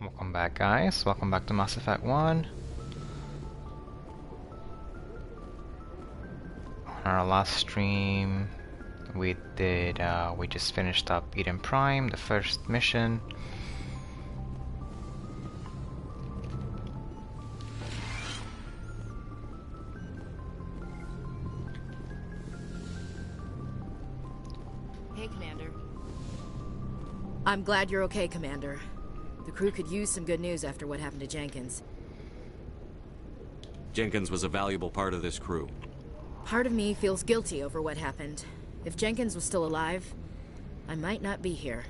Welcome back, guys. Welcome back to Mass Effect 1. On our last stream, we just finished up Eden Prime, the first mission. Hey, Commander. I'm glad you're okay, Commander. The crew could use some good news after what happened to Jenkins. Jenkins was a valuable part of this crew. Part of me feels guilty over what happened. If Jenkins was still alive, I might not be here.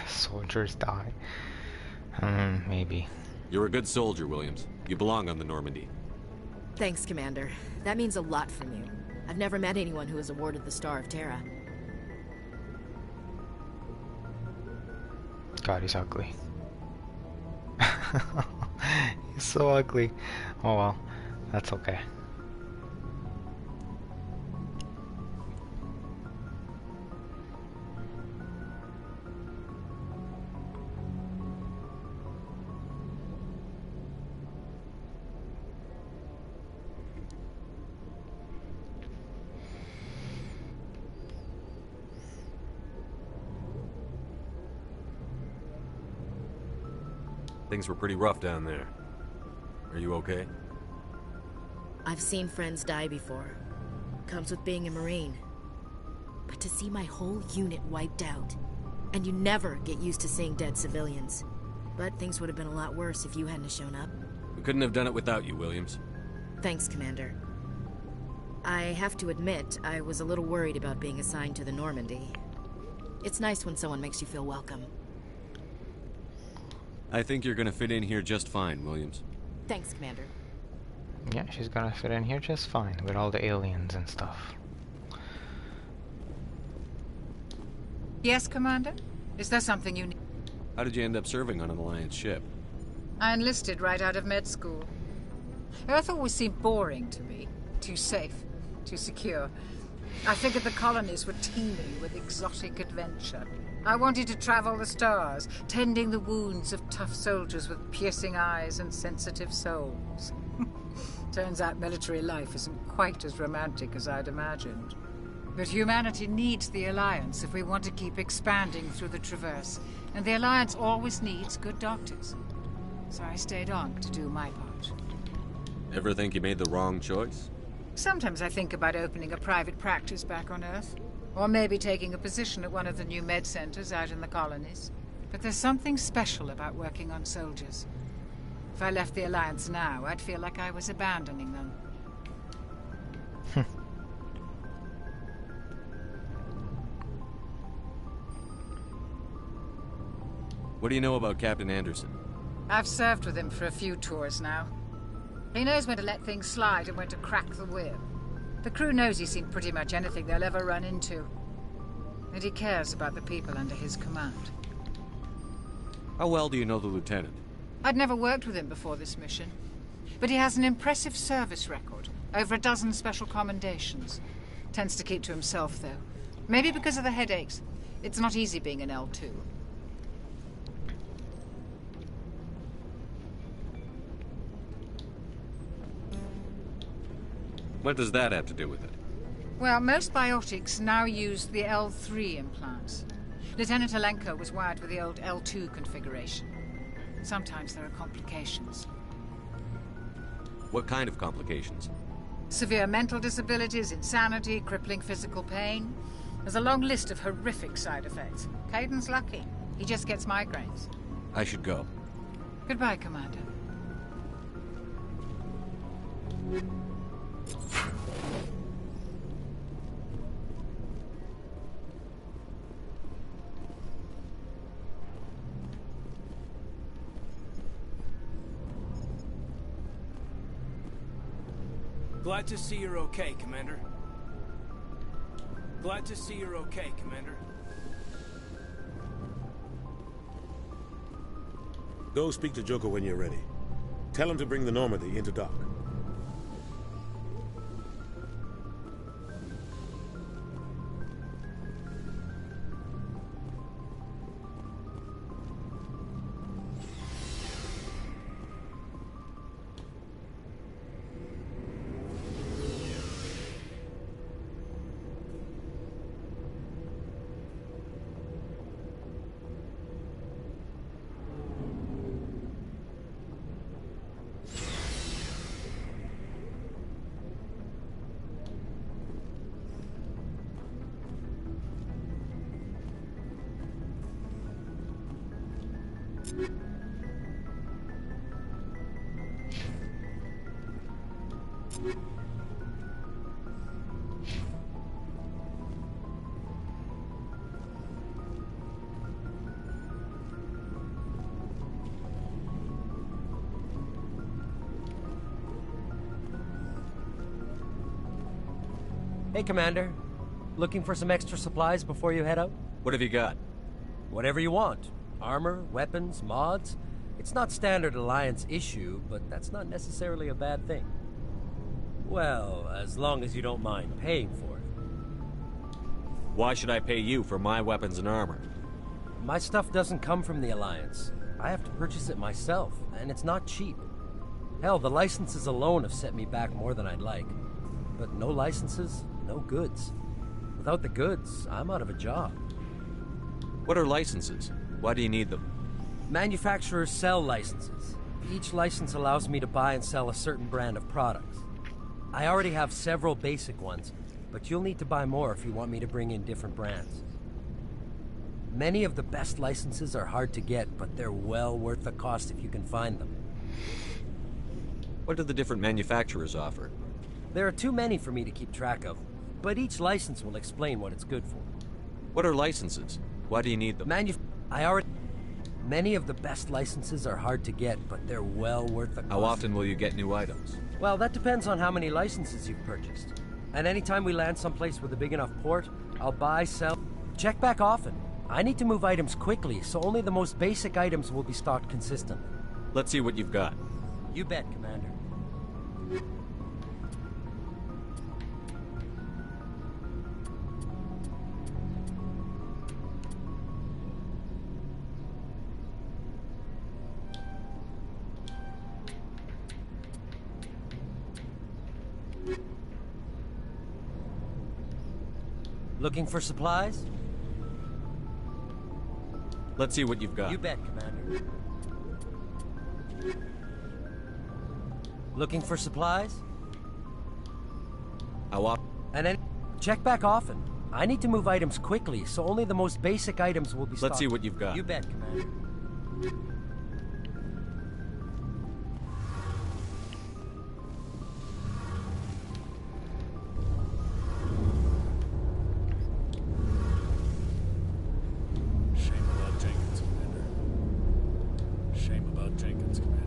Soldiers die. Maybe. You're a good soldier, Williams. You belong on the Normandy. Thanks, Commander. That means a lot from you. I've never met anyone who was awarded the Star of Terra. God, he's ugly. He's so ugly. Oh well, that's okay. Things were pretty rough down there. Are you okay? I've seen friends die before. Comes with being a Marine. But to see my whole unit wiped out, and you never get used to seeing dead civilians. But things would have been a lot worse if you hadn't shown up. We couldn't have done it without you, Williams. Thanks, Commander. I have to admit, I was a little worried about being assigned to the Normandy. It's nice when someone makes you feel welcome. I think you're gonna fit in here just fine, Williams. Thanks, Commander. Yeah, she's gonna fit in here just fine with all the aliens and stuff. Yes, Commander? Is there something you need? How did you end up serving on an Alliance ship? I enlisted right out of med school. Earth always seemed boring to me. Too safe, too secure. I figured the colonies were teeming with exotic adventure. I wanted to travel the stars, tending the wounds of tough soldiers with piercing eyes and sensitive souls. Turns out military life isn't quite as romantic as I'd imagined. But humanity needs the Alliance if we want to keep expanding through the Traverse. And the Alliance always needs good doctors. So I stayed on to do my part. Ever think you made the wrong choice? Sometimes I think about opening a private practice back on Earth. Or maybe taking a position at one of the new med centers out in the colonies. But there's something special about working on soldiers. If I left the Alliance now, I'd feel like I was abandoning them. What do you know about Captain Anderson? I've served with him for a few tours now. He knows when to let things slide and when to crack the whip. The crew knows he's seen pretty much anything they'll ever run into. And he cares about the people under his command. How well do you know the Lieutenant? I'd never worked with him before this mission. But he has an impressive service record. Over a dozen special commendations. Tends to keep to himself, though. Maybe because of the headaches. It's not easy being an L2. What does that have to do with it? Well, most biotics now use the L3 implants. Lieutenant Alenko was wired with the old L2 configuration. Sometimes there are complications. What kind of complications? Severe mental disabilities, insanity, crippling physical pain. There's a long list of horrific side effects. Kaiden's lucky. He just gets migraines. I should go. Goodbye, Commander. Glad to see you're okay, Commander. Glad to see you're okay, Commander. Go speak to Joker when you're ready. Tell him to bring the Normandy into dock. Hey, Commander. Looking for some extra supplies before you head out? What have you got? Whatever you want. Armor, weapons, mods. It's not standard Alliance issue, but that's not necessarily a bad thing. Well, as long as you don't mind paying for it. Why should I pay you for my weapons and armor? My stuff doesn't come from the Alliance. I have to purchase it myself, and it's not cheap. Hell, the licenses alone have set me back more than I'd like. But no licenses, no goods. Without the goods, I'm out of a job. What are licenses? Why do you need them? Manufacturers sell licenses. Each license allows me to buy and sell a certain brand of products. I already have several basic ones, but you'll need to buy more if you want me to bring in different brands. Many of the best licenses are hard to get, but they're well worth the cost if you can find them. What do the different manufacturers offer? There are too many for me to keep track of, but each license will explain what it's good for. What are licenses? Why do you need them? Many of the best licenses are hard to get, but they're well worth the cost. How often will you get new items? Well, that depends on how many licenses you've purchased. And anytime we land someplace with a big enough port, I'll buy, sell... Check back often. I need to move items quickly, so only the most basic items will be stocked consistently. Let's see what you've got. You bet, Commander. Looking for supplies? Let's see what you've got. You bet, Commander. Looking for supplies? How often? And then check back often. I need to move items quickly, so only the most basic items will be stocked. Let's see what you've got. You bet, Commander. Shame about Jenkins, Commander. Shame about Jenkins, Commander.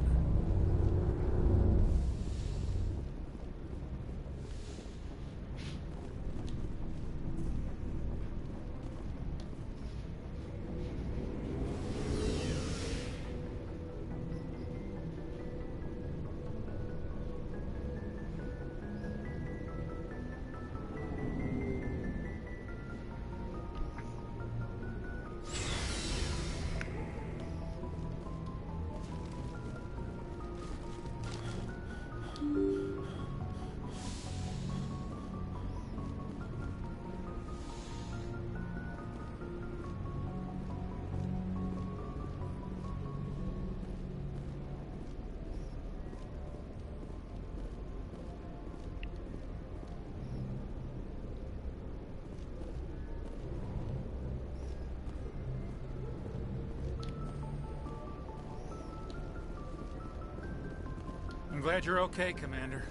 I'm glad you're okay, Commander.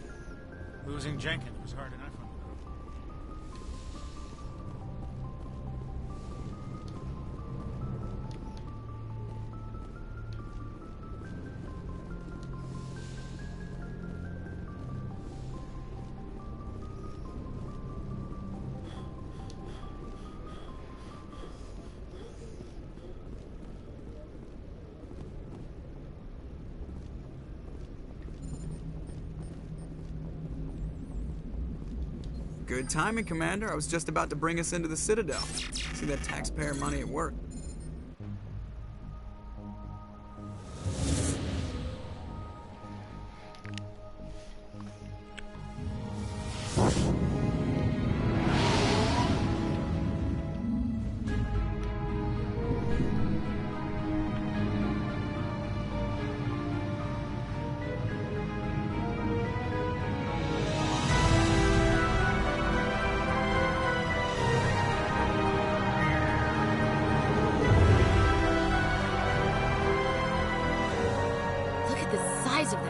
Losing Jenkins was hard enough on you. Good timing, Commander. I was just about to bring us into the Citadel. See that taxpayer money at work.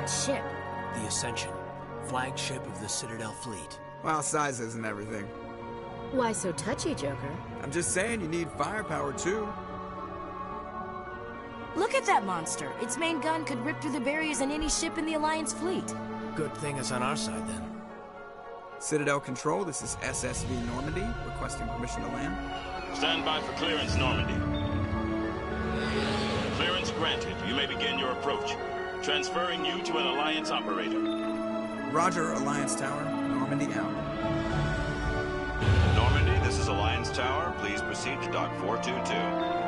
that ship? The Ascension, flagship of the Citadel fleet. Well, size isn't everything. Why so touchy, Joker? I'm just saying you need firepower too. Look at that monster. Its main gun could rip through the barriers in any ship in the Alliance fleet. Good thing it's on our side, then. Citadel Control, this is SSV Normandy, requesting permission to land. Stand by for clearance, Normandy. Clearance granted. You may begin your approach. Transferring you to an Alliance operator. Roger, Alliance Tower. Normandy out. Normandy, this is Alliance Tower. Please proceed to Dock 422.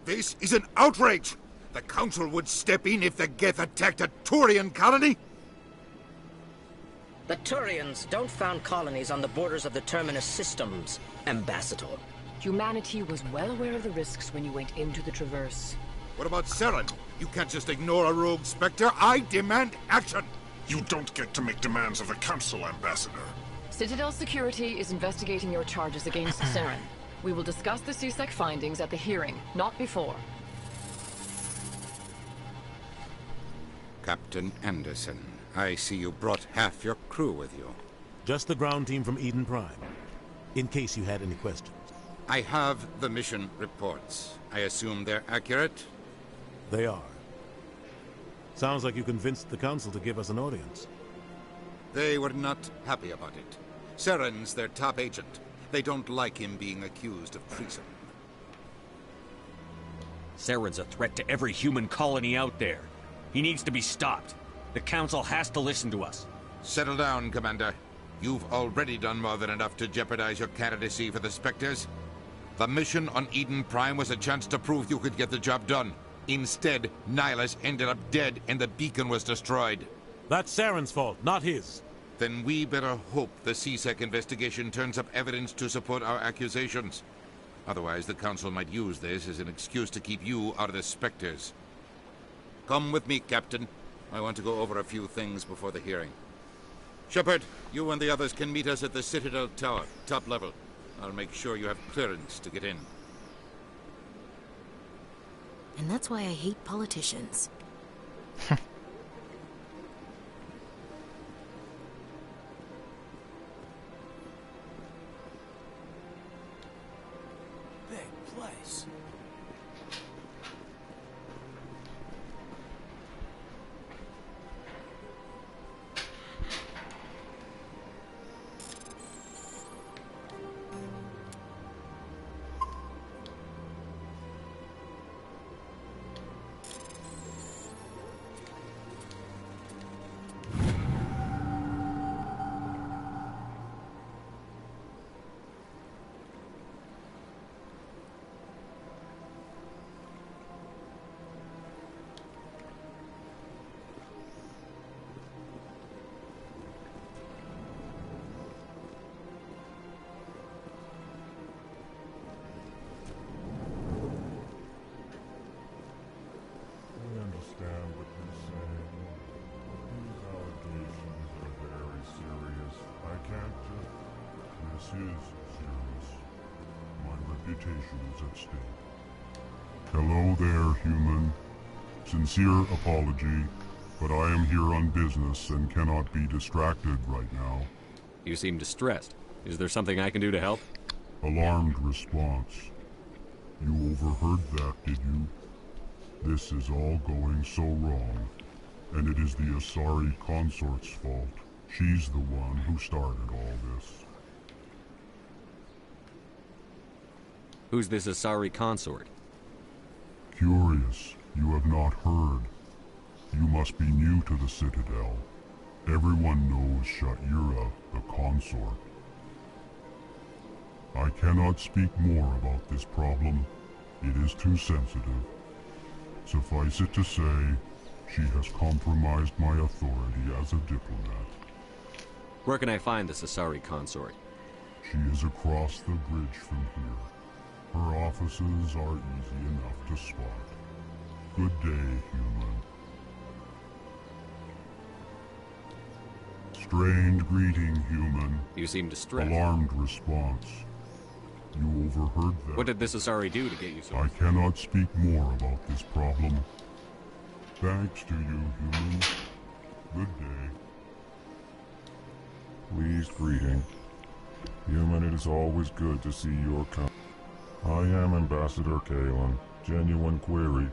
This is an outrage! The Council would step in if the Geth attacked a Turian colony? The Turians don't found colonies on the borders of the Terminus systems, Ambassador. Humanity was well aware of the risks when you went into the Traverse. What about Saren? You can't just ignore a rogue Spectre. I demand action! You don't get to make demands of the Council, Ambassador. Citadel Security is investigating your charges against Saren. We will discuss the CSEC findings at the hearing, not before. Captain Anderson, I see you brought half your crew with you. Just the ground team from Eden Prime, in case you had any questions. I have the mission reports. I assume they're accurate? They are. Sounds like you convinced the Council to give us an audience. They were not happy about it. Saren's their top agent. They don't like him being accused of treason. Saren's a threat to every human colony out there. He needs to be stopped. The Council has to listen to us. Settle down, Commander. You've already done more than enough to jeopardize your candidacy for the Spectres. The mission on Eden Prime was a chance to prove you could get the job done. Instead, Nihilus ended up dead and the beacon was destroyed. That's Saren's fault, not his. Then we better hope the CSEC investigation turns up evidence to support our accusations. Otherwise, the Council might use this as an excuse to keep you out of the Spectres. Come with me, Captain. I want to go over a few things before the hearing. Shepard, you and the others can meet us at the Citadel Tower, top level. I'll make sure you have clearance to get in. And that's why I hate politicians. Big place. Is at stake. Hello there, human. Sincere apology, but I am here on business and cannot be distracted right now. You seem distressed. Is there something I can do to help? Alarmed response. You overheard that, did you? This is all going so wrong, and it is the Asari consort's fault. She's the one who started all this. Who's this Asari consort? Curious, you have not heard. You must be new to the Citadel. Everyone knows Sha'ira, the consort. I cannot speak more about this problem. It is too sensitive. Suffice it to say, she has compromised my authority as a diplomat. Where can I find the Asari consort? She is across the bridge from here. Her offices are easy enough to spot. Good day, human. Strained greeting, human. You seem distressed. Alarmed response. You overheard that. What did this Asari do to get you so... I cannot speak more about this problem. Thanks to you, human. Good day. Pleased greeting. Human, it is always good to see your kind. I am Ambassador Kalen. Genuine query.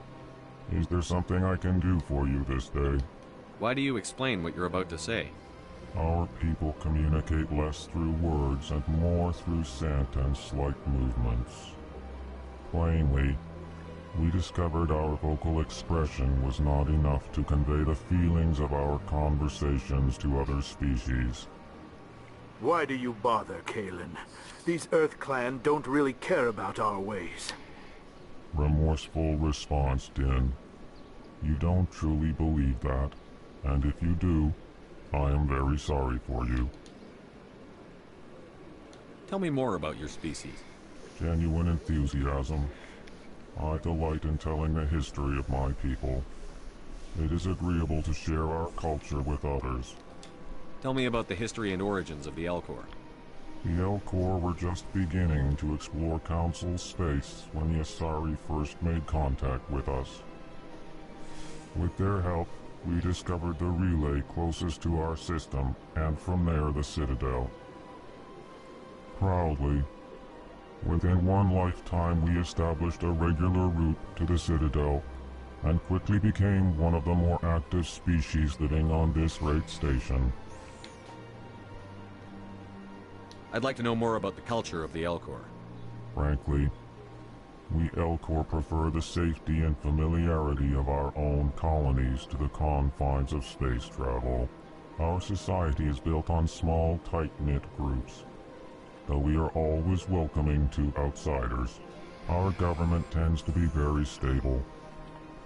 Is there something I can do for you this day? Why do you explain what you're about to say? Our people communicate less through words and more through sentence-like movements. Plainly, we discovered our vocal expression was not enough to convey the feelings of our conversations to other species. Why do you bother, Kalen? These Earth Clan don't really care about our ways. Remorseful response, Din. You don't truly believe that, and if you do, I am very sorry for you. Tell me more about your species. Genuine enthusiasm. I delight in telling the history of my people. It is agreeable to share our culture with others. Tell me about the history and origins of the Elcor. The Elcor were just beginning to explore Council space when the Asari first made contact with us. With their help, we discovered the relay closest to our system, and from there the Citadel. Proudly, within one lifetime we established a regular route to the Citadel, and quickly became one of the more active species living on this raid station. I'd like to know more about the culture of the Elcor. Frankly, we Elcor prefer the safety and familiarity of our own colonies to the confines of space travel. Our society is built on small, tight-knit groups, though we are always welcoming to outsiders. Our government tends to be very stable.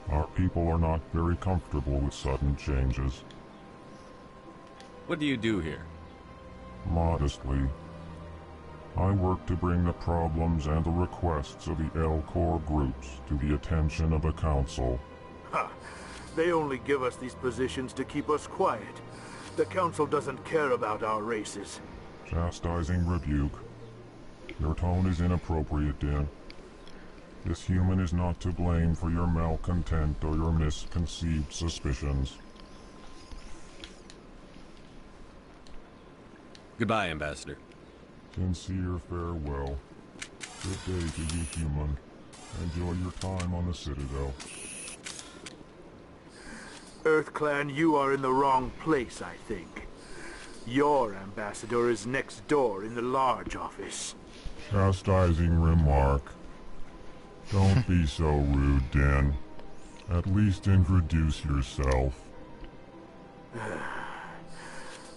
Our people are not very comfortable with sudden changes. What do you do here? Modestly, I work to bring the problems and the requests of the Elcor groups to the attention of the Council. Ha! They only give us these positions to keep us quiet. The Council doesn't care about our races. Chastising rebuke. Your tone is inappropriate, Din. This human is not to blame for your malcontent or your misconceived suspicions. Goodbye, Ambassador. Sincere farewell. Good day to you, human. Enjoy your time on the Citadel. Earth Clan, you are in the wrong place, I think. Your ambassador is next door in the large office. Chastising remark. Don't be so rude, Din. At least introduce yourself.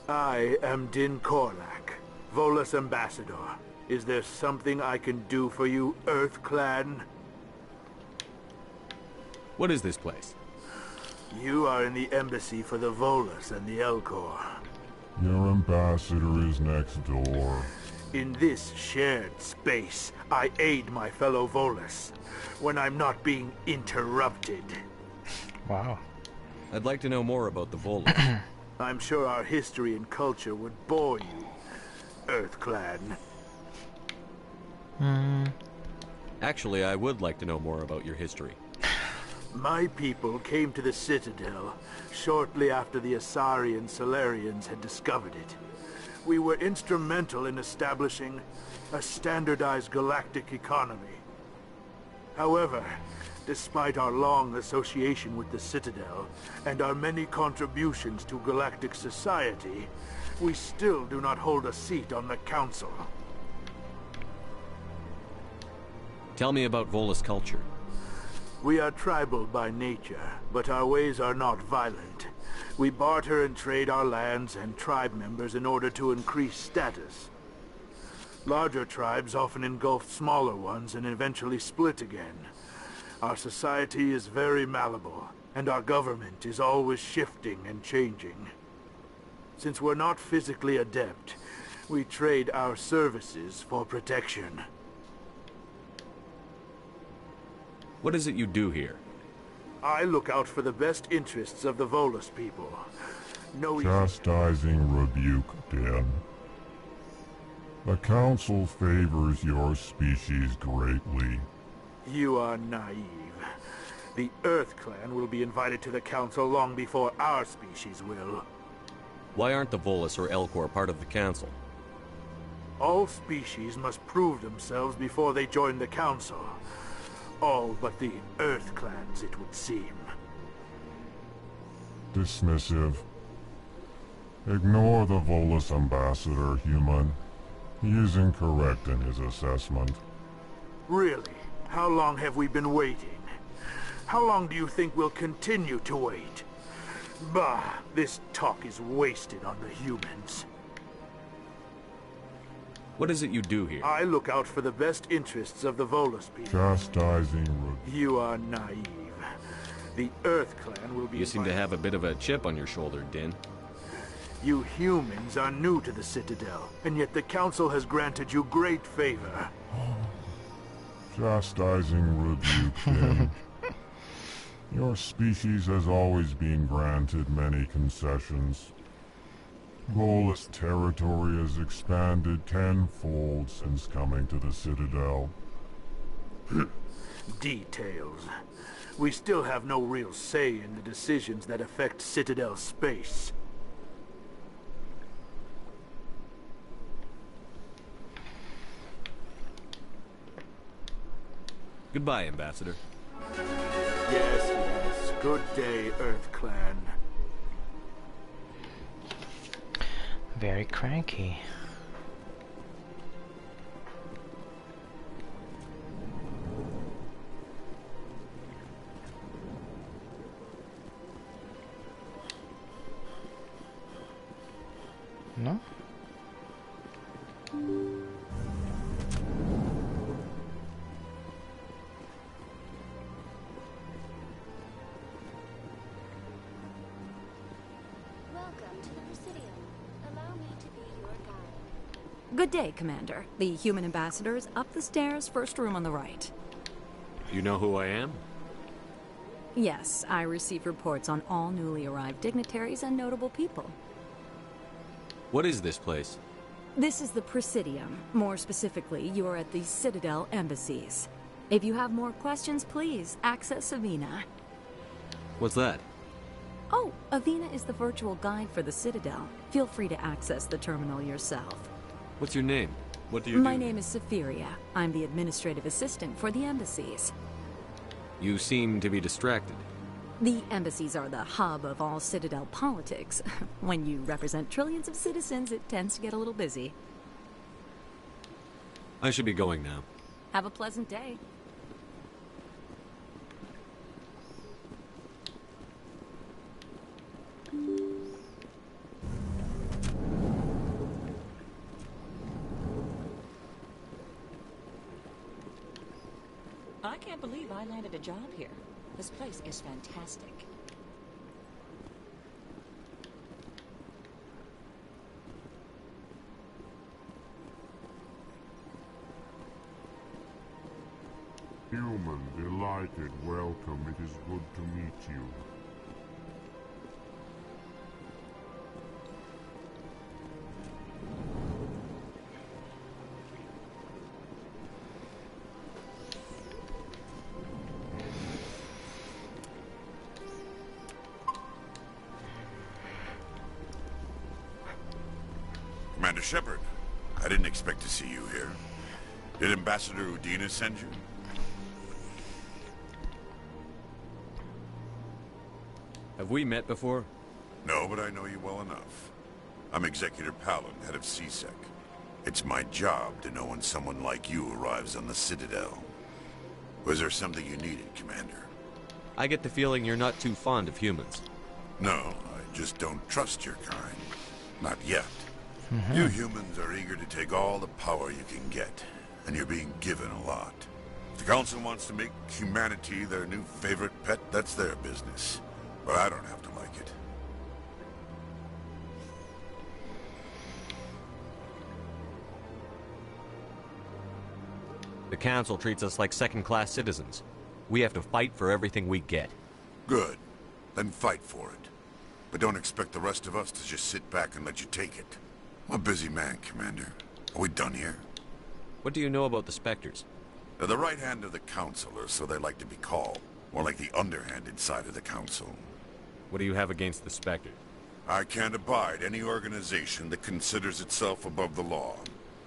I am Din Korlak, Volus Ambassador. Is there something I can do for you, Earth Clan? What is this place? You are in the embassy for the Volus and the Elcor. Your ambassador is next door. In this shared space, I aid my fellow Volus when I'm not being interrupted. Wow. I'd like to know more about the Volus. I'm sure our history and culture would bore you, Earth Clan. Actually, I would like to know more about your history. My people came to the Citadel shortly after the Asari and Salarians had discovered it. We were instrumental in establishing a standardized galactic economy. However, despite our long association with the Citadel and our many contributions to galactic society, we still do not hold a seat on the Council. Tell me about Volus culture. We are tribal by nature, but our ways are not violent. We barter and trade our lands and tribe members in order to increase status. Larger tribes often engulf smaller ones and eventually split again. Our society is very malleable, and our government is always shifting and changing. Since we're not physically adept, we trade our services for protection. What is it you do here? I look out for the best interests of the Volus people. No Chastising rebuke, Dan. The Council favors your species greatly. You are naive. The Earth Clan will be invited to the Council long before our species will. Why aren't the Volus or Elcor part of the Council? All species must prove themselves before they join the Council. All but the Earth Clans, it would seem. Dismissive. Ignore the Volus ambassador, human. He is incorrect in his assessment. Really? How long have we been waiting? How long do you think we'll continue to wait? Bah, this talk is wasted on the humans. What is it you do here? I look out for the best interests of the Volus people. Chastising rebuke. You are naive. The Earth Clan will be... You seem to have a bit of a chip on your shoulder, Din. You humans are new to the Citadel, and yet the Council has granted you great favor. Chastising rebuke, Din. Your species has always been granted many concessions. Volus territory has expanded tenfold since coming to the Citadel. Details. We still have no real say in the decisions that affect Citadel space. Goodbye, Ambassador. Yes, yes. Good day, Earth Clan. Very cranky. No? Good day, Commander. The human ambassador is up the stairs, first room on the right. You know who I am? Yes, I receive reports on all newly arrived dignitaries and notable people. What is this place? This is the Presidium. More specifically, you are at the Citadel embassies. If you have more questions, please access Avina. What's that? Oh, Avina is the virtual guide for the Citadel. Feel free to access the terminal yourself. What's your name? What do you do? My name is Safiria. I'm the administrative assistant for the embassies. You seem to be distracted. The embassies are the hub of all Citadel politics. When you represent trillions of citizens, it tends to get a little busy. I should be going now. Have a pleasant day. I can't believe I landed a job here. This place is fantastic. Human, delighted, welcome. It is good to meet you. Commander Shepard, I didn't expect to see you here. Did Ambassador Udina send you? Have we met before? No, but I know you well enough. I'm Executor Palin, head of CSEC. It's my job to know when someone like you arrives on the Citadel. Was there something you needed, Commander? I get the feeling you're not too fond of humans. No, I just don't trust your kind. Not yet. You humans are eager to take all the power you can get, and you're being given a lot. If the Council wants to make humanity their new favorite pet, that's their business. But I don't have to like it. The Council treats us like second-class citizens. We have to fight for everything we get. Good. Then fight for it. But don't expect the rest of us to just sit back and let you take it. I'm a busy man, Commander. Are we done here? What do you know about the Spectres? They're the right hand of the Council, or so they like to be called. More like the underhanded side of the Council. What do you have against the Spectres? I can't abide any organization that considers itself above the law.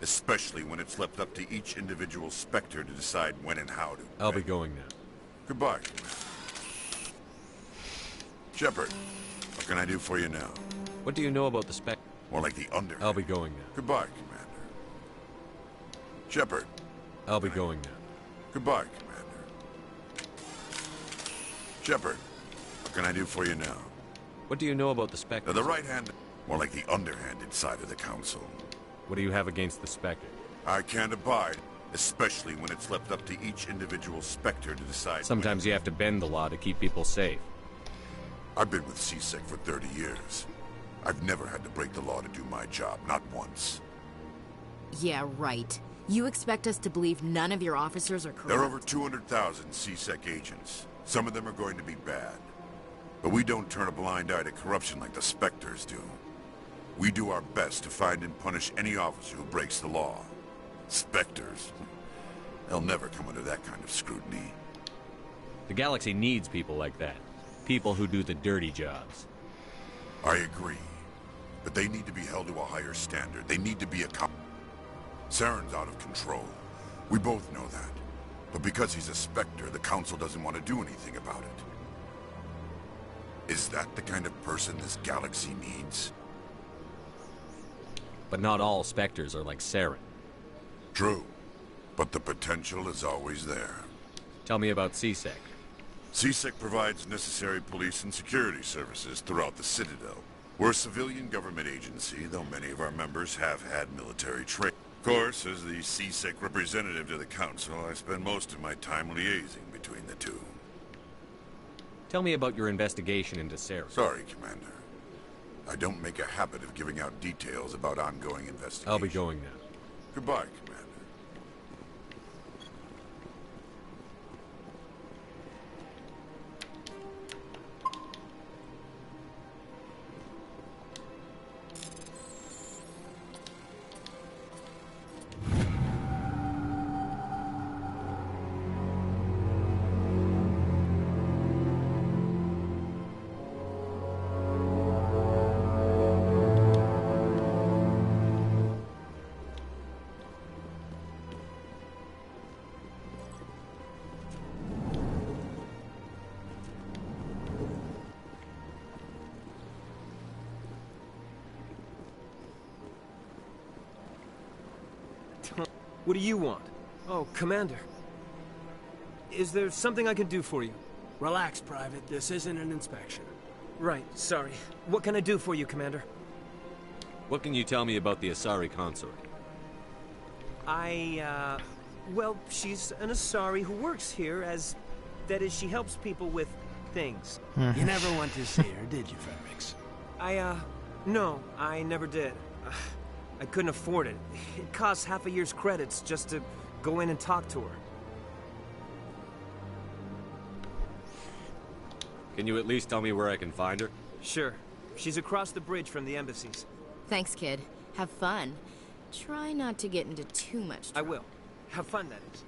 Especially when it's left up to each individual Spectre to decide when and how to. I'll be going now. Goodbye, Commander. Shepard, what can I do for you now? What do you know about the Spectre? More like the under. I'll be going now. Goodbye, Commander. Shepard. I'll be going now. Goodbye, Commander. Shepard, what can I do for you now? What do you know about the Spectre? They're the right hand, more like the underhanded side of the Council. What do you have against the Spectre? I can't abide, especially when it's left up to each individual Spectre to decide. Sometimes you have to bend the law to keep people safe. I've been with CSEC for 30 years. I've never had to break the law to do my job, not once. Yeah, right. You expect us to believe none of your officers are corrupt? There are over 200,000 CSEC agents. Some of them are going to be bad. But we don't turn a blind eye to corruption like the Spectres do. We do our best to find and punish any officer who breaks the law. Spectres. They'll never come under that kind of scrutiny. The galaxy needs people like that. People who do the dirty jobs. I agree. But they need to be held to a higher standard. They need to be accountable. Saren's out of control. We both know that. But because he's a Spectre, the Council doesn't want to do anything about it. Is that the kind of person this galaxy needs? But not all Spectres are like Saren. True. But the potential is always there. Tell me about CSEC. CSEC provides necessary police and security services throughout the Citadel. We're a civilian government agency, though many of our members have had military training. Of course, as the CSEC representative to the Council, I spend most of my time liaising between the two. Tell me about your investigation into Saren. Sorry, Commander. I don't make a habit of giving out details about ongoing investigations. I'll be going now. Goodbye, Commander. What do you want? Oh, Commander. Is there something I can do for you? Relax, Private. This isn't an inspection. Right, sorry. What can I do for you, Commander? What can you tell me about the Asari consort? Well, she's an Asari who works here as... That is, she helps people with things. You never went to see her, did you, Ferrix? No, I never did. I couldn't afford it. It costs half a year's credits just to go in and talk to her. Can you at least tell me where I can find her? Sure. She's across the bridge from the embassies. Thanks, kid. Have fun. Try not to get into too much trouble. I will. Have fun, that is.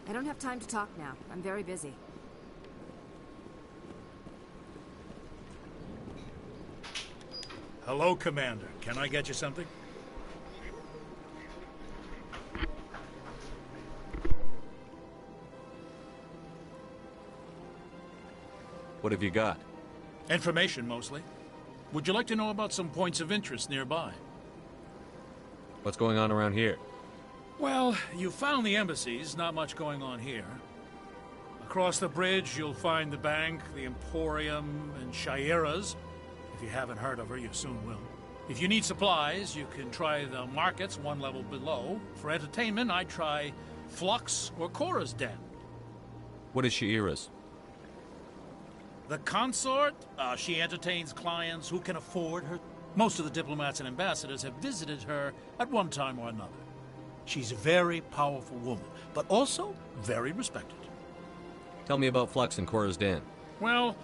I don't have time to talk now. I'm very busy. Hello, Commander. Can I get you something? What have you got? Information, mostly. Would you like to know about some points of interest nearby? What's going on around here? Well, you found the embassies, not much going on here. Across the bridge, you'll find the bank, the Emporium, and Shayera's. If you haven't heard of her, you soon will. If you need supplies, you can try the markets one level below. For entertainment, I'd try Flux or Cora's Den. What is Shayera's? The consort, she entertains clients who can afford her. Most of the diplomats and ambassadors have visited her at one time or another. She's a very powerful woman, but also very respected. Tell me about Flux and Cora's Den. Well,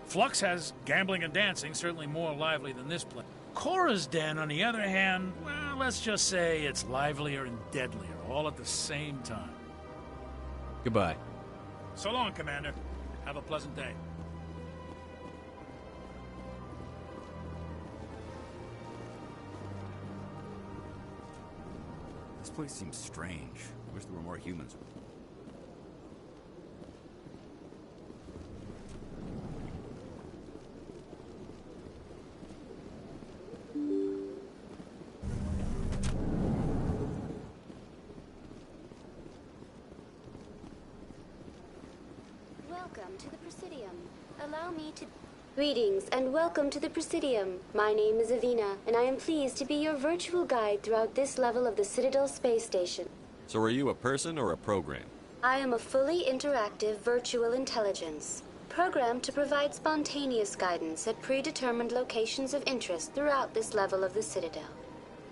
Flux has gambling and dancing, certainly more lively than this place. Cora's Den, on the other hand, well, let's just say it's livelier and deadlier, all at the same time. Goodbye. So long, Commander. Have a pleasant day. This place seems strange. I wish there were more humans. Welcome to the Presidium. Allow me to... Greetings and welcome to the Presidium. My name is Avina, and I am pleased to be your virtual guide throughout this level of the Citadel Space Station. So are you a person or a program? I am a fully interactive virtual intelligence, programmed to provide spontaneous guidance at predetermined locations of interest throughout this level of the Citadel.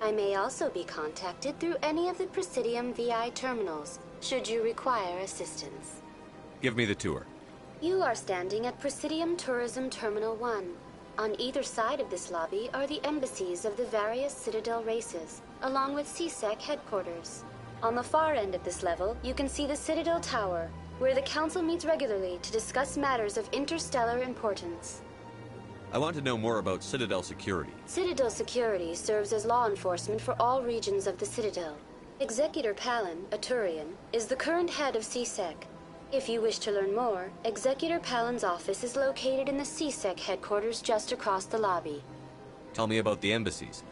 I may also be contacted through any of the Presidium VI terminals, should you require assistance. Give me the tour. You are standing at Presidium Tourism Terminal 1. On either side of this lobby are the embassies of the various Citadel races, along with CSEC headquarters. On the far end of this level, you can see the Citadel Tower, where the Council meets regularly to discuss matters of interstellar importance. I want to know more about Citadel security. Citadel security serves as law enforcement for all regions of the Citadel. Executor Palin, a Turian, is the current head of CSEC. If you wish to learn more, Executor Palin's office is located in the CSEC headquarters just across the lobby. Tell me about the embassies.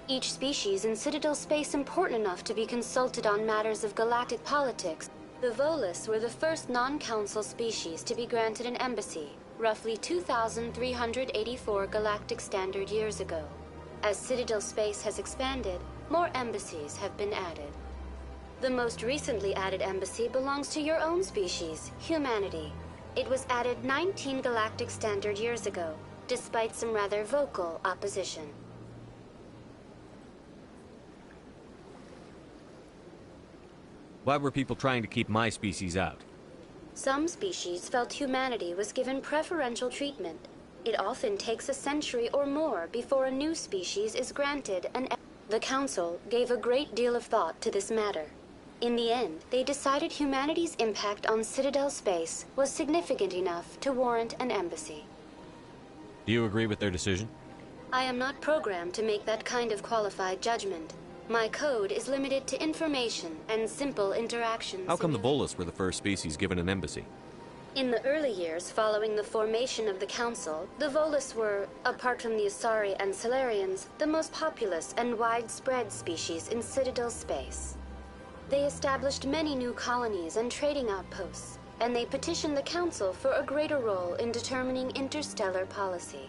Each species in Citadel space important enough to be consulted on matters of galactic politics. The Volus were the first non-council species to be granted an embassy, roughly 2,384 galactic standard years ago. As Citadel space has expanded, more embassies have been added. The most recently added embassy belongs to your own species, humanity. It was added 19 galactic standard years ago, despite some rather vocal opposition. Why were people trying to keep my species out? Some species felt humanity was given preferential treatment. It often takes a century or more before a new species is granted an... The Council gave a great deal of thought to this matter. In the end, they decided humanity's impact on Citadel space was significant enough to warrant an embassy. Do you agree with their decision? I am not programmed to make that kind of qualified judgment. My code is limited to information and simple interactions. How come the Volus were the first species given an embassy? In the early years following the formation of the Council, the Volus were, apart from the Asari and Salarians, the most populous and widespread species in Citadel space. They established many new colonies and trading outposts, and they petitioned the Council for a greater role in determining interstellar policy.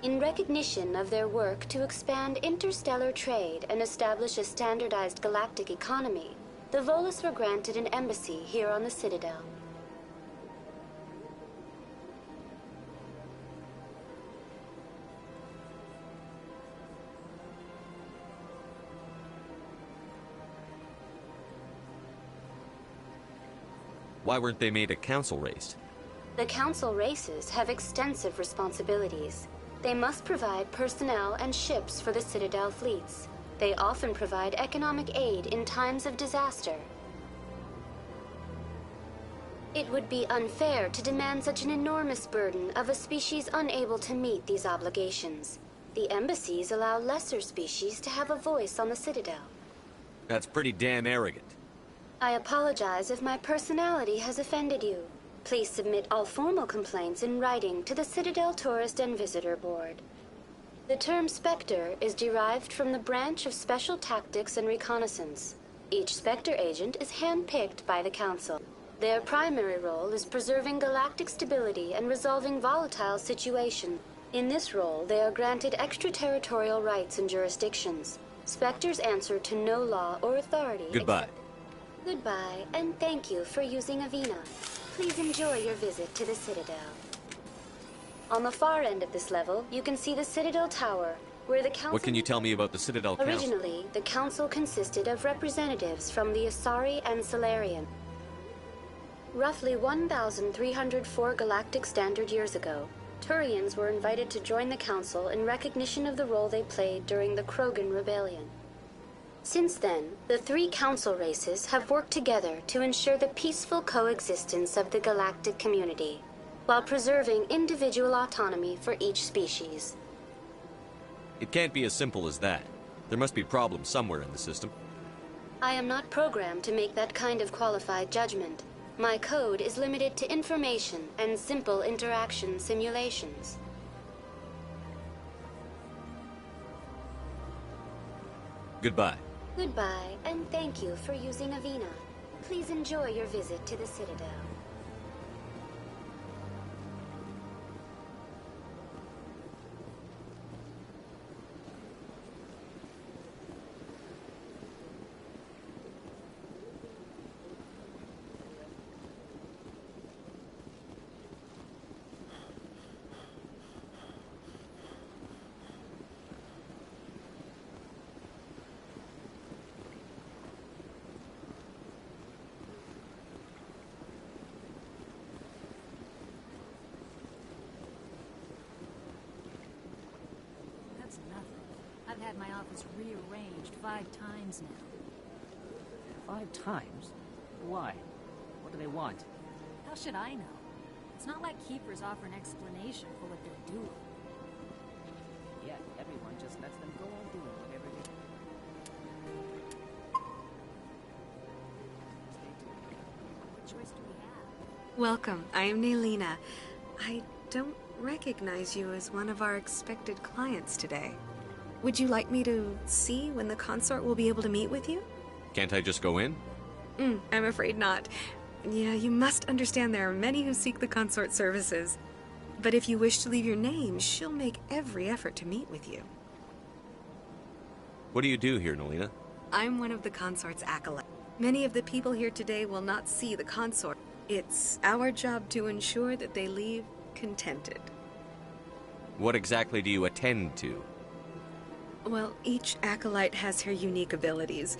In recognition of their work to expand interstellar trade and establish a standardized galactic economy, the Volus were granted an embassy here on the Citadel. Why weren't they made a council race? The Council races have extensive responsibilities. They must provide personnel and ships for the Citadel fleets. They often provide economic aid in times of disaster. It would be unfair to demand such an enormous burden of a species unable to meet these obligations. The embassies allow lesser species to have a voice on the Citadel. That's pretty damn arrogant. I apologize if my personality has offended you. Please submit all formal complaints in writing to the Citadel Tourist and Visitor Board. The term Spectre is derived from the branch of Special Tactics and Reconnaissance. Each Spectre agent is hand-picked by the Council. Their primary role is preserving galactic stability and resolving volatile situations. In this role, they are granted extraterritorial rights and jurisdictions. Spectres answer to no law or authority. Goodbye. Goodbye, and thank you for using Avina. Please enjoy your visit to the Citadel. On the far end of this level, you can see the Citadel Tower, where the Council... What can you tell me about the Citadel Council? Originally, the Council consisted of representatives from the Asari and Salarian. Roughly 1,304 galactic standard years ago, Turians were invited to join the Council in recognition of the role they played during the Krogan Rebellion. Since then, the three Council races have worked together to ensure the peaceful coexistence of the galactic community, while preserving individual autonomy for each species. It can't be as simple as that. There must be problems somewhere in the system. I am not programmed to make that kind of qualified judgment. My code is limited to information and simple interaction simulations. Goodbye. Goodbye, and thank you for using Avina. Please enjoy your visit to the Citadel. I've had my office rearranged 5 times now. 5 times? Why? What do they want? How should I know? It's not like Keepers offer an explanation for what they're doing. Yet everyone just lets them go on doing whatever they do. What choice do we have? Welcome. I am Nelina. I don't recognize you as one of our expected clients today. Would you like me to see when the consort will be able to meet with you? Can't I just go in? I'm afraid not. Yeah, you must understand there are many who seek the consort services. But if you wish to leave your name, she'll make every effort to meet with you. What do you do here, Nelina? I'm one of the consort's acolytes. Many of the people here today will not see the consort. It's our job to ensure that they leave contented. What exactly do you attend to? Well, each acolyte has her unique abilities.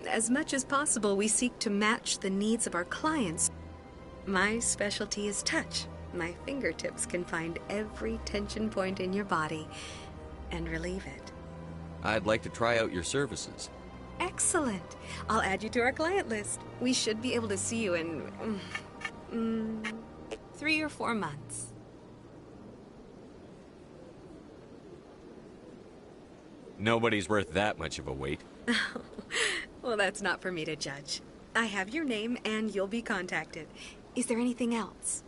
As much as possible, we seek to match the needs of our clients. My specialty is touch. My fingertips can find every tension point in your body and relieve it. I'd like to try out your services. Excellent. I'll add you to our client list. We should be able to see you in 3 or 4 months. Nobody's worth that much of a wait. Well, that's not for me to judge. I have your name and you'll be contacted. Is there anything else?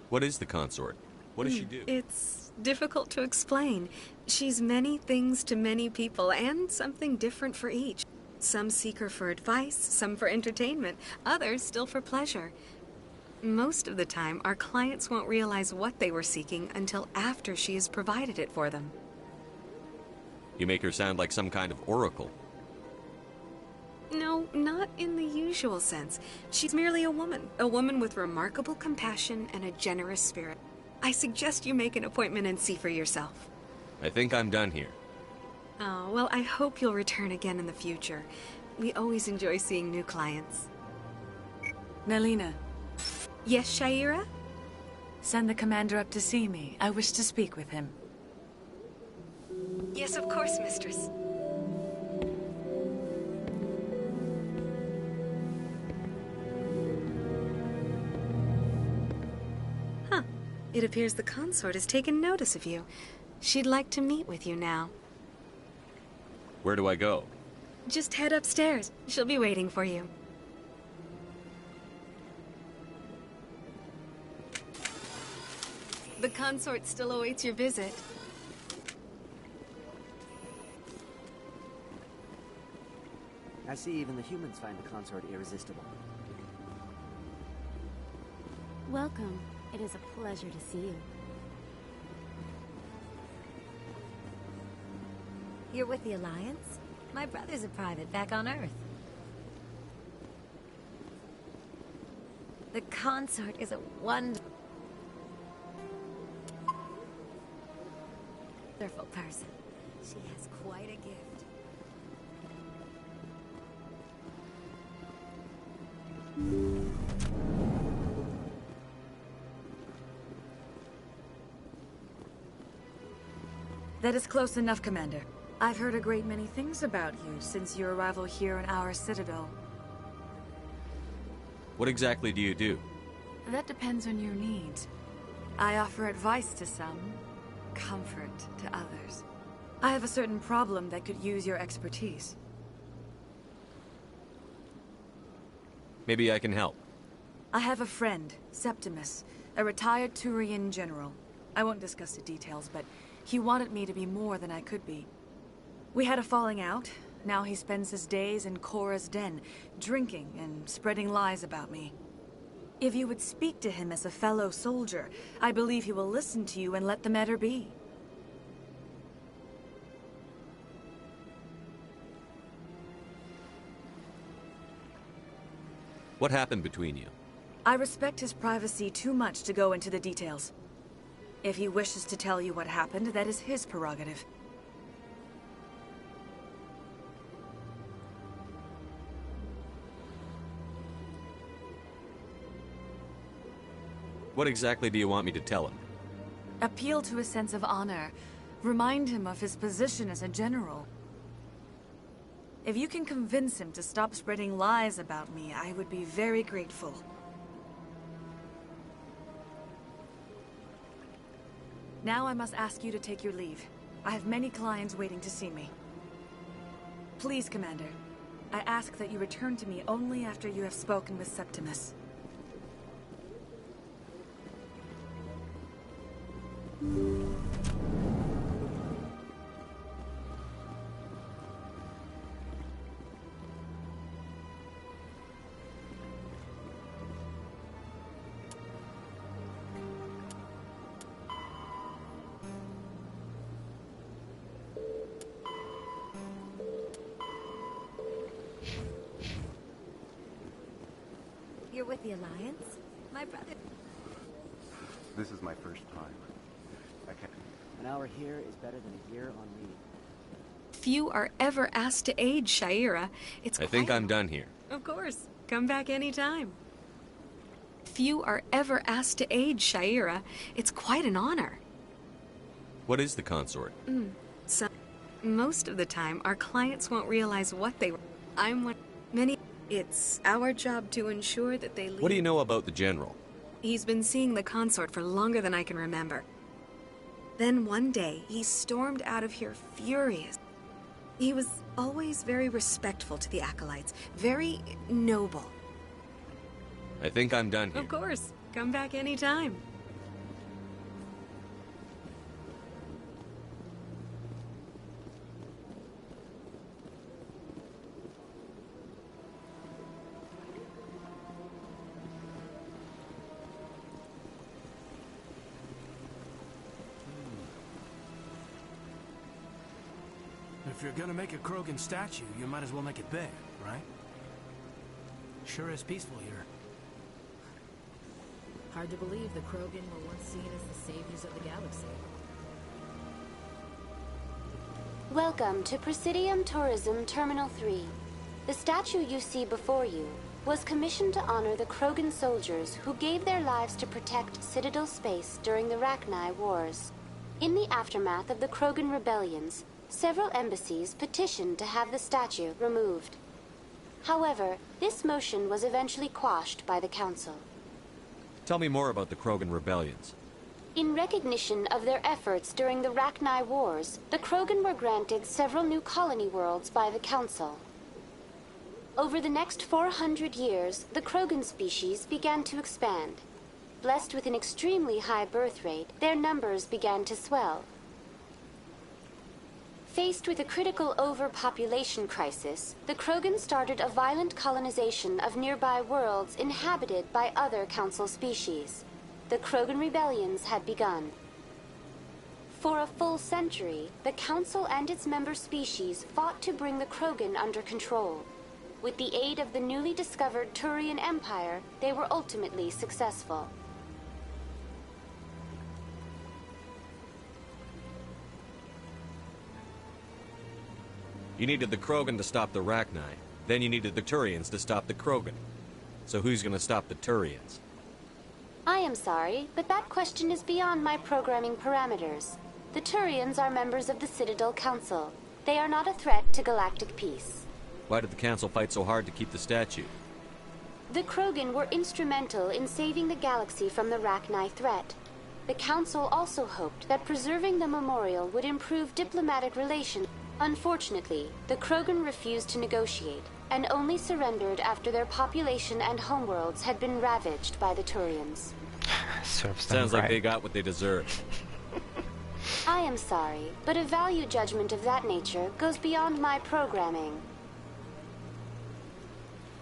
What is the consort? What does she do? It's difficult to explain. She's many things to many people and something different for each. Some seek her for advice, some for entertainment, others still for pleasure. Most of the time, our clients won't realize what they were seeking until after she has provided it for them. You make her sound like some kind of oracle. No, not in the usual sense. She's merely a woman with remarkable compassion and a generous spirit. I suggest you make an appointment and see for yourself. I think I'm done here. Oh, well, I hope you'll return again in the future. We always enjoy seeing new clients. Nelina. Yes, Sha'ira? Send the commander up to see me. I wish to speak with him. Yes, of course, mistress. Huh. It appears the consort has taken notice of you. She'd like to meet with you now. Where do I go? Just head upstairs. She'll be waiting for you. The consort still awaits your visit. I see even the humans find the consort irresistible. Welcome. It is a pleasure to see you. You're with the Alliance? My brother's a private back on Earth. The consort is a wonderful... Wonderful person. She has quite a gift. That is close enough, Commander. I've heard a great many things about you since your arrival here in our citadel. What exactly do you do? That depends on your needs. I offer advice to some, comfort to others. I have a certain problem that could use your expertise. Maybe I can help. I have a friend, Septimus, a retired Turian general. I won't discuss the details, but he wanted me to be more than I could be. We had a falling out. Now he spends his days in Korra's den, drinking and spreading lies about me. If you would speak to him as a fellow soldier, I believe he will listen to you and let the matter be. What happened between you? I respect his privacy too much to go into the details. If he wishes to tell you what happened, that is his prerogative. What exactly do you want me to tell him? Appeal to his sense of honor. Remind him of his position as a general. If you can convince him to stop spreading lies about me, I would be very grateful. Now I must ask you to take your leave. I have many clients waiting to see me. Please, Commander. I ask that you return to me only after you have spoken with Septimus. You're with the Alliance? My brother... This is my first time. I can't... An hour here is better than a year on leave. Few are ever asked to aid Sha'ira. I think I'm done here. Of course. Come back anytime. Few are ever asked to aid Sha'ira. It's quite an honor. What is the consort? Most of the time, our clients won't realize what they were. I'm one... Many... It's our job to ensure that they leave. What do you know about the General? He's been seeing the consort for longer than I can remember. Then one day, he stormed out of here furious. He was always very respectful to the acolytes, very noble. I think I'm done here. Of course. Come back anytime. If you're gonna make a Krogan statue, you might as well make it big, right? Sure is peaceful here. Hard to believe the Krogan were once seen as the saviors of the galaxy. Welcome to Presidium Tourism Terminal 3. The statue you see before you was commissioned to honor the Krogan soldiers who gave their lives to protect Citadel space during the Rachni Wars. In the aftermath of the Krogan rebellions, several embassies petitioned to have the statue removed. However, this motion was eventually quashed by the Council. Tell me more about the Krogan rebellions. In recognition of their efforts during the Rachni Wars, the Krogan were granted several new colony worlds by the Council. Over the next 400 years, the Krogan species began to expand. Blessed with an extremely high birth rate, their numbers began to swell. Faced with a critical overpopulation crisis, the Krogan started a violent colonization of nearby worlds inhabited by other Council species. The Krogan rebellions had begun. For a full century, the Council and its member species fought to bring the Krogan under control. With the aid of the newly discovered Turian Empire, they were ultimately successful. You needed the Krogan to stop the Rachni. Then you needed the Turians to stop the Krogan. So who's gonna stop the Turians? I am sorry, but that question is beyond my programming parameters. The Turians are members of the Citadel Council. They are not a threat to galactic peace. Why did the Council fight so hard to keep the statue? The Krogan were instrumental in saving the galaxy from the Rachni threat. The Council also hoped that preserving the memorial would improve diplomatic relations. Unfortunately, the Krogan refused to negotiate, and only surrendered after their population and homeworlds had been ravaged by the Turians. Sounds like they got what they deserved. I am sorry, but a value judgment of that nature goes beyond my programming.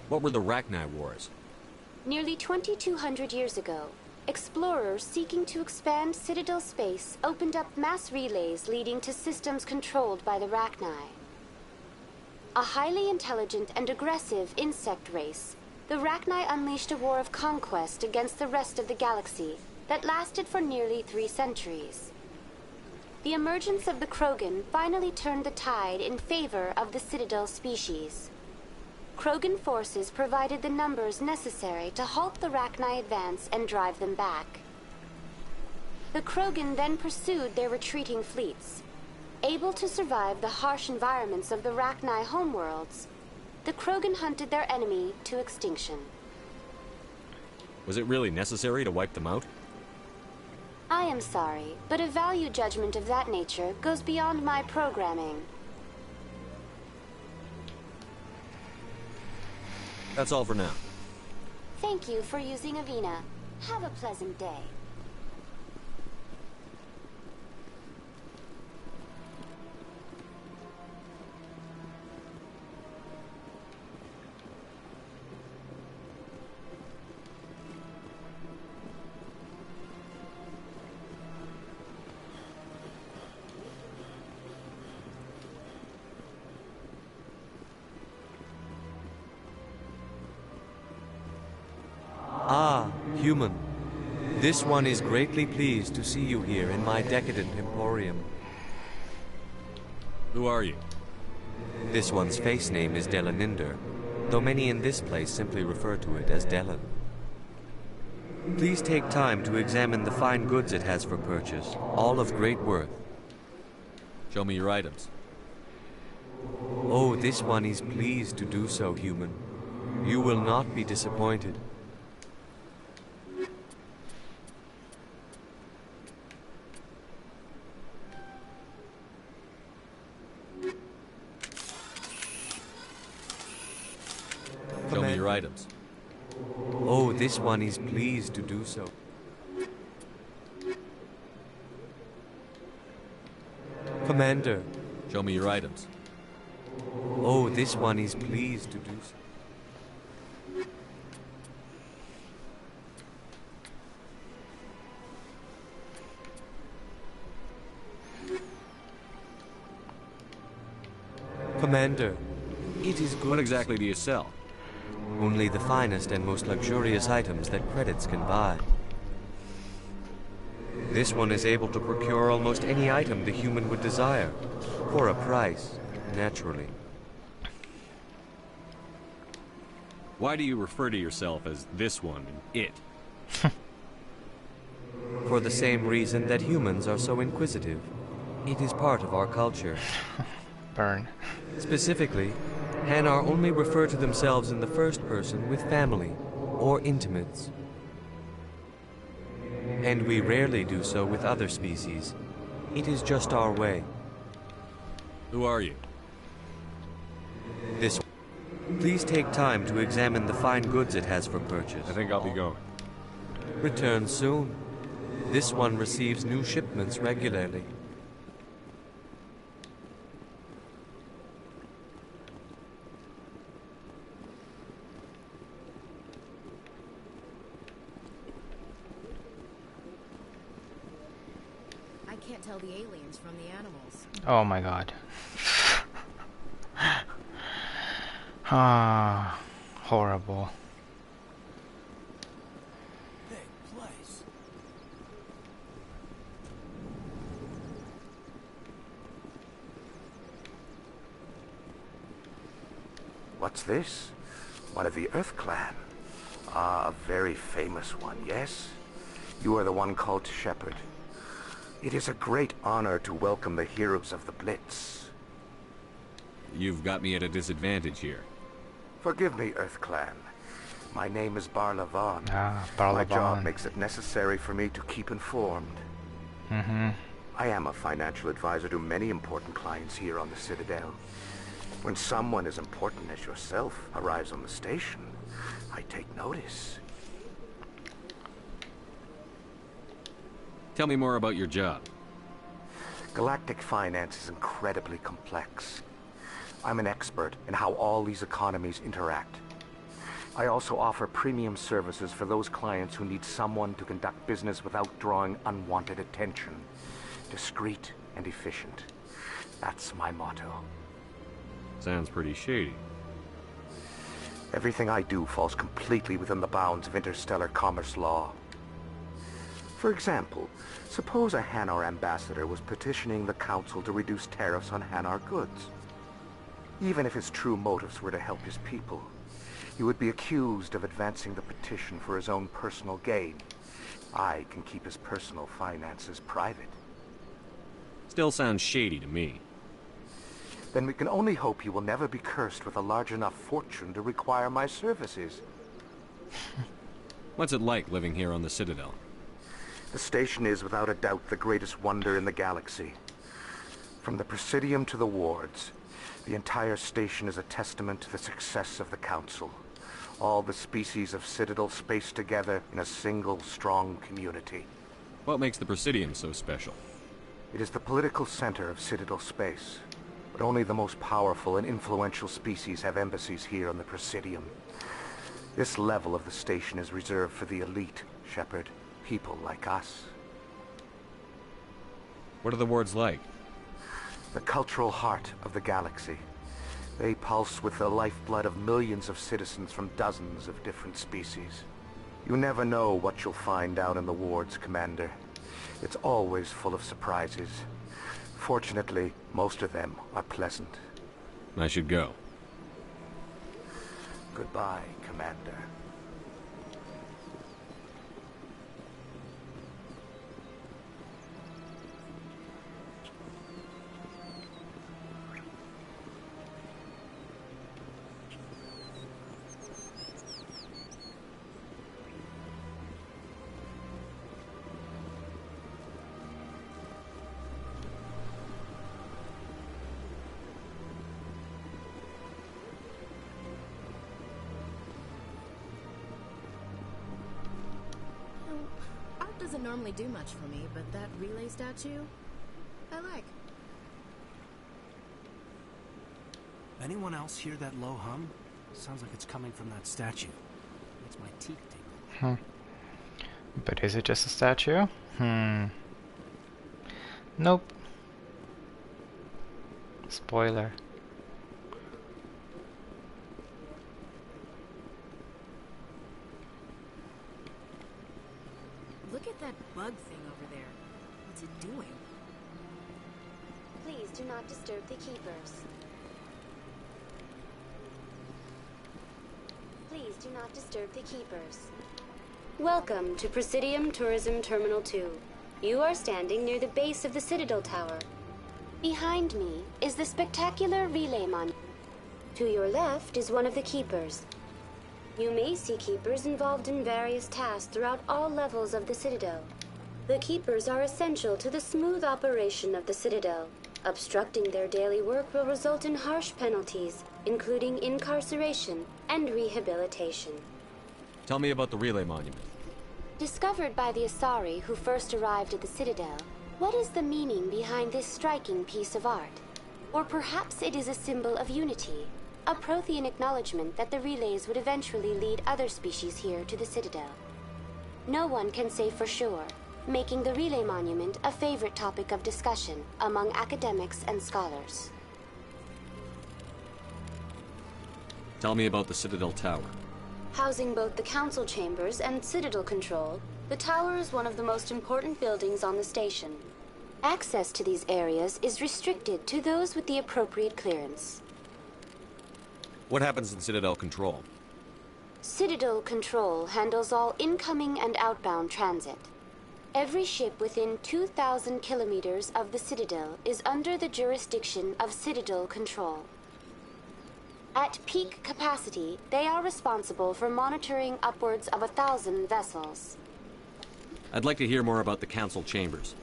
What were the Rachni Wars? Nearly 2,200 years ago, explorers seeking to expand Citadel space opened up mass relays leading to systems controlled by the Rachni. A highly intelligent and aggressive insect race, the Rachni unleashed a war of conquest against the rest of the galaxy that lasted for nearly 3 centuries. The emergence of the Krogan finally turned the tide in favor of the Citadel species. Krogan forces provided the numbers necessary to halt the Rachni advance and drive them back. The Krogan then pursued their retreating fleets. Able to survive the harsh environments of the Rachni homeworlds, the Krogan hunted their enemy to extinction. Was it really necessary to wipe them out? I am sorry, but a value judgment of that nature goes beyond my programming. That's all for now. Thank you for using Avina. Have a pleasant day. Ah, human. This one is greatly pleased to see you here in my decadent emporium. Who are you? This one's face name is Delaninder, though many in this place simply refer to it as Delan. Please take time to examine the fine goods it has for purchase, all of great worth. Show me your items. Oh, this one is pleased to do so, human. You will not be disappointed. Show me your items. Oh, this one is pleased to do so. Commander. Show me your items. Oh, this one is pleased to do so. Commander, it is good. What exactly do you sell? Only the finest and most luxurious items that credits can buy. This one is able to procure almost any item the human would desire, for a price, naturally. Why do you refer to yourself as this one and it? For the same reason that humans are so inquisitive. It is part of our culture. Burn. Specifically, Hanar only refer to themselves in the first person with family or intimates. And we rarely do so with other species. It is just our way. Who are you? This. Please take time to examine the fine goods it has for purchase. I think I'll be going. Return soon. This one receives new shipments regularly. I can't tell the aliens from the animals. Oh my god. Ah, horrible. Big place. What's this? One of the Earth Clan. Ah, a very famous one, yes? You are the one called Shepard. It is a great honor to welcome the heroes of the Blitz. You've got me at a disadvantage here. Forgive me, Earth Clan. My name is Barla Vaughn. Barla My job Vaughn. makes it necessary for me to keep informed. Mm-hmm. I am a financial advisor to many important clients here on the Citadel. When someone as important as yourself arrives on the station, I take notice. Tell me more about your job. Galactic finance is incredibly complex. I'm an expert in how all these economies interact. I also offer premium services for those clients who need someone to conduct business without drawing unwanted attention. Discreet and efficient. That's my motto. Sounds pretty shady. Everything I do falls completely within the bounds of interstellar commerce law. For example, suppose a Hanar ambassador was petitioning the Council to reduce tariffs on Hanar goods. Even if his true motives were to help his people, he would be accused of advancing the petition for his own personal gain. I can keep his personal finances private. Still sounds shady to me. Then we can only hope you will never be cursed with a large enough fortune to require my services. What's it like living here on the Citadel? The station is without a doubt the greatest wonder in the galaxy. From the Presidium to the wards, the entire station is a testament to the success of the Council. All the species of Citadel spaced together in a single, strong community. What makes the Presidium so special? It is the political center of Citadel space. But only the most powerful and influential species have embassies here on the Presidium. This level of the station is reserved for the elite, Shepard. People like us. What are the wards like? The cultural heart of the galaxy. They pulse with the lifeblood of millions of citizens from dozens of different species. You never know what you'll find out in the wards, Commander. It's always full of surprises. Fortunately, most of them are pleasant. I should go. Goodbye, Commander. Art doesn't normally do much for me, but that relay statue, I like. Anyone else hear that low hum? Sounds like it's coming from that statue. Makes my teeth tingle. But is it just a statue? Nope. Spoiler. Look at that bug thing over there. What's it doing? Please do not disturb the keepers. Please do not disturb the keepers. Welcome to Presidium Tourism Terminal 2. You are standing near the base of the Citadel Tower. Behind me is the spectacular relay monument. To your left is one of the keepers. You may see keepers involved in various tasks throughout all levels of the Citadel. The keepers are essential to the smooth operation of the Citadel. Obstructing their daily work will result in harsh penalties, including incarceration and rehabilitation. Tell me about the relay monument. Discovered by the Asari who first arrived at the Citadel, what is the meaning behind this striking piece of art? Or perhaps it is a symbol of unity, a Prothean acknowledgement that the relays would eventually lead other species here to the Citadel. No one can say for sure, making the relay monument a favorite topic of discussion among academics and scholars. Tell me about the Citadel Tower. Housing both the council chambers and Citadel control, the tower is one of the most important buildings on the station. Access to these areas is restricted to those with the appropriate clearance. What happens in Citadel Control? Citadel Control handles all incoming and outbound transit. Every ship within 2,000 kilometers of the Citadel is under the jurisdiction of Citadel Control. At peak capacity, they are responsible for monitoring upwards of 1,000 vessels. I'd like to hear more about the Council chambers.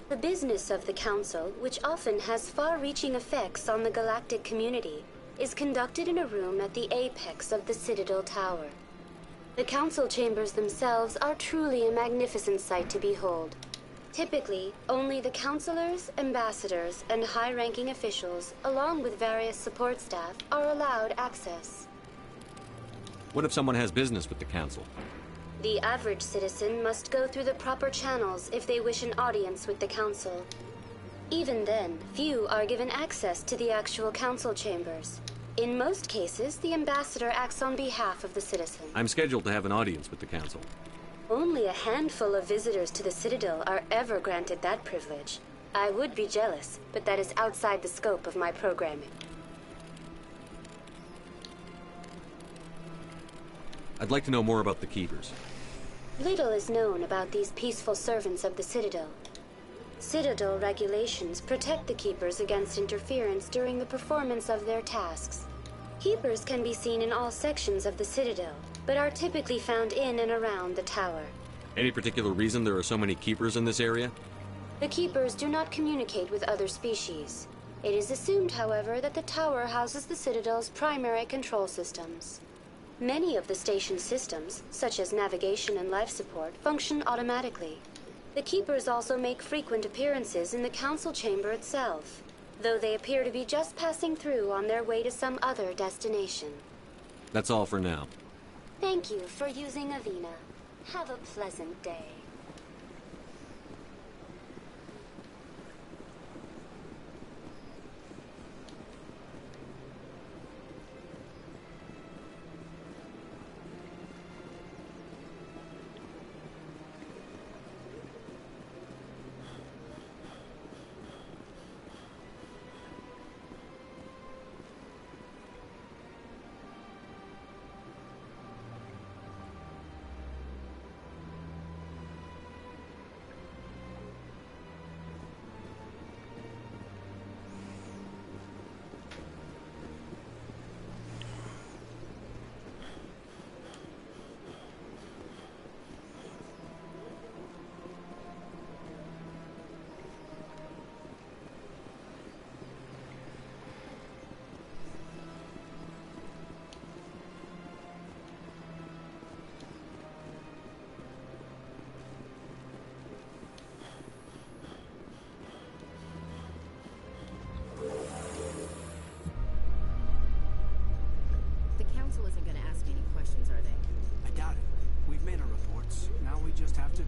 The business of the Council, which often has far-reaching effects on the galactic community, is conducted in a room at the apex of the Citadel Tower. The Council chambers themselves are truly a magnificent sight to behold. Typically, only the councilors, ambassadors, and high-ranking officials, along with various support staff, are allowed access. What if someone has business with the Council? The average citizen must go through the proper channels if they wish an audience with the Council. Even then, few are given access to the actual Council chambers. In most cases, the ambassador acts on behalf of the citizen. I'm scheduled to have an audience with the Council. Only a handful of visitors to the Citadel are ever granted that privilege. I would be jealous, but that is outside the scope of my programming. I'd like to know more about the Keepers. Little is known about these peaceful servants of the Citadel. Citadel regulations protect the Keepers against interference during the performance of their tasks. Keepers can be seen in all sections of the Citadel, but are typically found in and around the tower. Any particular reason there are so many Keepers in this area? The Keepers do not communicate with other species. It is assumed, however, that the tower houses the Citadel's primary control systems. Many of the station's systems, such as navigation and life support, function automatically. The Keepers also make frequent appearances in the Council chamber itself, though they appear to be just passing through on their way to some other destination. That's all for now. Thank you for using Avina. Have a pleasant day.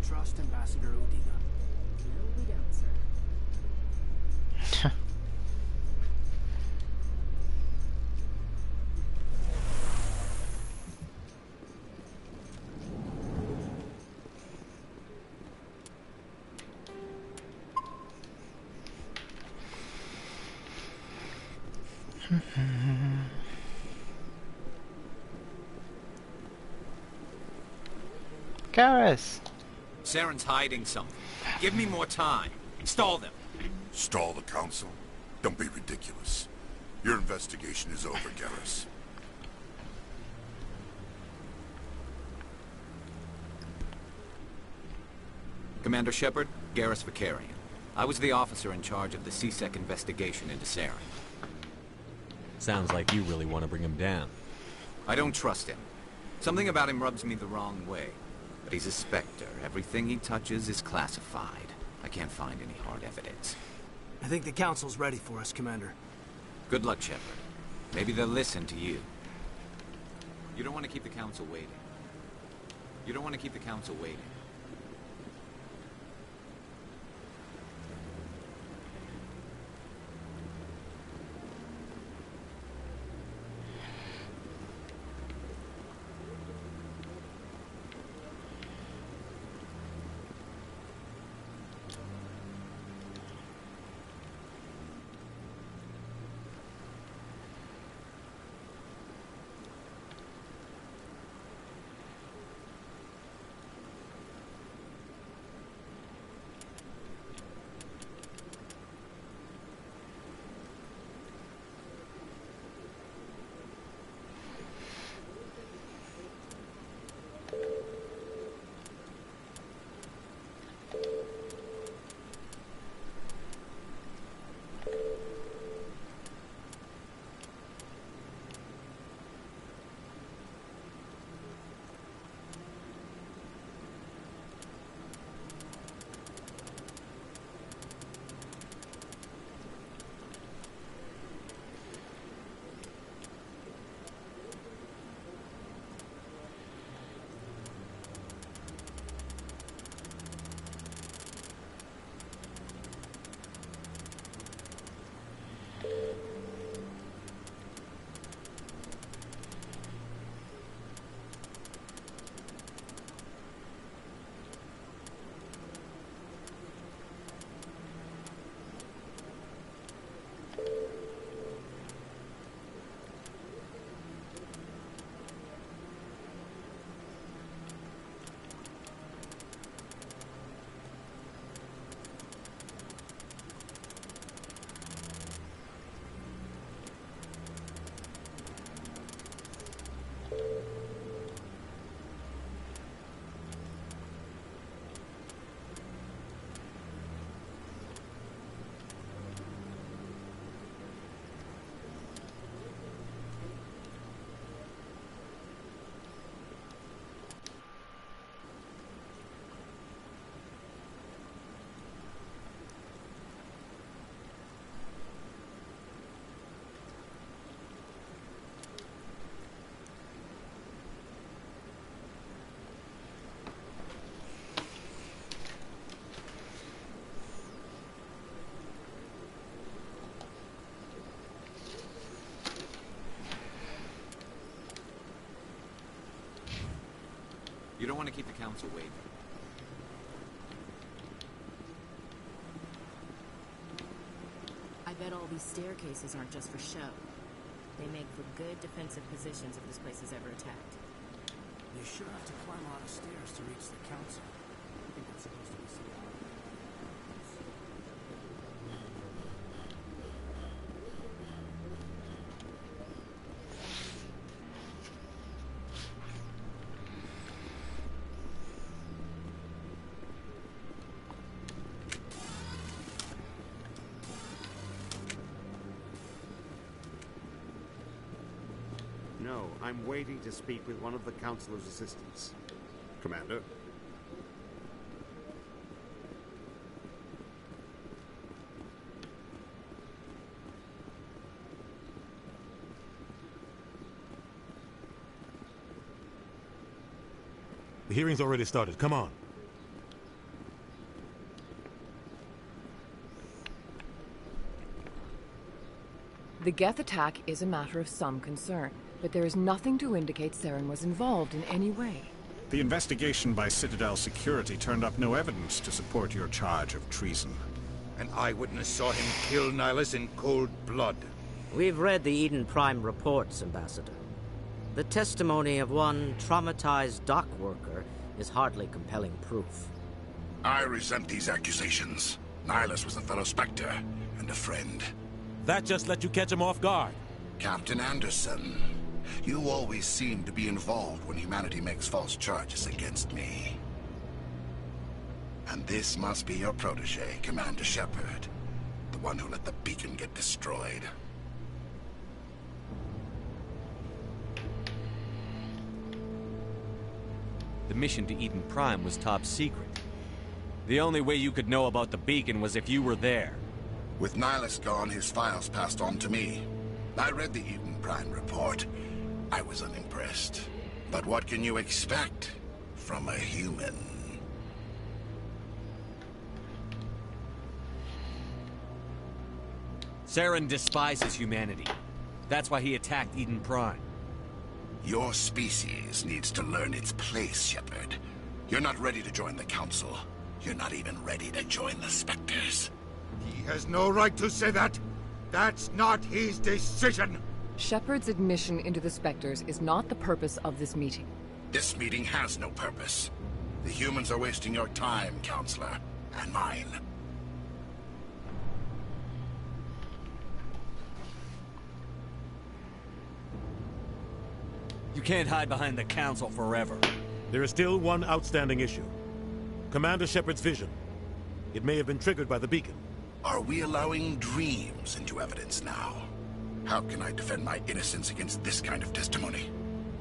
Trust Ambassador Udina. No, we don't, sir. Garrus! Saren's hiding something. Give me more time. Stall them. Stall the Council? Don't be ridiculous. Your investigation is over, Garrus. Commander Shepard, Garrus Vakarian. I was the officer in charge of the C-Sec investigation into Saren. Sounds like you really want to bring him down. I don't trust him. Something about him rubs me the wrong way. But he's a Spectre. Everything he touches is classified. I can't find any hard evidence. I think the Council's ready for us, Commander. Good luck, Shepard. Maybe they'll listen to you. You don't want to keep the Council waiting. You don't want to keep the Council waiting. don't want to keep the council waiting. I bet all these staircases aren't just for show. They make for good defensive positions if this place is ever attacked. You sure have to climb a lot of stairs to reach the council. I think it's supposed to be secret. No, I'm waiting to speak with one of the Councilor's assistants. Commander? The hearing's already started. Come on. The Geth attack is a matter of some concern, but there is nothing to indicate Saren was involved in any way. The investigation by Citadel Security turned up no evidence to support your charge of treason. An eyewitness saw him kill Nihilus in cold blood. We've read the Eden Prime reports, Ambassador. The testimony of one traumatized dock worker is hardly compelling proof. I resent these accusations. Nihilus was a fellow Spectre and a friend. That just let you catch him off guard. Captain Anderson, you always seem to be involved when humanity makes false charges against me. And this must be your protege, Commander Shepard. The one who let the beacon get destroyed. The mission to Eden Prime was top secret. The only way you could know about the beacon was if you were there. With Nihilus gone, his files passed on to me. I read the Eden Prime report. I was unimpressed. But what can you expect from a human? Saren despises humanity. That's why he attacked Eden Prime. Your species needs to learn its place, Shepard. You're not ready to join the Council. You're not even ready to join the Spectres. He has no right to say that. That's not his decision. Shepard's admission into the Spectres is not the purpose of this meeting. This meeting has no purpose. The humans are wasting your time, Counselor, and mine. You can't hide behind the Council forever. There is still one outstanding issue. Commander Shepard's vision. It may have been triggered by the beacon. Are we allowing dreams into evidence now? How can I defend my innocence against this kind of testimony?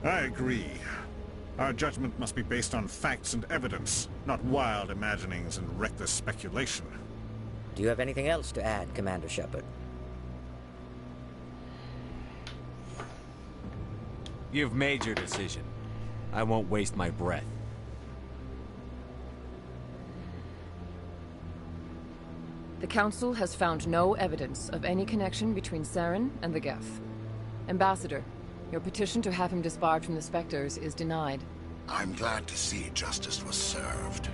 I agree. Our judgment must be based on facts and evidence, not wild imaginings and reckless speculation. Do you have anything else to add, Commander Shepard? You've made your decision. I won't waste my breath. The Council has found no evidence of any connection between Saren and the Geth. Ambassador, your petition to have him disbarred from the Spectres is denied. I'm glad to see justice was served.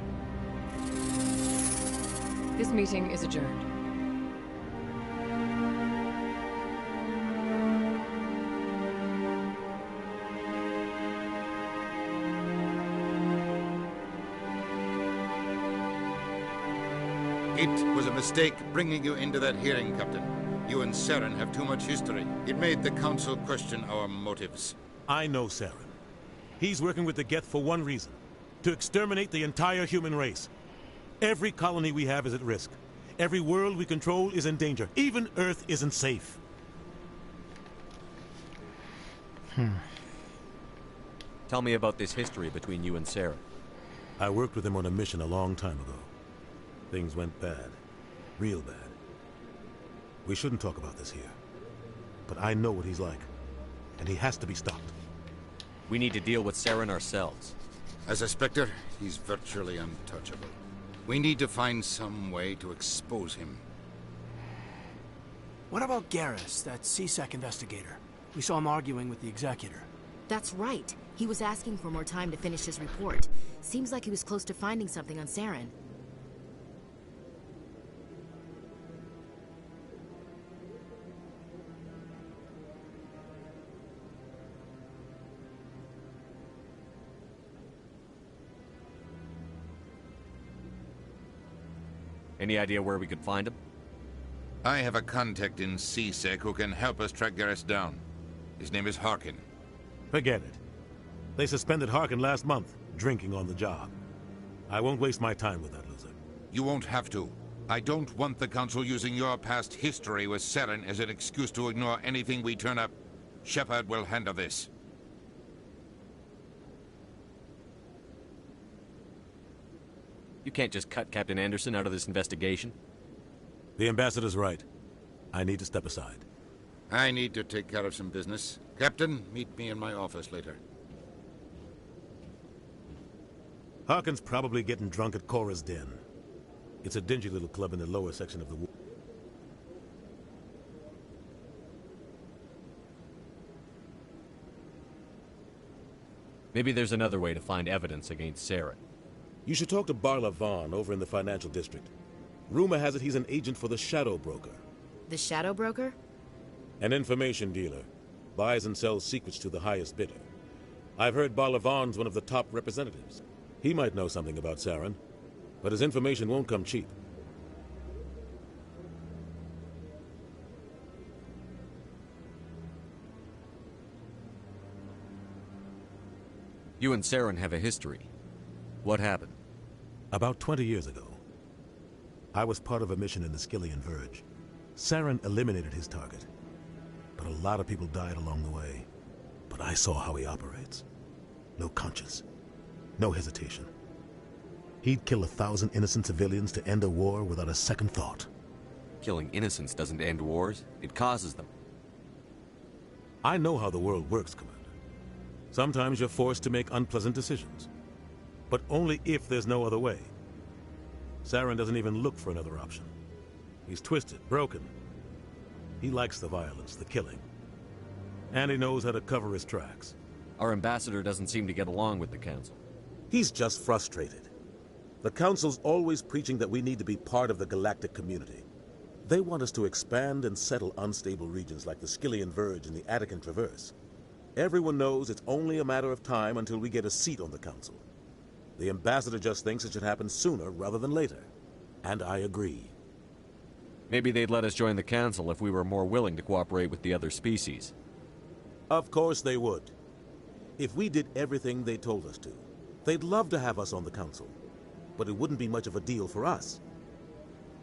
This meeting is adjourned. It was a mistake bringing you into that hearing, Captain. You and Saren have too much history. It made the Council question our motives. I know Saren. He's working with the Geth for one reason. To exterminate the entire human race. Every colony we have is at risk. Every world we control is in danger. Even Earth isn't safe. Tell me about this history between you and Saren. I worked with him on a mission a long time ago. Things went bad. Real bad. We shouldn't talk about this here. But I know what he's like. And he has to be stopped. We need to deal with Saren ourselves. As a Spectre, he's virtually untouchable. We need to find some way to expose him. What about Garrus, that CSEC investigator? We saw him arguing with the Executor. That's right. He was asking for more time to finish his report. Seems like he was close to finding something on Saren. Any idea where we could find him? I have a contact in C-Sec who can help us track Garrus down. His name is Harkin. Forget it. They suspended Harkin last month, drinking on the job. I won't waste my time with that loser. You won't have to. I don't want the Council using your past history with Saren as an excuse to ignore anything we turn up. Shepard will handle this. You can't just cut Captain Anderson out of this investigation. The Ambassador's right. I need to step aside. I need to take care of some business. Captain, meet me in my office later. Harkin's probably getting drunk at Cora's Den. It's a dingy little club in the lower section of the wood. Maybe there's another way to find evidence against Saren. You should talk to Barla Vaughn over in the financial district. Rumor has it he's an agent for the Shadow Broker. The Shadow Broker? An information dealer. Buys and sells secrets to the highest bidder. I've heard Barla Vaughn's one of the top representatives. He might know something about Saren, but his information won't come cheap. You and Saren have a history. What happened? About 20 years ago, I was part of a mission in the Skillian Verge. Saren eliminated his target, but a lot of people died along the way. But I saw how he operates. No conscience, no hesitation. He'd kill 1,000 innocent civilians to end a war without a second thought. Killing innocents doesn't end wars, it causes them. I know how the world works, Commander. Sometimes you're forced to make unpleasant decisions, but only if there's no other way. Saren doesn't even look for another option. He's twisted, broken. He likes the violence, the killing. And he knows how to cover his tracks. Our ambassador doesn't seem to get along with the Council. He's just frustrated. The Council's always preaching that we need to be part of the galactic community. They want us to expand and settle unstable regions like the Skillian Verge and the Attican Traverse. Everyone knows it's only a matter of time until we get a seat on the Council. The Ambassador just thinks it should happen sooner rather than later. And I agree. Maybe they'd let us join the Council if we were more willing to cooperate with the other species. Of course they would. If we did everything they told us to, they'd love to have us on the Council. But it wouldn't be much of a deal for us.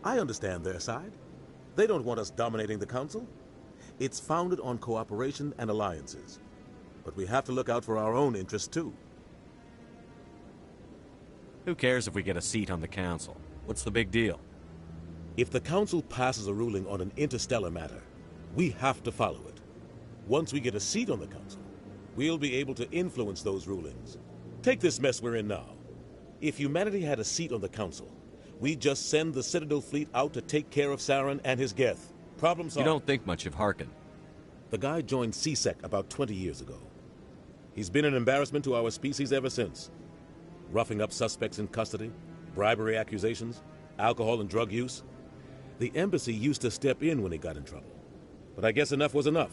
I understand their side. They don't want us dominating the Council. It's founded on cooperation and alliances. But we have to look out for our own interests, too. Who cares if we get a seat on the Council? What's the big deal? If the Council passes a ruling on an interstellar matter, we have to follow it. Once we get a seat on the Council, we'll be able to influence those rulings. Take this mess we're in now. If humanity had a seat on the Council, we'd just send the Citadel fleet out to take care of Saren and his Geth. Problem solved. You don't think much of Harkin. The guy joined C-Sec about 20 years ago. He's been an embarrassment to our species ever since. Roughing up suspects in custody, bribery accusations, alcohol and drug use. The embassy used to step in when he got in trouble. But I guess enough was enough.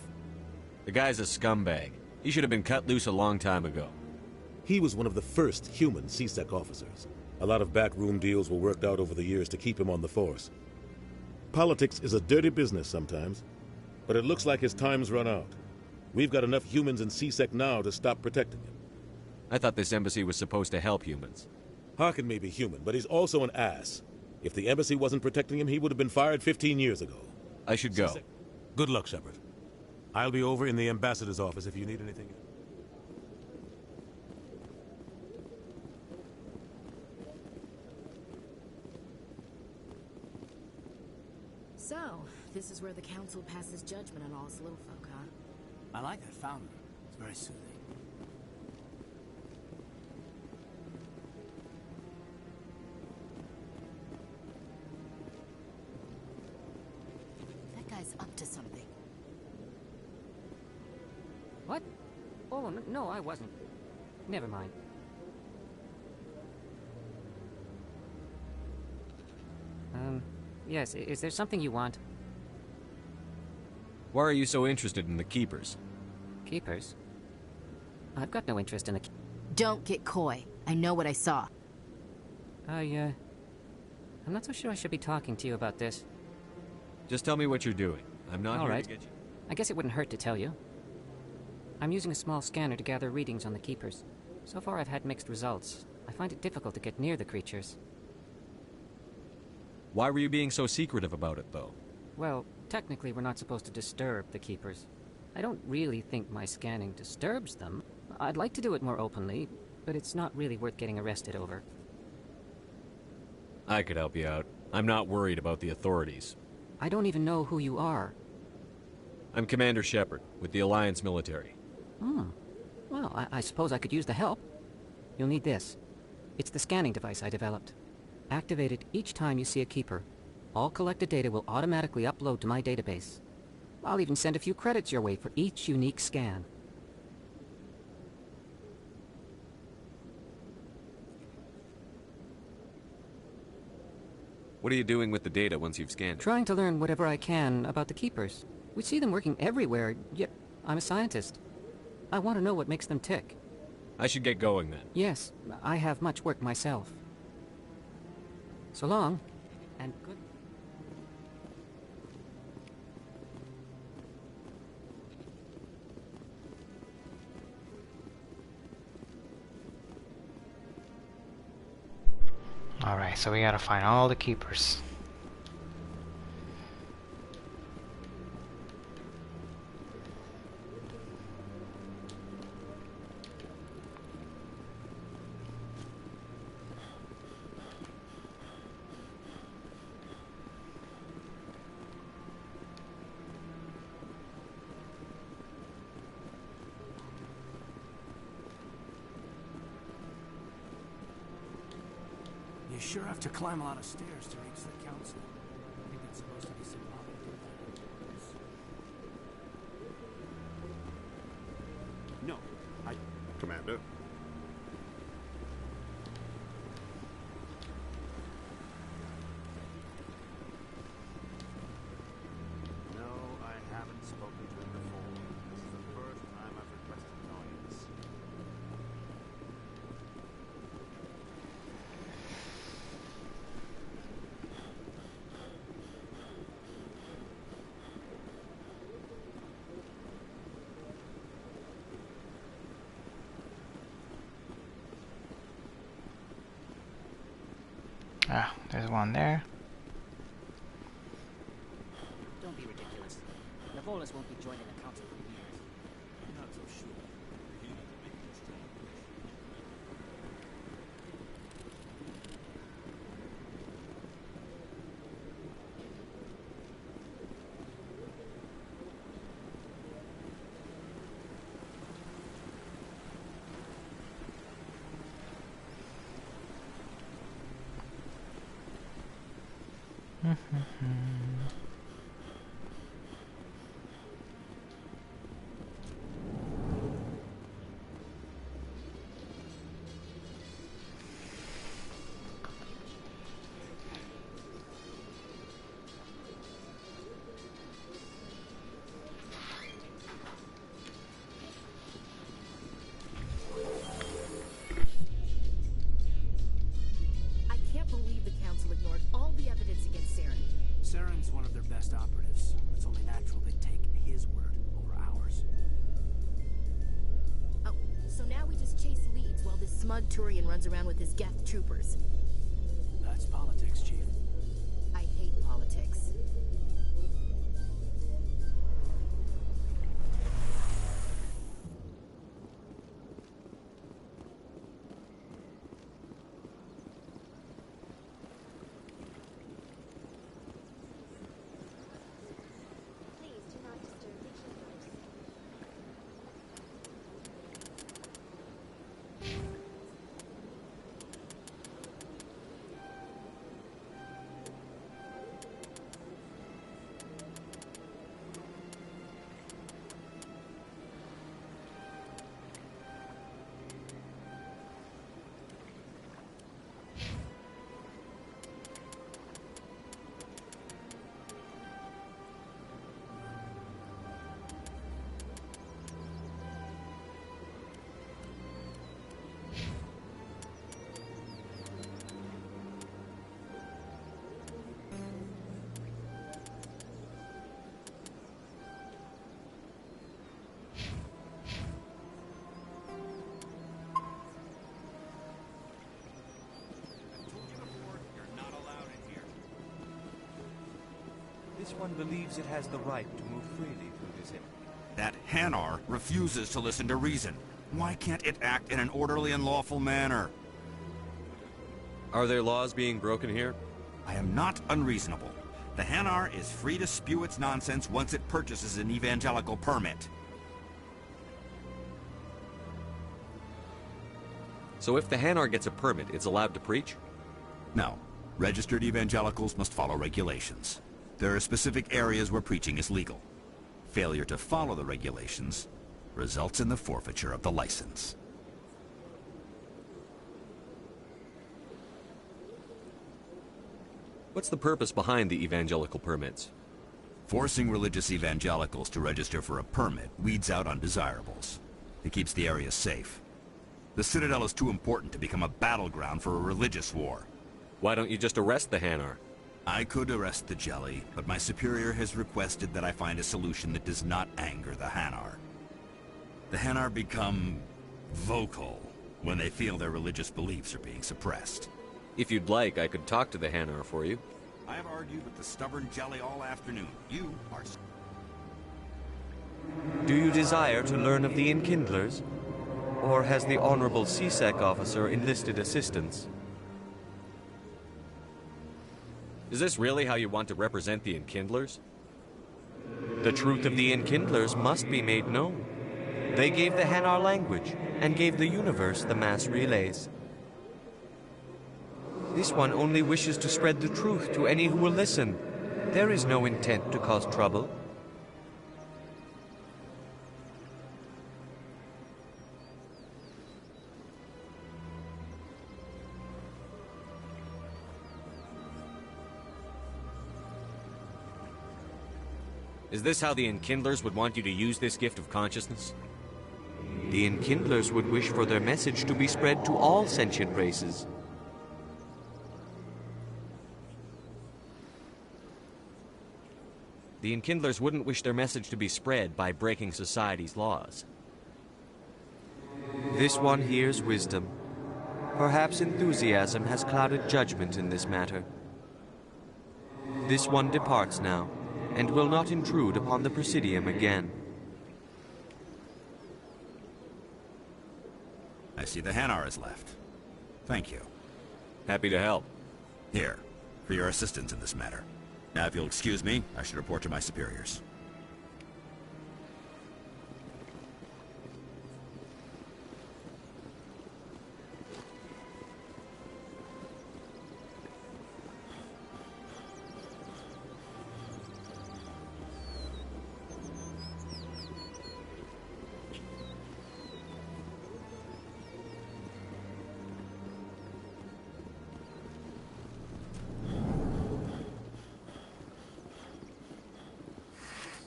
The guy's a scumbag. He should have been cut loose a long time ago. He was one of the first human C-Sec officers. A lot of backroom deals were worked out over the years to keep him on the force. Politics is a dirty business sometimes, but it looks like his time's run out. We've got enough humans in C-Sec now to stop protecting him. I thought this embassy was supposed to help humans. Harkin may be human, but he's also an ass. If the embassy wasn't protecting him, he would have been fired 15 years ago. I should go. Good luck, Shepard. I'll be over in the Ambassador's office if you need anything. So, this is where the Council passes judgment on all its little folk, huh? I like that fountain. It's very soothing. That guy's up to something. What? Oh, no, I wasn't. Never mind. Yes, is there something you want? Why are you so interested in the Keepers? Keepers? I've got no interest in the... Don't get coy. I know what I saw. I'm not so sure I should be talking to you about this. Just tell me what you're doing. I'm not All here right. to get you. I guess it wouldn't hurt to tell you. I'm using a small scanner to gather readings on the Keepers. So far I've had mixed results. I find it difficult to get near the creatures. Why were you being so secretive about it, though? Well, technically we're not supposed to disturb the Keepers. I don't really think my scanning disturbs them. I'd like to do it more openly, but it's not really worth getting arrested over. I could help you out. I'm not worried about the authorities. I don't even know who you are. I'm Commander Shepard, with the Alliance military. Well, I suppose I could use the help. You'll need this. It's the scanning device I developed. Activate it each time you see a Keeper. All collected data will automatically upload to my database. I'll even send a few credits your way for each unique scan. What are you doing with the data once you've scanned it? Trying to learn whatever I can about the Keepers. We see them working everywhere, yet I'm a scientist. I want to know what makes them tick. I should get going then. Yes, I have much work myself. So long, and good... Alright, so we gotta find all the Keepers. You sure have to climb a lot of stairs to reach the council. I think that's supposed to be symbolic. No, Commander? No, I haven't spoken to him before. This is the first time I've requested an audience. Ah, there's one there. Don't be ridiculous. Navolis won't be joining the council for years. I'm not so sure. He needed to make this strong. I can't believe the council ignored all the evidence against Saren. Saren's one of their best operatives. It's only natural they take his word over ours. Oh, so now we just chase leads while this smug Turian runs around with his Geth troopers. That's politics, Chief. I hate politics. Please do not disturb the keepers. one believes it has the right to move freely through this area. That Hanar refuses to listen to reason. Why can't it act in an orderly and lawful manner? Are there laws being broken here? I am not unreasonable. The Hanar is free to spew its nonsense once it purchases an evangelical permit. So if the Hanar gets a permit, it's allowed to preach? No. Registered evangelicals must follow regulations. There are specific areas where preaching is legal. Failure to follow the regulations results in the forfeiture of the license. What's the purpose behind the evangelical permits? Forcing religious evangelicals to register for a permit weeds out undesirables. It keeps the area safe. The Citadel is too important to become a battleground for a religious war. Why don't you just arrest the Hanar? I could arrest the Jelly, but my superior has requested that I find a solution that does not anger the Hanar. The Hanar become vocal when they feel their religious beliefs are being suppressed. If you'd like, I could talk to the Hanar for you. I have argued with the stubborn Jelly all afternoon. You are... Do you desire to learn of the Enkindlers? Or has the Honorable CSEC officer enlisted assistance? Is this really how you want to represent the Enkindlers? The truth of the Enkindlers must be made known. They gave the Hanar language, and gave the universe the mass relays. This one only wishes to spread the truth to any who will listen. There is no intent to cause trouble. Is this how the Enkindlers would want you to use this gift of consciousness? The Enkindlers would wish for their message to be spread to all sentient races. The Enkindlers wouldn't wish their message to be spread by breaking society's laws. This one hears wisdom. Perhaps enthusiasm has clouded judgment in this matter. This one departs now, and will not intrude upon the Presidium again. I see the Hanar is left. Thank you. Happy to help. Here, for your assistance in this matter. Now, if you'll excuse me, I should report to my superiors.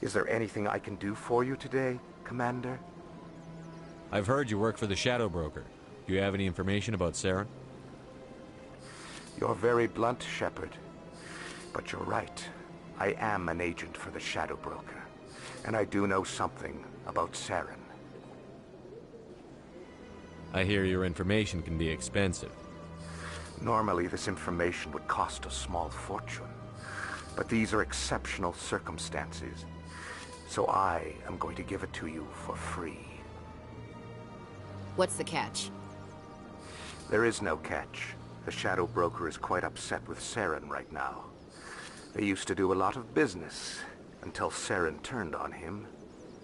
Is there anything I can do for you today, Commander? I've heard you work for the Shadow Broker. Do you have any information about Saren? You're very blunt, Shepard. But you're right. I am an agent for the Shadow Broker. And I do know something about Saren. I hear your information can be expensive. Normally, this information would cost a small fortune. But these are exceptional circumstances. So I am going to give it to you for free. What's the catch? There is no catch. The Shadow Broker is quite upset with Saren right now. They used to do a lot of business, until Saren turned on him.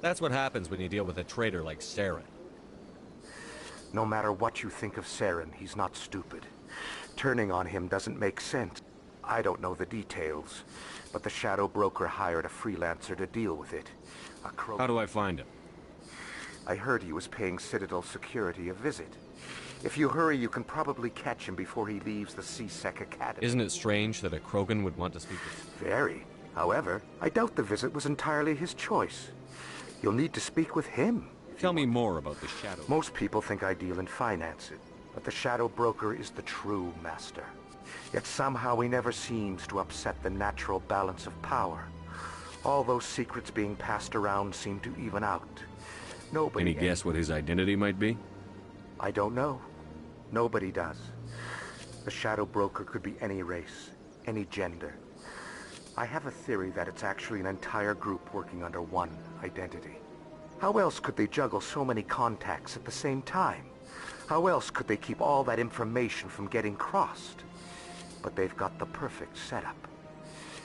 That's what happens when you deal with a traitor like Saren. No matter what you think of Saren, he's not stupid. Turning on him doesn't make sense. I don't know the details, but the Shadow Broker hired a freelancer to deal with it. How do I find him? I heard he was paying Citadel security a visit. If you hurry, you can probably catch him before he leaves the CSEC Academy. Isn't it strange that a Krogan would want to speak with... Very. However, I doubt the visit was entirely his choice. You'll need to speak with him. Tell me more about the Shadow. Most people think I deal in finance, but the Shadow Broker is the true master. Yet somehow he never seems to upset the natural balance of power. All those secrets being passed around seem to even out. Nobody... Any guess what his identity might be? I don't know. Nobody does. The Shadow Broker could be any race, any gender. I have a theory that it's actually an entire group working under one identity. How else could they juggle so many contacts at the same time? How else could they keep all that information from getting crossed? But they've got the perfect setup.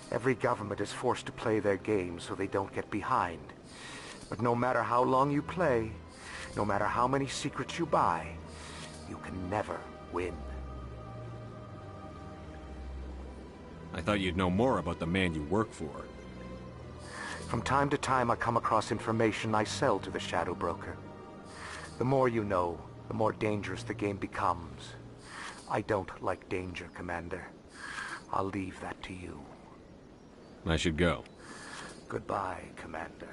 Every government is forced to play their game so they don't get behind. But no matter how long you play, no matter how many secrets you buy, you can never win. I thought you'd know more about the man you work for. From time to time, I come across information I sell to the Shadow Broker. The more you know, the more dangerous the game becomes. I don't like danger, Commander. I'll leave that to you. I should go. Goodbye, Commander.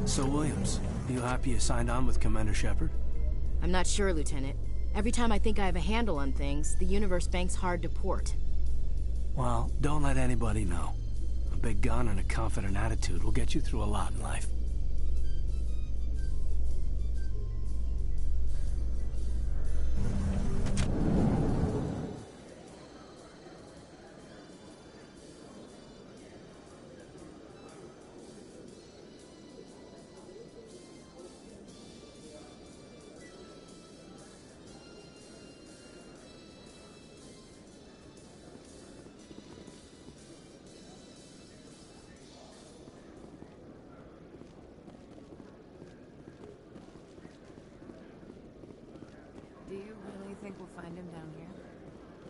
So, Williams, you happy you signed on with Commander Shepard? I'm not sure, Lieutenant. Every time I think I have a handle on things, the Universe Bank's hard to port. Well, don't let anybody know. A big gun and a confident attitude will get you through a lot in life. Do you really think we'll find him down here?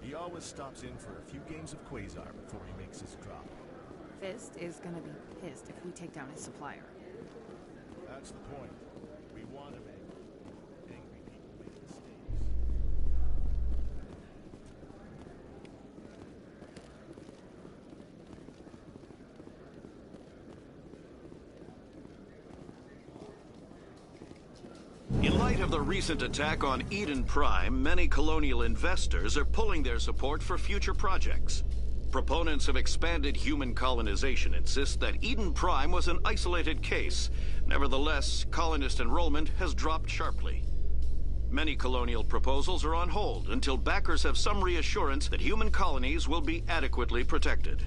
He always stops in for a few games of Quasar before he makes his drop. Fist is gonna be pissed if we take down his supplier. That's the point. We want him angry. Angry people make mistakes. In light of the recent attack on Eden Prime, many colonial investors are pulling their support for future projects. Proponents of expanded human colonization insist that Eden Prime was an isolated case. Nevertheless, colonist enrollment has dropped sharply. Many colonial proposals are on hold until backers have some reassurance that human colonies will be adequately protected.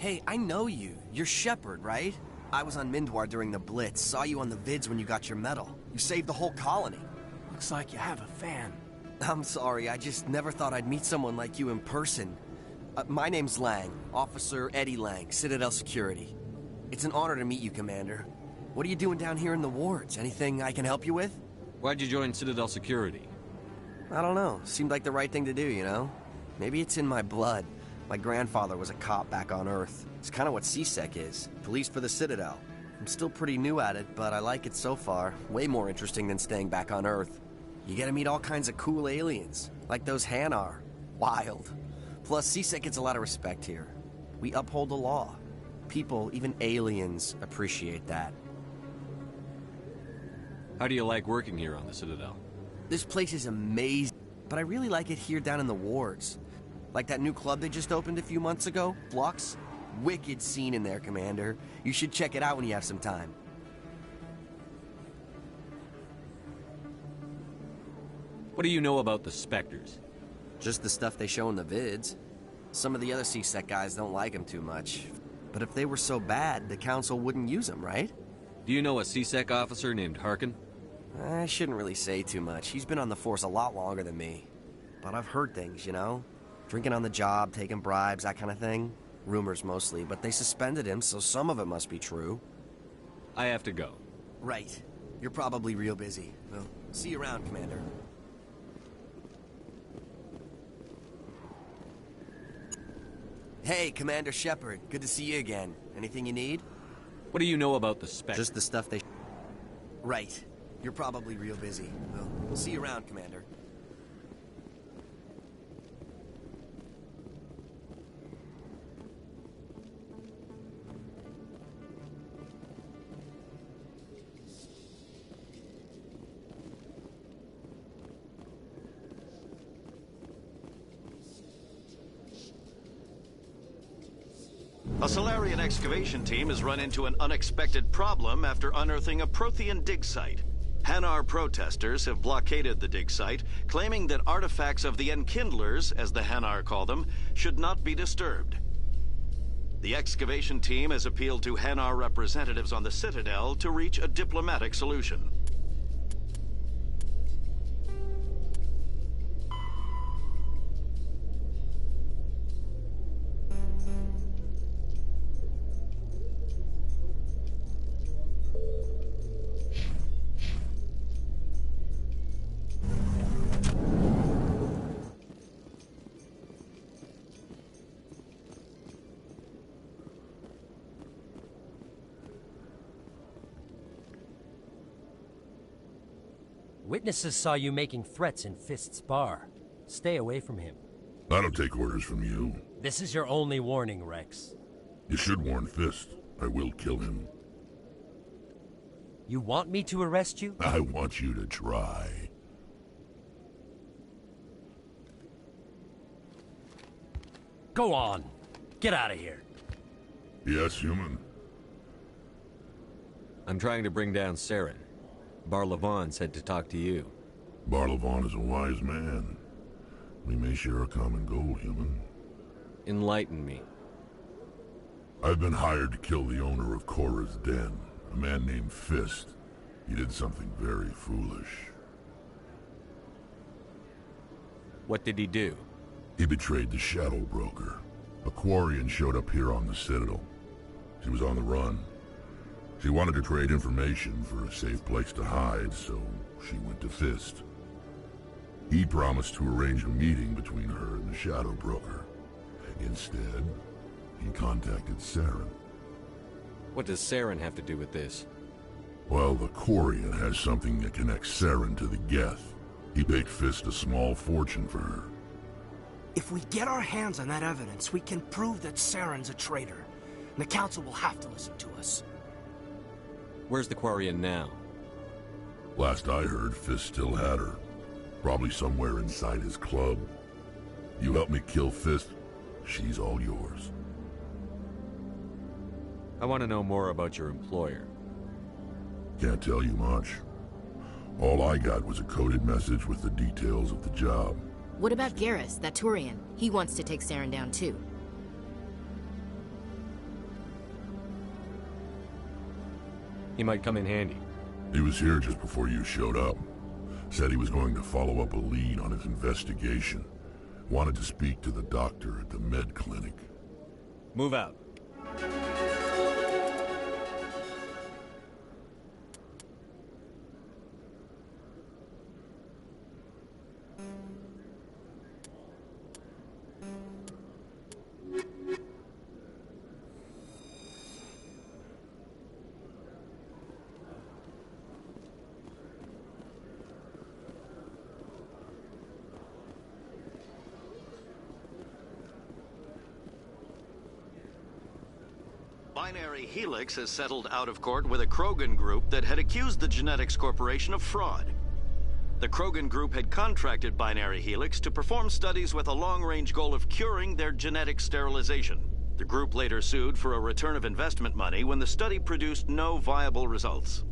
Hey, I know you. You're Shepard, right? I was on Mindwar during the Blitz. Saw you on the vids when you got your medal. You saved the whole colony. Looks like you have a fan. I'm sorry, I just never thought I'd meet someone like you in person. My name's Lang, Officer Eddie Lang, Citadel Security. It's an honor to meet you, Commander. What are you doing down here in the wards? Anything I can help you with? Why'd you join Citadel Security? I don't know. Seemed like the right thing to do, you know? Maybe it's in my blood. My grandfather was a cop back on Earth. It's kind of what CSEC is. Police for the Citadel. I'm still pretty new at it, but I like it so far. Way more interesting than staying back on Earth. You get to meet all kinds of cool aliens, like those Hanar. Wild. Plus, CSEC gets a lot of respect here. We uphold the law. People, even aliens, appreciate that. How do you like working here on the Citadel? This place is amazing, but I really like it here down in the wards. Like that new club they just opened a few months ago, Flux. Wicked scene in there, Commander. You should check it out when you have some time. What do you know about the Spectres? Just the stuff they show in the vids. Some of the other CSEC guys don't like them too much. But if they were so bad, the Council wouldn't use them, right? Do you know a CSEC officer named Harkin? I shouldn't really say too much. He's been on the force a lot longer than me. But I've heard things, you know? Drinking on the job, taking bribes, that kind of thing. Rumors mostly, but they suspended him, so some of it must be true. I have to go. Right. You're probably real busy. Well, see you around, Commander. Hey, Commander Shepard. Good to see you again. Anything you need? What do you know about the Spectres? Just the stuff they... Right. You're probably real busy. Well, we'll see you around, Commander. A Solarian excavation team has run into an unexpected problem after unearthing a Prothean dig site. Hanar protesters have blockaded the dig site, claiming that artifacts of the Enkindlers, as the Hanar call them, should not be disturbed. The excavation team has appealed to Hanar representatives on the Citadel to reach a diplomatic solution. Witnesses saw you making threats in Fist's bar. Stay away from him. I don't take orders from you. This is your only warning, Rex. You should warn Fist. I will kill him. You want me to arrest you? I want you to try. Go on. Get out of here. Yes, human. I'm trying to bring down Saren. Bar-Levon said to talk to you. Bar-Levon is a wise man. We may share a common goal, human. Enlighten me. I've been hired to kill the owner of Korra's Den, a man named Fist. He did something very foolish. What did he do? He betrayed the Shadow Broker. A Quarian showed up here on the Citadel. She was on the run. She wanted to trade information for a safe place to hide, so she went to Fist. He promised to arrange a meeting between her and the Shadow Broker. Instead, he contacted Saren. What does Saren have to do with this? Well, the Quarian has something that connects Saren to the Geth. He paid Fist a small fortune for her. If we get our hands on that evidence, we can prove that Saren's a traitor. And the Council will have to listen to us. Where's the Quarian now? Last I heard, Fist still had her. Probably somewhere inside his club. You help me kill Fist, she's all yours. I want to know more about your employer. Can't tell you much. All I got was a coded message with the details of the job. What about Garrus, that Turian? He wants to take Saren down too. He might come in handy. He was here just before you showed up. Said he was going to follow up a lead on his investigation. Wanted to speak to the doctor at the med clinic. Move out. Binary Helix has settled out of court with a Krogan group that had accused the Genetics Corporation of fraud. The Krogan group had contracted Binary Helix to perform studies with a long-range goal of curing their genetic sterilization. The group later sued for a return of investment money when the study produced no viable results.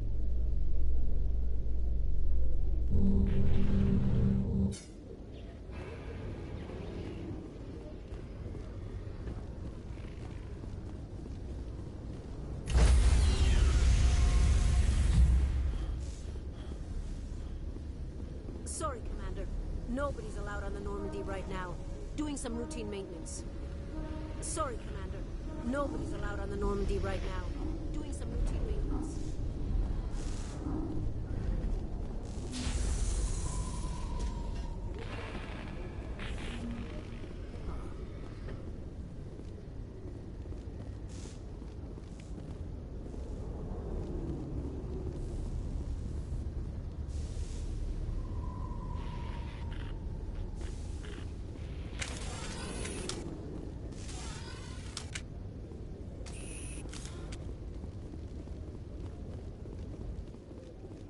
Sorry, Commander. Nobody's allowed on the Normandy right now. Doing some routine maintenance. Sorry, Commander. Nobody's allowed on the Normandy right now. Doing some routine maintenance.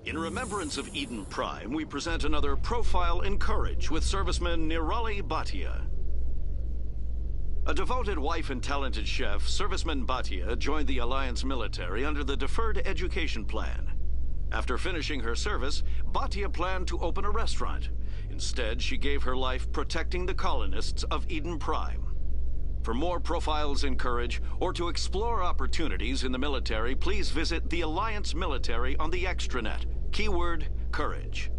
In remembrance of Eden Prime, we present another profile in Courage with serviceman Nirali Bhatia. A devoted wife and talented chef, serviceman Bhatia joined the Alliance military under the Deferred Education Plan. After finishing her service, Bhatia planned to open a restaurant. Instead, she gave her life protecting the colonists of Eden Prime. For more profiles in Courage, or to explore opportunities in the military, please visit the Alliance Military on the extranet. Keyword, Courage.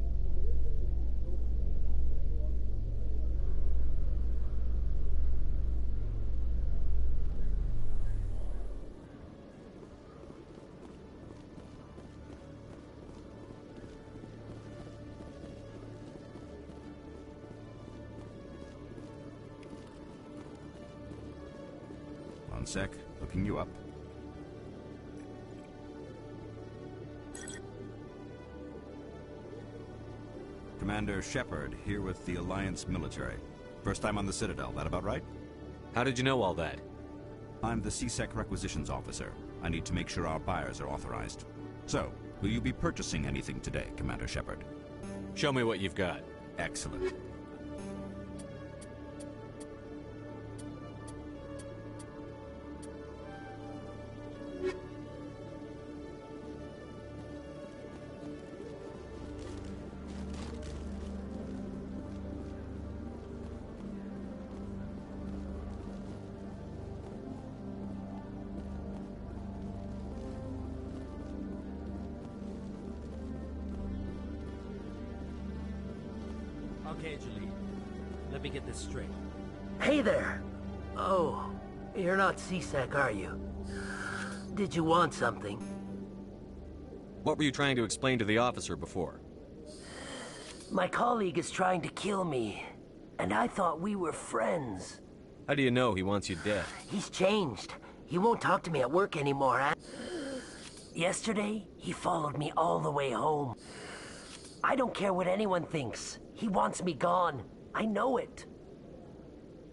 One sec, hooking you up. Commander Shepard, here with the Alliance military. First time on the Citadel, that about right? How did you know all that? I'm the CSEC requisitions officer. I need to make sure our buyers are authorized. So, will you be purchasing anything today, Commander Shepard? Show me what you've got. Excellent. Okay, Julie. Let me get this straight. Hey there! Oh, you're not CSEC, are you? Did you want something? What were you trying to explain to the officer before? My colleague is trying to kill me, and I thought we were friends. How do you know he wants you dead? He's changed. He won't talk to me at work anymore. Yesterday, he followed me all the way home. I don't care what anyone thinks. He wants me gone. I know it.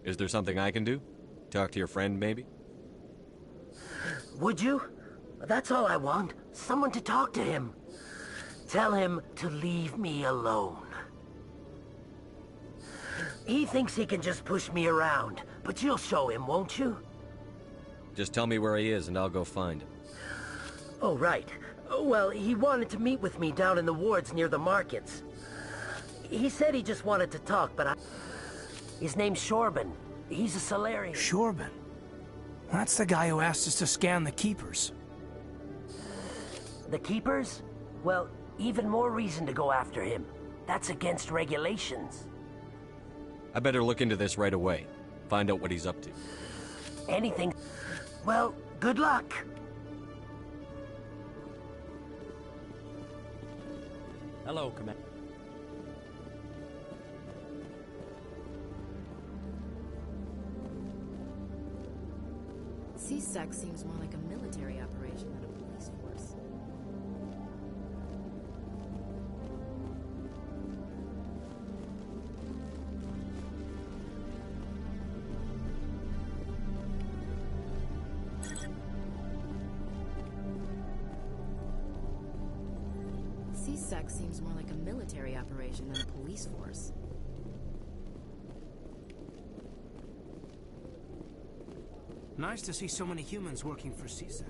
Is there something I can do? Talk to your friend, maybe? Would you? That's all I want. Someone to talk to him. Tell him to leave me alone. He thinks he can just push me around, but you'll show him, won't you? Just tell me where he is and I'll go find him. Oh, right. Well, he wanted to meet with me down in the wards near the markets. He said he just wanted to talk, but his name's Shorban. He's a Salarian. Shorban? That's the guy who asked us to scan the Keepers. The Keepers? Well, even more reason to go after him. That's against regulations. I better look into this right away. Find out what he's up to. Anything... Well, good luck. Hello, Commander. CSEC seems more like a military operation than a police force. CSEC seems more like a military operation than a police force. Nice to see so many humans working for CSEC.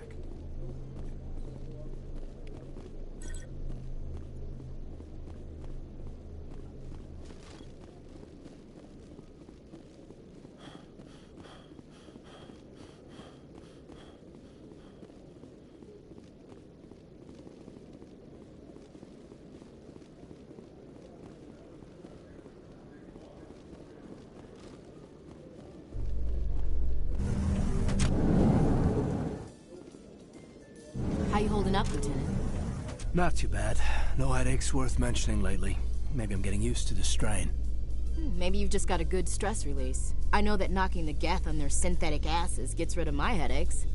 How you holding up, Lieutenant? Not too bad. No headaches worth mentioning lately. Maybe I'm getting used to the strain. Maybe you've just got a good stress release. I know that knocking the Geth on their synthetic asses gets rid of my headaches.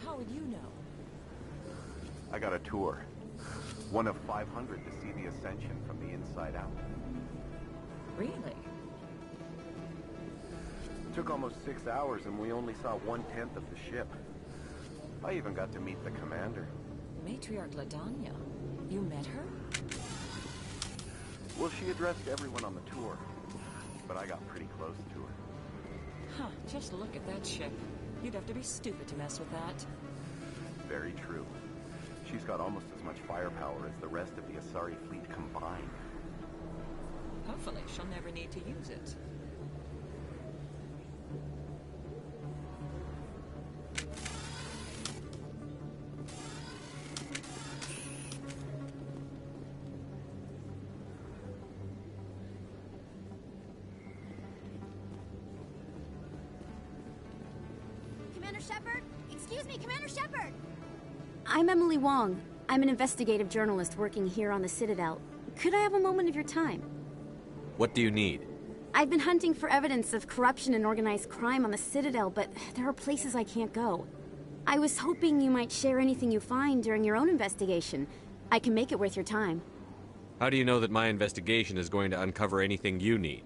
How would you know? I got a tour. One of 500 to see the Ascension from the inside out. Really? Took almost 6 hours and we only saw 1/10 of the ship. I even got to meet the commander. Matriarch Ladanya. You met her? Well, she addressed everyone on the tour, but I got pretty close to her. Huh, just look at that ship. You'd have to be stupid to mess with that. Very true. She's got almost as much firepower as the rest of the Asari fleet combined. Hopefully she'll never need to use it. Commander Shepard? Excuse me, Commander Shepard! I'm Emily Wong. I'm an investigative journalist working here on the Citadel. Could I have a moment of your time? What do you need? I've been hunting for evidence of corruption and organized crime on the Citadel, but there are places I can't go. I was hoping you might share anything you find during your own investigation. I can make it worth your time. How do you know that my investigation is going to uncover anything you need?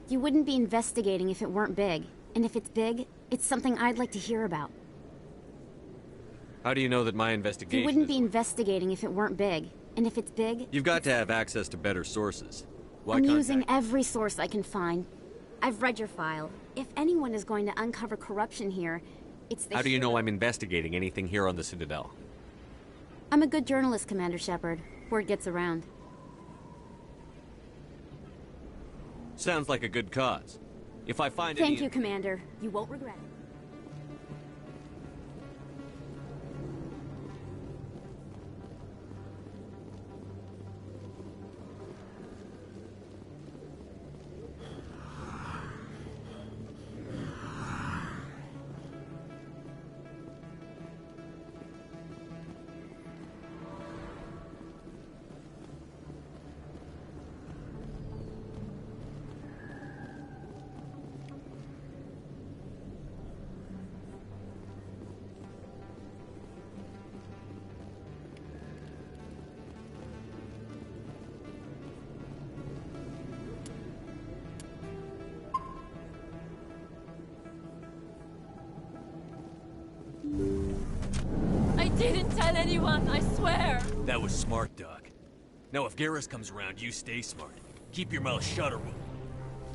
You wouldn't be investigating if it weren't big. And if it's big, it's something I'd like to hear about. How do you know that my investigation You wouldn't be investigating if it weren't big. And if it's big... You've got to have access to better sources. Why I'm can't using every source I can find. I've read your file. If anyone is going to uncover corruption here, it's the... How do you know I'm investigating anything here on the Citadel? I'm a good journalist, Commander Shepard. Word gets around. Sounds like a good cause. If I find Thank you, Commander. You won't regret it. didn't tell anyone, I swear! That was smart, Doc. Now if Garrus comes around, you stay smart. Keep your mouth shut or we'll...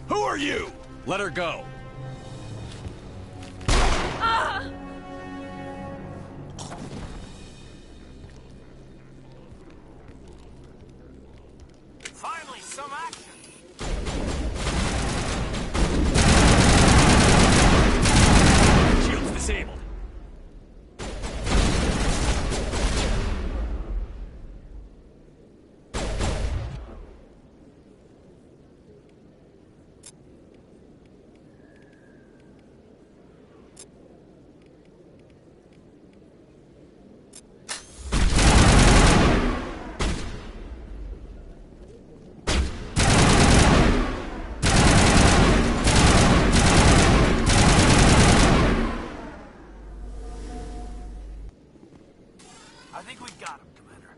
Who are you? Let her go. Ah! Finally, some action! Shield's disabled. I think we got him, Commander.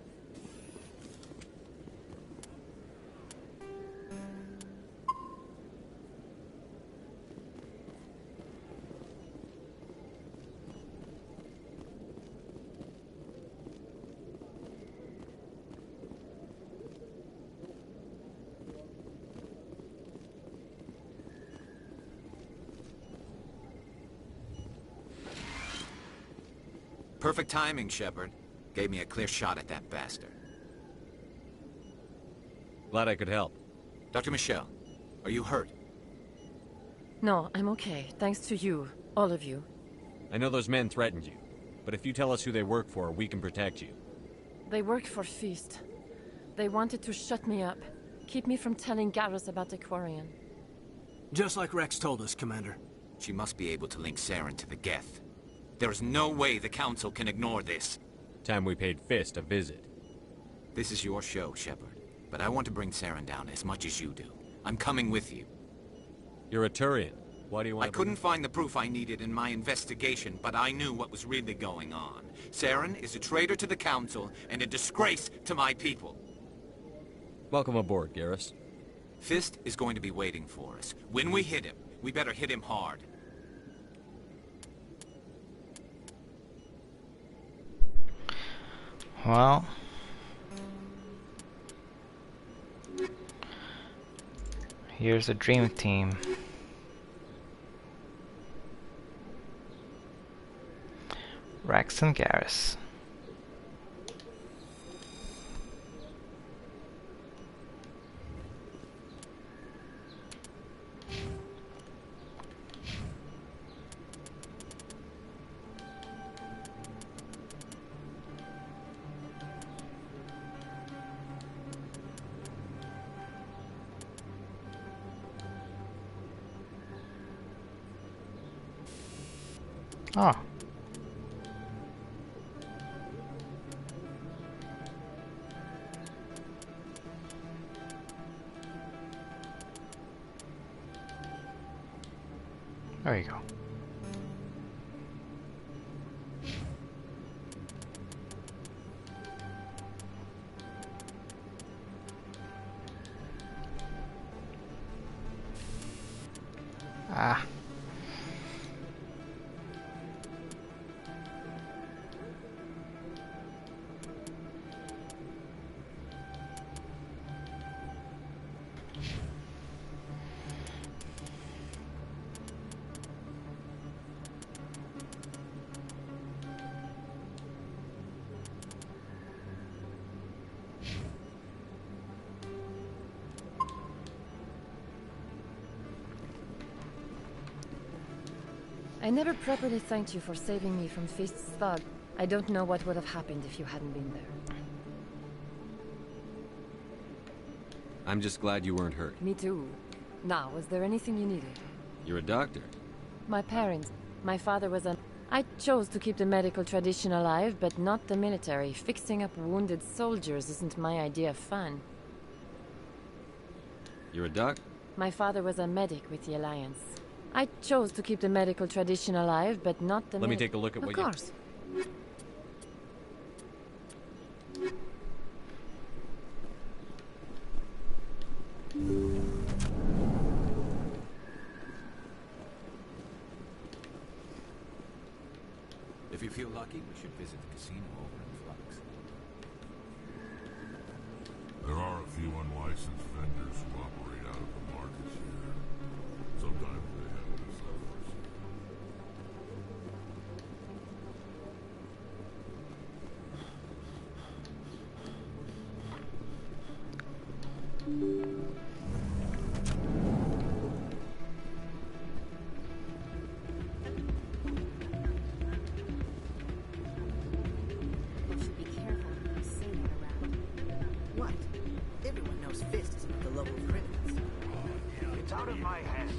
Perfect timing, Shepard. Gave me a clear shot at that bastard. Glad I could help. Dr. Michelle, are you hurt? No, I'm okay. Thanks to you. All of you. I know those men threatened you, but if you tell us who they work for, we can protect you. They work for Feast. They wanted to shut me up. Keep me from telling Garrus about the Quarian. Just like Rex told us, Commander. She must be able to link Saren to the Geth. There is no way the Council can ignore this. Time we paid Fist a visit. This is your show, Shepard. But I want to bring Saren down as much as you do. I'm coming with you. You're a Turian. Why do you want I couldn't find the proof I needed in my investigation, but I knew what was really going on. Saren is a traitor to the Council and a disgrace to my people. Welcome aboard, Garrus. Fist is going to be waiting for us. When we hit him, we better hit him hard. Well, here's the dream team. Rex and Garrus. Oh. There you go. Ah. I never properly thanked you for saving me from Fist's thug. I don't know what would have happened if you hadn't been there. I'm just glad you weren't hurt. Me too. Now, was there anything you needed? You're a doctor. My parents. My father was a... I chose to keep the medical tradition alive, but not the military. Fixing up wounded soldiers isn't my idea of fun. You're a doc? My father was a medic with the Alliance. I chose to keep the medical tradition alive, but not the Let me take a look at what you... Of course. If you feel lucky, should visit the casino over in Flux. There are a few unlicensed vendors who operate out of the markets here. Sometimes they have mishaps. You should be careful when you say that around. What? Everyone knows Fist is one of the local criminals. It's out of my hands.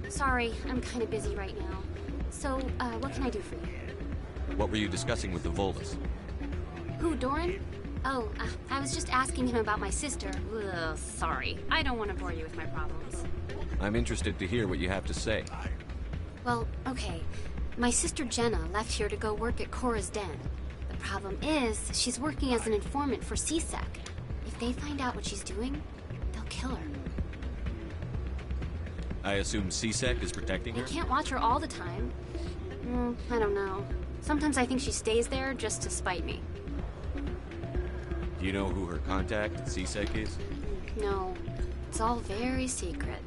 Sorry, I'm kind of busy right now. So, what can I do for you? What were you discussing with the Volus? Who, Doran? Oh, I was just asking him about my sister. Ugh, sorry. I don't want to bore you with my problems. I'm interested to hear what you have to say. Well, okay. My sister Jenna left here to go work at Cora's Den. The problem is, she's working as an informant for CSEC. If they find out what she's doing, they'll kill her. I assume CSEC is protecting her? They can't watch her all the time. I don't know. Sometimes I think she stays there just to spite me. Do you know who her contact at CSEC is? No, it's all very secret.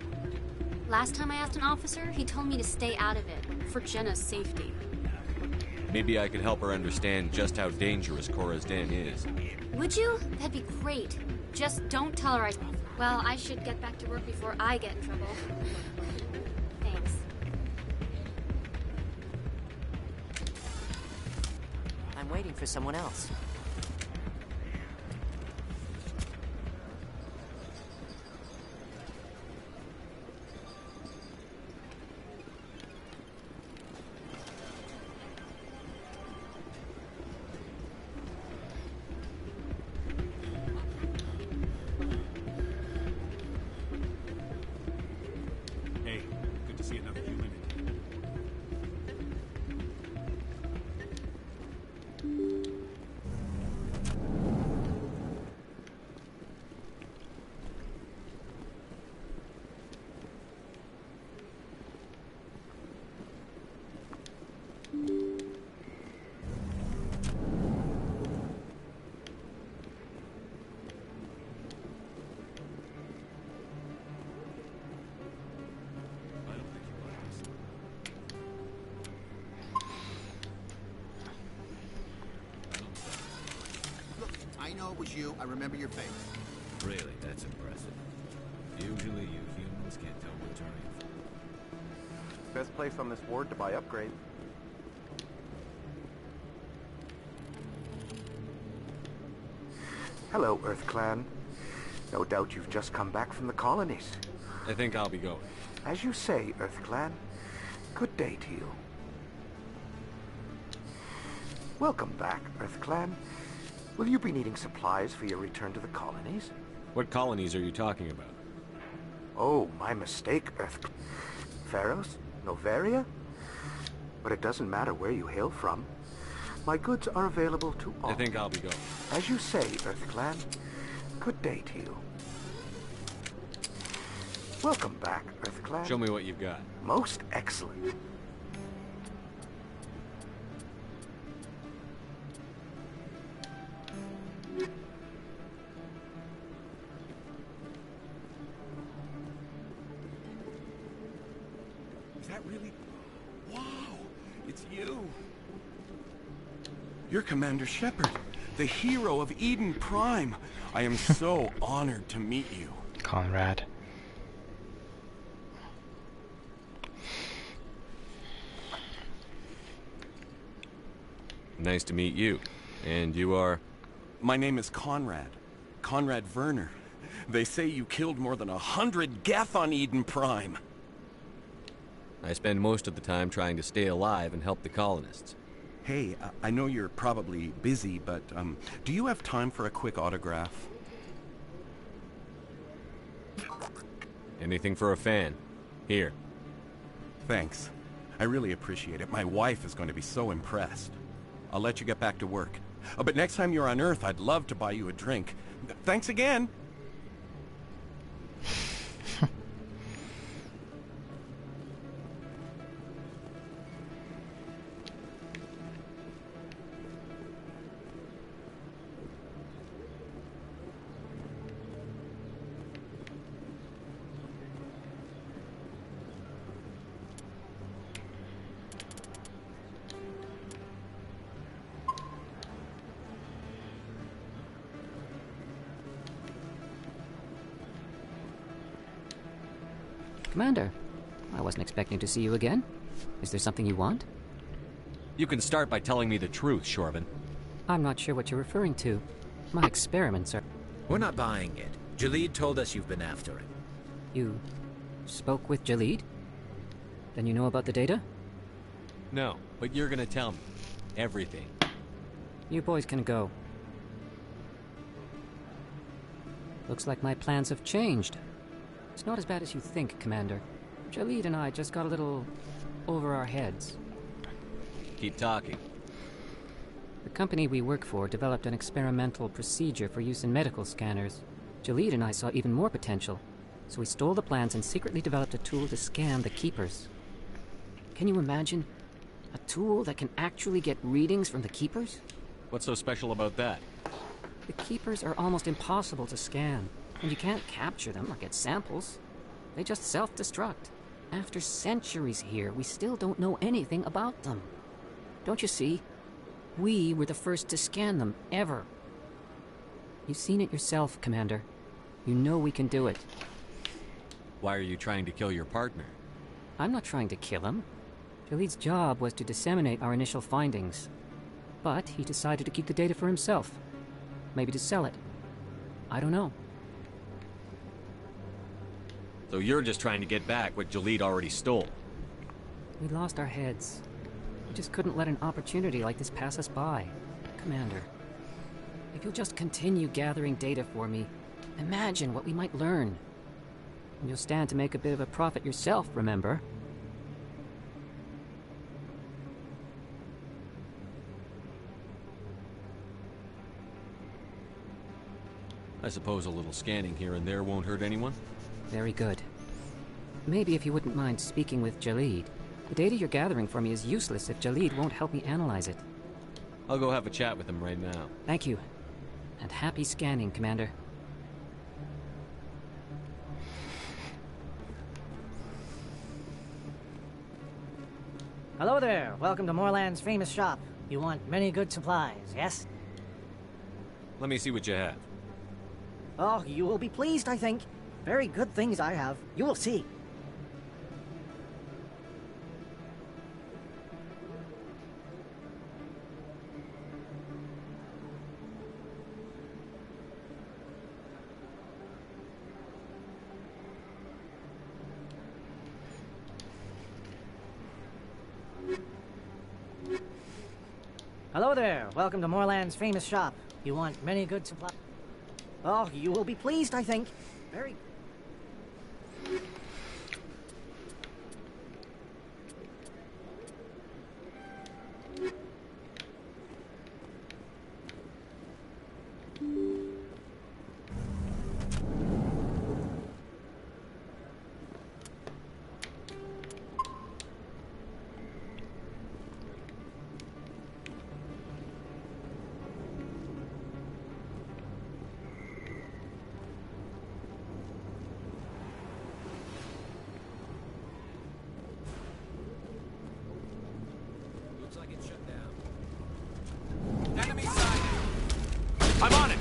Last time I asked an officer, he told me to stay out of it, for Jenna's safety. Maybe I could help her understand just how dangerous Cora's Den is. Would you? That'd be great. Just don't tell her I... Well, I should get back to work before I get in trouble. Thanks. I'm waiting for someone else. Hey, good to see another human. I know it was you. I remember your face. Really, that's impressive. Usually you humans can't tell Victorians. Best place on this ward to buy upgrades. Hello, Earth Clan. No doubt you've just come back from the colonies. I think I'll be going. As you say, Earth Clan. Good day to you. Welcome back, Earth Clan. Will you be needing supplies for your return to the colonies? What colonies are you talking about? Oh, my mistake, Earth... Pharos? Noveria? But it doesn't matter where you hail from. My goods are available to all. I think I'll be going. As you say, Earth Clan. Good day to you. Welcome back, Earth Clan. Show me what you've got. Most excellent. Is that really... Wow! It's you! You're Commander Shepard, the hero of Eden Prime. I am so honored to meet you. Conrad. Nice to meet you. And you are? My name is Conrad. Conrad Werner. They say you killed more than 100 Geth on Eden Prime. I spend most of the time trying to stay alive and help the colonists. Hey, I know you're probably busy, but do you have time for a quick autograph? Anything for a fan. Here. Thanks. I really appreciate it. My wife is going to be so impressed. I'll let you get back to work. But next time you're on Earth, I'd love to buy you a drink. Thanks again! Commander, I wasn't expecting to see you again. Is there something you want? You can start by telling me the truth, Shorban. I'm not sure what you're referring to. My experiments are... We're not buying it. Jalid told us you've been after him. You spoke with Jalid? Then you know about the data? No, but you're gonna tell me. Everything. You boys can go. Looks like my plans have changed. It's not as bad as you think, Commander. Jalid and I just got a little over our heads. Keep talking. The company we work for developed an experimental procedure for use in medical scanners. Jalid and I saw even more potential, so we stole the plans and secretly developed a tool to scan the Keepers. Can you imagine? A tool that can actually get readings from the Keepers? What's so special about that? The Keepers are almost impossible to scan, and you can't capture them or get samples. They just self-destruct. After centuries here, we still don't know anything about them. Don't you see? We were the first to scan them, ever. You've seen it yourself, Commander. You know we can do it. Why are you trying to kill your partner? I'm not trying to kill him. Jalid's job was to disseminate our initial findings. But he decided to keep the data for himself. Maybe to sell it. I don't know. So you're just trying to get back what Jalid already stole? We lost our heads. We just couldn't let an opportunity like this pass us by. Commander, if you'll just continue gathering data for me, imagine what we might learn. And you'll stand to make a bit of a profit yourself, remember? I suppose a little scanning here and there won't hurt anyone? Very good. Maybe if you wouldn't mind speaking with Jalid. The data you're gathering for me is useless if Jalid won't help me analyze it. I'll go have a chat with him right now. Thank you. And happy scanning, Commander. Hello there. Welcome to Moorland's famous shop. You want many good supplies, yes? Let me see what you have. Oh, you will be pleased, I think. Very good things I have. You will see. Hello there. Welcome to Moorland's famous shop. You want many good supplies? Oh, you will be pleased, I think. Very... I'm on it!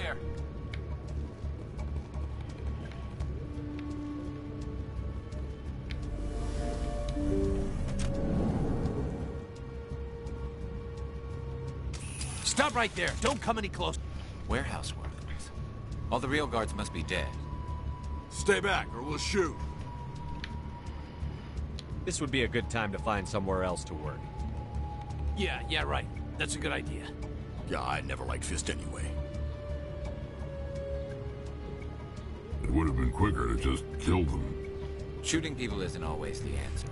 clear. Stop right there. Don't come any closer. Warehouse workers. All the real guards must be dead. Stay back, or we'll shoot. This would be a good time to find somewhere else to work. Yeah, right. That's a good idea. Yeah, I never liked Fist anyway. It would have been quicker to just kill them. Shooting people isn't always the answer.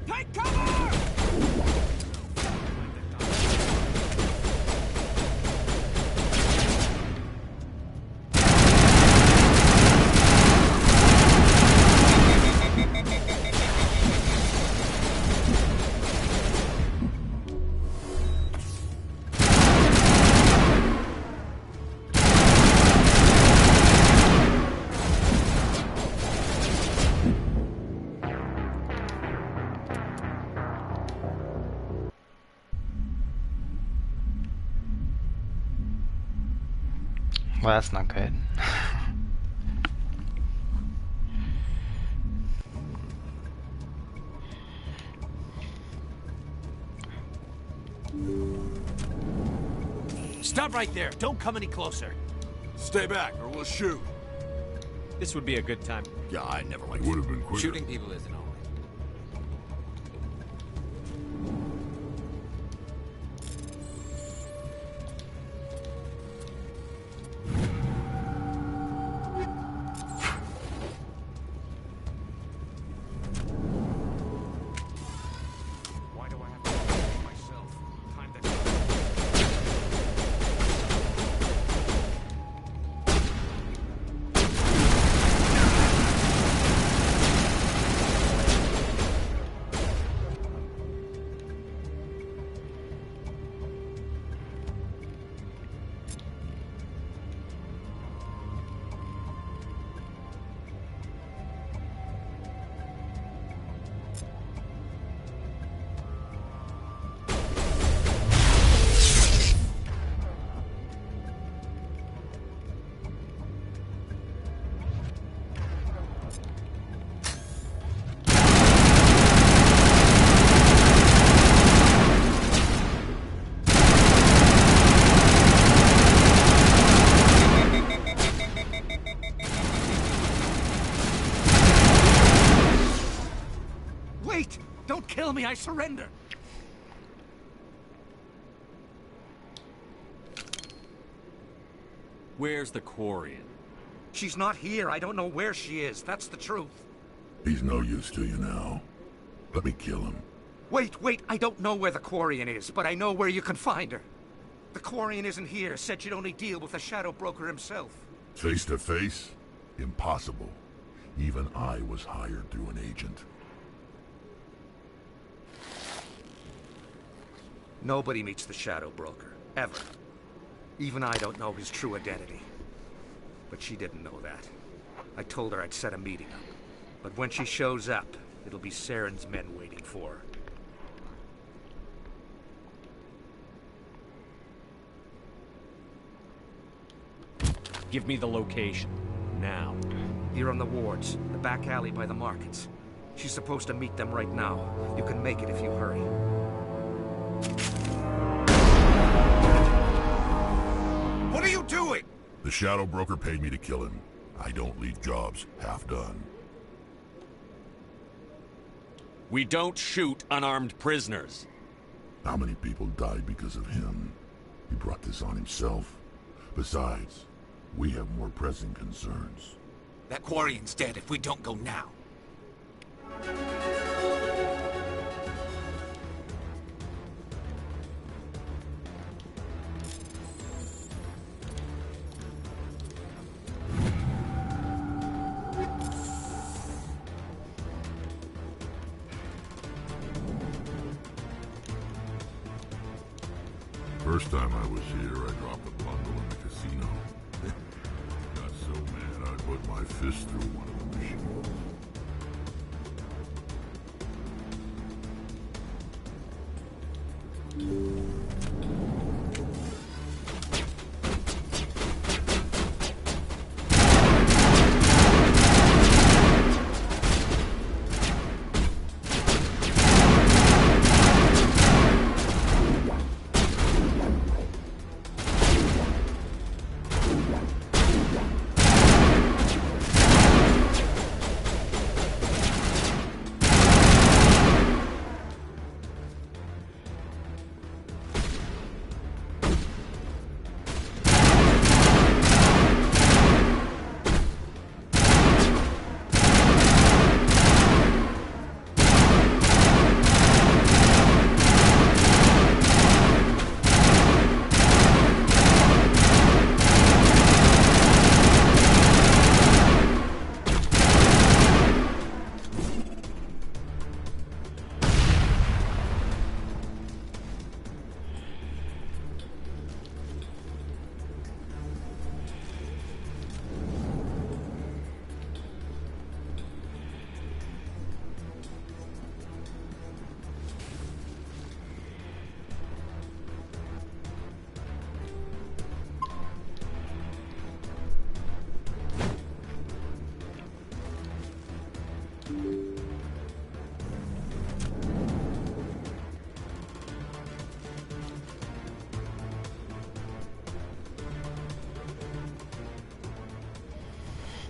Take cover! Well, that's not good. Stop right there. Don't come any closer. Stay back, or we'll shoot. This would be a good time. Yeah, I never liked it. Would have been quicker. Shooting people isn't always. Why do I have to do myself? Time to... Wait! Don't kill me, I surrender! Where's the Quarian? She's not here. I don't know where she is. That's the truth. He's no use to you now. Let me kill him. Wait. I don't know where the Quarian is, but I know where you can find her. The Quarian isn't here. Said she'd only deal with the Shadow Broker himself. Face to face? Impossible. Even I was hired through an agent. Nobody meets the Shadow Broker. Ever. Even I don't know his true identity. But she didn't know that. I told her I'd set a meeting up. But when she shows up, it'll be Saren's men waiting for her. Give me the location. Now. Here on the wards, the back alley by the markets. She's supposed to meet them right now. You can make it if you hurry. What are you doing? The Shadow Broker paid me to kill him. I don't leave jobs half done. We don't shoot unarmed prisoners. How many people died because of him? He brought this on himself. Besides, we have more pressing concerns. That Quarian's dead if we don't go now. first time I was here, I dropped a bundle in the casino. Got so mad I put my fist through one of the machines.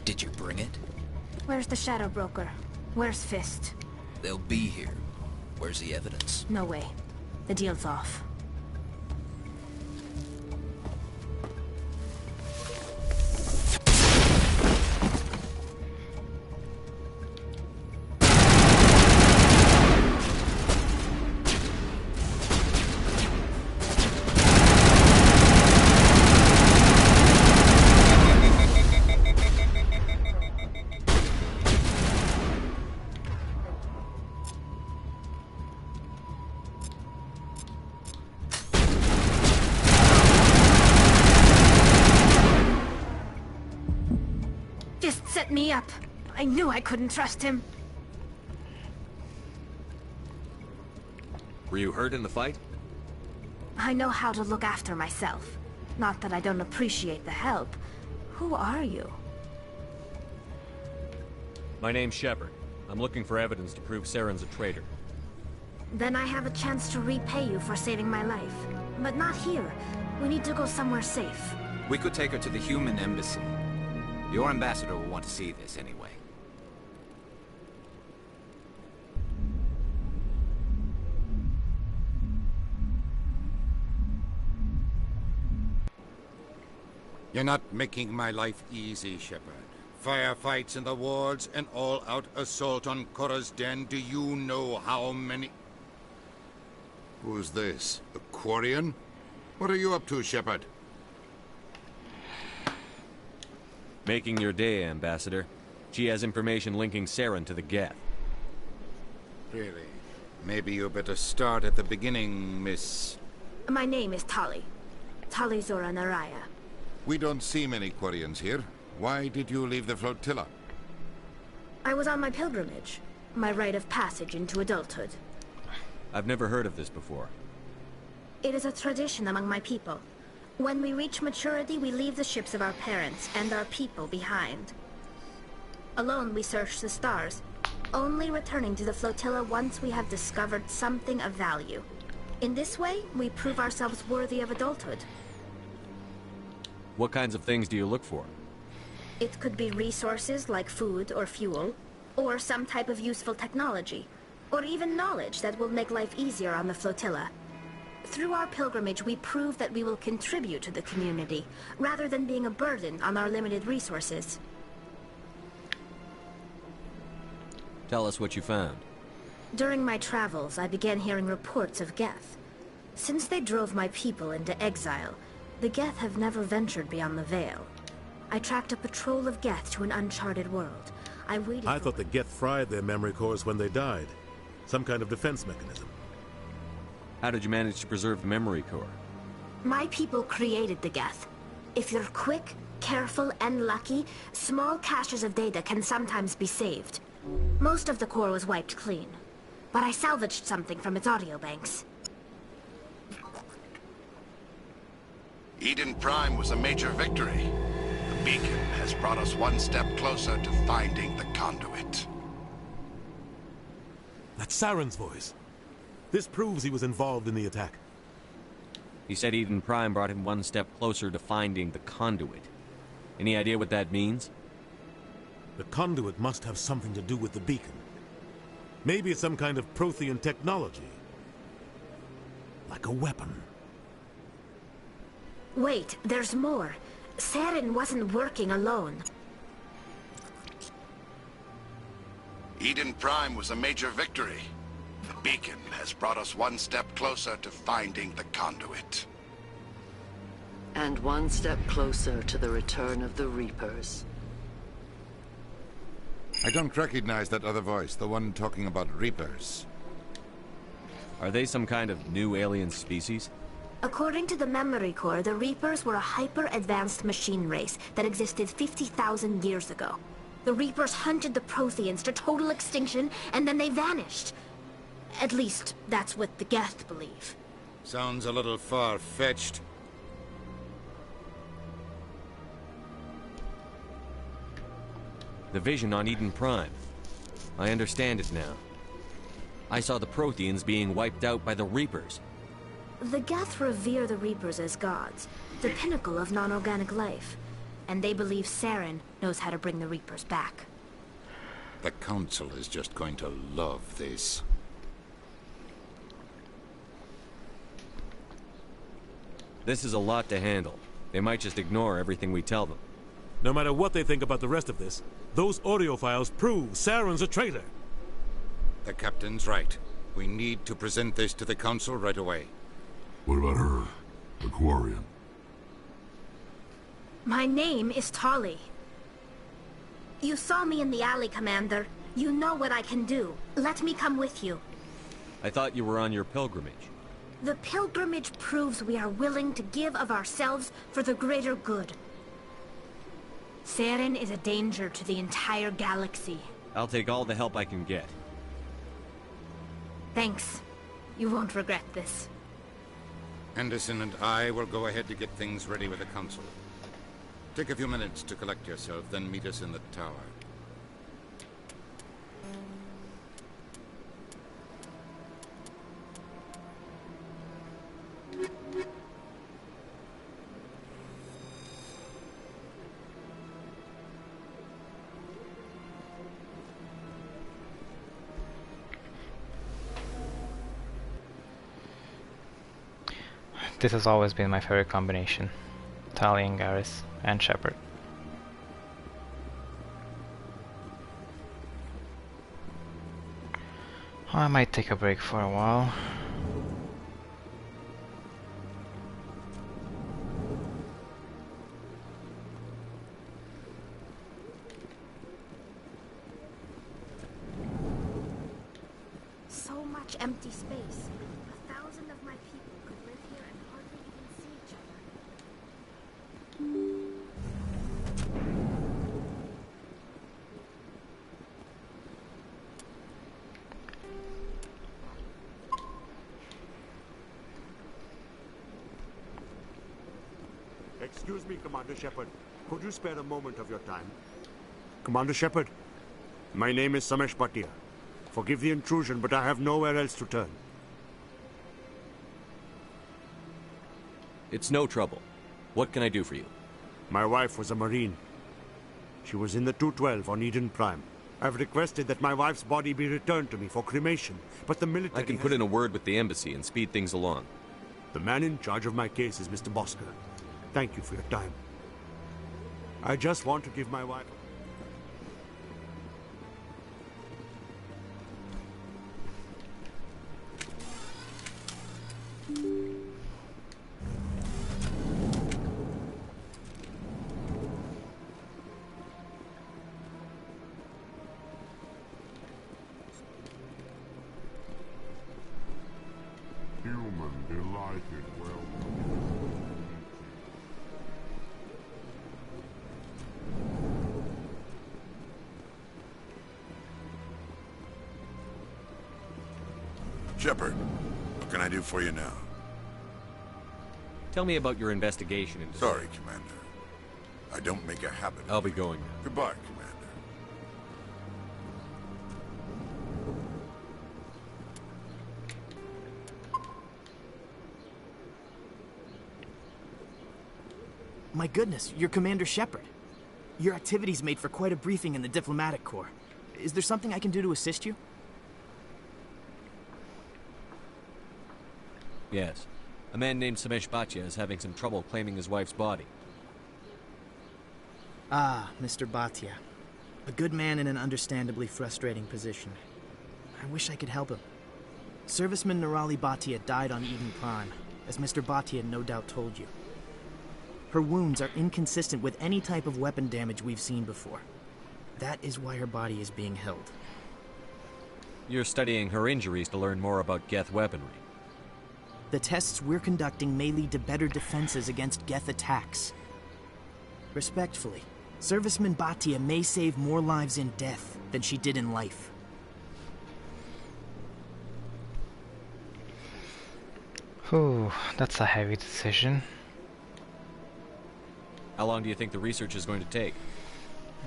Did you bring it? Where's the Shadow Broker? Where's Fist? They'll be here. Where's the evidence? No way. The deal's off. Set me up. I knew I couldn't trust him. Were you hurt in the fight? I know how to look after myself. Not that I don't appreciate the help. Who are you? My name's Shepard. I'm looking for evidence to prove Saren's a traitor. Then I have a chance to repay you for saving my life. But not here. We need to go somewhere safe. We could take her to the human embassy. Your ambassador will want to see this anyway. You're not making my life easy, Shepard. Firefights in the wards, an all-out assault on Korra's den. Do you know how many... Who is this? A Quarian? What are you up to, Shepard? Making your day, Ambassador. She has information linking Saren to the Geth. Really? Maybe you better start at the beginning, Miss... My name is Tali. Tali Zora Naraya. We don't see many Quarians here. Why did you leave the flotilla? I was on my pilgrimage. My rite of passage into adulthood. I've never heard of this before. It is a tradition among my people. When we reach maturity, we leave the ships of our parents and our people behind. Alone, we search the stars, only returning to the flotilla once we have discovered something of value. In this way, we prove ourselves worthy of adulthood. What kinds of things do you look for? It could be resources like food or fuel, or some type of useful technology, or even knowledge that will make life easier on the flotilla. Through our pilgrimage, we prove that we will contribute to the community, rather than being a burden on our limited resources. Tell us what you found. During my travels, I began hearing reports of Geth. Since they drove my people into exile, the Geth have never ventured beyond the Veil. I tracked a patrol of Geth to an uncharted world. I thought the Geth fried their memory cores when they died. Some kind of defense mechanism. How did you manage to preserve the memory core? My people created the Geth. If you're quick, careful, and lucky, small caches of data can sometimes be saved. Most of the core was wiped clean, but I salvaged something from its audio banks. Eden Prime was a major victory. The beacon has brought us one step closer to finding the conduit. That's Saren's voice. This proves he was involved in the attack. He said Eden Prime brought him one step closer to finding the conduit. Any idea what that means? The conduit must have something to do with the beacon. Maybe it's some kind of Prothean technology. Like a weapon. Wait, there's more. Saren wasn't working alone. Eden Prime was a major victory. The beacon has brought us one step closer to finding the conduit. And one step closer to the return of the Reapers. I don't recognize that other voice, the one talking about Reapers. Are they some kind of new alien species? According to the Memory Core, the Reapers were a hyper-advanced machine race that existed 50,000 years ago. The Reapers hunted the Protheans to total extinction, and then they vanished. At least, that's what the Geth believe. Sounds a little far-fetched. The vision on Eden Prime. I understand it now. I saw the Protheans being wiped out by the Reapers. The Geth revere the Reapers as gods, the pinnacle of non-organic life. And they believe Saren knows how to bring the Reapers back. The Council is just going to love this. This is a lot to handle. They might just ignore everything we tell them. No matter what they think about the rest of this, those audio files prove Saren's a traitor. The Captain's right. We need to present this to the Council right away. What about her? The Quarian? My name is Tali. You saw me in the alley, Commander. You know what I can do. Let me come with you. I thought you were on your pilgrimage. The pilgrimage proves we are willing to give of ourselves for the greater good. Saren is a danger to the entire galaxy. I'll take all the help I can get. Thanks. You won't regret this. Anderson and I will go ahead to get things ready with the Council. Take a few minutes to collect yourself, then meet us in the tower. This has always been my favorite combination. Tali and Garrus, and Shepard. I might take a break for a while. So much empty space. 1,000 of my people could live here and hardly even see each other. Excuse me, Commander Shepard. Could you spare a moment of your time? Commander Shepard, my name is Samesh Bhatia. Forgive the intrusion, but I have nowhere else to turn. It's no trouble. What can I do for you? My wife was a Marine. She was in the 212 on Eden Prime. I've requested that my wife's body be returned to me for cremation, but the military I can put in a word with the embassy and speed things along. The man in charge of my case is Mr. Bosker. Thank you for your time. I just want to give my wife... Human delighted welcome. Shepard, what can I do for you now? Tell me about your investigation into... Sorry, Commander. I don't make a habit of I'll be going now. Goodbye, Commander. My goodness, you're Commander Shepard. Your activities made for quite a briefing in the Diplomatic Corps. Is there something I can do to assist you? Yes. A man named Samesh Bhatia is having some trouble claiming his wife's body. Ah, Mr. Bhatia. A good man in an understandably frustrating position. I wish I could help him. Serviceman Nirali Bhatia died on Eden Prime, as Mr. Bhatia no doubt told you. Her wounds are inconsistent with any type of weapon damage we've seen before. That is why her body is being held. You're studying her injuries to learn more about Geth weaponry. The tests we're conducting may lead to better defenses against Geth attacks. Respectfully, Serviceman Bhatia may save more lives in death than she did in life. Whew, that's a heavy decision. How long do you think the research is going to take?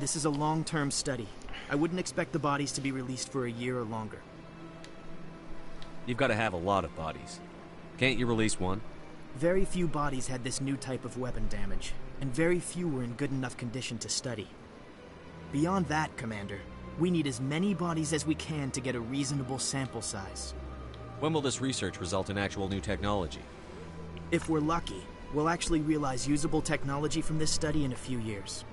This is a long-term study. I wouldn't expect the bodies to be released for a year or longer. You've got to have a lot of bodies. Can't you release one? Very few bodies had this new type of weapon damage, and very few were in good enough condition to study. Beyond that, Commander, we need as many bodies as we can to get a reasonable sample size. When will this research result in actual new technology? If we're lucky, we'll actually realize usable technology from this study in a few years.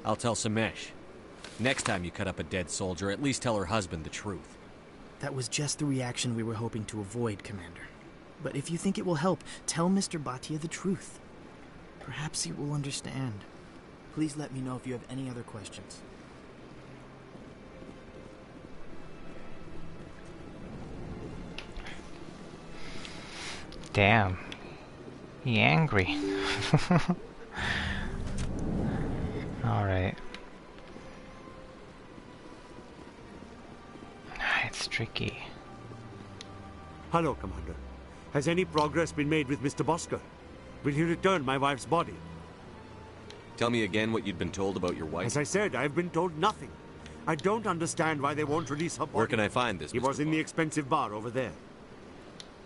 I'll tell Samesh. Next time you cut up a dead soldier, at least tell her husband the truth. That was just the reaction we were hoping to avoid, Commander. But if you think it will help, tell Mr. Bhatia the truth. Perhaps he will understand. Please let me know if you have any other questions. Damn. He angry. Alright. It's tricky. Hello, Commander. Has any progress been made with Mr. Bosker? Will he return my wife's body? Tell me again what you'd been told about your wife. As I said, I've been told nothing. I don't understand why they won't release her body. Where can I find this, He Mr. was in the expensive bar over there.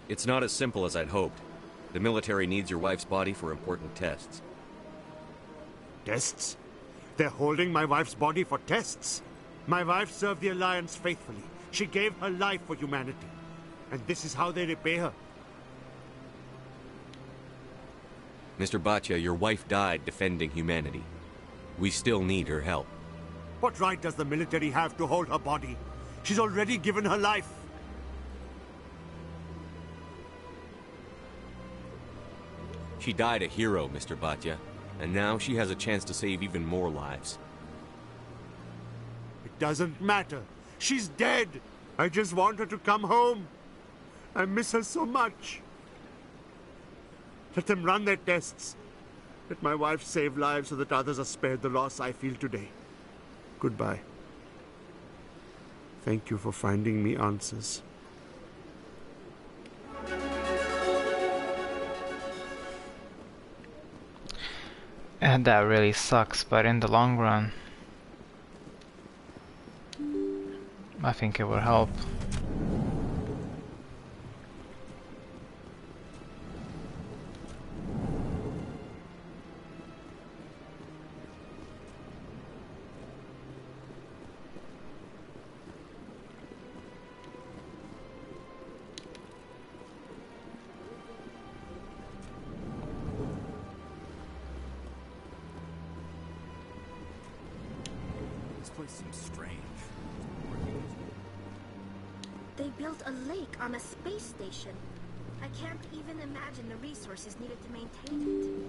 It's not as simple as I'd hoped. The military needs your wife's body for important tests. Tests? They're holding my wife's body for tests. My wife served the Alliance faithfully. She gave her life for humanity. And this is how they repay her. Mr. Bhatia, your wife died defending humanity. We still need her help. What right does the military have to hold her body? She's already given her life. She died a hero, Mr. Bhatia, and now she has a chance to save even more lives. It doesn't matter. She's dead. I just want her to come home. I miss her so much. Let them run their tests. Let my wife save lives so that others are spared the loss I feel today. Goodbye. Thank you for finding me answers. And that really sucks, but in the long run, I think it will help. Seems strange. They built a lake on a space station. I can't even imagine the resources needed to maintain it.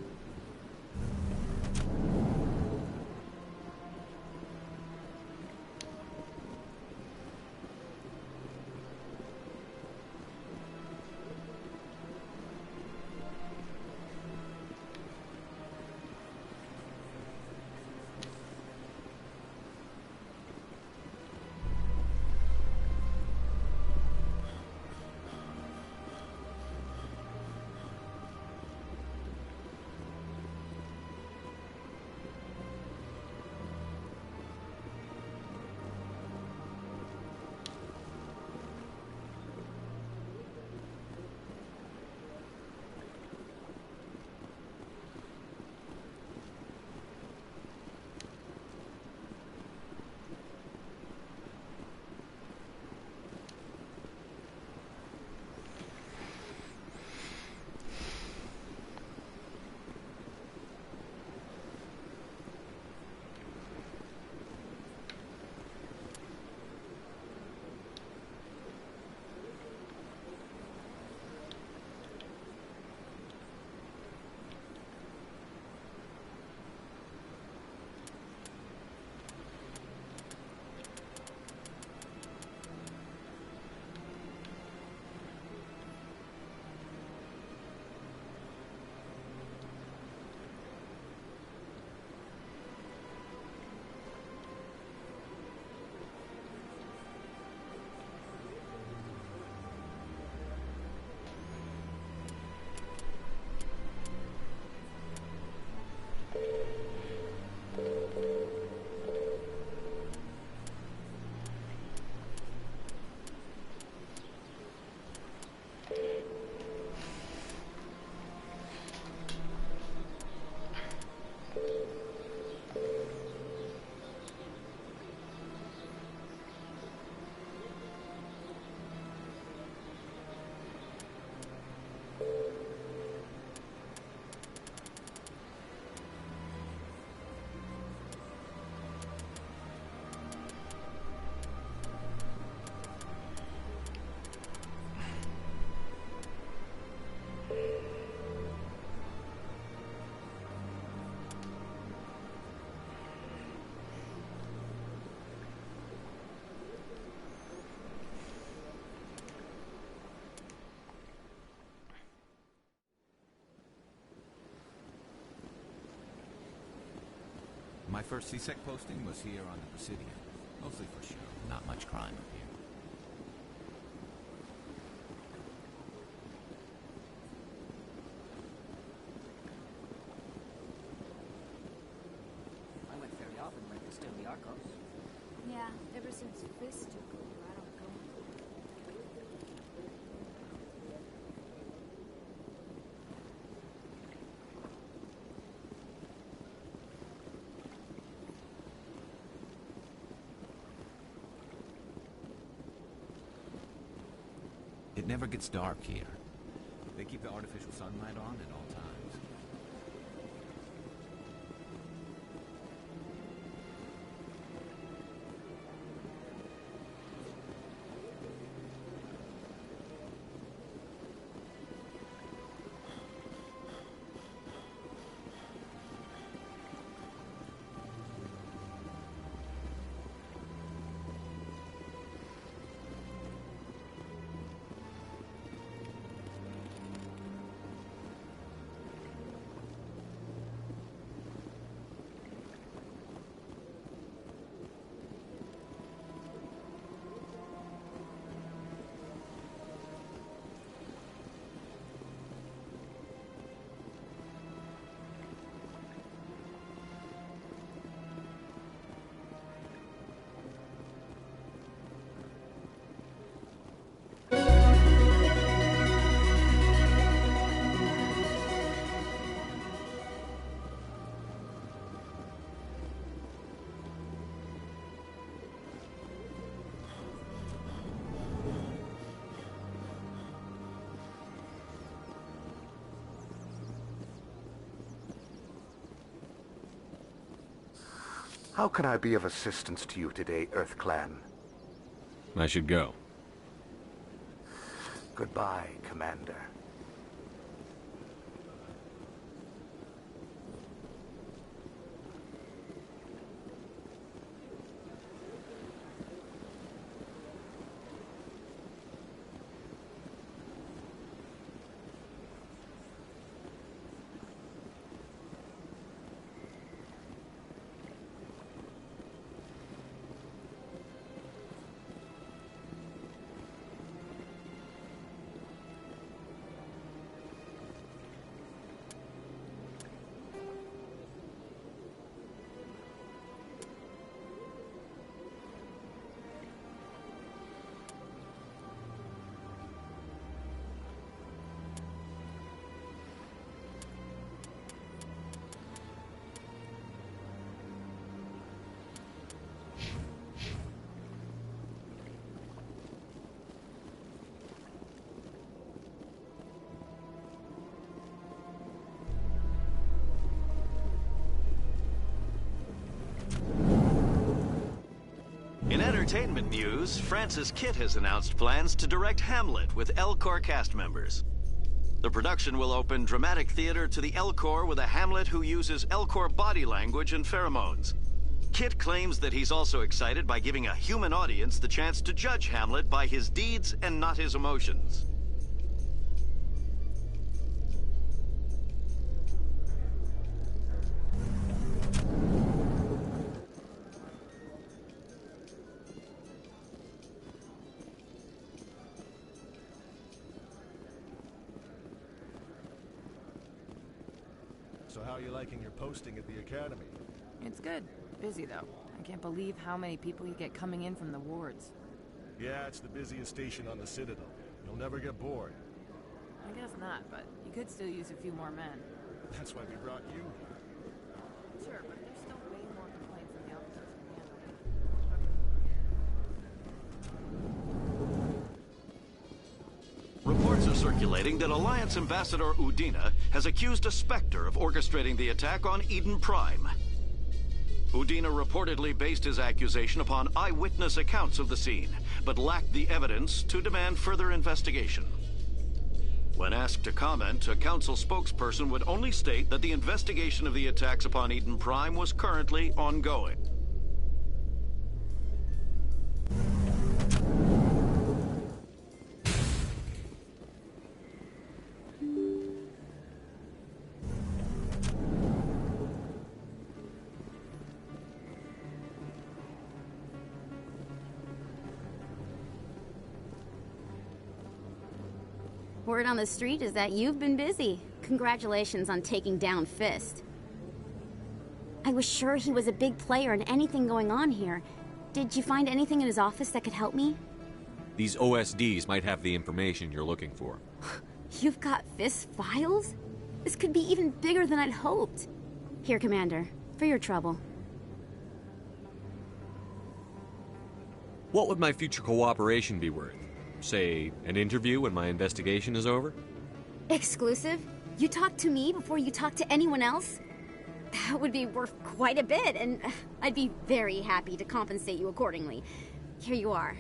My first CSEC posting was here on the Presidium. Mostly for show. Not much crime up here. I went very often when it was still the Arcos. Yeah, ever since Fist took over, I don't go. It never gets dark here. They keep the artificial sunlight on at all times. How can I be of assistance to you today, EarthClan? I should go. Goodbye, Commander. entertainment news, Francis Kitt has announced plans to direct Hamlet with Elcor cast members. The production will open dramatic theater to the Elcor with a Hamlet who uses Elcor body language and pheromones. Kitt claims that he's also excited by giving a human audience the chance to judge Hamlet by his deeds and not his emotions. So how are you liking your posting at the academy? It's good. Busy, though. I can't believe how many people you get coming in from the wards. Yeah, it's the busiest station on the Citadel. You'll never get bored. I guess not, but you could still use a few more men. That's why we brought you here. Sure, but there's still way more complaints than the officers can handle. Reports are circulating that Alliance Ambassador Udina has accused a Spectre of orchestrating the attack on Eden Prime. Udina reportedly based his accusation upon eyewitness accounts of the scene, but lacked the evidence to demand further investigation. When asked to comment, a council spokesperson would only state that the investigation of the attacks upon Eden Prime was currently ongoing. Word on the street is that you've been busy. Congratulations on taking down Fist. I was sure he was a big player in anything going on here. Did you find anything in his office that could help me? These OSDs might have the information you're looking for. You've got Fist files? This could be even bigger than I'd hoped. Here, Commander, for your trouble. What would my future cooperation be worth? Say, an interview when my investigation is over? Exclusive? You talk to me before you talk to anyone else? That would be worth quite a bit, and I'd be very happy to compensate you accordingly. Here you are.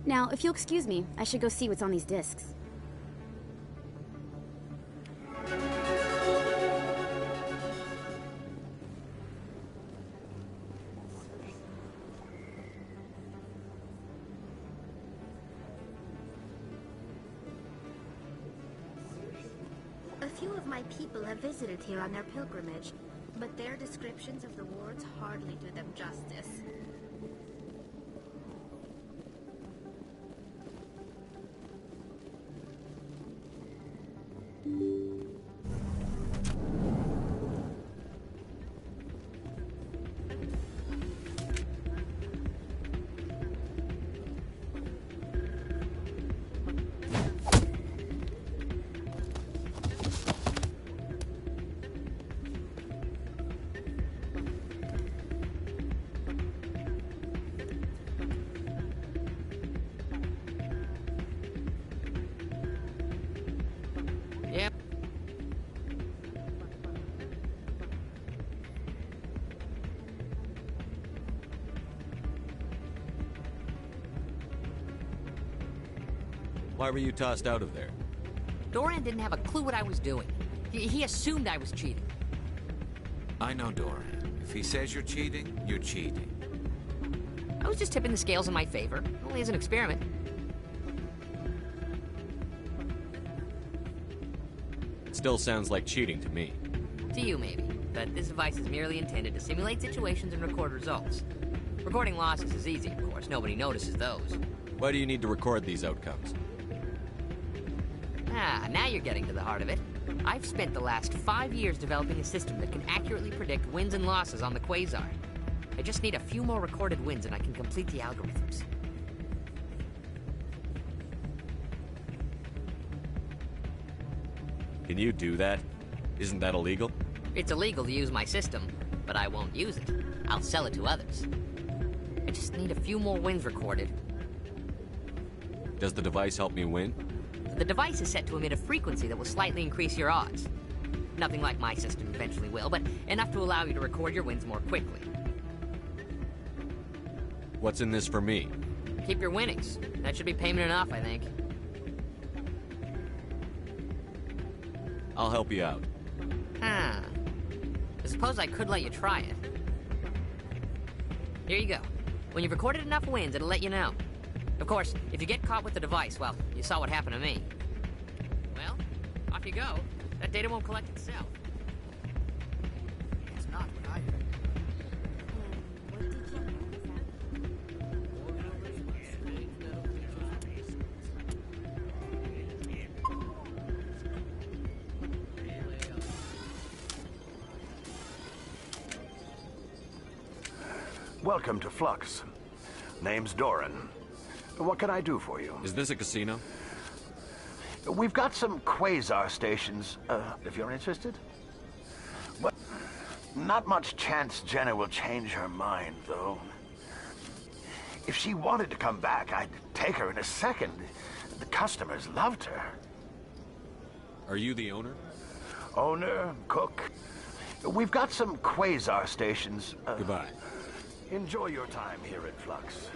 Now, if you'll excuse me, I should go see what's on these discs. A few of my people have visited here on their pilgrimage, but their descriptions of the wards hardly do them justice. Why were you tossed out of there? Doran didn't have a clue what I was doing. He assumed I was cheating. I know Doran. If he says you're cheating, you're cheating. I was just tipping the scales in my favor, only as an experiment. It still sounds like cheating to me. To you, maybe. But this device is merely intended to simulate situations and record results. Recording losses is easy, of course. Nobody notices those. Why do you need to record these outcomes? Ah, now you're getting to the heart of it. I've spent the last 5 years developing a system that can accurately predict wins and losses on the Quasar. I just need a few more recorded wins and I can complete the algorithms. Can you do that? Isn't that illegal? It's illegal to use my system, but I won't use it. I'll sell it to others. I just need a few more wins recorded. Does the device help me win? The device is set to emit a frequency that will slightly increase your odds. Nothing like my system eventually will, but enough to allow you to record your wins more quickly. What's in this for me? Keep your winnings. That should be payment enough, I think. I'll help you out. Huh. I suppose I could let you try it. Here you go. When you've recorded enough wins, it'll let you know. Of course, if you get caught with the device, well, you saw what happened to me. Well, off you go. That data won't collect itself. It's not what I heard. Welcome to Flux. Name's Doran. What can I do for you? Is this a casino? We've got some quasar stations, if you're interested. Well, not much chance Jenna will change her mind, though. If she wanted to come back, I'd take her in a second. The customers loved her. Are you the owner? Owner, cook. We've got some quasar stations. Goodbye. Enjoy your time here at Flux.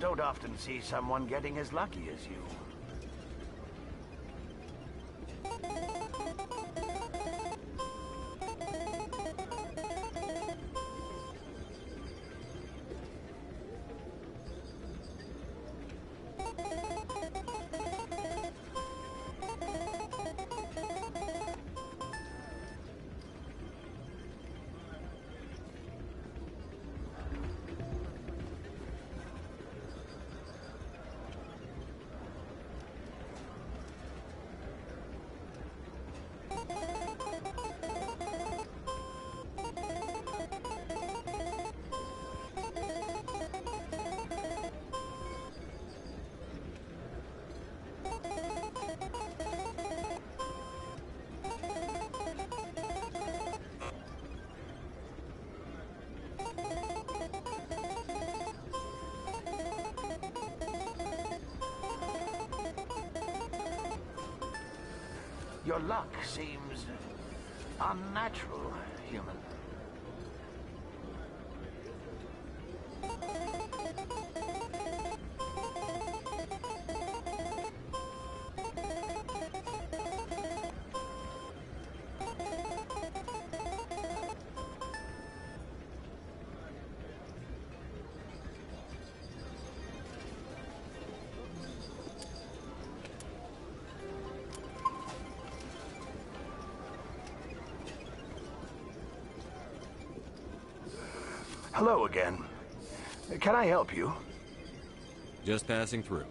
Don't often see someone getting as lucky as you. Your luck seems unnatural, human. Hello again. Can I help you? Just passing through.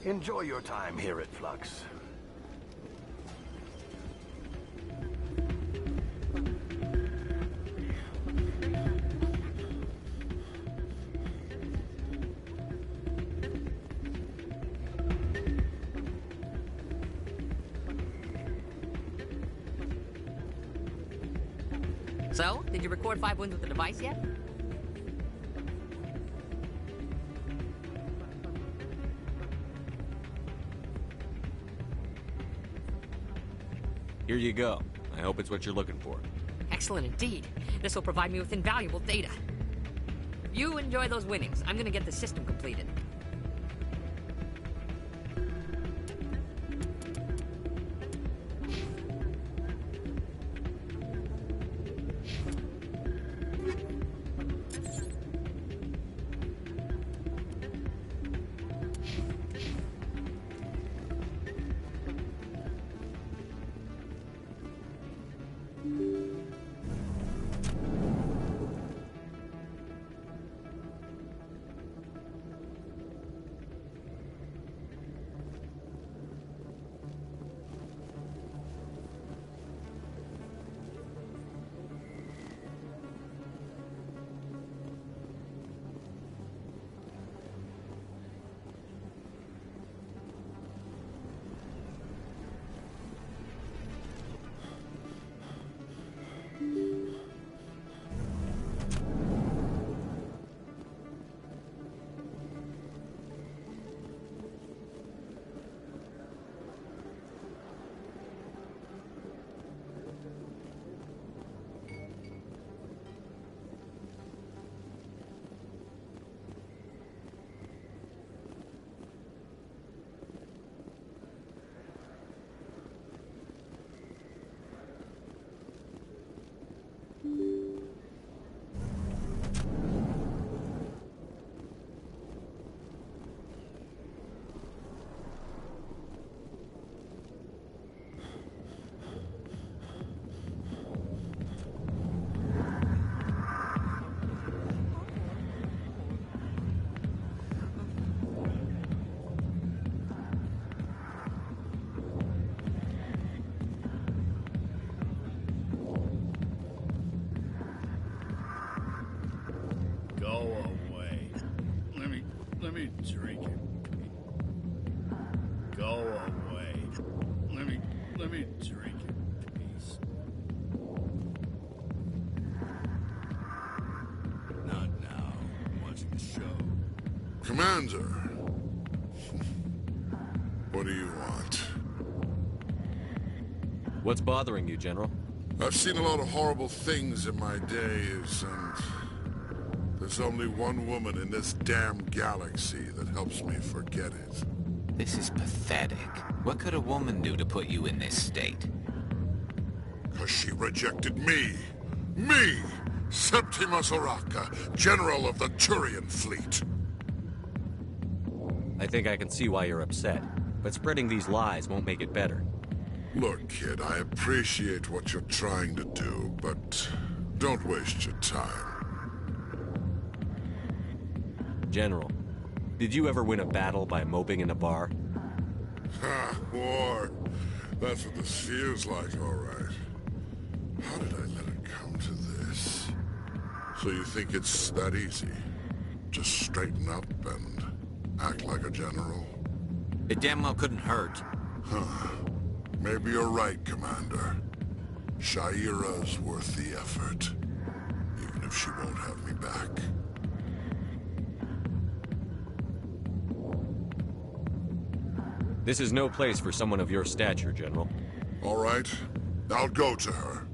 Enjoy your time here at Flux. So, did you record 5 wins with the device yet? Here you go. I hope it's what you're looking for. Excellent indeed. This will provide me with invaluable data. You enjoy those winnings. I'm gonna get the system completed. let me drink in peace. Not now. I'm watching the show. Commander. What do you want? What's bothering you, General? I've seen a lot of horrible things in my days, and there's only one woman in this damn galaxy that helps me forget it. This is pathetic. What could a woman do to put you in this state? 'Cause she rejected me! Me! Septimus Oraka, General of the Turian Fleet! I think I can see why you're upset, but spreading these lies won't make it better. Look, kid, I appreciate what you're trying to do, but don't waste your time. General, did you ever win a battle by moping in a bar? Ha, war. That's what this feels like, all right. How did I let it come to this? So you think it's that easy? Just straighten up and act like a general? It damn well couldn't hurt. Huh. Maybe you're right, Commander. Shaira's worth the effort. Even if she won't have me back. This is no place for someone of your stature, General. All right. I'll go to her.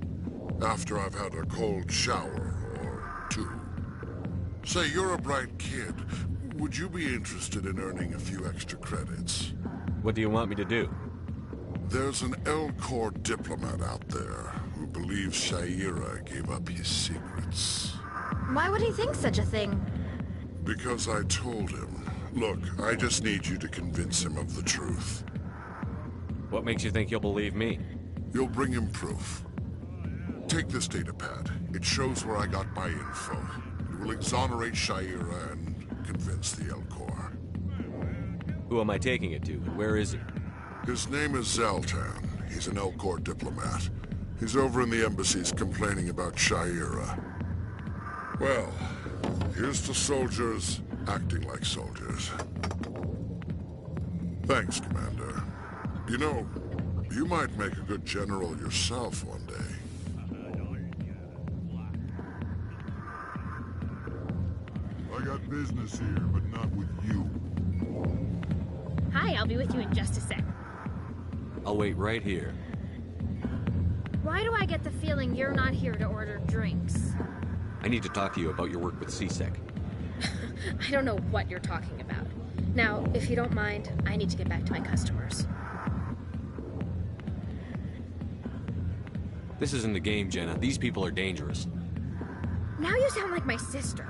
After I've had a cold shower or two. Say, you're a bright kid. Would you be interested in earning a few extra credits? What do you want me to do? There's an Elcor diplomat out there who believes Shaira gave up his secrets. Why would he think such a thing? Because I told him. Look, I just need you to convince him of the truth. What makes you think you'll believe me? You'll bring him proof. Take this datapad. It shows where I got my info. It will exonerate Shaira and convince the Elcor. Who am I taking it to, and where is he? His name is Zaltan. He's an Elcor diplomat. He's over in the embassies complaining about Shaira. Well, here's to soldiers acting like soldiers. Thanks, Commander. You know, you might make a good general yourself one day. I got business here, but not with you. Hi, I'll be with you in just a sec. I'll wait right here. Why do I get the feeling you're not here to order drinks? I need to talk to you about your work with CSEC. I don't know what you're talking about. Now, if you don't mind, I need to get back to my customers. This isn't a game, Jenna. These people are dangerous. Now you sound like my sister.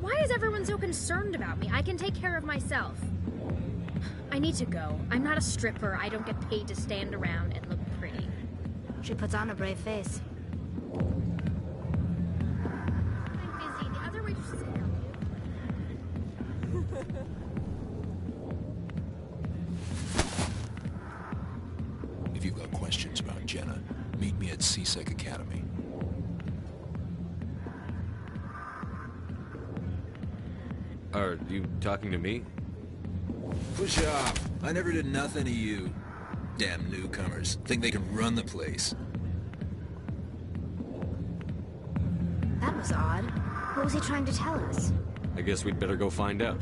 Why is everyone so concerned about me? I can take care of myself. I need to go. I'm not a stripper. I don't get paid to stand around and look pretty. She puts on a brave face. I'm busy. The other waitresses can help you. If you've got questions about Jenna, meet me at CSEC Academy. Are you talking to me? Push off. I never did nothing to you. Damn newcomers. Think they can run the place. That was odd. What was he trying to tell us? I guess we'd better go find out.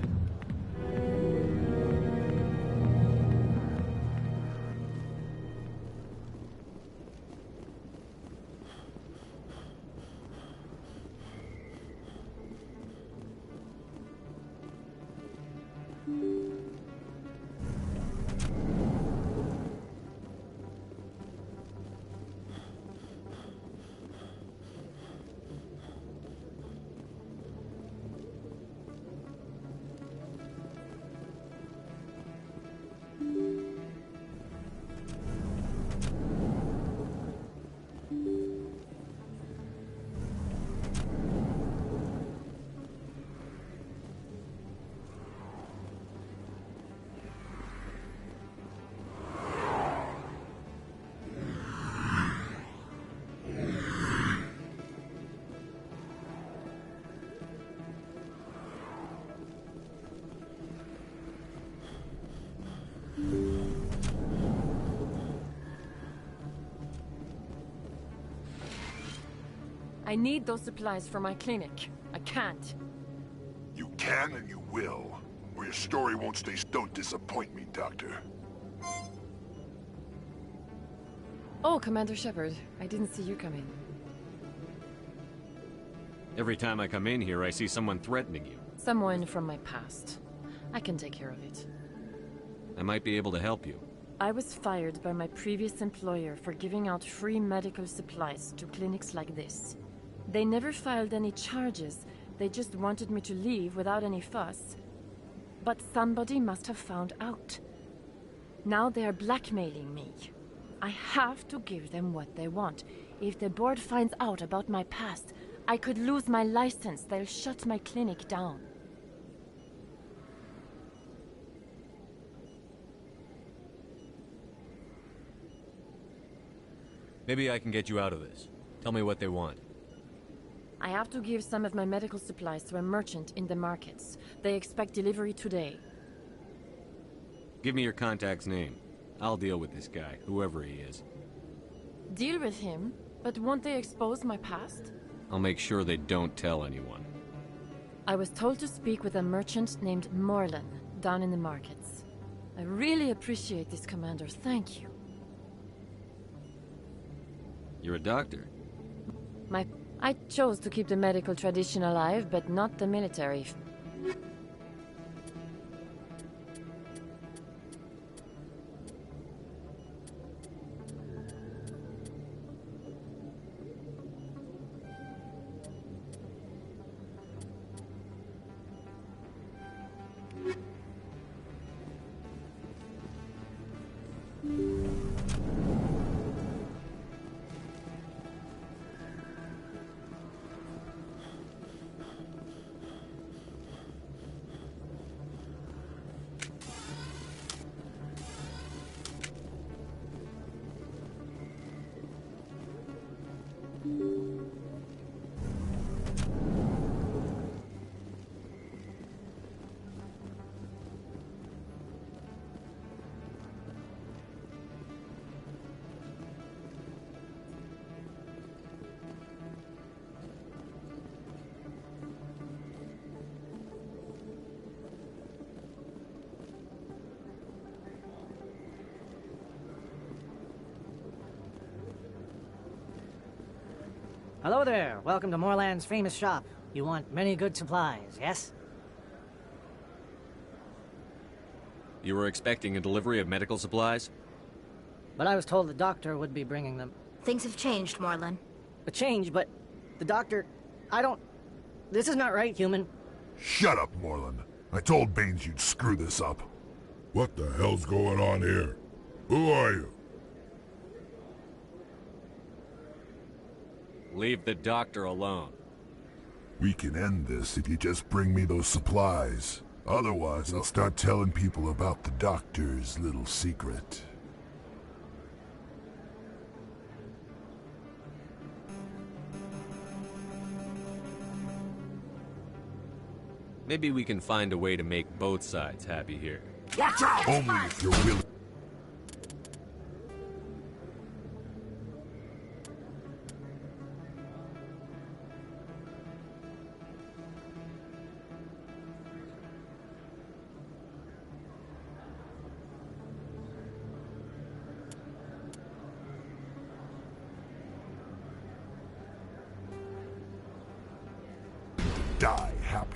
I need those supplies for my clinic. I can't. You can and you will. Or your story won't stay... Don't disappoint me, Doctor. Oh, Commander Shepard. I didn't see you come in. Every time I come in here, I see someone threatening you. Someone from my past. I can take care of it. I might be able to help you. I was fired by my previous employer for giving out free medical supplies to clinics like this. They never filed any charges. They just wanted me to leave without any fuss. But somebody must have found out. Now they are blackmailing me. I have to give them what they want. If the board finds out about my past, I could lose my license. They'll shut my clinic down. Maybe I can get you out of this. Tell me what they want. I have to give some of my medical supplies to a merchant in the markets. They expect delivery today. Give me your contact's name. I'll deal with this guy, whoever he is. Deal with him? But won't they expose my past? I'll make sure they don't tell anyone. I was told to speak with a merchant named Morlan, down in the markets. I really appreciate this, Commander. Thank you. You're a doctor. I chose to keep the medical tradition alive, but not the military. Hello there. Welcome to Morlan's famous shop. You want many good supplies, yes? You were expecting a delivery of medical supplies? But I was told the doctor would be bringing them. Things have changed, Morlan. A change, but the doctor... I don't... This is not right, human. Shut up, Morlan. I told Baines you'd screw this up. What the hell's going on here? Who are you? Leave the doctor alone. We can end this if you just bring me those supplies. Otherwise, I'll start telling people about the doctor's little secret. Maybe we can find a way to make both sides happy here. Watch out! Only if you're willing. Die happy.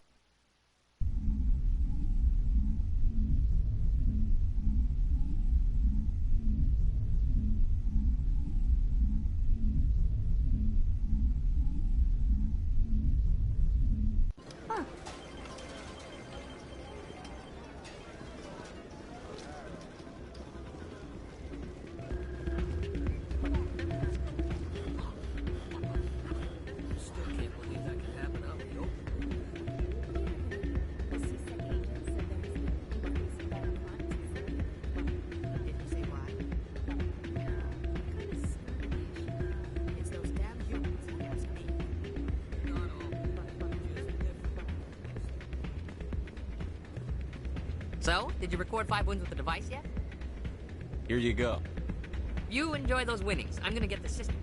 So, did you record 5 wins with the device yet? Here you go. You enjoy those winnings. I'm gonna get the system.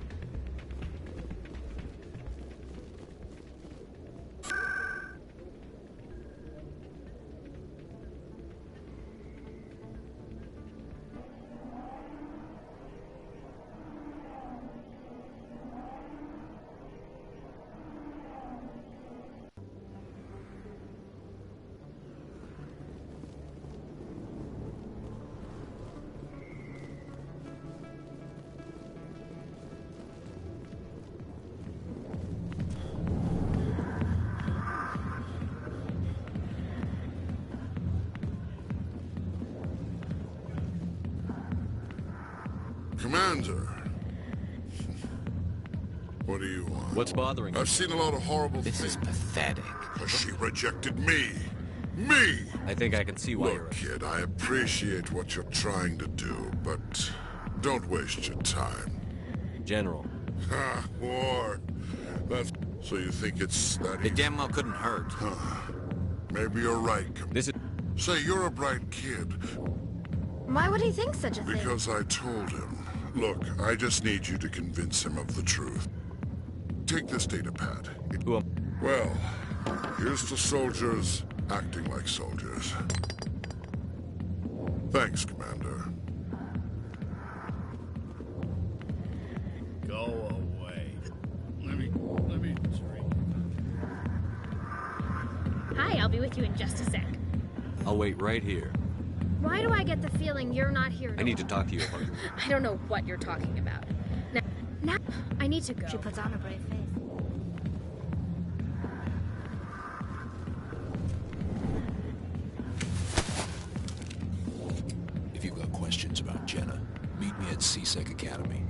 Commander. What do you want? What's bothering you? I've seen a lot of horrible things. This is pathetic. Because she rejected me. Me! I think I can see why Look, you're... kid, I appreciate what you're trying to do, but don't waste your time. General. Ha, war. That's... So you think it's that easy? It damn well couldn't hurt. Huh. Maybe you're right. This is... Say, you're a bright kid. Why would he think such a thing? Because I told him. Look, I just need you to convince him of the truth. Take this data pad. Well, here's to soldiers acting like soldiers. Thanks, Commander. Go away. Let me drink. Hi, I'll be with you in just a sec. I'll wait right here. Why do I get the feeling you're not here? I need to talk to you about it. I don't know what you're talking about. Now, I need to go. She puts on a brave face. If you've got questions about Jenna, meet me at C-Sec Academy.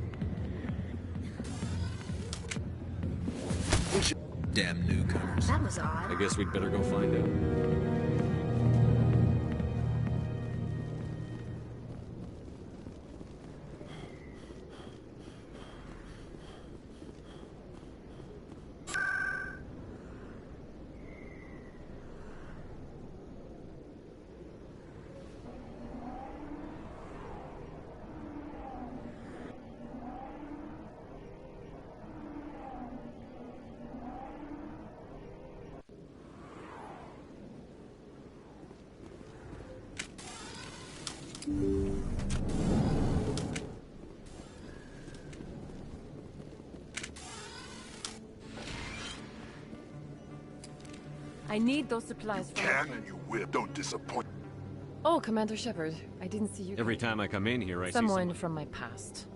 Damn newcomers. That was odd. I guess we'd better go find out. I need those supplies from... Can and you will. Don't disappoint. Oh, Commander Shepard. I didn't see you. Every time I come in here, I see someone from my past.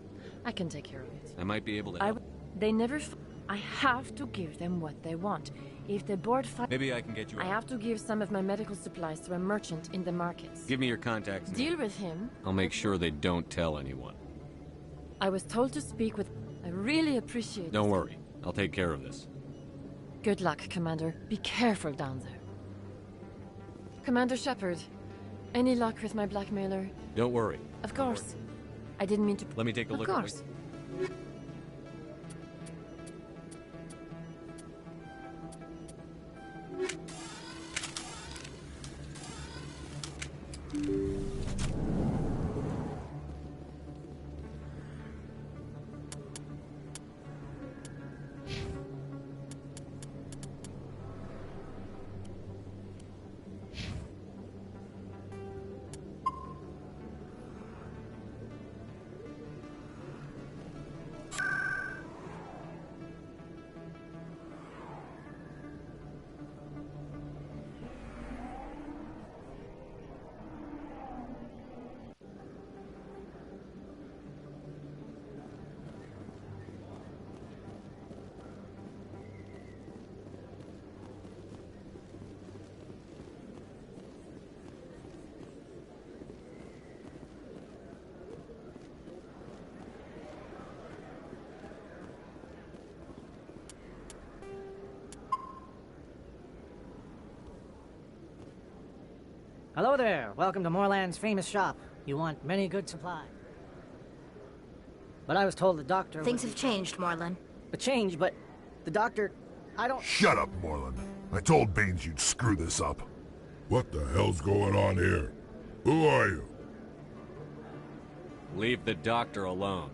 I can take care of it. I might be able to help. They never... I have to give them what they want. If the board Maybe I can get you I have to give some of my medical supplies to a merchant in the markets. Give me your contacts. Deal with him. I'll make sure they don't tell anyone. I was told to speak with... I really appreciate it. Don't worry. I'll take care of this. Good luck, Commander. Be careful down there. Commander Shepard, any luck with my blackmailer? Don't worry. Of course. I didn't mean to... Let me take a look Of course. Hello there. Welcome to Moorland's famous shop. You want many good supplies. But I was told the doctor... Things have changed, Moorland. A change, but the doctor... I don't... Shut up, Moorland. I told Baines you'd screw this up. What the hell's going on here? Who are you? Leave the doctor alone.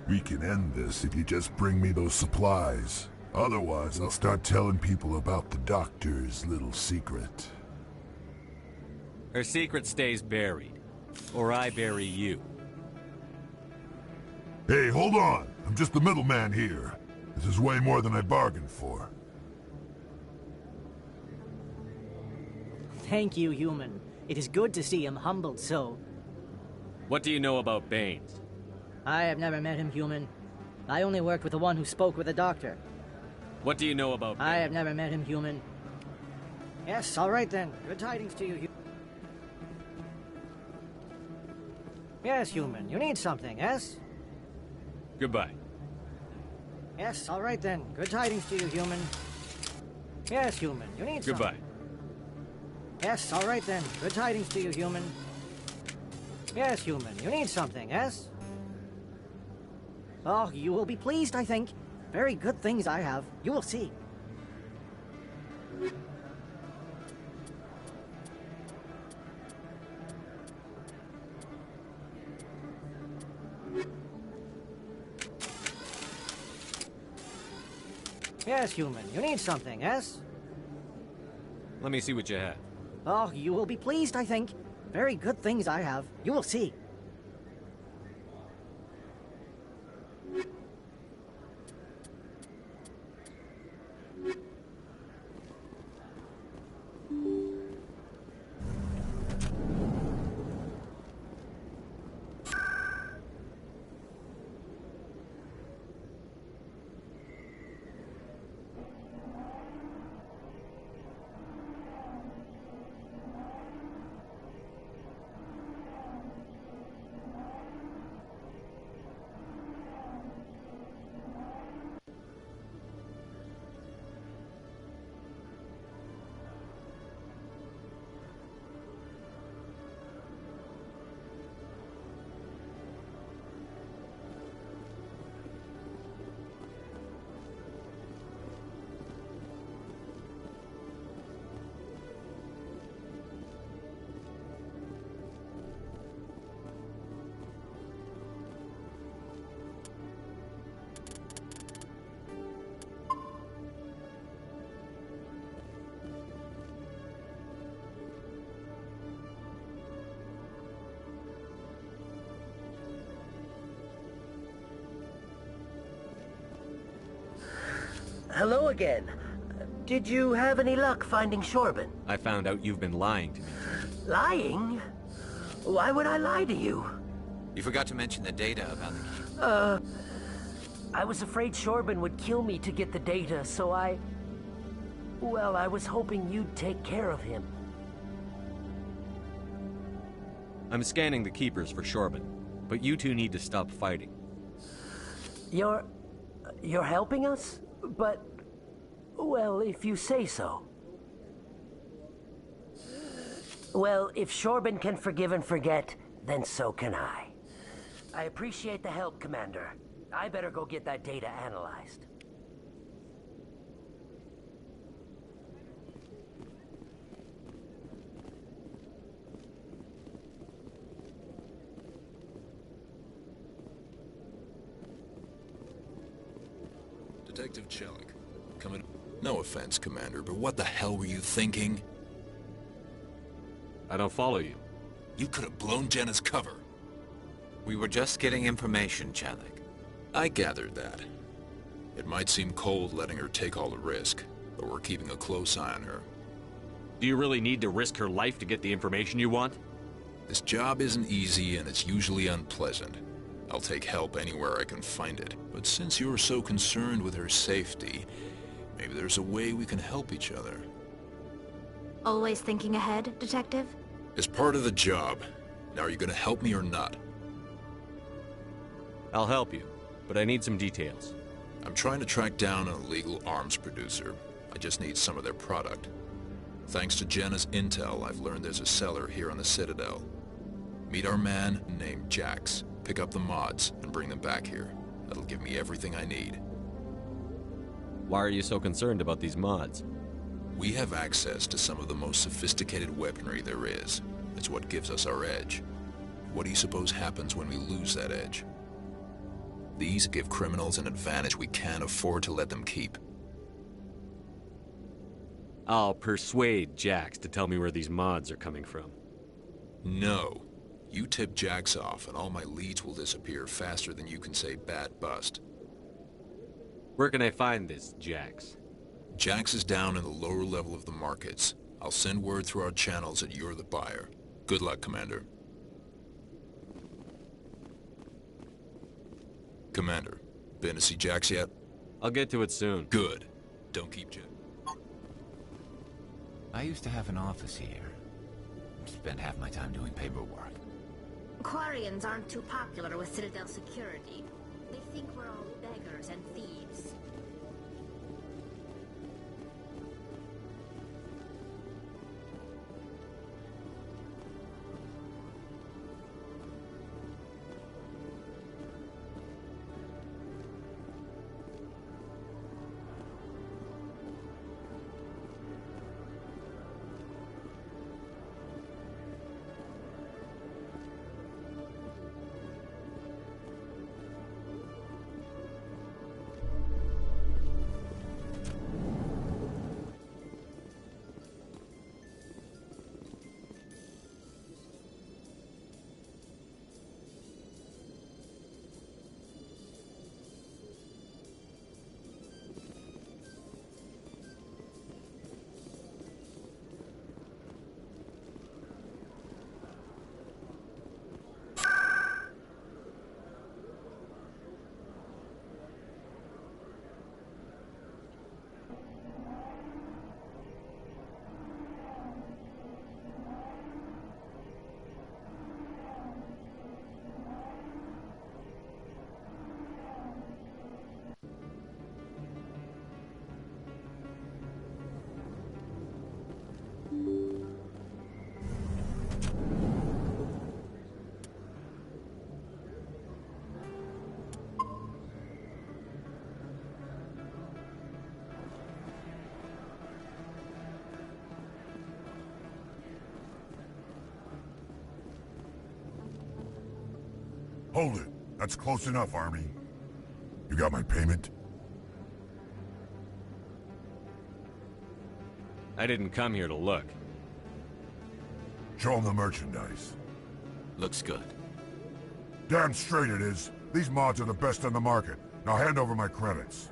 We can end this if you just bring me those supplies. Otherwise, I'll start telling people about the doctor's little secret. Her secret stays buried. Or I bury you. Hey, hold on. I'm just the middleman here. This is way more than I bargained for. Thank you, human. It is good to see him humbled so. What do you know about Baines? I have never met him, human. I only worked with the one who spoke with the doctor. What do you know about Baines? I have never met him, human. Yes, all right then. Good tidings to you, human. Yes, human. You need something, yes? Goodbye. Yes, all right then. Good tidings to you, human. Yes, human. You need Goodbye. something. Yes, all right then. Good tidings to you, human. Yes, human. You need something, yes? Oh, you will be pleased, I think. Very good things I have. You will see. Yes, human. You need something, yes? Let me see what you have. Oh, you will be pleased, I think. Very good things I have. You will see. Hello again. Did you have any luck finding Shorben? I found out you've been lying to me. Lying? Why would I lie to you? You forgot to mention the data about the key. I was afraid Shorben would kill me to get the data, so well, I was hoping you'd take care of him. I'm scanning the keepers for Shorben, but you two need to stop fighting. You're helping us? But, well, if you say so. Well, if Shorben can forgive and forget, then so can I. I appreciate the help, Commander. I better go get that data analyzed. Detective Chelik, coming. No offense, Commander, but what the hell were you thinking? I don't follow you. You could have blown Jenna's cover. We were just getting information, Chelik. I gathered that. It might seem cold letting her take all the risk, but we're keeping a close eye on her. Do you really need to risk her life to get the information you want? This job isn't easy and it's usually unpleasant. I'll take help anywhere I can find it. But since you're so concerned with her safety, maybe there's a way we can help each other. Always thinking ahead, Detective? It's part of the job. Now, are you gonna help me or not? I'll help you, but I need some details. I'm trying to track down an illegal arms producer. I just need some of their product. Thanks to Jenna's intel, I've learned there's a seller here on the Citadel. Meet our man named Jax. Pick up the mods and bring them back here. That'll give me everything I need. Why are you so concerned about these mods? We have access to some of the most sophisticated weaponry there is. It's what gives us our edge. What do you suppose happens when we lose that edge? These give criminals an advantage we can't afford to let them keep. I'll persuade Jax to tell me where these mods are coming from. No. You tip Jax off and all my leads will disappear faster than you can say bat bust. Where can I find this Jax? Jax is down in the lower level of the markets. I'll send word through our channels that you're the buyer. Good luck, Commander. Commander, been to see Jax yet? I'll get to it soon. Good. Don't keep Jax. I used to have an office here. Spent half my time doing paperwork. Quarians aren't too popular with Citadel security. They think we're all beggars and thieves. Hold it. That's close enough, Army. You got my payment? I didn't come here to look. Show 'em the merchandise. Looks good. Damn straight it is. These mods are the best on the market. Now hand over my credits.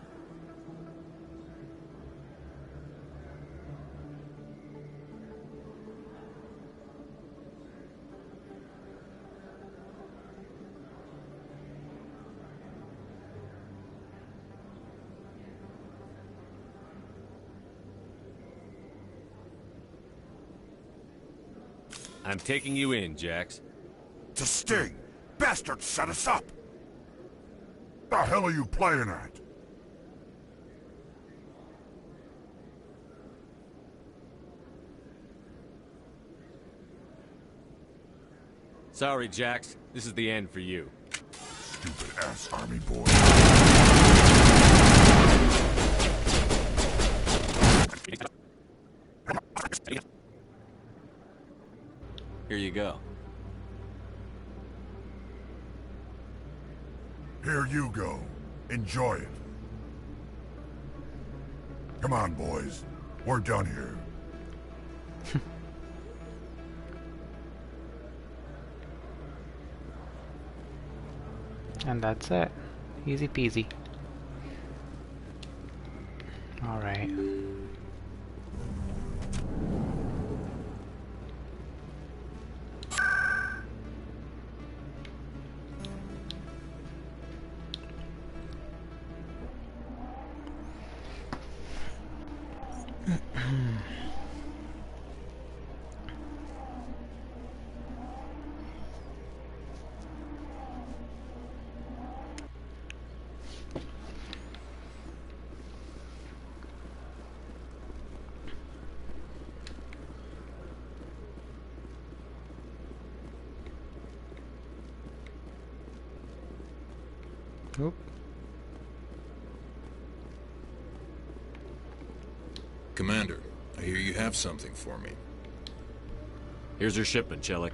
I'm taking you in, Jax. It's a sting! Bastard set us up! The hell are you playing at? Sorry, Jax. This is the end for you. Stupid ass Army boy. Here you go. Here you go. Enjoy it. Come on, boys. We're done here. And that's it. Easy peasy. Alright. Oop. Commander, I hear you have something for me. Here's your shipment, Chelik.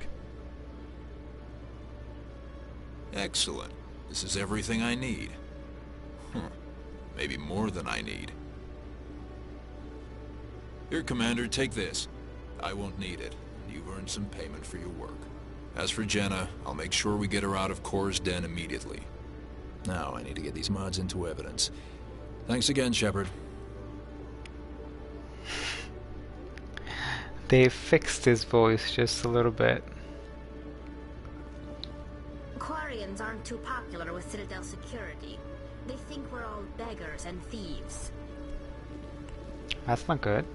Excellent. This is everything I need. Maybe more than I need. Here, Commander, take this. I won't need it. You've earned some payment for your work. As for Jenna, I'll make sure we get her out of Kor's den immediately. Now, I need to get these mods into evidence. Thanks again, Shepard. They fixed his voice just a little bit. Quarians aren't too popular with Citadel security. They think we're all beggars and thieves. That's not good.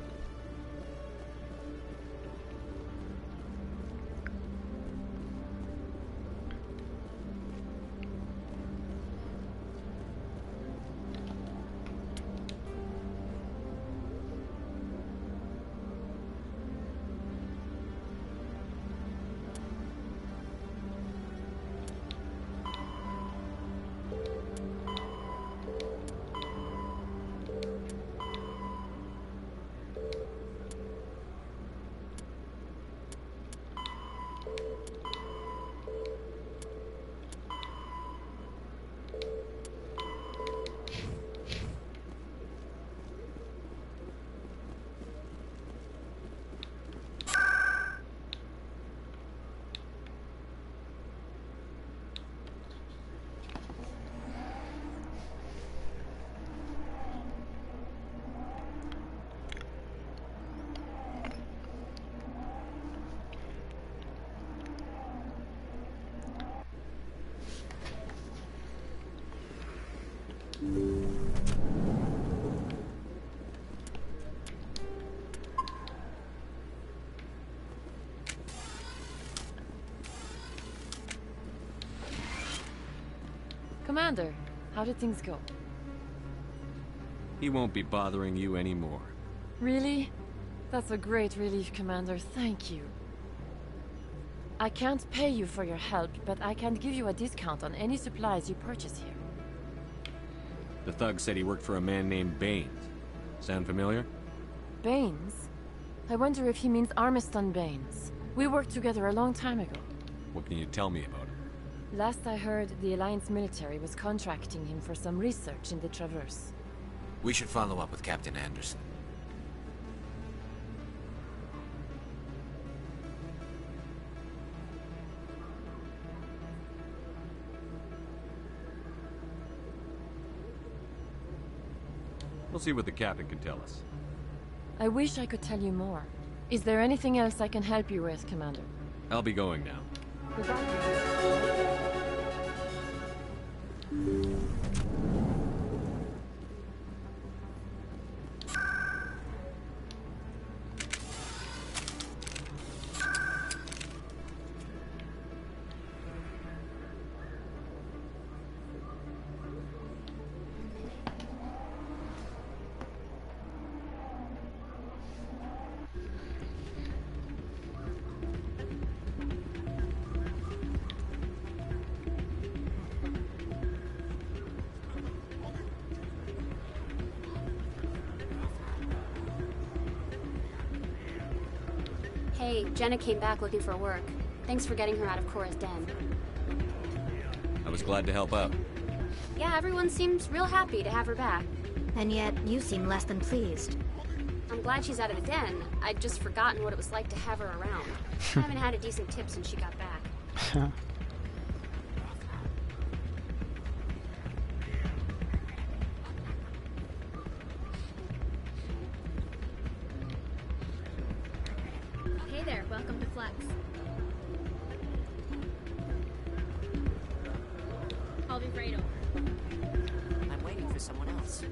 Commander, how did things go? He won't be bothering you anymore. Really? That's a great relief, Commander. Thank you. I can't pay you for your help, but I can give you a discount on any supplies you purchase here. The thug said he worked for a man named Baines. Sound familiar? Baines? I wonder if he means Armiston Baines. We worked together a long time ago. What can you tell me about him? Last I heard, the Alliance military was contracting him for some research in the Traverse. We should follow up with Captain Anderson. We'll see what the captain can tell us. I wish I could tell you more. Is there anything else I can help you with, Commander? I'll be going now. Hey, Jenna came back looking for work. Thanks for getting her out of Cora's den. I was glad to help out. Yeah, everyone seems real happy to have her back. And yet, you seem less than pleased. I'm glad she's out of the den. I'd just forgotten what it was like to have her around. I haven't had a decent tip since she got back. Hey there, welcome to Flex. I'll be right over. I'm waiting for someone else.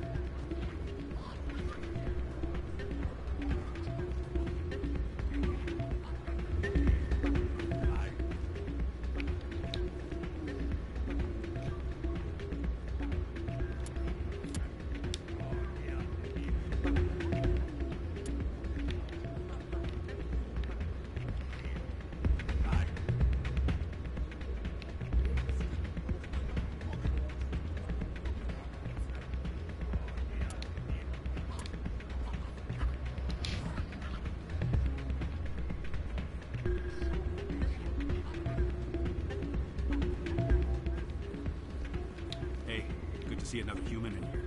See another human in here.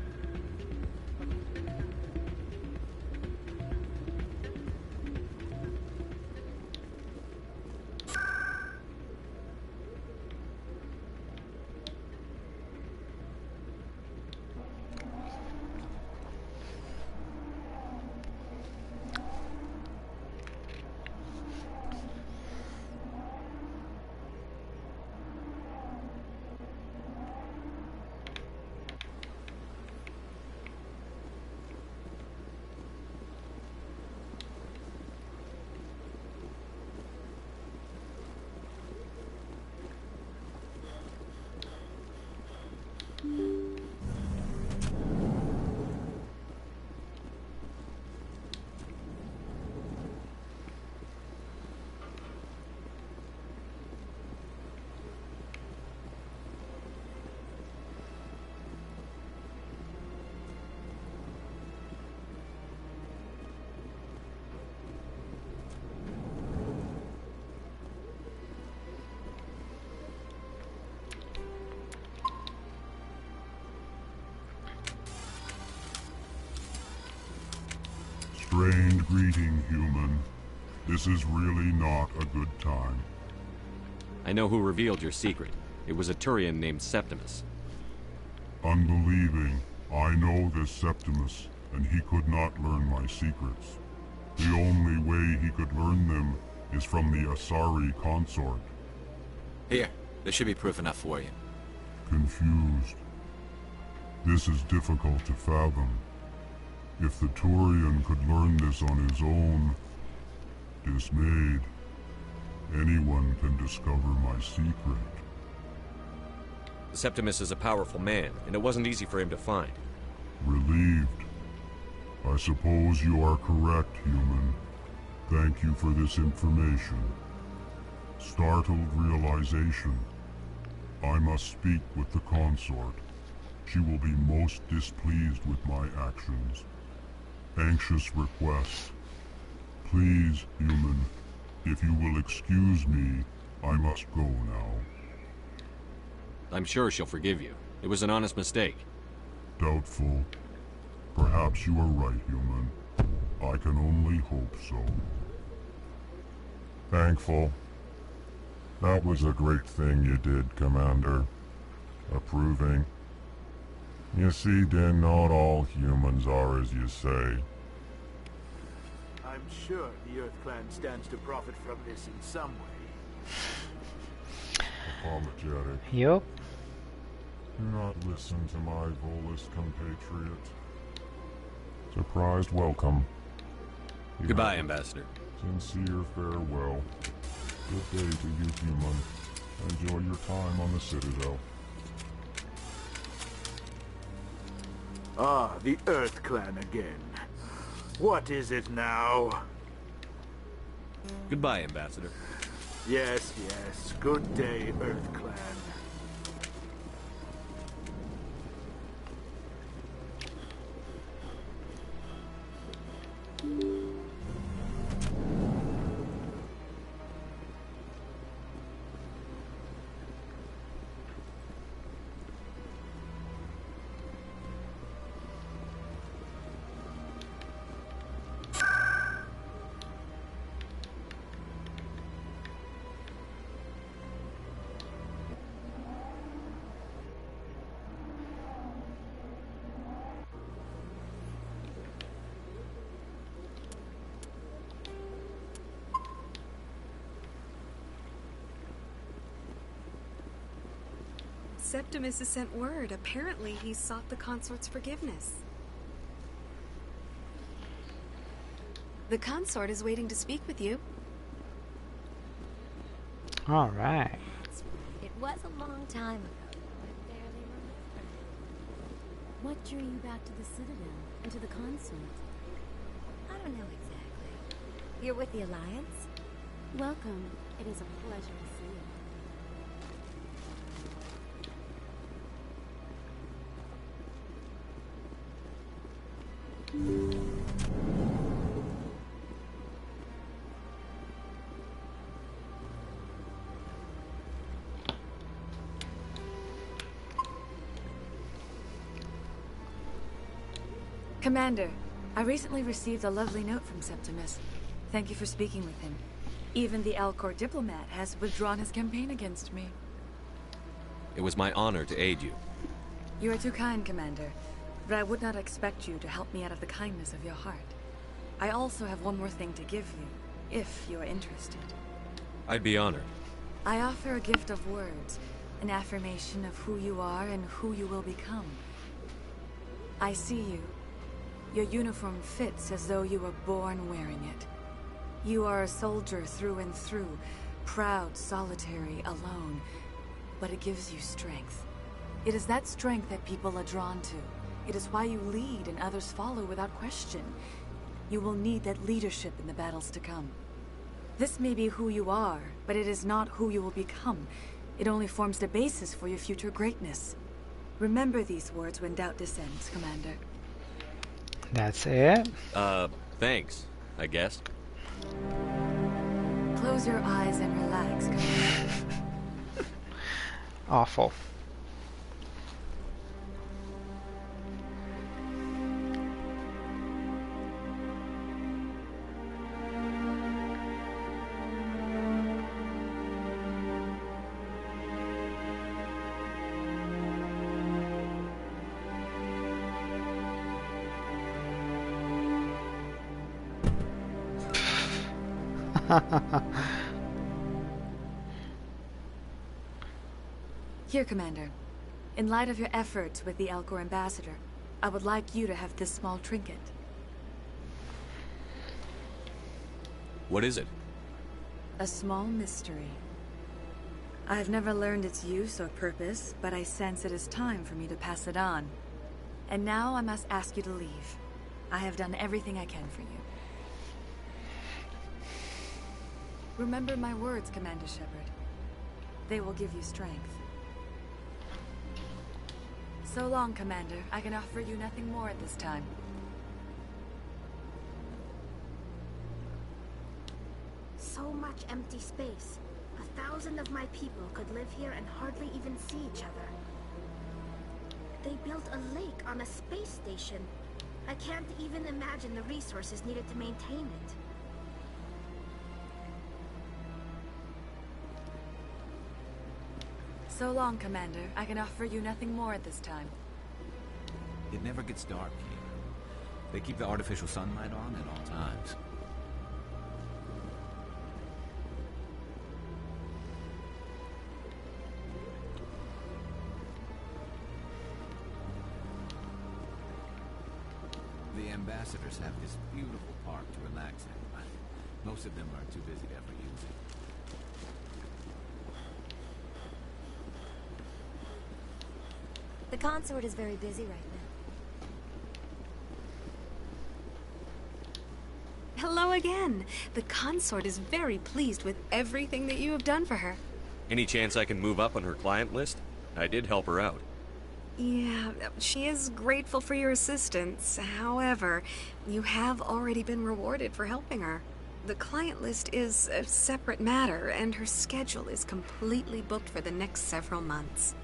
Strange greeting, human. This is really not a good time. I know who revealed your secret. It was a Turian named Septimus. Unbelieving, I know this Septimus, and he could not learn my secrets. The only way he could learn them is from the Asari consort. Here, this should be proof enough for you. Confused. This is difficult to fathom. If the Turian could learn this on his own, dismayed, anyone can discover my secret. Septimus is a powerful man, and it wasn't easy for him to find. Relieved. I suppose you are correct, human. Thank you for this information. Startled realization. I must speak with the consort. She will be most displeased with my actions. Anxious request. Please, human, if you will excuse me, I must go now. I'm sure she'll forgive you. It was an honest mistake. Doubtful. Perhaps you are right, human. I can only hope so. Thankful. That was a great thing you did, Commander. Approving. You see, Din, not all humans are as you say. I'm sure the Earth Clan stands to profit from this in some way. Apologetic. Yup. Do not listen to my Volus compatriot. Surprised welcome. You Goodbye, have Ambassador. Sincere farewell. Good day to you, human. Enjoy your time on the Citadel. Ah, the Earth Clan again. What is it now? Goodbye, Ambassador. Yes, yes. Good day, Earth Clan. Septimus has sent word. Apparently, he sought the consort's forgiveness. The consort is waiting to speak with you. All right. It was a long time ago. I barely remember. What drew you back to the Citadel and to the consort? I don't know exactly. You're with the Alliance? Welcome. It is a pleasure to see you. Commander, I recently received a lovely note from Septimus. Thank you for speaking with him. Even the Alcor diplomat has withdrawn his campaign against me. It was my honor to aid you. You are too kind, Commander, but I would not expect you to help me out of the kindness of your heart. I also have one more thing to give you, if you are interested. I'd be honored. I offer a gift of words, an affirmation of who you are and who you will become. I see you. Your uniform fits as though you were born wearing it. You are a soldier through and through, proud, solitary, alone, but it gives you strength. It is that strength that people are drawn to. It is why you lead and others follow without question. You will need that leadership in the battles to come. This may be who you are, but it is not who you will become. It only forms the basis for your future greatness. Remember these words when doubt descends, Commander. That's it? Thanks, I guess. Close your eyes and relax, Commander. Awful. Here, Commander. In light of your efforts with the Alcor ambassador, I would like you to have this small trinket. What is it? A small mystery. I've never learned its use or purpose, but I sense it is time for me to pass it on. And now I must ask you to leave. I have done everything I can for you. Remember my words, Commander Shepard. They will give you strength. So long, Commander. I can offer you nothing more at this time. So much empty space. 1,000 of my people could live here and hardly even see each other. They built a lake on a space station. I can't even imagine the resources needed to maintain it. So long, Commander. I can offer you nothing more at this time. It never gets dark here. They keep the artificial sunlight on at all times. The ambassadors have this beautiful park to relax in, but most of them are too busy to ever use it. The consort is very busy right now. Hello again. The consort is very pleased with everything that you have done for her. Any chance I can move up on her client list? I did help her out. Yeah, she is grateful for your assistance. However, you have already been rewarded for helping her. The client list is a separate matter, and her schedule is completely booked for the next several months.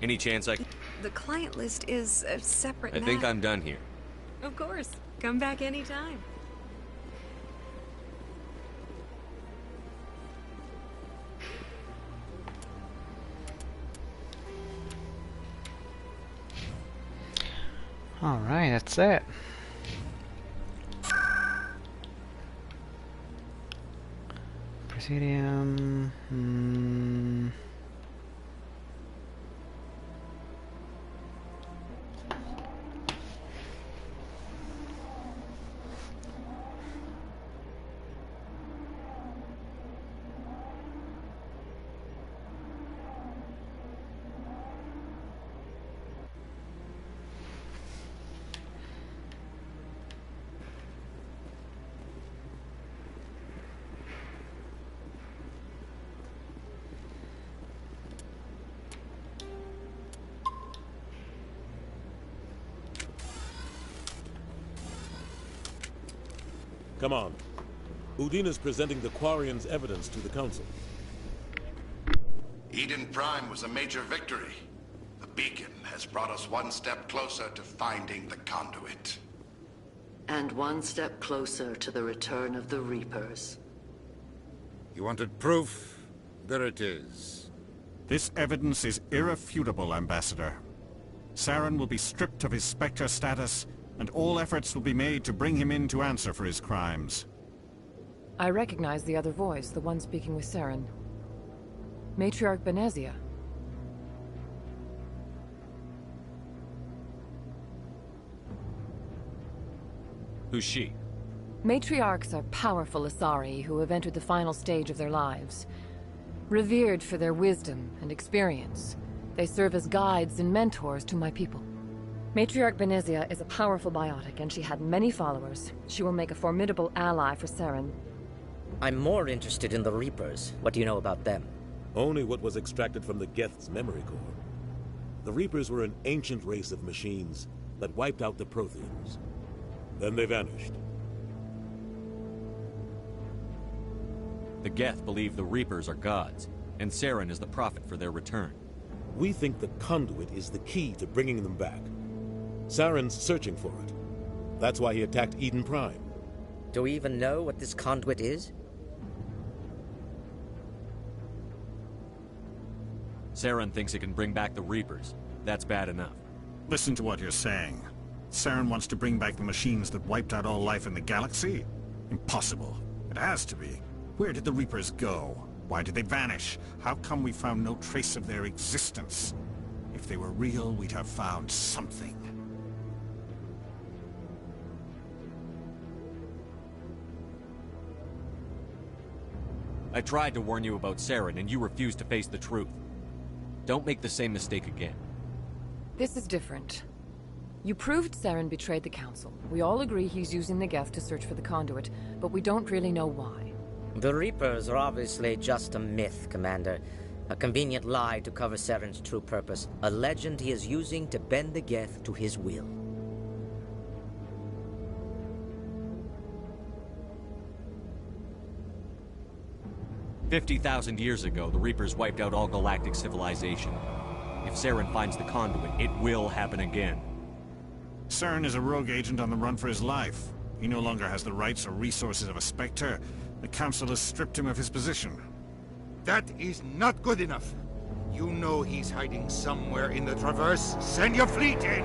Any chance I... The client list is a separate I matter. think I'm done here. Of course. Come back anytime. Alright, that's it. Presidium. Come on. Udina's presenting the Quarians' evidence to the Council. Eden Prime was a major victory. The beacon has brought us one step closer to finding the conduit. And one step closer to the return of the Reapers. You wanted proof? There it is. This evidence is irrefutable, Ambassador. Saren will be stripped of his Spectre status, and all efforts will be made to bring him in to answer for his crimes. I recognize the other voice, the one speaking with Saren. Matriarch Benezia. Who's she? Matriarchs are powerful Asari who have entered the final stage of their lives. Revered for their wisdom and experience, they serve as guides and mentors to my people. Matriarch Benezia is a powerful biotic, and she had many followers. She will make a formidable ally for Saren. I'm more interested in the Reapers. What do you know about them? Only what was extracted from the Geth's memory core. The Reapers were an ancient race of machines that wiped out the Protheans. Then they vanished. The Geth believe the Reapers are gods, and Saren is the prophet for their return. We think the conduit is the key to bringing them back. Saren's searching for it. That's why he attacked Eden Prime. Do we even know what this conduit is? Saren thinks it can bring back the Reapers. That's bad enough. Listen to what you're saying. Saren wants to bring back the machines that wiped out all life in the galaxy? Impossible. It has to be. Where did the Reapers go? Why did they vanish? How come we found no trace of their existence? If they were real, we'd have found something. I tried to warn you about Saren, and you refused to face the truth. Don't make the same mistake again. This is different. You proved Saren betrayed the Council. We all agree he's using the Geth to search for the conduit, but we don't really know why. The Reapers are obviously just a myth, Commander. A convenient lie to cover Saren's true purpose. A legend he is using to bend the Geth to his will. "50,000 years ago, the Reapers wiped out all galactic civilization. If Saren finds the conduit, it will happen again." Saren is a rogue agent on the run for his life. He no longer has the rights or resources of a Spectre. The Council has stripped him of his position. That is not good enough. You know he's hiding somewhere in the Traverse. Send your fleet in!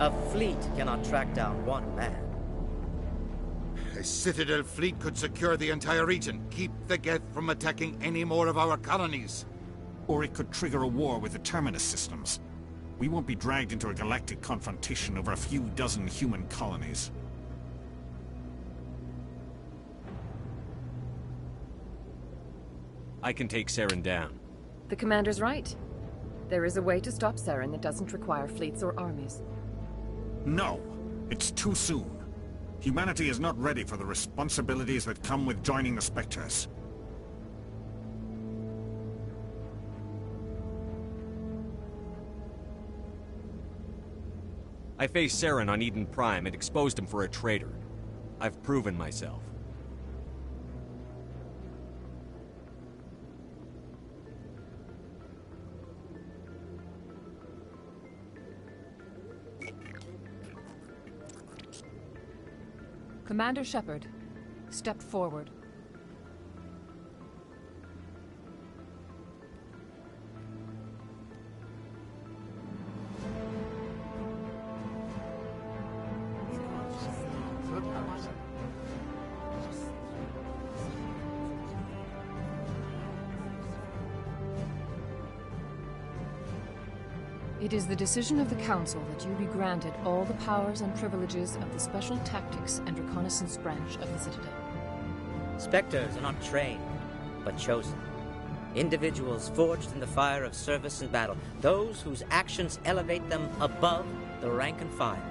A fleet cannot track down one man. A Citadel fleet could secure the entire region. Keep the Geth from attacking any more of our colonies. Or it could trigger a war with the Terminus systems. We won't be dragged into a galactic confrontation over a few dozen human colonies. I can take Saren down. The Commander's right. There is a way to stop Saren that doesn't require fleets or armies. No, it's too soon. Humanity is not ready for the responsibilities that come with joining the Spectres. I faced Saren on Eden Prime and exposed him for a traitor. I've proven myself. Commander Shepard, step forward. It is the decision of the Council that you be granted all the powers and privileges of the Special Tactics and Reconnaissance branch of the Citadel. Spectres are not trained, but chosen. Individuals forged in the fire of service and battle. Those whose actions elevate them above the rank and file.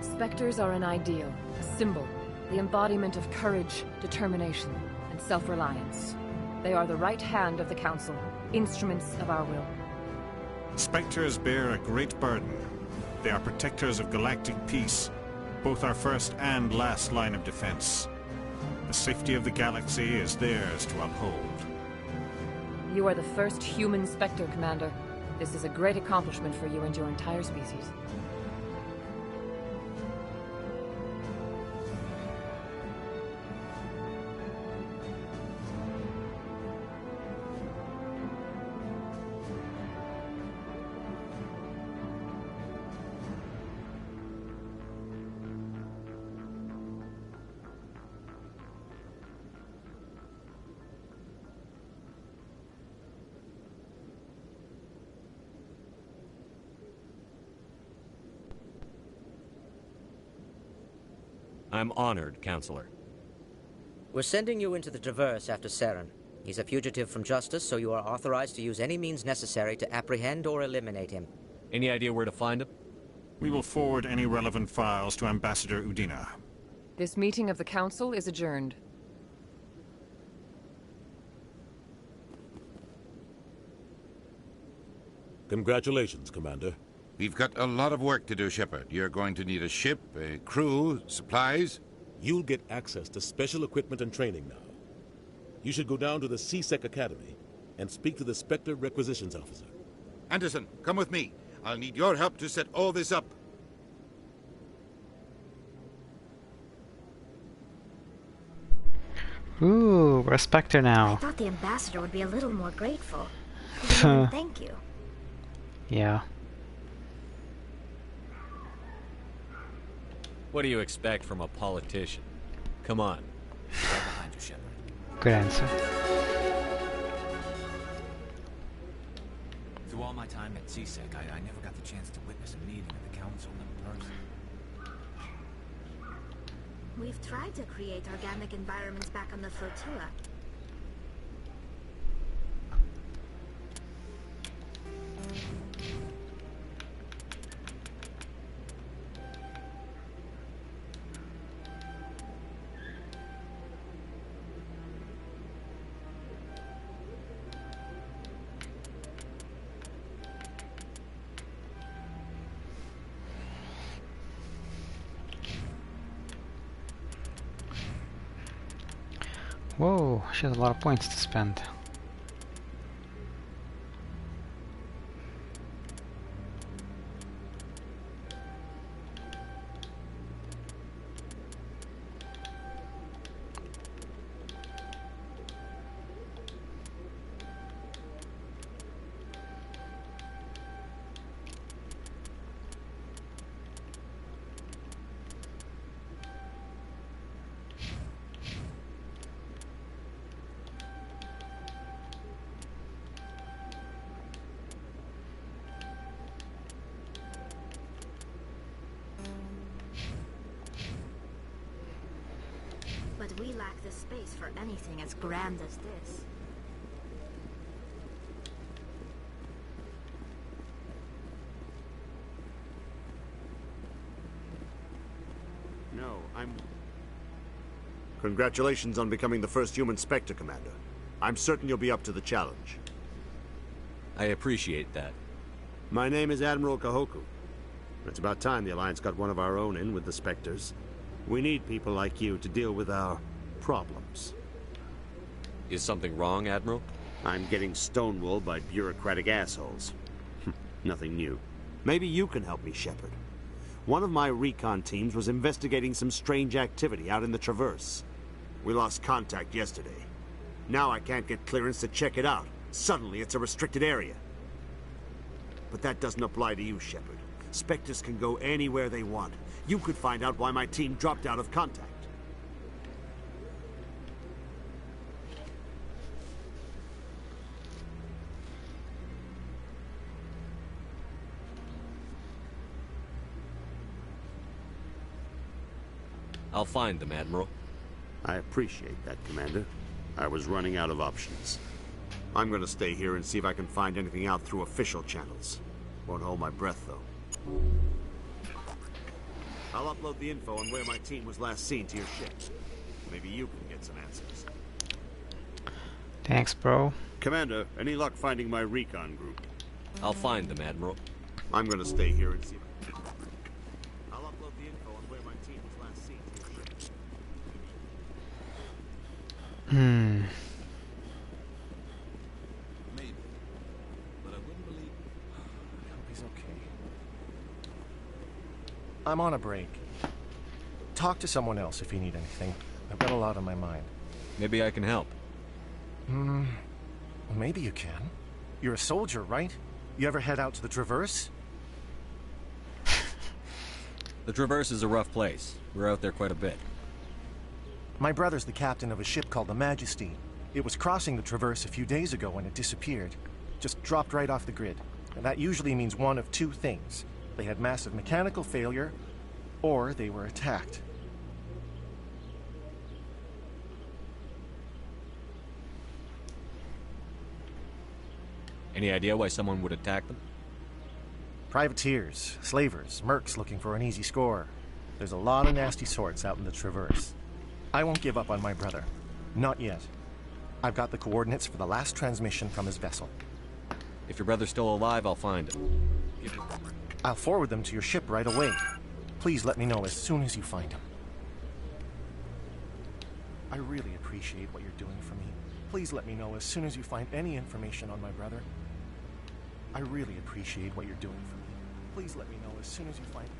Spectres are an ideal, a symbol, the embodiment of courage, determination, and self-reliance. They are the right hand of the Council, instruments of our will. Spectres bear a great burden. They are protectors of galactic peace, both our first and last line of defense. The safety of the galaxy is theirs to uphold. You are the first human Spectre, Commander. This is a great accomplishment for you and your entire species. I'm honored, Counselor. We're sending you into the Traverse after Saren. He's a fugitive from justice, so you are authorized to use any means necessary to apprehend or eliminate him. Any idea where to find him? We will forward any relevant files to Ambassador Udina. This meeting of the Council is adjourned. Congratulations, Commander. We've got a lot of work to do, Shepard. You're going to need a ship, a crew, supplies. You'll get access to special equipment and training now. You should go down to the C-Sec Academy and speak to the Spectre Requisitions Officer. Anderson, come with me. I'll need your help to set all this up. Ooh, we're a Spectre now. I thought the ambassador would be a little more grateful. Thank you. Yeah. What do you expect from a politician? Come on. Right behind you, Shepard. Good answer. Through all my time at C-Sec, I never got the chance to witness a meeting of the Council in person. We've tried to create organic environments back on the flotilla. Whoa, she has a lot of points to spend. But we lack the space for anything as grand as this. No, I'm... Congratulations on becoming the first human Spectre, Commander. I'm certain you'll be up to the challenge. I appreciate that. My name is Admiral Kahoku. It's about time the Alliance got one of our own in with the Spectres. We need people like you to deal with our problems. Is something wrong, Admiral? I'm getting stonewalled by bureaucratic assholes. Nothing new. Maybe you can help me, Shepard. One of my recon teams was investigating some strange activity out in the Traverse. We lost contact yesterday. Now I can't get clearance to check it out. Suddenly it's a restricted area. But that doesn't apply to you, Shepard. Spectres can go anywhere they want. You could find out why my team dropped out of contact. I'll find them, Admiral. I appreciate that, Commander. I was running out of options. I'm gonna stay here and see if I can find anything out through official channels. Won't hold my breath, though. I'll upload the info on where my team was last seen to your ship. Maybe you can get some answers. Thanks, bro. Commander, any luck finding my recon group? I'll find them, Admiral. I'm gonna stay here and see if I'll upload the info on where my team was last seen to your ship. Maybe. But I wouldn't believe... I hope he's okay. I'm on a break. Talk to someone else if you need anything. I've got a lot on my mind. Maybe I can help. Well, maybe you can. You're a soldier, right? You ever head out to the Traverse? The Traverse is a rough place. We're out there quite a bit. My brother's the captain of a ship called the Majesty. It was crossing the Traverse a few days ago when it disappeared. Just dropped right off the grid. And that usually means one of two things. They had massive mechanical failure, or they were attacked. Any idea why someone would attack them? Privateers, slavers, mercs looking for an easy score. There's a lot of nasty sorts out in the Traverse. I won't give up on my brother. Not yet. I've got the coordinates for the last transmission from his vessel. If your brother's still alive, I'll find him. I'll forward them to your ship right away. Please let me know as soon as you find him. I really appreciate what you're doing for me. Please let me know as soon as you find any information on my brother. I really appreciate what you're doing for me. Please let me know as soon as you find him.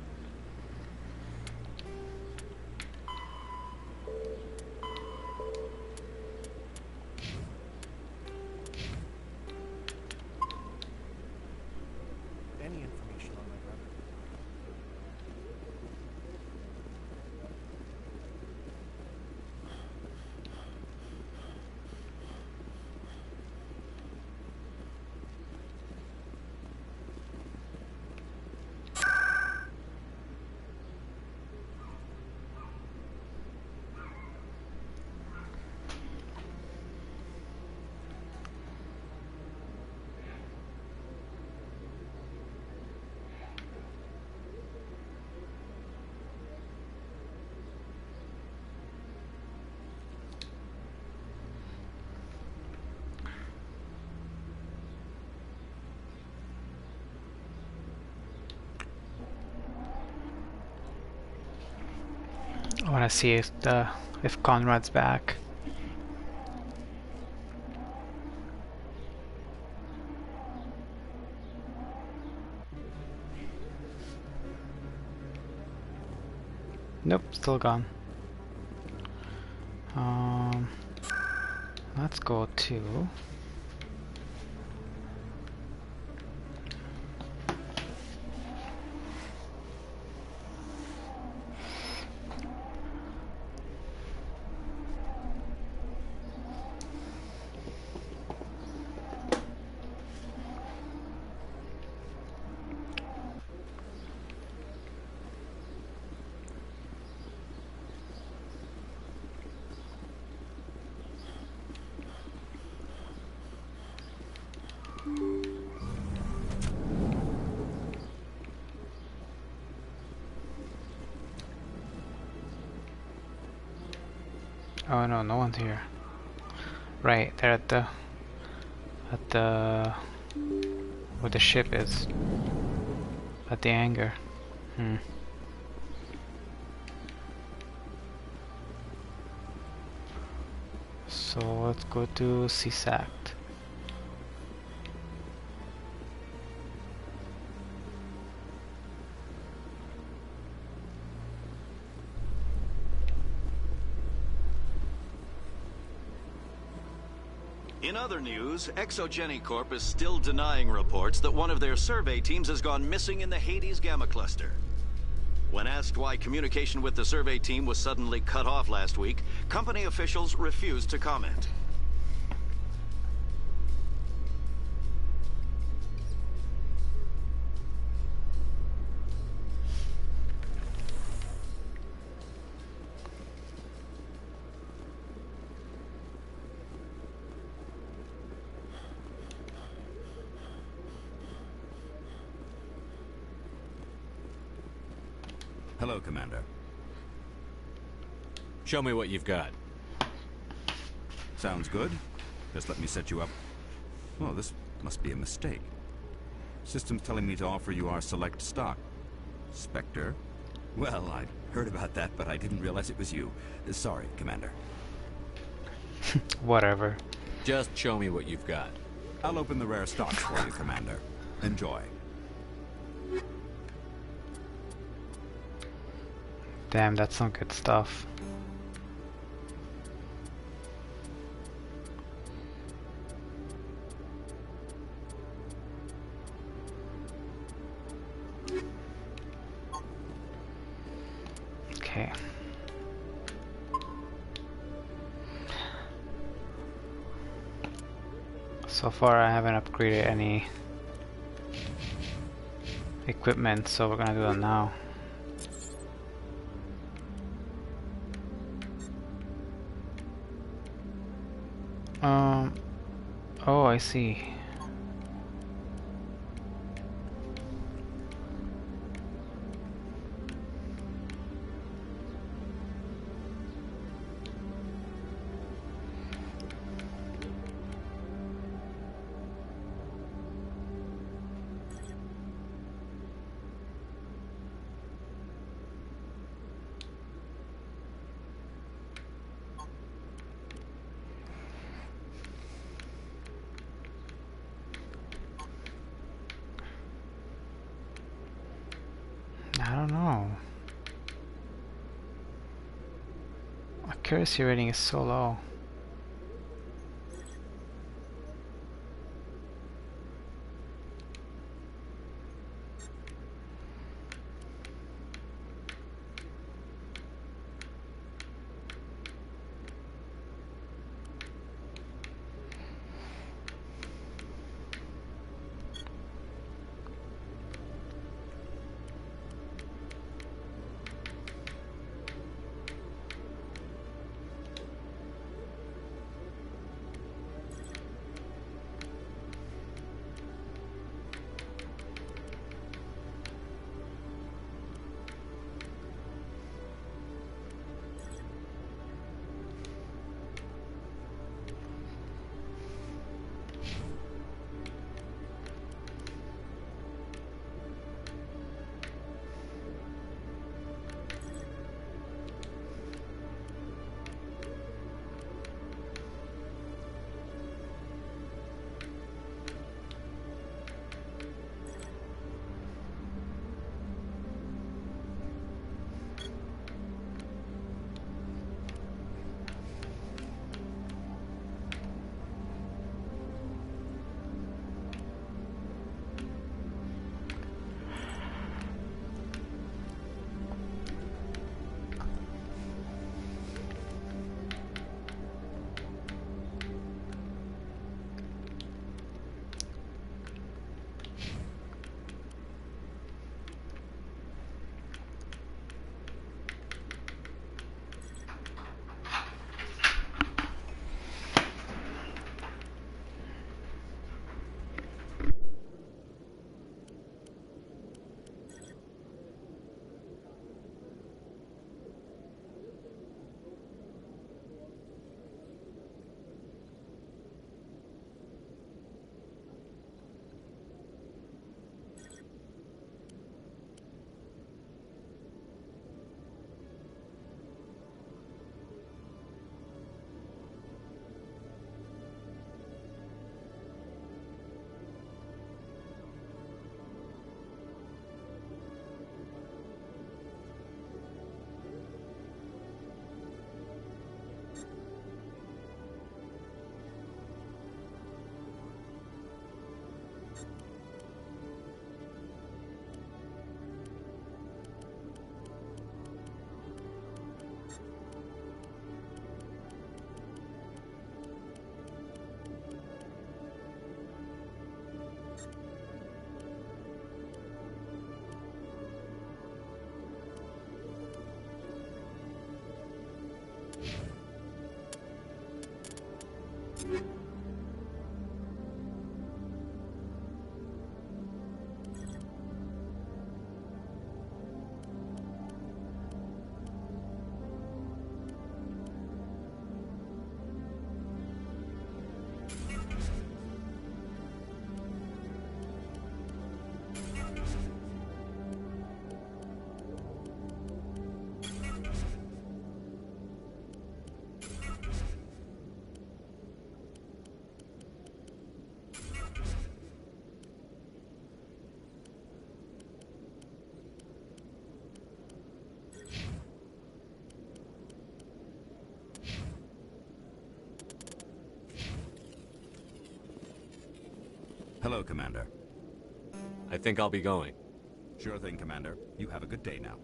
Any information on my brother. want to see if Conrad's back. Nope, still gone. Let's go to... Oh no, no one's here. Right, they're at the where the ship is. At the hangar. So let's go to CSACT. In other news, Exogeny Corp is still denying reports that one of their survey teams has gone missing in the Hades Gamma Cluster. When asked why communication with the survey team was suddenly cut off last week, company officials refused to comment. Hello, Commander. Show me what you've got. Sounds good. Just let me set you up. Oh, this must be a mistake. System's telling me to offer you our select stock. Spectre? Well, I'd heard about that, but I didn't realize it was you. Sorry, Commander. Whatever. Just show me what you've got. I'll open the rare stocks for you, Commander. Enjoy. Damn, that's some good stuff. Okay. So far I haven't upgraded any equipment, so we're gonna do that now. Oh, I see. I don't know. Accuracy rating is so low. Hello, Commander. I think I'll be going. Sure thing, Commander. You have a good day now.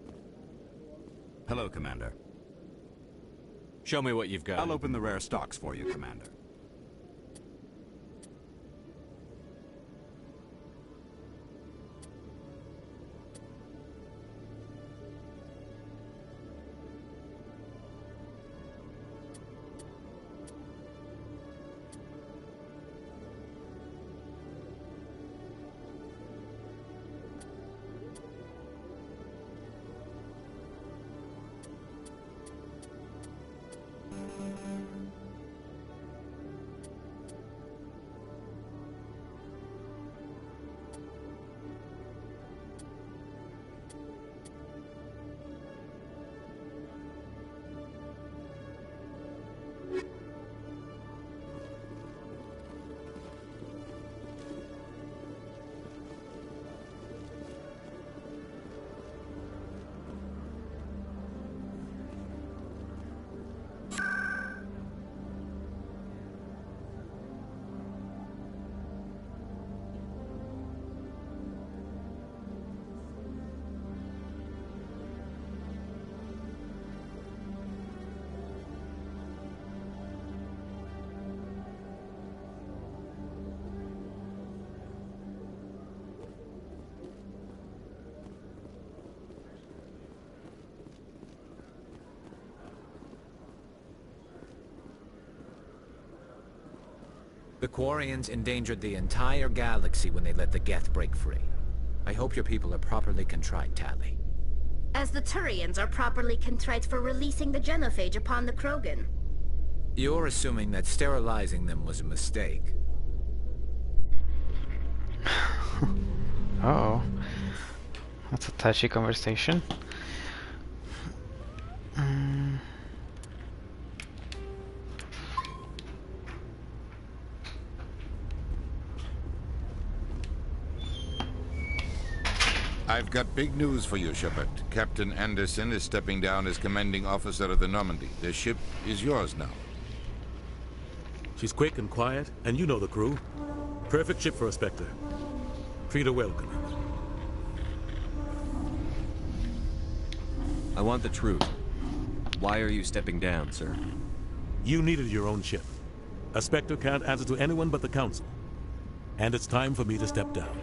Hello, Commander. Show me what you've got. I'll open the rare stocks for you, Commander. The Quarians endangered the entire galaxy when they let the Geth break free. I hope your people are properly contrite, Tali. As the Turians are properly contrite for releasing the genophage upon the Krogan. You're assuming that sterilizing them was a mistake. Uh-oh. That's a touchy conversation. I've got big news for you, Shepard. Captain Anderson is stepping down as commanding officer of the Normandy. The ship is yours now. She's quick and quiet, and you know the crew. Perfect ship for a Spectre. Treat her well, Commander. I want the truth. Why are you stepping down, sir? You needed your own ship. A Spectre can't answer to anyone but the Council. And it's time for me to step down.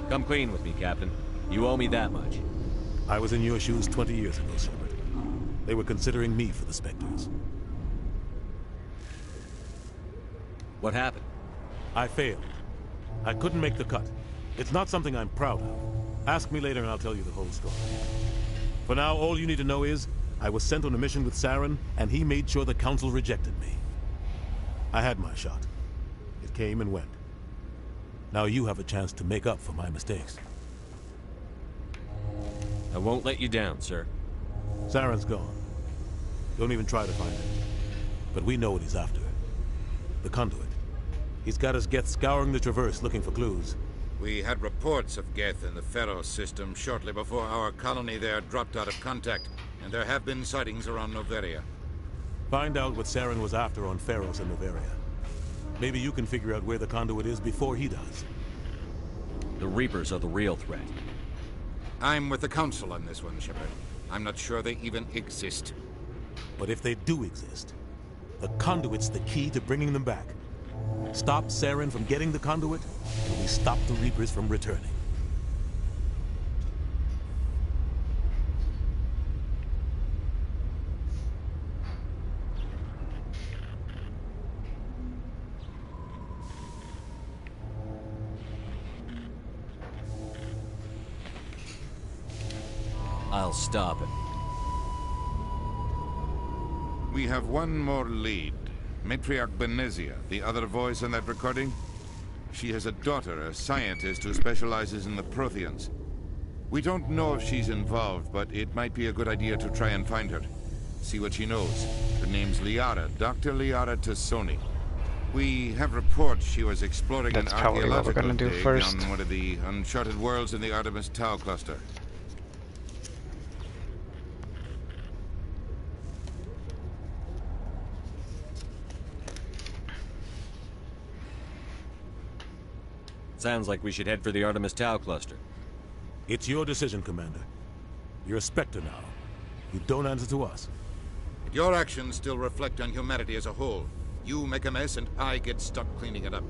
Come clean with me, Captain. You owe me that much. I was in your shoes 20 years ago, Shepard. They were considering me for the Spectres. What happened? I failed. I couldn't make the cut. It's not something I'm proud of. Ask me later and I'll tell you the whole story. For now, all you need to know is, I was sent on a mission with Saren, and he made sure the Council rejected me. I had my shot. It came and went. Now you have a chance to make up for my mistakes. I won't let you down, sir. Saren's gone. Don't even try to find him. But we know what he's after. The Conduit. He's got his Geth scouring the Traverse looking for clues. We had reports of Geth in the Pharaoh system shortly before our colony there dropped out of contact, and there have been sightings around Noveria. Find out what Saren was after on Pharaohs and Noveria. Maybe you can figure out where the Conduit is before he does. The Reapers are the real threat. I'm with the Council on this one, Shepard. I'm not sure they even exist. But if they do exist, the Conduit's the key to bringing them back. Stop Saren from getting the Conduit, and we stop the Reapers from returning. I'll stop it. We have one more lead. Matriarch Benezia, the other voice in that recording. She has a daughter, a scientist who specializes in the Protheans. We don't know if she's involved, but it might be a good idea to try and find her. See what she knows. Her name's Liara, Dr. Liara Tassoni. We have reports she was exploring That's an probably what we're archaeological gonna do dig first. on one of the uncharted worlds in the Artemis Tau cluster. Sounds like we should head for the Artemis Tau cluster. It's your decision, Commander. You're a Spectre now. You don't answer to us. Your actions still reflect on humanity as a whole. You make a mess and I get stuck cleaning it up.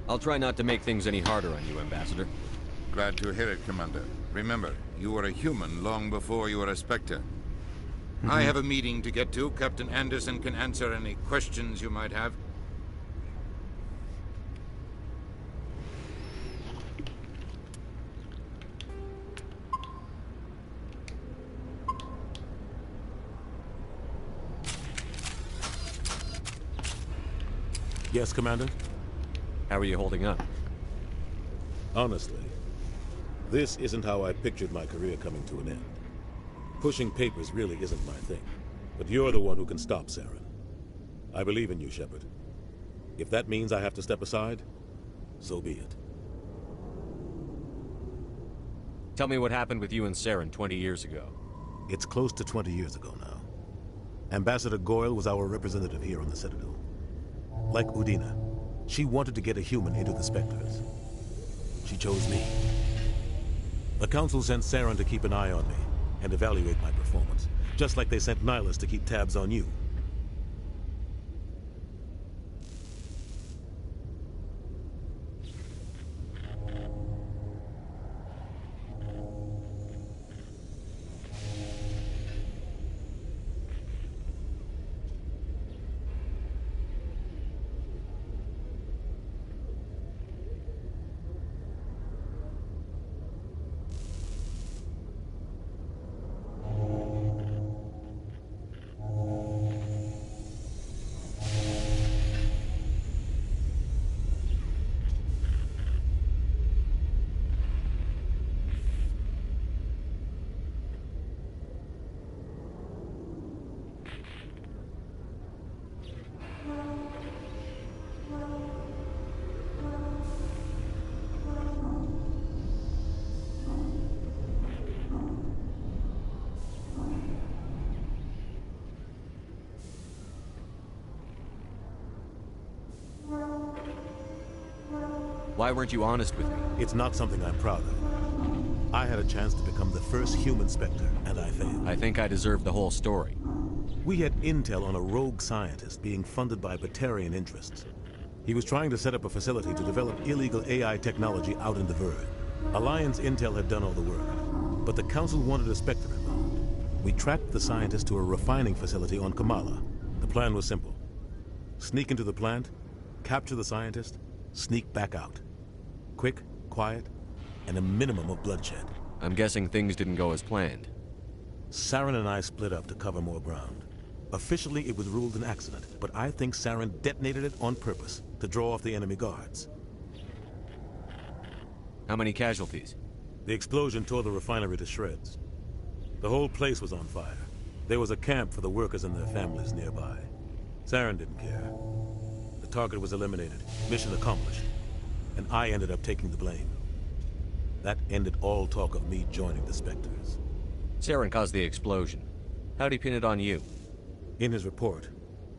I'll try not to make things any harder on you, Ambassador. Glad to hear it, Commander. Remember, you were a human long before you were a Spectre. I have a meeting to get to. Captain Anderson can answer any questions you might have. Yes, Commander? How are you holding up? Honestly, this isn't how I pictured my career coming to an end. Pushing papers really isn't my thing. But you're the one who can stop Saren. I believe in you, Shepard. If that means I have to step aside, so be it. Tell me what happened with you and Saren 20 years ago. It's close to 20 years ago now. Ambassador Goyle was our representative here on the Citadel. Like Udina, she wanted to get a human into the Spectres. She chose me. The Council sent Saren to keep an eye on me and evaluate my performance, just like they sent Nihilus to keep tabs on you. Why weren't you honest with me? It's not something I'm proud of. I had a chance to become the first human Spectre, and I failed. I think I deserve the whole story. We had intel on a rogue scientist being funded by Batarian interests. He was trying to set up a facility to develop illegal AI technology out in the Verge. Alliance intel had done all the work, but the Council wanted a Spectre involved. We tracked the scientist to a refining facility on Kamala. The plan was simple. Sneak into the plant, capture the scientist, sneak back out. Quick, quiet, and a minimum of bloodshed. I'm guessing things didn't go as planned. Saren and I split up to cover more ground. Officially, it was ruled an accident, but I think Saren detonated it on purpose to draw off the enemy guards. How many casualties? The explosion tore the refinery to shreds. The whole place was on fire. There was a camp for the workers and their families nearby. Saren didn't care. The target was eliminated, mission accomplished, and I ended up taking the blame. That ended all talk of me joining the Spectres. Saren caused the explosion. How'd he pin it on you? In his report,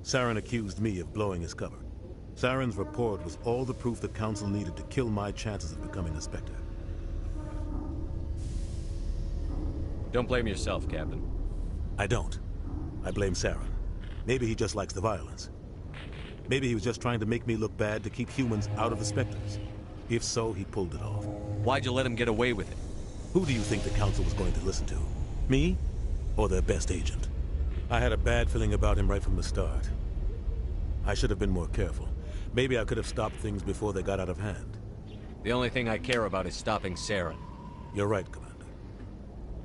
Saren accused me of blowing his cover. Saren's report was all the proof the Council needed to kill my chances of becoming a Spectre. Don't blame yourself, Captain. I don't. I blame Saren. Maybe he just likes the violence. Maybe he was just trying to make me look bad to keep humans out of the Spectres. If so, he pulled it off. Why'd you let him get away with it? Who do you think the Council was going to listen to? Me? Or their best agent? I had a bad feeling about him right from the start. I should have been more careful. Maybe I could have stopped things before they got out of hand. The only thing I care about is stopping Saren. You're right, Commander.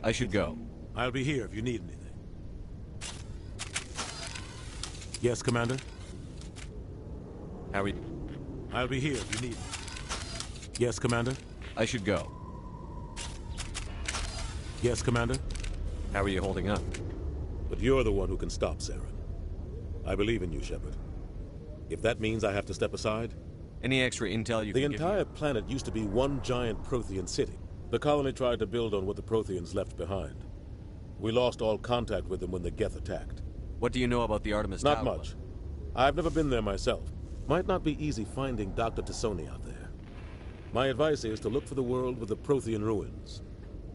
I should go. I'll be here if you need anything. Yes, Commander? How are you? I'll be here if you need me. Yes, Commander? I should go. Yes, Commander? How are you holding up? But you're the one who can stop Saren. I believe in you, Shepard. If that means I have to step aside... Any extra intel you can give me? The entire planet used to be one giant Prothean city. The colony tried to build on what the Protheans left behind. We lost all contact with them when the Geth attacked. What do you know about the Artemis Not Tau? much. I've never been there myself. Might not be easy finding Dr. Tassoni out there. My advice is to look for the world with the Prothean ruins.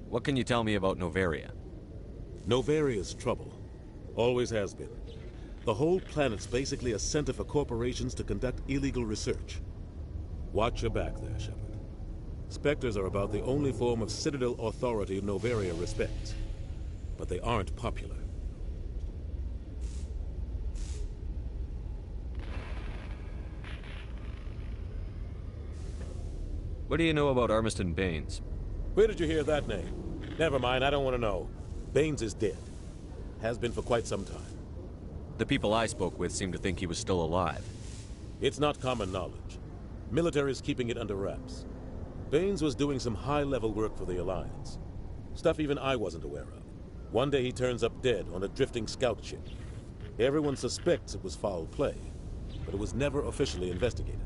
What can you tell me about Noveria? Noveria's trouble. Always has been. The whole planet's basically a center for corporations to conduct illegal research. Watch your back there, Shepard. Spectres are about the only form of Citadel authority Noveria respects. But they aren't popular. What do you know about Armiston Baines? Where did you hear that name? Never mind, I don't want to know. Baines is dead. Has been for quite some time. The people I spoke with seem to think he was still alive. It's not common knowledge. Military's keeping it under wraps. Baines was doing some high-level work for the Alliance. Stuff even I wasn't aware of. One day he turns up dead on a drifting scout ship. Everyone suspects it was foul play, but it was never officially investigated.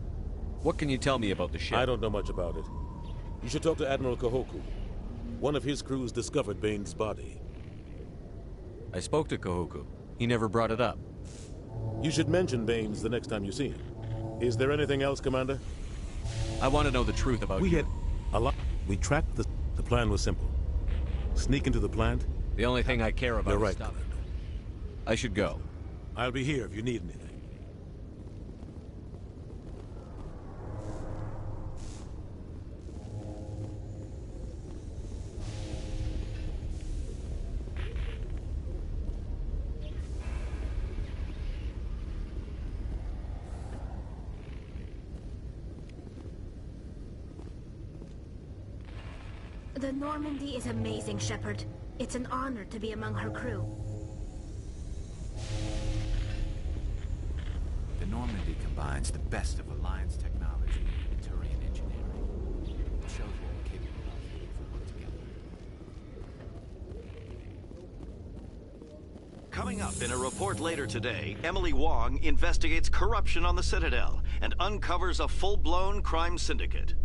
What can you tell me about the ship? I don't know much about it. You should talk to Admiral Kahoku. One of his crews discovered Baines' body. I spoke to Kahoku. He never brought it up. You should mention Baines the next time you see him. Is there anything else, Commander? I want to know the truth about We tracked the plan was simple. Sneak into the plant. The only thing I care about You're is right, stuff. Commander. I should go. I'll be here if you need anything. The Normandy is amazing, Shepard. It's an honor to be among her crew. The Normandy combines the best of Alliance technology and Turian engineering. It shows what we're capable of if we work together. Coming up in a report later today, Emily Wong investigates corruption on the Citadel and uncovers a full-blown crime syndicate.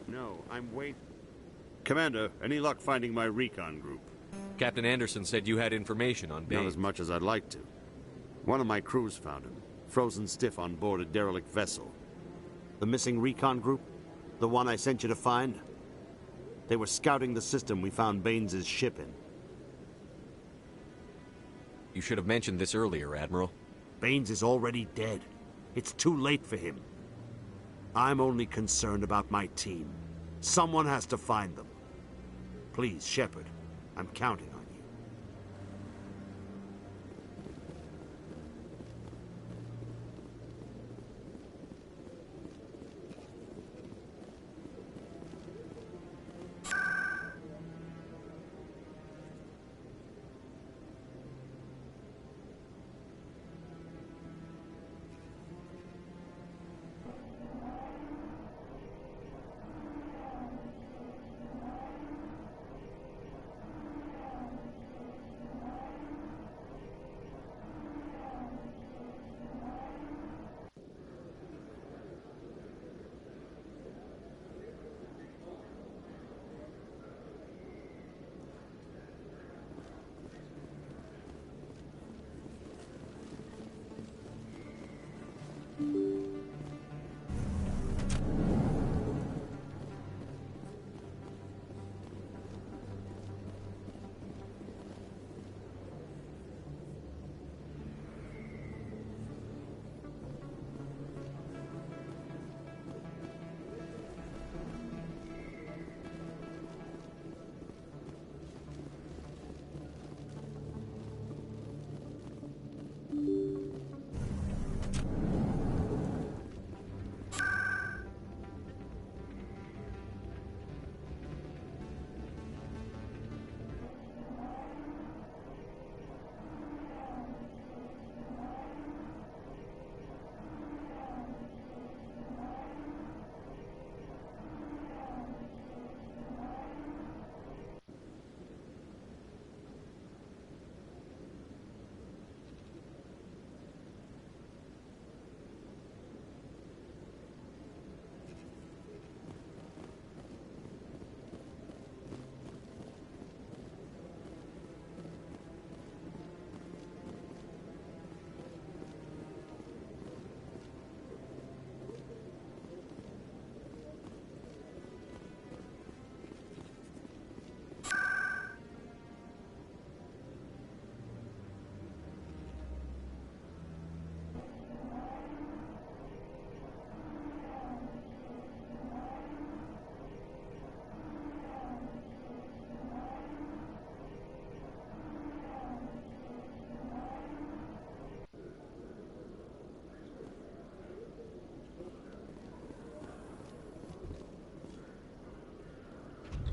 No, I'm waiting. Commander, any luck finding my recon group? Captain Anderson said you had information on Baines. Not as much as I'd like to. One of my crews found him, frozen stiff on board a derelict vessel. The missing recon group? The one I sent you to find? They were scouting the system we found Baines' ship in. You should have mentioned this earlier, Admiral. Baines is already dead. It's too late for him. I'm only concerned about my team. Someone has to find them. Please, Shepard, I'm counting on you.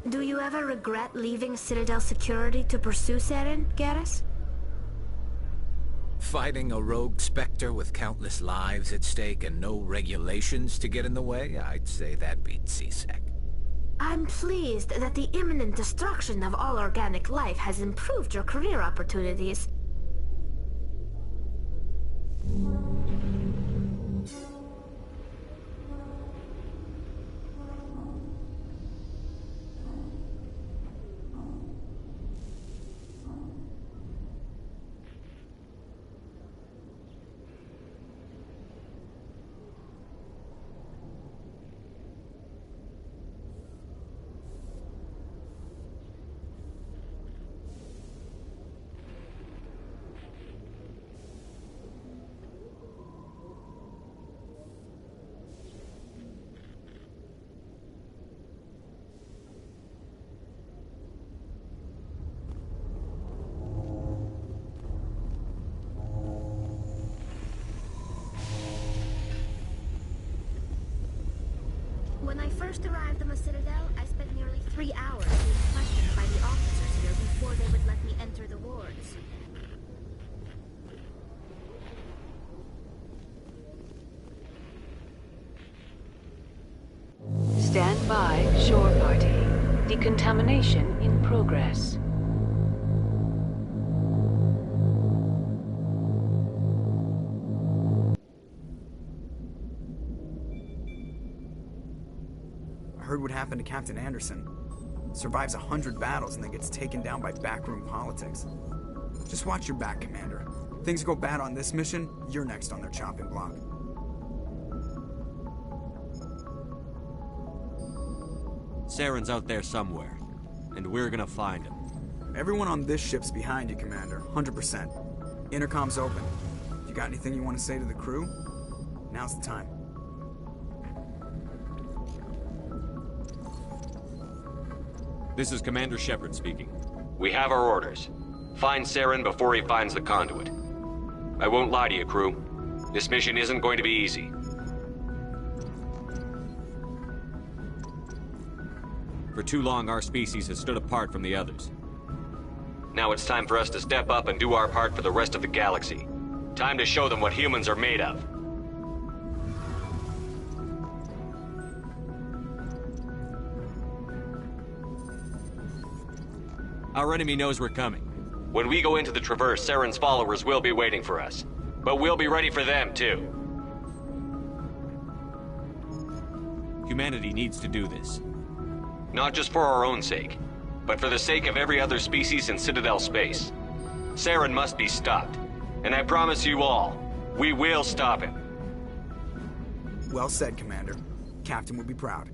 Do you ever regret leaving Citadel security to pursue Saren, Garrus? Fighting a rogue Spectre with countless lives at stake and no regulations to get in the way? I'd say that beats CSEC. I'm pleased that the imminent destruction of all organic life has improved your career opportunities. When I first arrived on the Citadel, I spent nearly 3 hours being questioned by the officers here before they would let me enter the wards. Stand by, shore party. Decontamination in progress. Heard what happened to Captain Anderson. Survives 100 battles and then gets taken down by backroom politics. Just watch your back, Commander. Things go bad on this mission, you're next on their chopping block. Saren's out there somewhere, and we're gonna find him. Everyone on this ship's behind you, Commander. 100%. Intercom's open. If you got anything you want to say to the crew, now's the time. This is Commander Shepard speaking. We have our orders. Find Saren before he finds the conduit. I won't lie to you, crew. This mission isn't going to be easy. For too long, our species has stood apart from the others. Now it's time for us to step up and do our part for the rest of the galaxy. Time to show them what humans are made of. Our enemy knows we're coming. When we go into the Traverse, Saren's followers will be waiting for us. But we'll be ready for them, too. Humanity needs to do this. Not just for our own sake, but for the sake of every other species in Citadel space. Saren must be stopped. And I promise you all, we will stop him. Well said, Commander. Captain will be proud.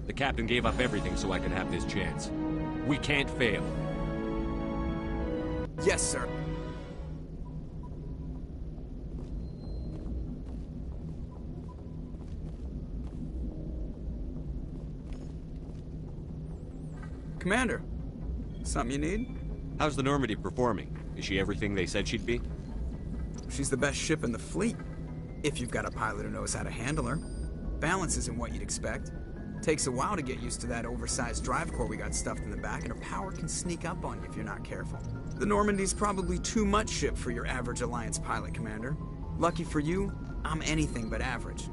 The captain gave up everything so I could have this chance. We can't fail. Yes, sir. Commander, something you need? How's the Normandy performing? Is she everything they said she'd be? She's the best ship in the fleet. If you've got a pilot who knows how to handle her. Balance isn't what you'd expect. Takes a while to get used to that oversized drive core we got stuffed in the back, and her power can sneak up on you if you're not careful. The Normandy's probably too much ship for your average Alliance pilot, Commander. Lucky for you, I'm anything but average.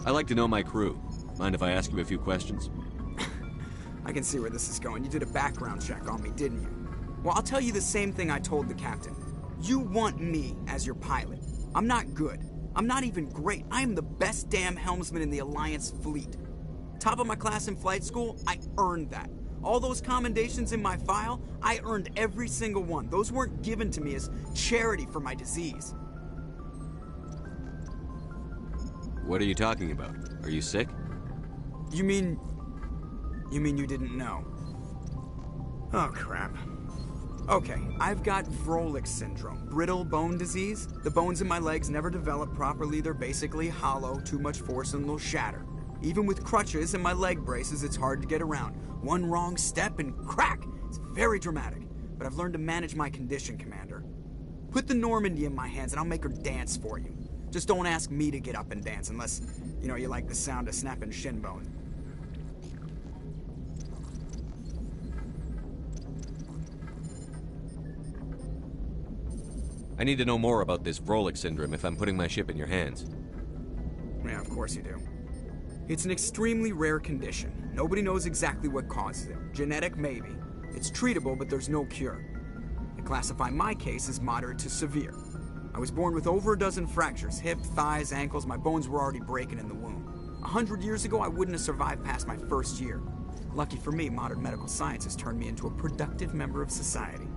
I like to know my crew. Mind if I ask you a few questions? I can see where this is going. You did a background check on me, didn't you? Well, I'll tell you the same thing I told the captain. You want me as your pilot. I'm not good. I'm not even great. I am the best damn helmsman in the Alliance fleet. Top of my class in flight school, I earned that. All those commendations in my file, I earned every single one. Those weren't given to me as charity for my disease. What are you talking about? Are you sick? You mean you didn't know? Oh, crap. Okay, I've got Vrolik syndrome, brittle bone disease. The bones in my legs never develop properly. They're basically hollow, too much force and they'll shatter. Even with crutches and my leg braces, it's hard to get around. One wrong step and crack! It's very dramatic, but I've learned to manage my condition, Commander. Put the Normandy in my hands and I'll make her dance for you. Just don't ask me to get up and dance unless, you like the sound of snapping shin bone. I need to know more about this Vrolik syndrome if I'm putting my ship in your hands. Yeah, of course you do. It's an extremely rare condition. Nobody knows exactly what causes it. Genetic, maybe. It's treatable, but there's no cure. They classify my case as moderate to severe. I was born with over a dozen fractures. Hip, thighs, ankles. My bones were already breaking in the womb. 100 years ago, I wouldn't have survived past my first year. Lucky for me, modern medical science has turned me into a productive member of society.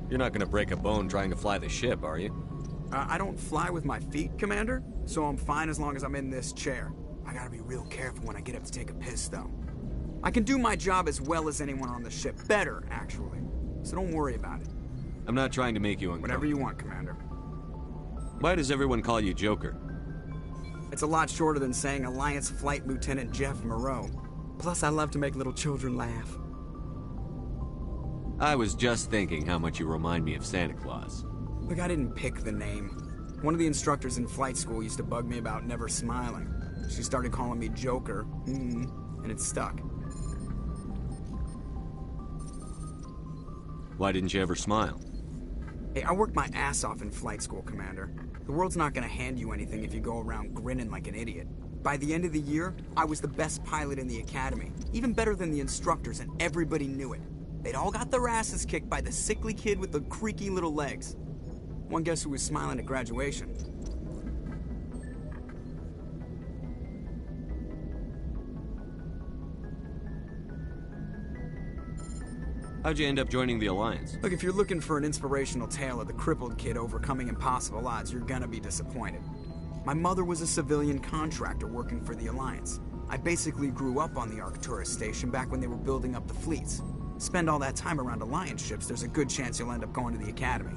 You're not gonna break a bone trying to fly the ship, are you? I don't fly with my feet, Commander, so I'm fine as long as I'm in this chair. I gotta be real careful when I get up to take a piss, though. I can do my job as well as anyone on the ship. Better, actually. So don't worry about it. I'm not trying to make you uncomfortable. Whatever you want, Commander. Why does everyone call you Joker? It's a lot shorter than saying Alliance Flight Lieutenant Jeff Moreau. Plus, I love to make little children laugh. I was just thinking how much you remind me of Santa Claus. Look, I didn't pick the name. One of the instructors in flight school used to bug me about never smiling. She started calling me Joker, and it stuck. Why didn't you ever smile? Hey, I worked my ass off in flight school, Commander. The world's not gonna hand you anything if you go around grinning like an idiot. By the end of the year, I was the best pilot in the academy. Even better than the instructors, and everybody knew it. They'd all got their asses kicked by the sickly kid with the creaky little legs. One guess who was smiling at graduation? How'd you end up joining the Alliance? Look, if you're looking for an inspirational tale of the crippled kid overcoming impossible odds, you're gonna be disappointed. My mother was a civilian contractor working for the Alliance. I basically grew up on the Arcturus station back when they were building up the fleets. Spend all that time around Alliance ships, there's a good chance you'll end up going to the Academy.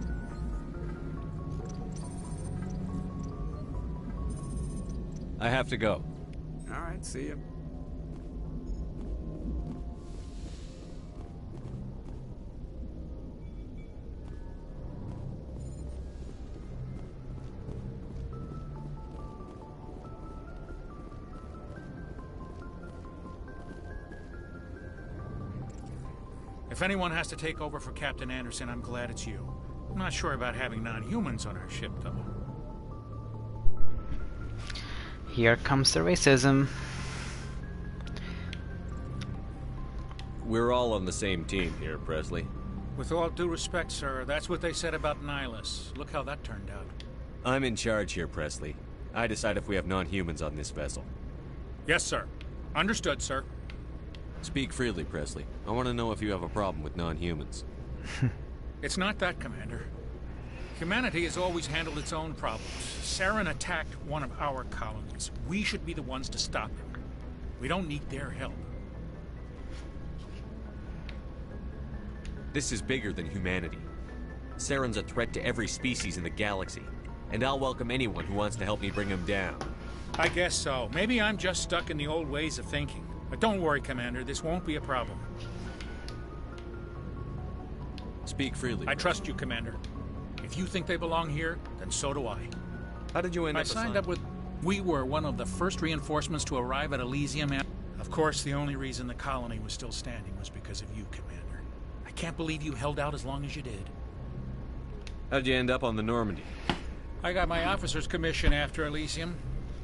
I have to go. All right, see ya. If anyone has to take over for Captain Anderson, I'm glad it's you. I'm not sure about having non-humans on our ship, though. Here comes the racism. We're all on the same team here, Presley. With all due respect, sir, that's what they said about Nihilus. Look how that turned out. I'm in charge here, Presley. I decide if we have non-humans on this vessel. Yes, sir. Understood, sir. Speak freely, Presley. I want to know if you have a problem with non-humans. It's not that, Commander. Humanity has always handled its own problems. Saren attacked one of our colonies. We should be the ones to stop him. We don't need their help. This is bigger than humanity. Saren's a threat to every species in the galaxy, and I'll welcome anyone who wants to help me bring him down. I guess so. Maybe I'm just stuck in the old ways of thinking. But don't worry, Commander. This won't be a problem. Speak freely. I trust you, Commander. If you think they belong here, then so do I. How did you end up I signed up with... We were one of the first reinforcements to arrive at Elysium, and... Of course, the only reason the colony was still standing was because of you, Commander. I can't believe you held out as long as you did. How'd you end up on the Normandy? I got my officer's commission after Elysium.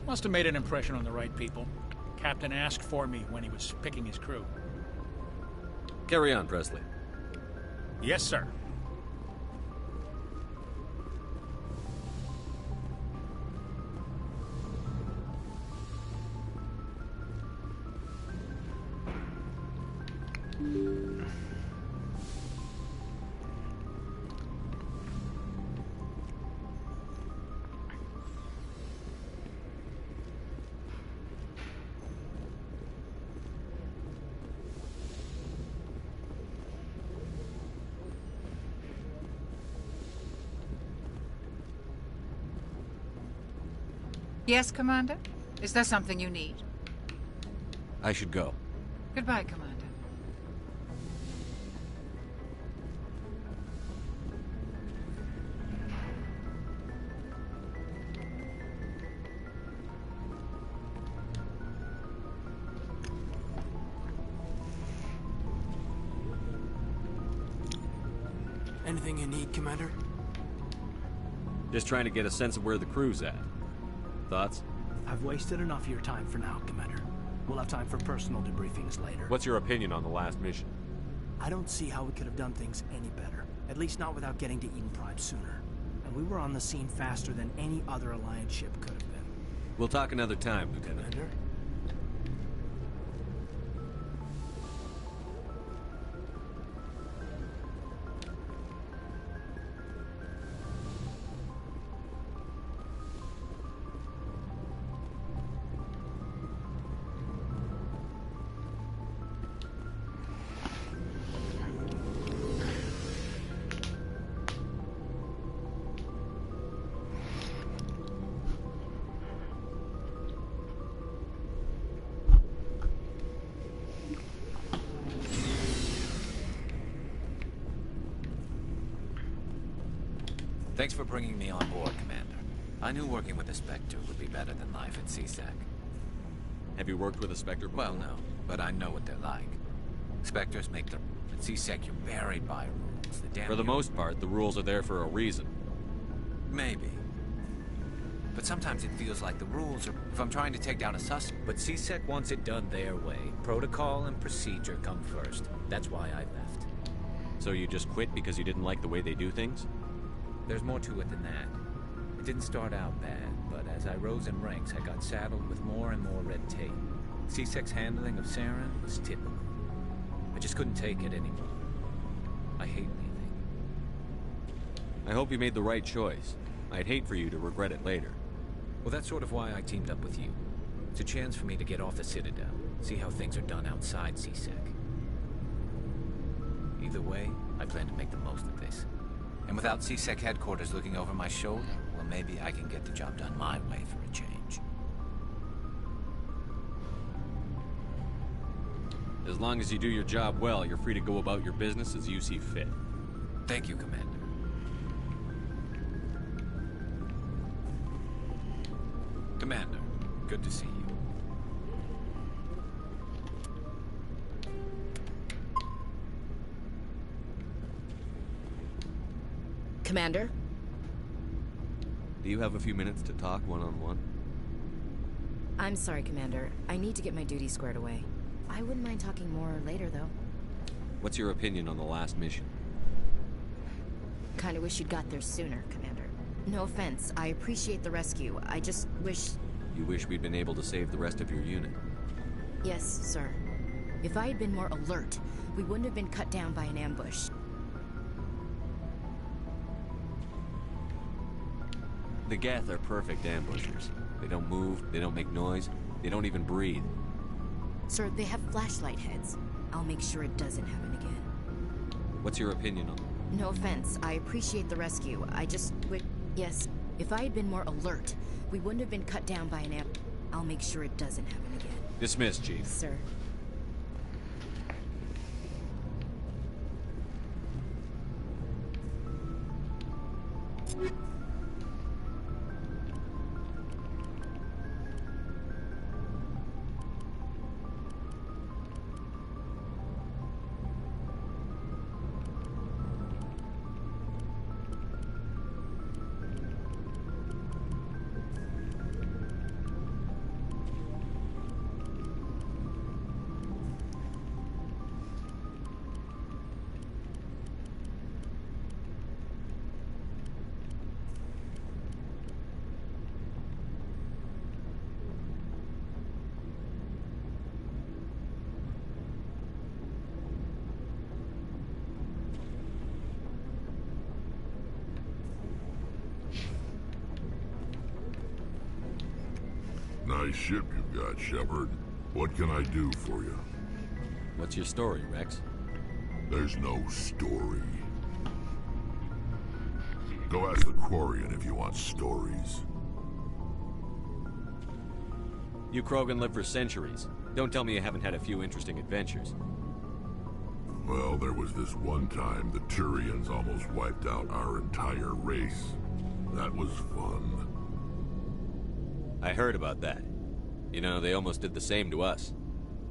Must have made an impression on the right people. Captain asked for me when he was picking his crew. Carry on, Presley. Yes, sir. Yes, Commander? Is there something you need? I should go. Goodbye, Commander. And Anything you need, Commander? Just trying to get a sense of where the crew's at. Thoughts? I've wasted enough of your time for now, Commander. We'll have time for personal debriefings later. What's your opinion on the last mission? I don't see how we could have done things any better. At least not without getting to Eden Prime sooner. And we were on the scene faster than any other Alliance ship could have been. We'll talk another time, Lieutenant. Commander? Thanks for bringing me on board, Commander. I knew working with a Spectre would be better than life at CSEC. Have you worked with a Spectre before? Well, no, but I know what they're like. Spectres make the... At CSEC, you're buried by rules. For the most part, the rules are there for a reason. Maybe. But sometimes it feels like the rules are... If I'm trying to take down a suspect... But CSEC wants it done their way. Protocol and procedure come first. That's why I left. So you just quit because you didn't like the way they do things? There's more to it than that. It didn't start out bad, but as I rose in ranks, I got saddled with more and more red tape. CSEC's handling of Saren was typical. I just couldn't take it anymore. I hate leaving. I hope you made the right choice. I'd hate for you to regret it later. Well, that's sort of why I teamed up with you. It's a chance for me to get off the Citadel, see how things are done outside CSEC. Either way, I plan to make the most of this. And without CSEC headquarters looking over my shoulder, well, maybe I can get the job done my way for a change. As long as you do your job well, you're free to go about your business as you see fit. Thank you, Commander. Commander, good to see you. Commander? Do you have a few minutes to talk one-on-one? I'm sorry, Commander. I need to get my duties squared away. I wouldn't mind talking more later, though. What's your opinion on the last mission? Kinda wish you'd got there sooner, Commander. No offense, I appreciate the rescue. I just wish... You wish we'd been able to save the rest of your unit? Yes, sir. If I had been more alert, we wouldn't have been cut down by an ambush. The Geth are perfect ambushers. They don't move, they don't make noise, they don't even breathe. Sir, they have flashlight heads. I'll make sure it doesn't happen again. What's your opinion on them? No offense, I appreciate the rescue. I just would... Yes, if I had been more alert, we wouldn't have been cut down by an ambush. I'll make sure it doesn't happen again. Dismissed, Chief. Sir. Nice ship you've got, Shepard. What can I do for you? What's your story, Rex? There's no story. Go ask the Quarian if you want stories. You Krogan live for centuries. Don't tell me you haven't had a few interesting adventures. Well, there was this one time the Turians almost wiped out our entire race. That was fun. I heard about that. You know, they almost did the same to us.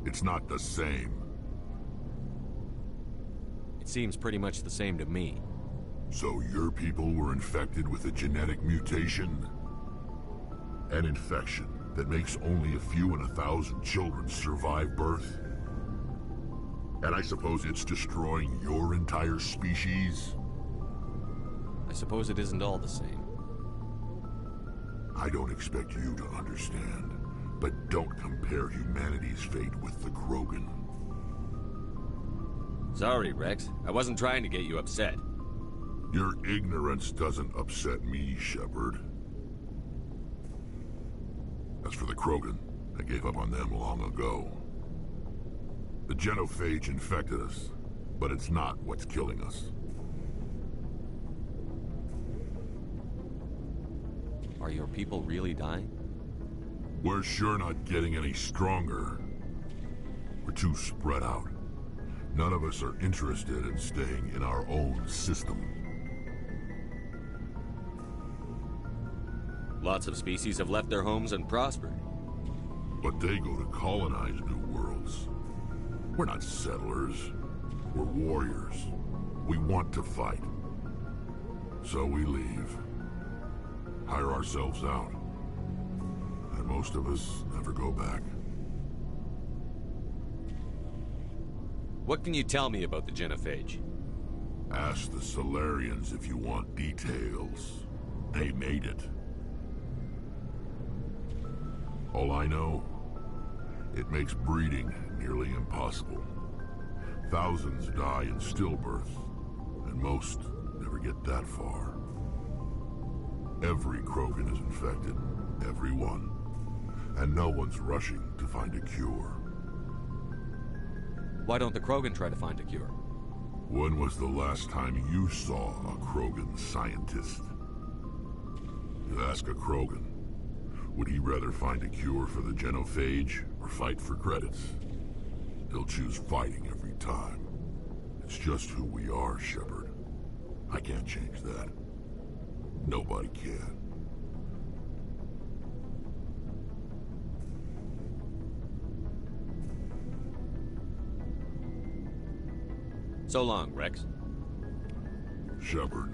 It's not the same. It seems pretty much the same to me. So your people were infected with a genetic mutation? An infection that makes only a few in 1,000 children survive birth? And I suppose it's destroying your entire species? I suppose it isn't all the same. I don't expect you to understand, but don't compare humanity's fate with the Krogan. Sorry, Rex. I wasn't trying to get you upset. Your ignorance doesn't upset me, Shepard. As for the Krogan, I gave up on them long ago. The genophage infected us, but it's not what's killing us. Are your people really dying? We're sure not getting any stronger. We're too spread out. None of us are interested in staying in our own system. Lots of species have left their homes and prospered. But they go to colonize new worlds. We're not settlers. We're warriors. We want to fight. So we leave. Hire ourselves out. And most of us never go back. What can you tell me about the genophage? Ask the Solarians if you want details. They made it. All I know, it makes breeding nearly impossible. Thousands die in stillbirth, and most never get that far. Every Krogan is infected, every one. And no one's rushing to find a cure. Why don't the Krogan try to find a cure? When was the last time you saw a Krogan scientist? You ask a Krogan, would he rather find a cure for the genophage or fight for credits? He'll choose fighting every time. It's just who we are, Shepard. I can't change that. Nobody can. So long, Rex. Shepard.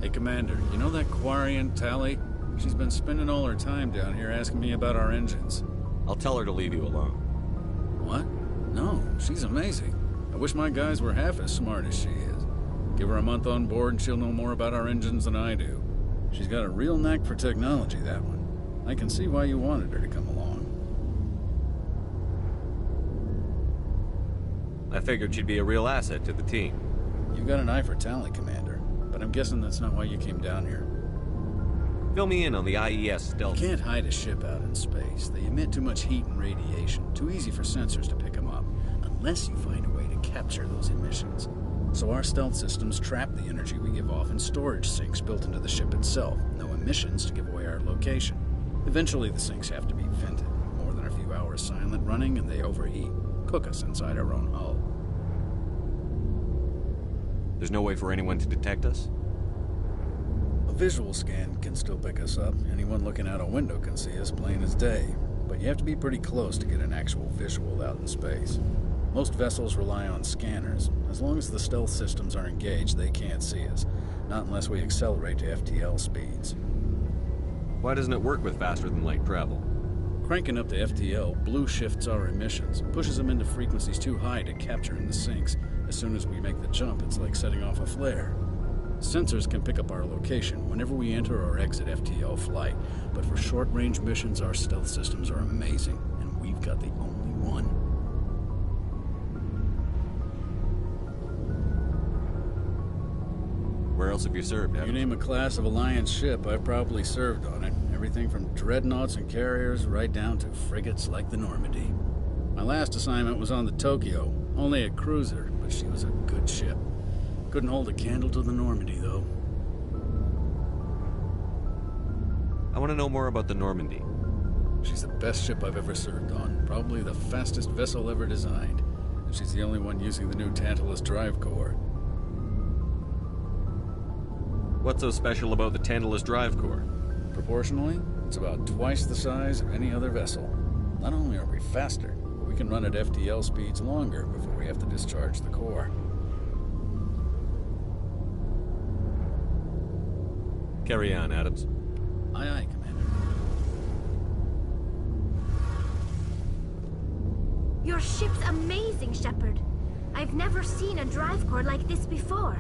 Hey, Commander, you know that Quarian, Tali? She's been spending all her time down here asking me about our engines. I'll tell her to leave you alone. What? No, she's amazing. I wish my guys were half as smart as she is. Give her a month on board and she'll know more about our engines than I do. She's got a real knack for technology, that one. I can see why you wanted her to come along. I figured she'd be a real asset to the team. You got an eye for Tali, Commander, but I'm guessing that's not why you came down here. Fill me in on the IES stealth. You can't hide a ship out in space. They emit too much heat and radiation. Too easy for sensors to pick them up, unless you find a way to capture those emissions. So our stealth systems trap the energy we give off in storage sinks built into the ship itself. No emissions to give away our location. Eventually the sinks have to be vented. More than a few hours silent running and they overheat. Cook us inside our own hull. There's no way for anyone to detect us? A visual scan can still pick us up. Anyone looking out a window can see us plain as day. But you have to be pretty close to get an actual visual out in space. Most vessels rely on scanners. As long as the stealth systems are engaged, they can't see us. Not unless we accelerate to FTL speeds. Why doesn't it work with faster-than-light travel? Cranking up to FTL blue shifts our emissions, pushes them into frequencies too high to capture in the sinks. As soon as we make the jump, it's like setting off a flare. Sensors can pick up our location whenever we enter or exit FTL flight, but for short-range missions, our stealth systems are amazing, and we've got the only one. Where else have you served, You name a class of Alliance ship, I've probably served on it. Everything from dreadnoughts and carriers right down to frigates like the Normandy. My last assignment was on the Tokyo, only a cruiser, but she was a good ship. Couldn't hold a candle to the Normandy, though. I want to know more about the Normandy. She's the best ship I've ever served on. Probably the fastest vessel ever designed. And she's the only one using the new Tantalus drive core. What's so special about the Tantalus drive core? Proportionally, It's about twice the size of any other vessel. Not only are we faster, but we can run at FTL speeds longer before we have to discharge the core. Carry on, Adams. Aye, aye, Commander. Your ship's amazing, Shepard. I've never seen a drive core like this before.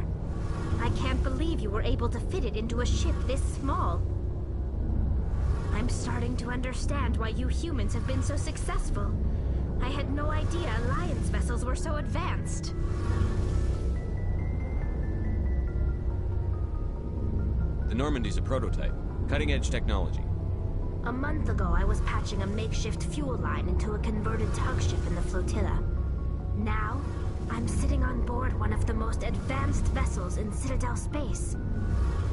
I can't believe you were able to fit it into a ship this small. I'm starting to understand why you humans have been so successful. I had no idea Alliance vessels were so advanced. The Normandy's a prototype. Cutting-edge technology. A month ago, I was patching a makeshift fuel line into a converted tug ship in the flotilla. Now, I'm sitting on board one of the most advanced vessels in Citadel space.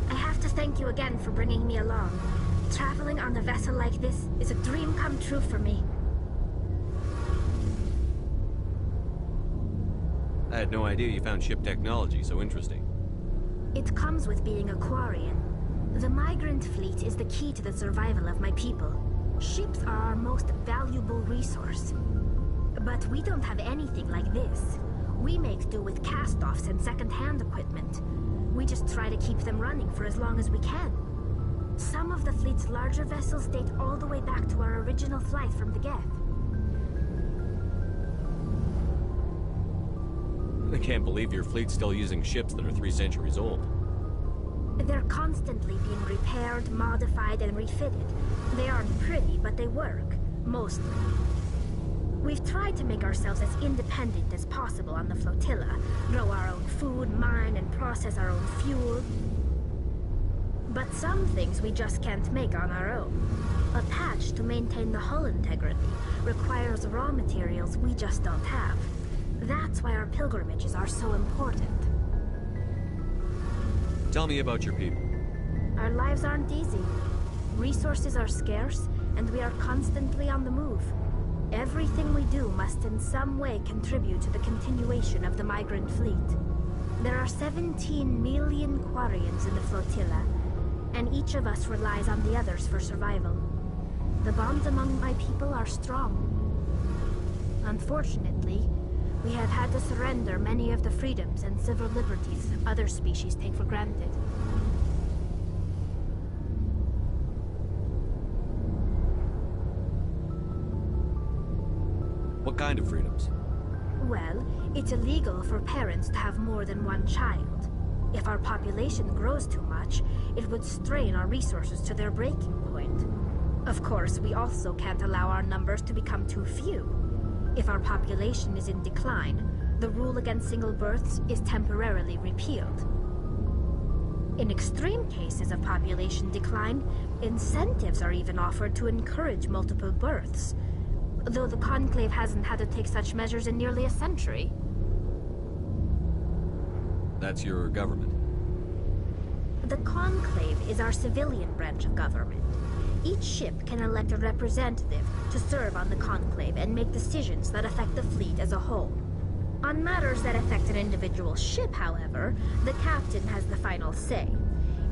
I have to thank you again for bringing me along. Traveling on a vessel like this is a dream come true for me. I had no idea you found ship technology so interesting. It comes with being a Quarian. The migrant fleet is the key to the survival of my people. Ships are our most valuable resource. But we don't have anything like this. We make do with cast-offs and second-hand equipment. We just try to keep them running for as long as we can. Some of the fleet's larger vessels date all the way back to our original flight from the Geth. I can't believe your fleet's still using ships that are 3 centuries old. They're constantly being repaired, modified, and refitted. They aren't pretty, but they work. Mostly. We've tried to make ourselves as independent as possible on the flotilla. Grow our own food, mine, and process our own fuel. But some things we just can't make on our own. A patch to maintain the hull integrity requires raw materials we just don't have. That's why our pilgrimages are so important. Tell me about your people. Our lives aren't easy. Resources are scarce, and we are constantly on the move. Everything we do must in some way contribute to the continuation of the migrant fleet. There are 17 million Quarians in the flotilla, and each of us relies on the others for survival. The bonds among my people are strong. Unfortunately, we have had to surrender many of the freedoms and civil liberties other species take for granted. What kind of freedoms? Well, it's illegal for parents to have more than one child. If our population grows too much, it would strain our resources to their breaking point. Of course, we also can't allow our numbers to become too few. If our population is in decline, the rule against single births is temporarily repealed. In extreme cases of population decline, incentives are even offered to encourage multiple births, though the Conclave hasn't had to take such measures in nearly a century. That's your government? The Conclave is our civilian branch of government. Each ship can elect a representative to serve on the Conclave and make decisions that affect the fleet as a whole. On matters that affect an individual ship, however, the captain has the final say.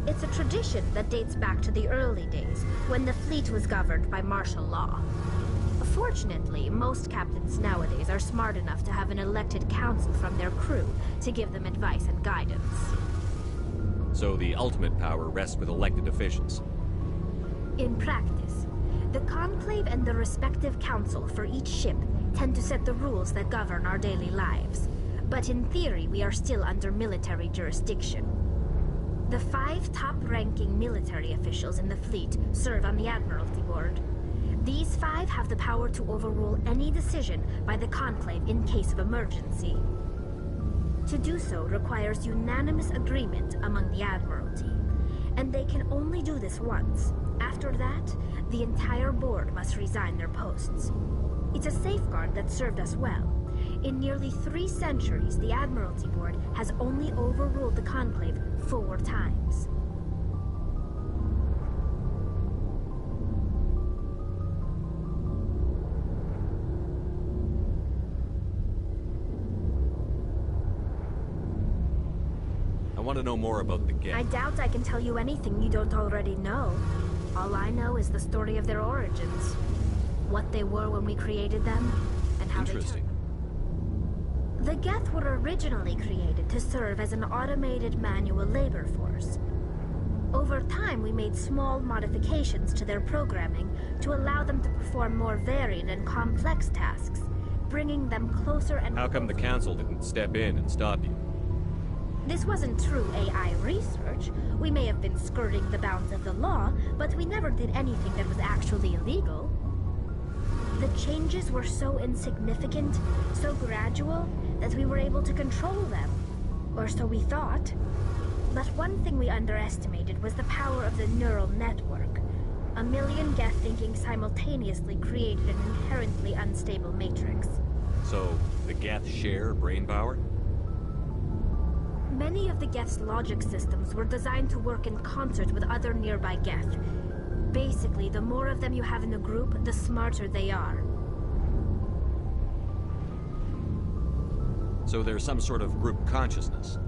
It's a tradition that dates back to the early days, when the fleet was governed by martial law. Fortunately, most captains nowadays are smart enough to have an elected council from their crew to give them advice and guidance. So the ultimate power rests with elected officials. In practice, the Conclave and the respective council for each ship tend to set the rules that govern our daily lives. But in theory, we are still under military jurisdiction. The 5 top-ranking military officials in the fleet serve on the Admiralty Board. These 5 have the power to overrule any decision by the Conclave in case of emergency. To do so requires unanimous agreement among the Admiralty, and they can only do this once. After that, the entire board must resign their posts. It's a safeguard that served us well. In nearly 3 centuries, the Admiralty Board has only overruled the Conclave 4 times. I want to know more about the Geth. I doubt I can tell you anything you don't already know. All I know is the story of their origins. What they were when we created them, and how they Interesting. The Geth were originally created to serve as an automated manual labor force. Over time, we made small modifications to their programming to allow them to perform more varied and complex tasks, bringing them closer and How come the Council didn't step in and stop you? This wasn't true AI research. We may have been skirting the bounds of the law, but we never did anything that was actually illegal. The changes were so insignificant, so gradual, that we were able to control them. Or so we thought. But one thing we underestimated was the power of the neural network. A million Geth thinking simultaneously created an inherently unstable matrix. So, the Geth share brain power? Many of the Geth's logic systems were designed to work in concert with other nearby Geth. Basically, the more of them you have in a group, the smarter they are. So there's some sort of group consciousness?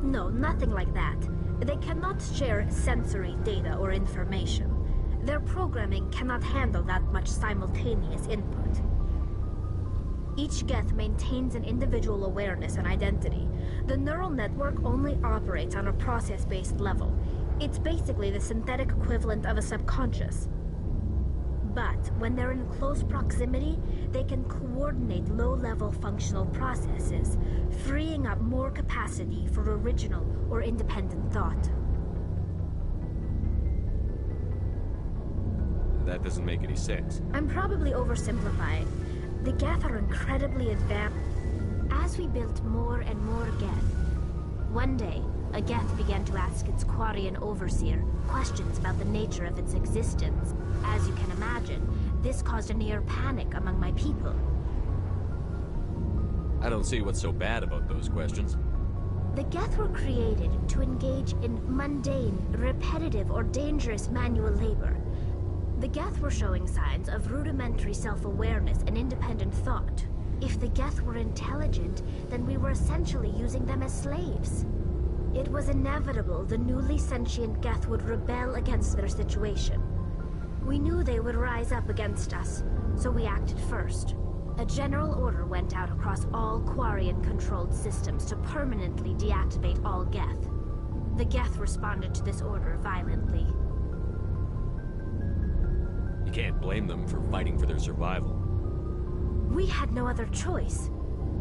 No, nothing like that. They cannot share sensory data or information. Their programming cannot handle that much simultaneous input. Each Geth maintains an individual awareness and identity. The neural network only operates on a process-based level. It's basically the synthetic equivalent of a subconscious. But when they're in close proximity, they can coordinate low-level functional processes, freeing up more capacity for original or independent thought. That doesn't make any sense. I'm probably oversimplifying. The Geth are incredibly advanced. As we built more and more Geth, one day, a Geth began to ask its Quarian overseer questions about the nature of its existence. As you can imagine, this caused a near panic among my people. I don't see what's so bad about those questions. The Geth were created to engage in mundane, repetitive, or dangerous manual labor. The Geth were showing signs of rudimentary self-awareness and independent thought. If the Geth were intelligent, then we were essentially using them as slaves. It was inevitable the newly sentient Geth would rebel against their situation. We knew they would rise up against us, so we acted first. A general order went out across all Quarian-controlled systems to permanently deactivate all Geth. The Geth responded to this order violently. You can't blame them for fighting for their survival. We had no other choice.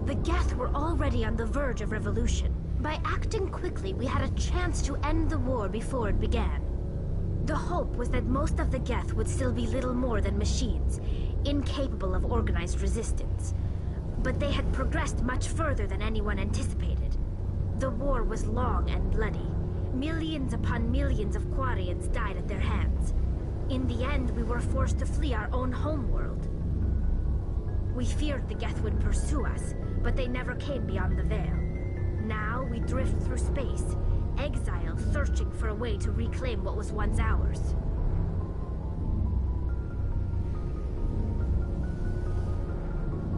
The Geth were already on the verge of revolution. By acting quickly, we had a chance to end the war before it began. The hope was that most of the Geth would still be little more than machines, incapable of organized resistance. But they had progressed much further than anyone anticipated. The war was long and bloody. Millions upon millions of Quarians died at their hands. In the end, we were forced to flee our own homeworld. We feared the Geth would pursue us, but they never came beyond the Veil. Now we drift through space, exile, searching for a way to reclaim what was once ours.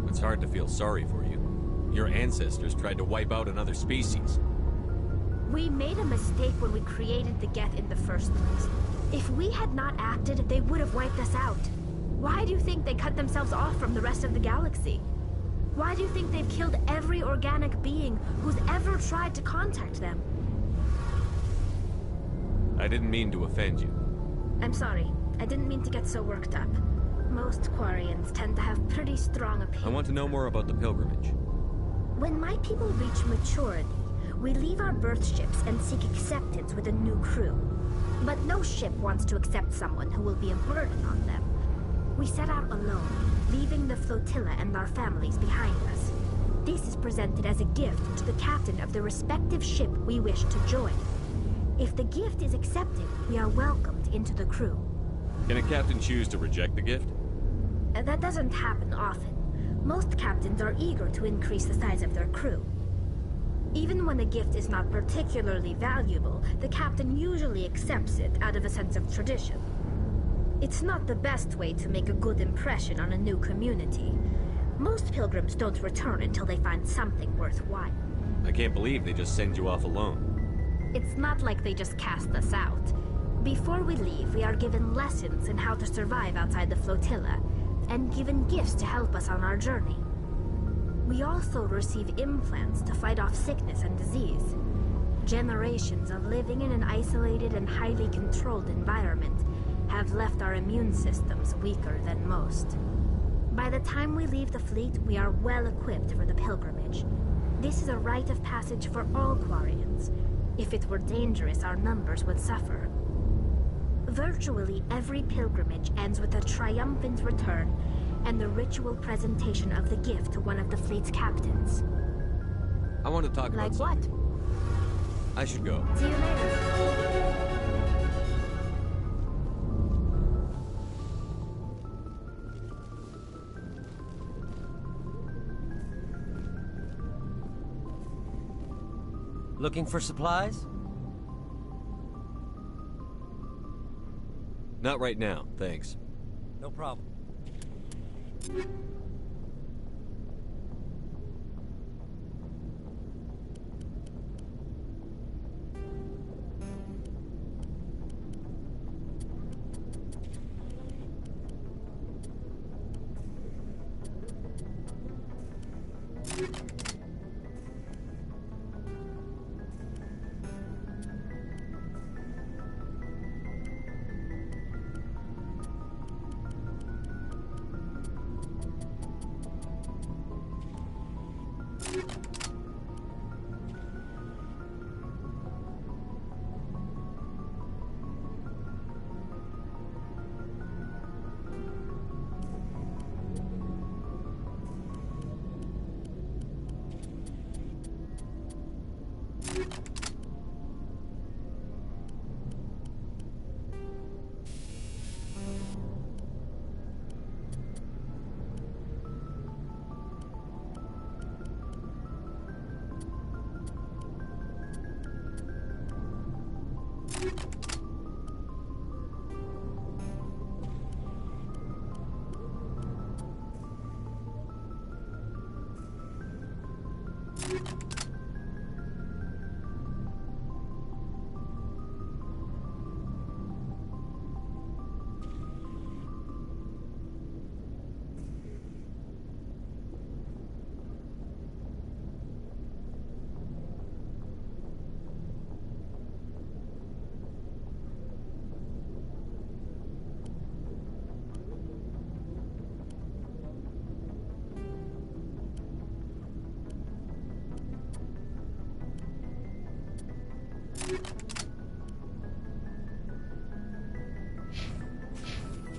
It's hard to feel sorry for you. Your ancestors tried to wipe out another species. We made a mistake when we created the Geth in the first place. If we had not acted, they would have wiped us out. Why do you think they cut themselves off from the rest of the galaxy? Why do you think they've killed every organic being who's ever tried to contact them? I didn't mean to offend you. I'm sorry. I didn't mean to get so worked up. Most Quarians tend to have pretty strong opinions. I want to know more about the pilgrimage. When my people reach maturity, we leave our birth ships and seek acceptance with a new crew. But no ship wants to accept someone who will be a burden on them. We set out alone, leaving the flotilla and our families behind us. This is presented as a gift to the captain of the respective ship we wish to join. If the gift is accepted, we are welcomed into the crew. Can a captain choose to reject the gift? That doesn't happen often. Most captains are eager to increase the size of their crew. Even when the gift is not particularly valuable, the captain usually accepts it out of a sense of tradition. It's not the best way to make a good impression on a new community. Most pilgrims don't return until they find something worthwhile. I can't believe they just send you off alone. It's not like they just cast us out. Before we leave, we are given lessons in how to survive outside the flotilla, and given gifts to help us on our journey. We also receive implants to fight off sickness and disease. Generations of living in an isolated and highly controlled environment have left our immune systems weaker than most. By the time we leave the fleet, we are well equipped for the pilgrimage. This is a rite of passage for all Quarians. If it were dangerous, our numbers would suffer. Virtually every pilgrimage ends with a triumphant return and the ritual presentation of the gift to one of the fleet's captains. I want to talk about Like something. what? I should go. See you later. Looking for supplies? Not right now, thanks. No problem.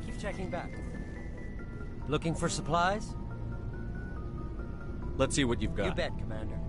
Keep checking back. Looking for supplies? Let's see what you've got. You bet, Commander.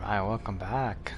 Alright, welcome back.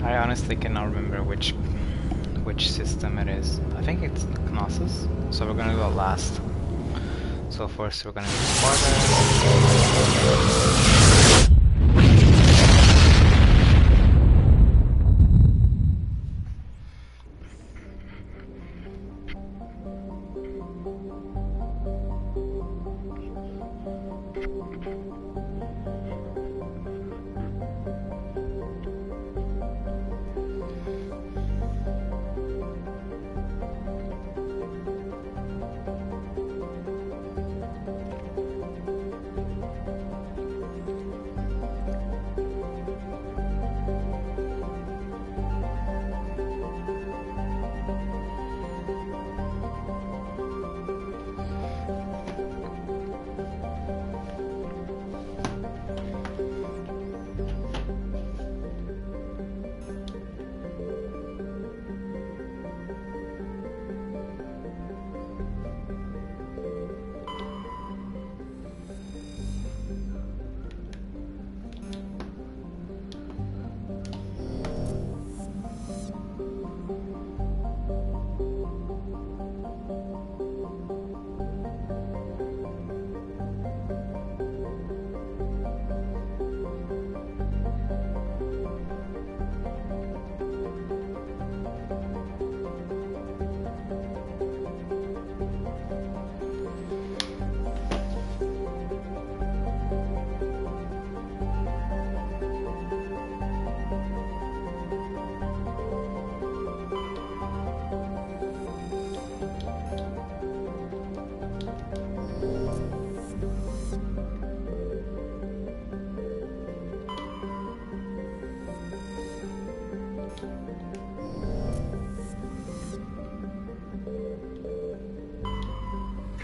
I honestly cannot remember which system it is. I think it's Knossos, so we're gonna go last. So first we're gonna do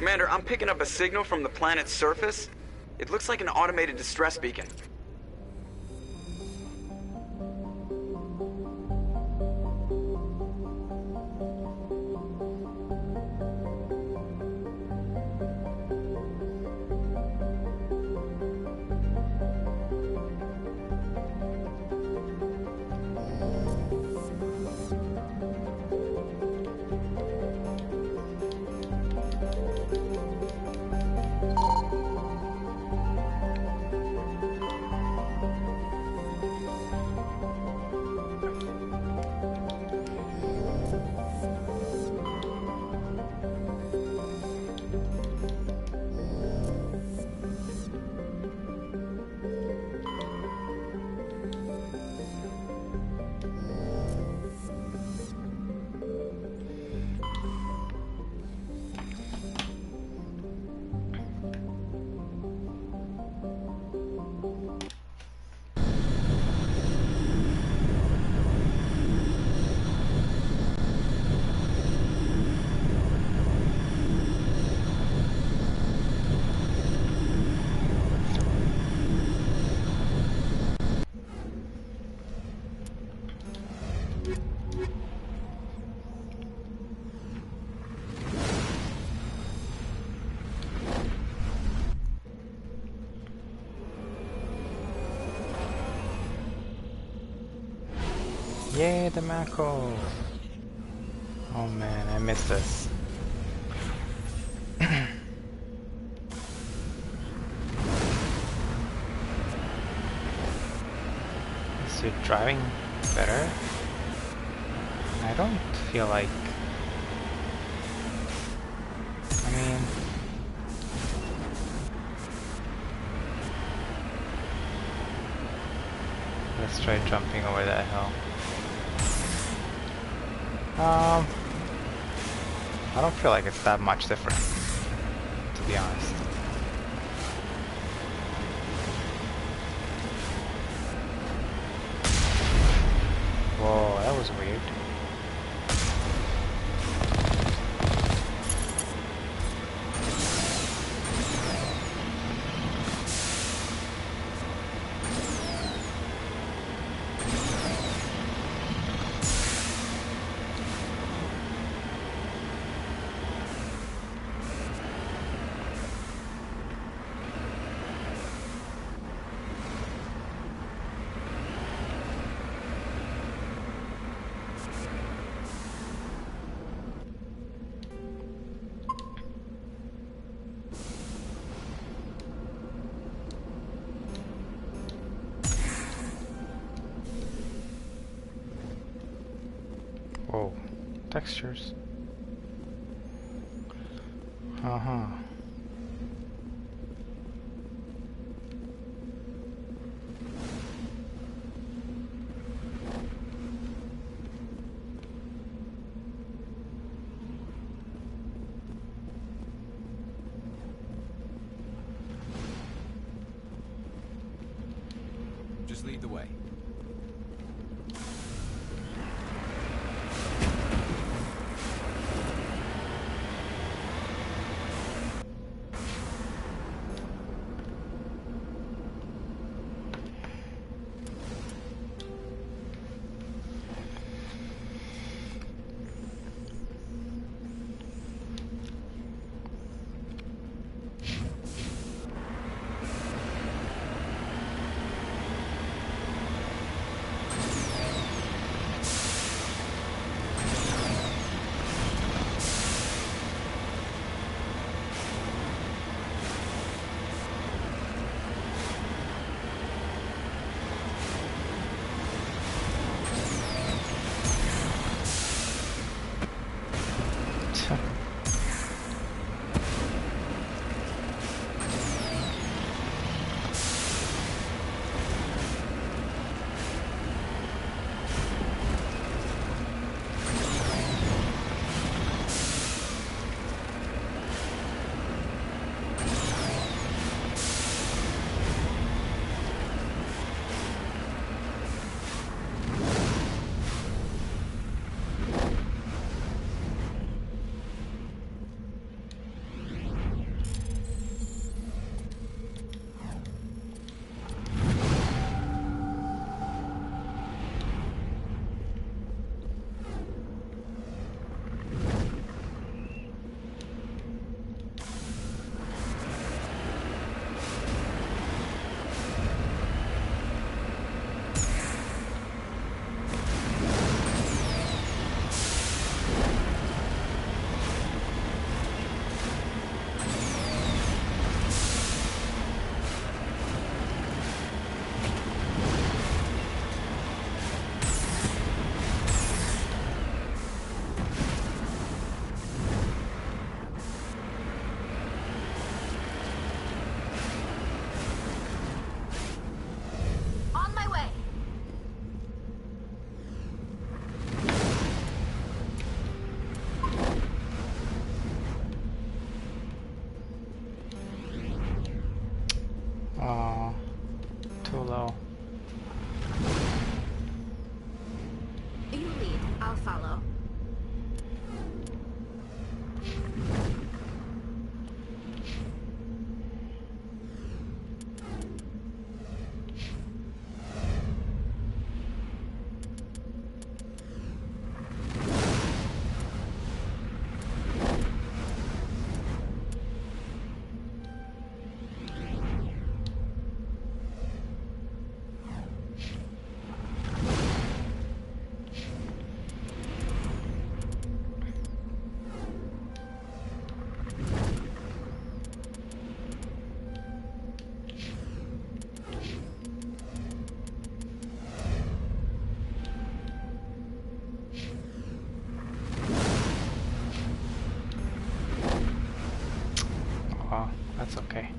Commander, I'm picking up a signal from the planet's surface. It looks like an automated distress beacon. Yay, the Mako! Oh man, I missed this. Is your driving better? I don't feel like... I mean... Let's try jumping over that hill. I don't feel like it's that much different, to be honest. Whoa, that was weird. Whoa, textures. Uh-huh. Just lead the way. that's okay.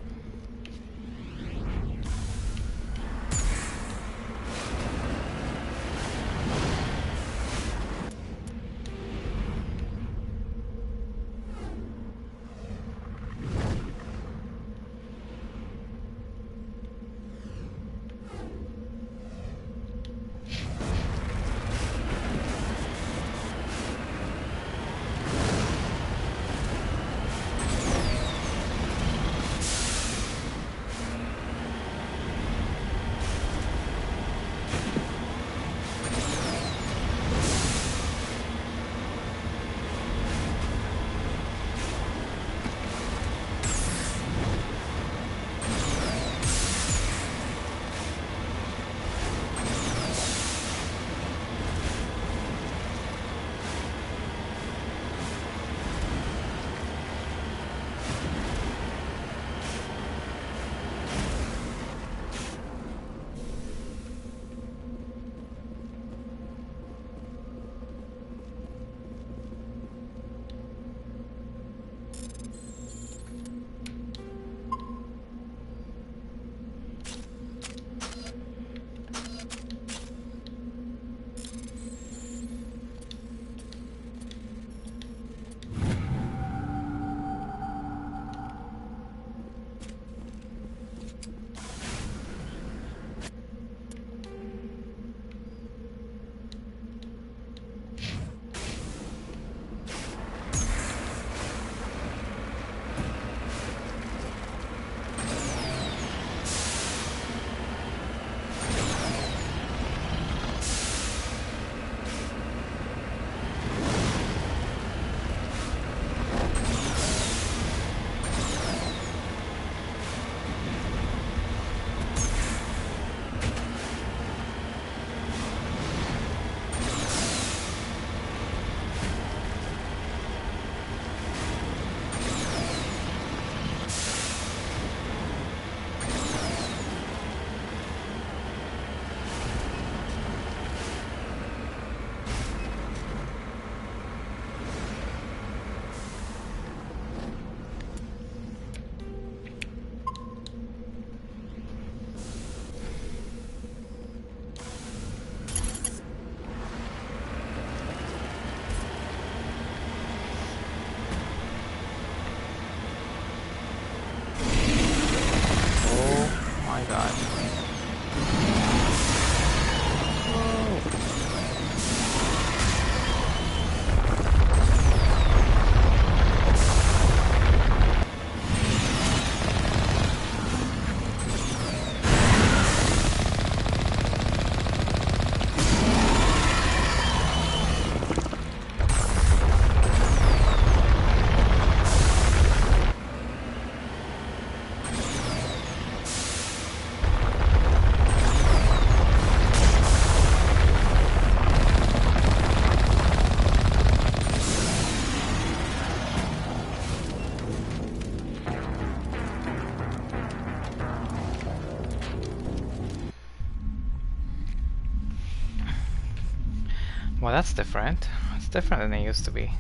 Well, that's different. It's different than it used to be.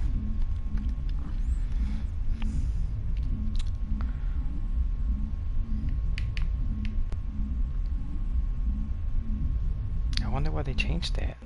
I wonder why they changed it.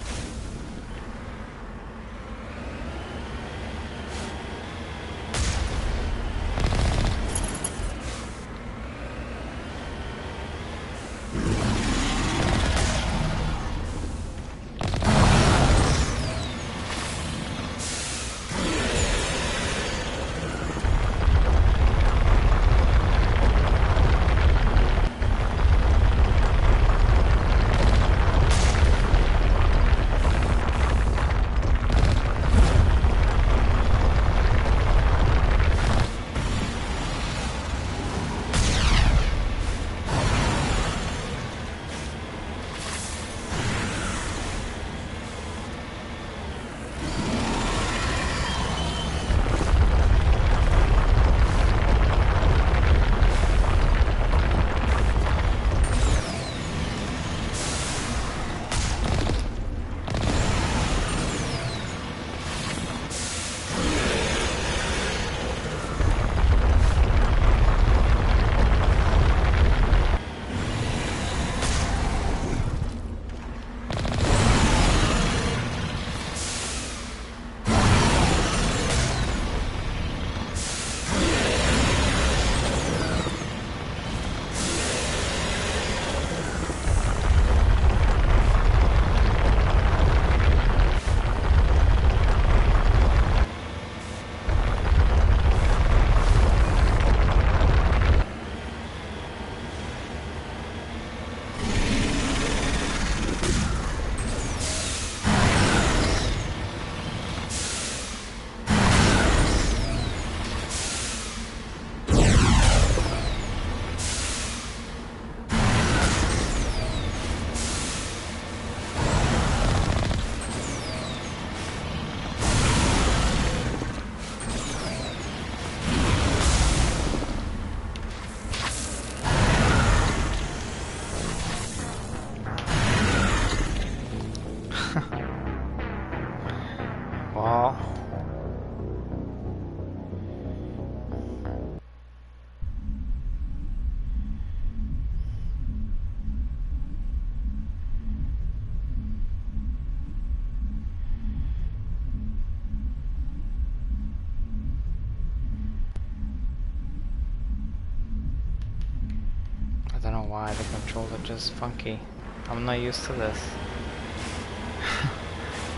why the controls are just funky. I'm not used to this.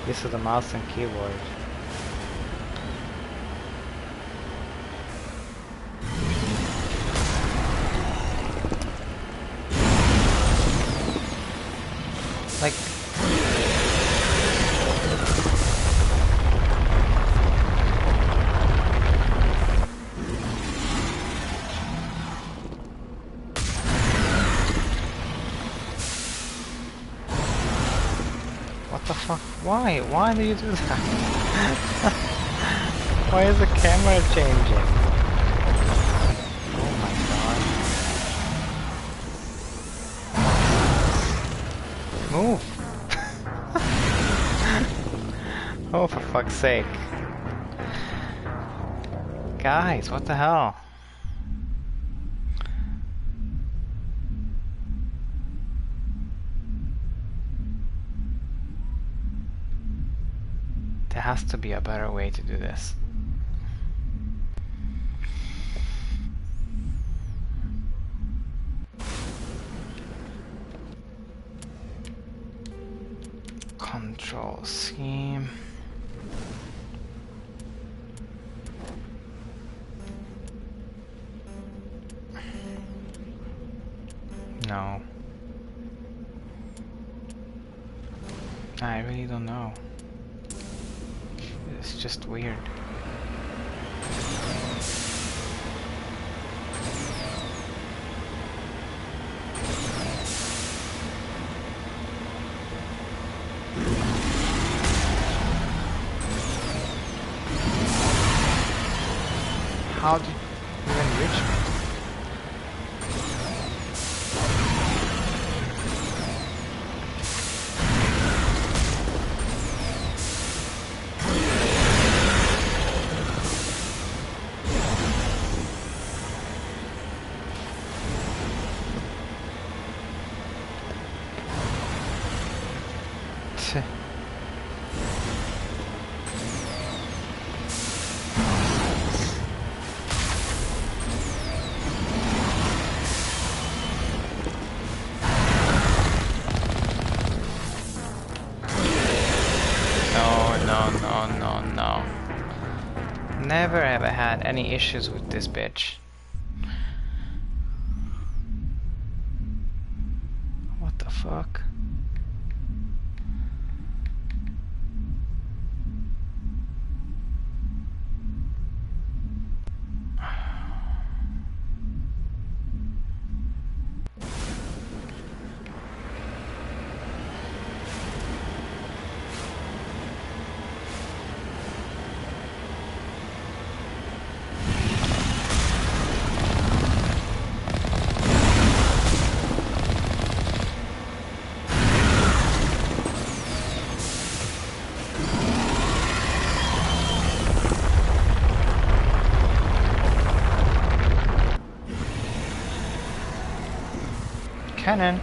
Used to the mouse and keyboard. Like... What the fuck? Why? Why do you do that? Why is the camera changing? Oh my god. Move! Oh, for fuck's sake. Guys, what the hell? There has to be a better way to do this. Control scheme. No. I really don't know. It's just weird. How did you even reach me? No. Never ever had any issues with this bitch. What the fuck? Cannon.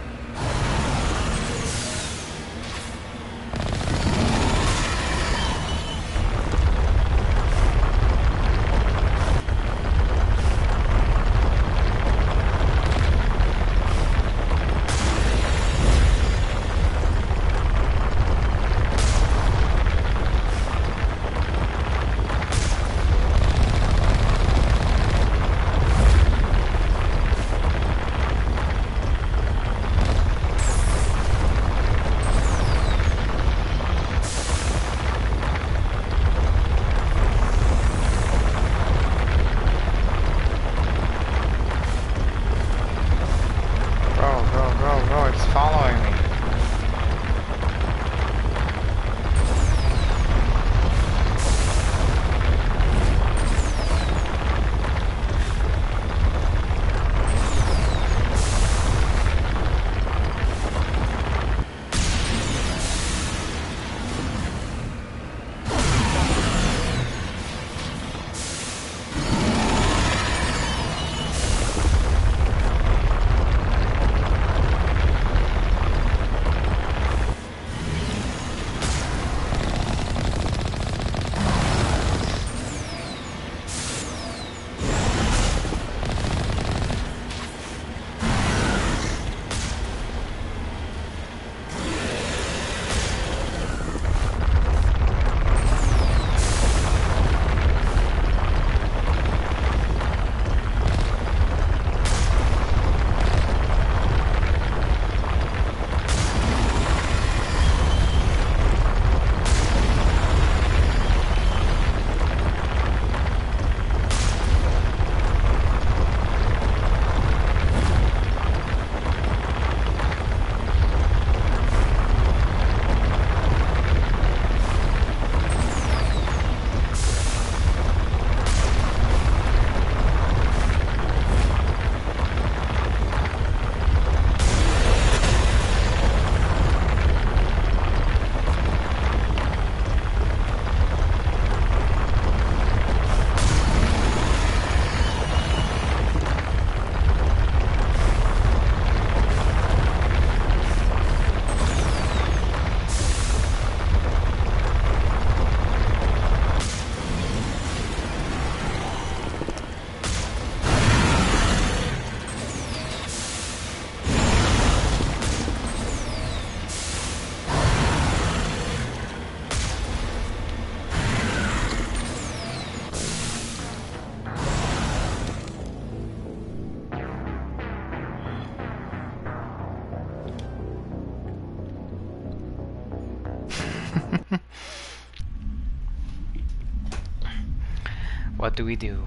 What do we do?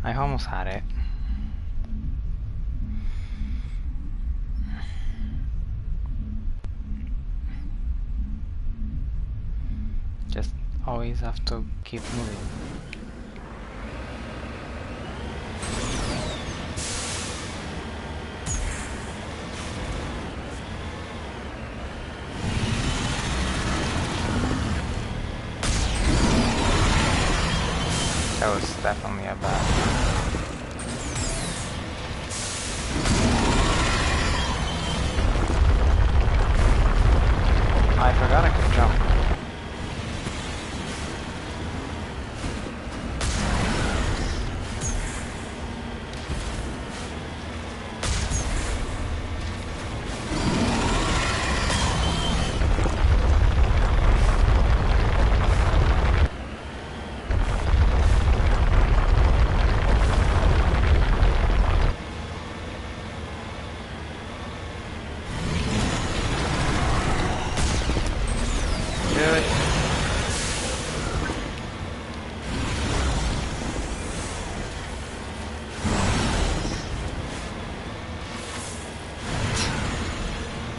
I almost had it. Just always have to keep moving. That was definitely a bad. I forgot I could jump.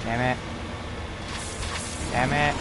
Damn it. Damn it.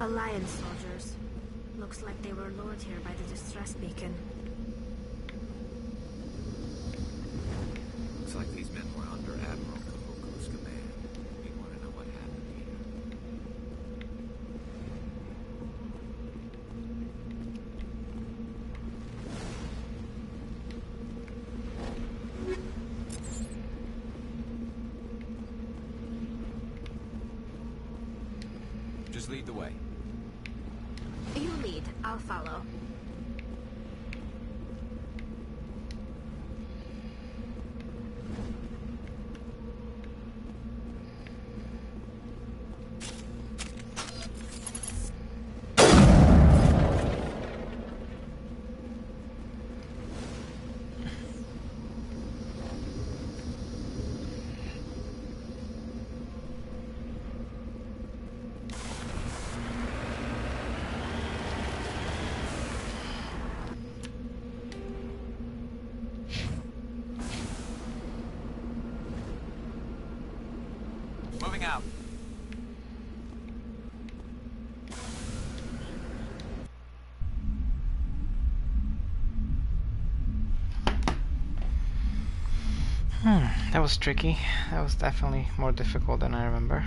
Alliance soldiers. Looks like they were lured here by the distress beacon. Looks like these men were under Admiral Kahoko's command. We want to know what happened here. Just lead the way. You lead, I'll follow. Moving out. That was tricky. That was definitely more difficult than I remember.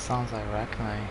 Sounds like Rachni.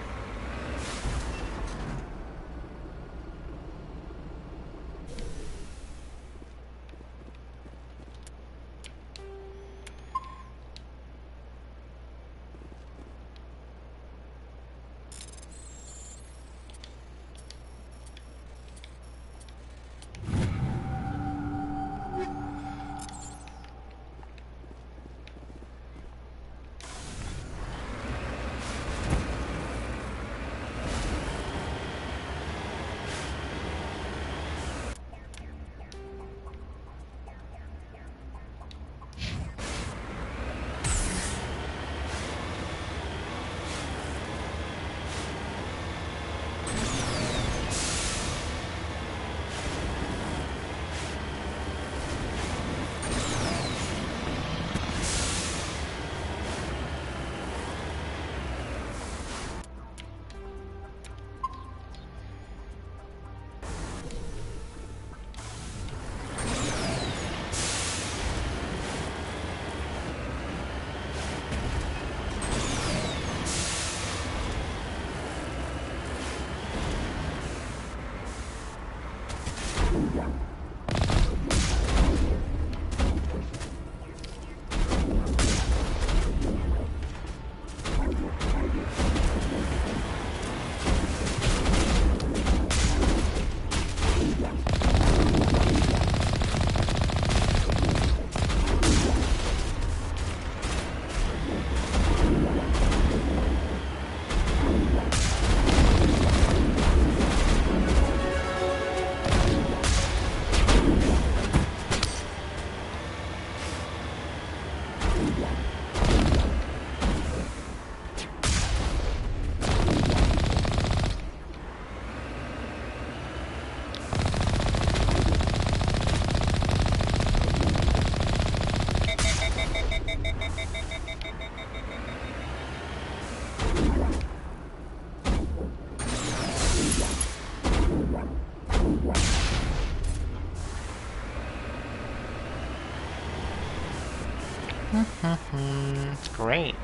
Great.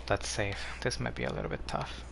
Let's save. This might be a little bit tough.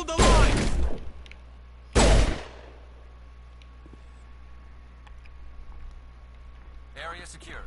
Hold the line! Area secured.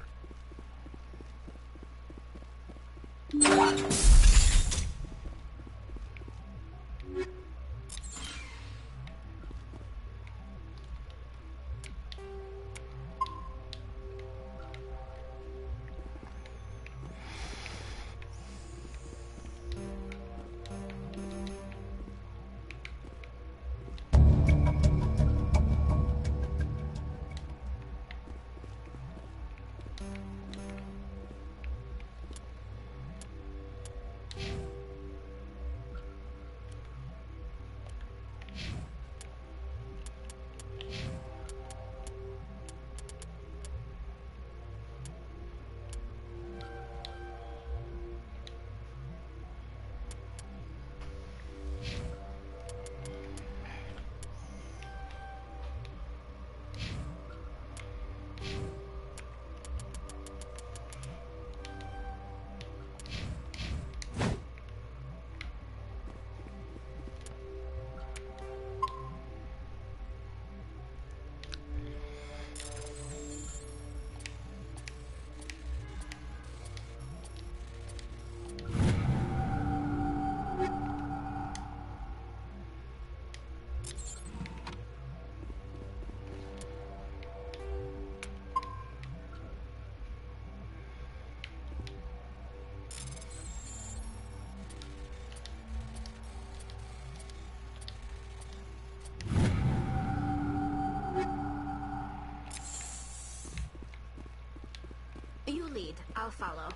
You lead. I'll follow.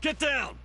Get down!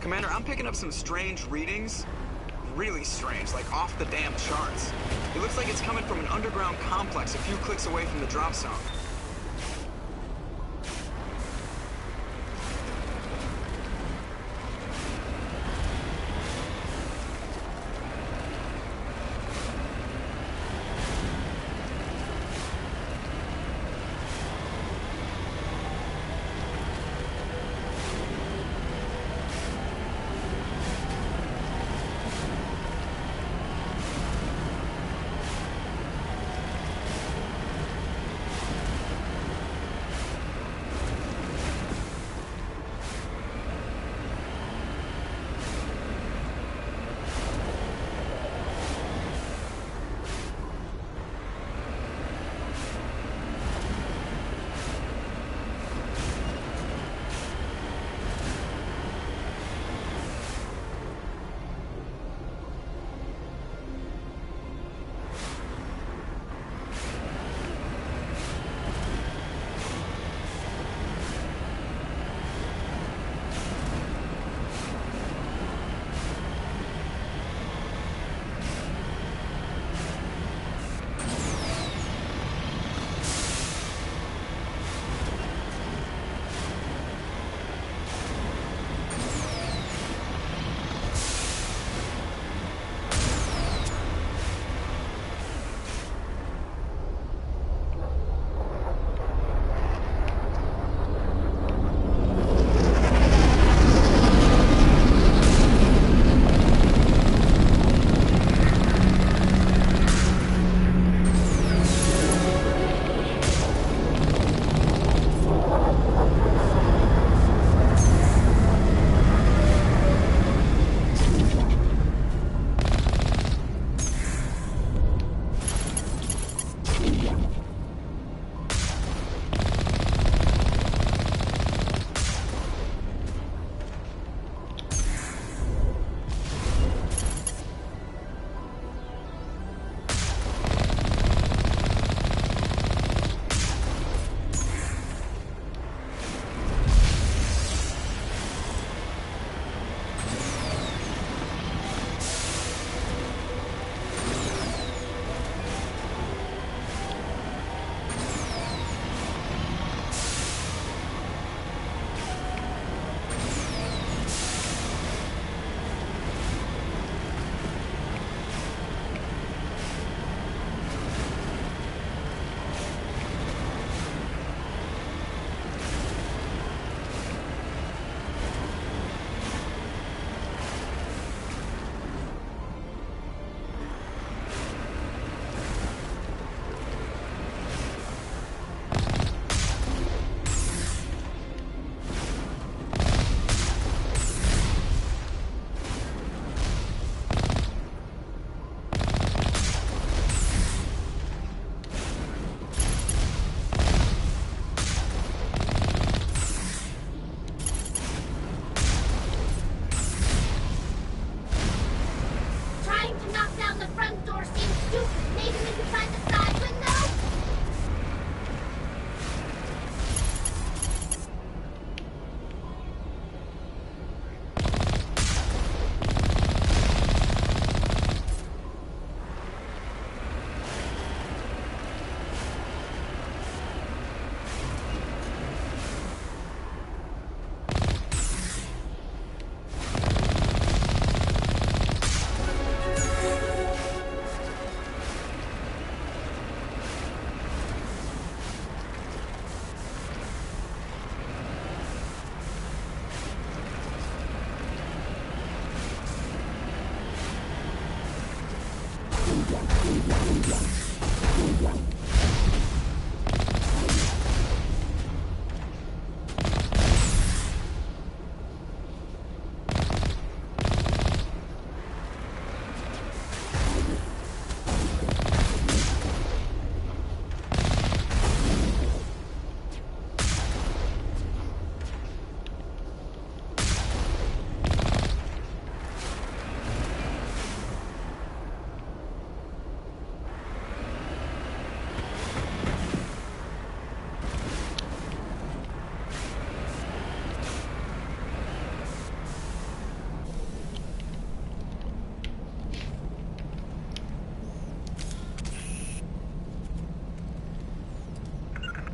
Commander, I'm picking up some strange readings. Really strange, like off the damn charts. It looks like it's coming from an underground complex a few clicks away from the drop zone.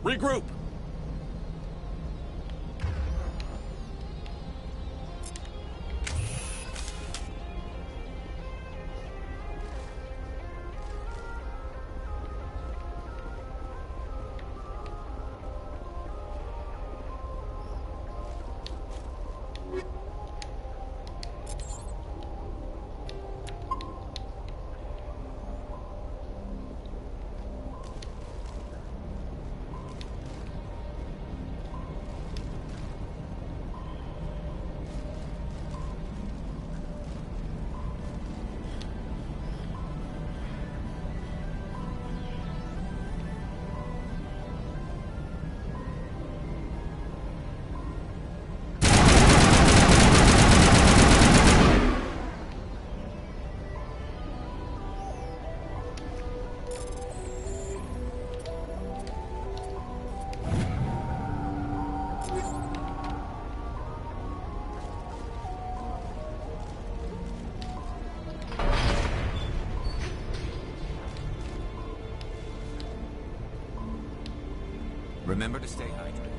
Regroup! Remember to stay hydrated.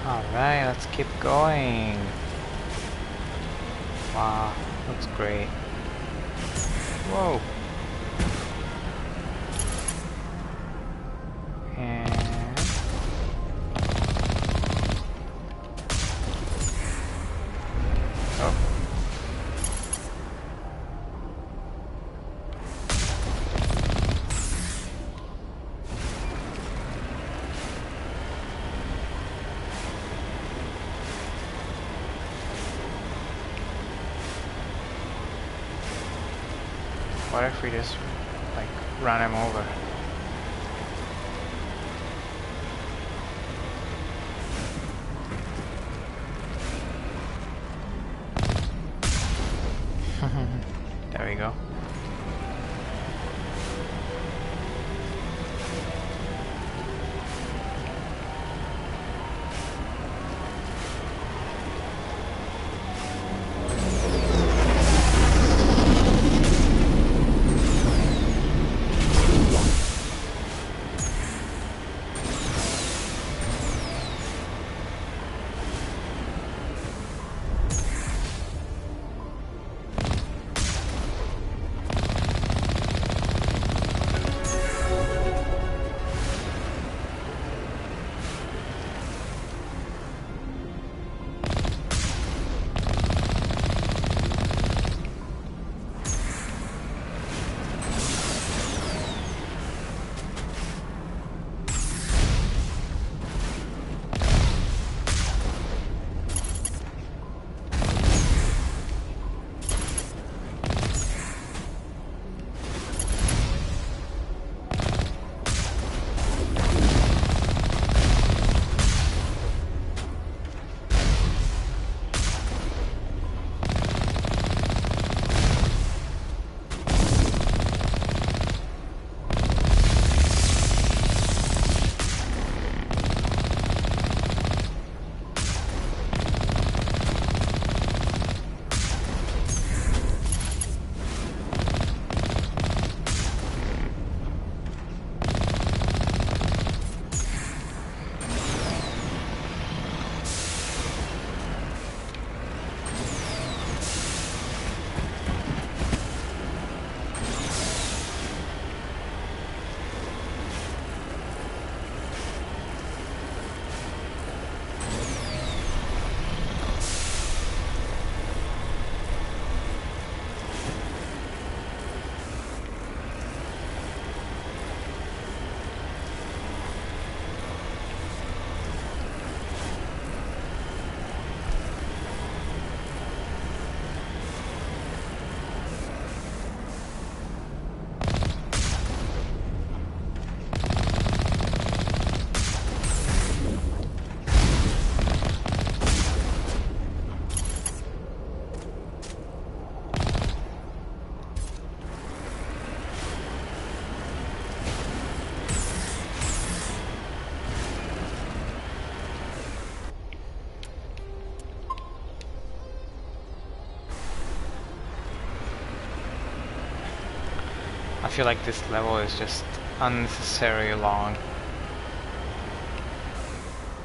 Alright, let's keep going. Wow, looks great. Whoa. And oh. What if we just like run him over? There we go. I feel like this level is just unnecessarily long.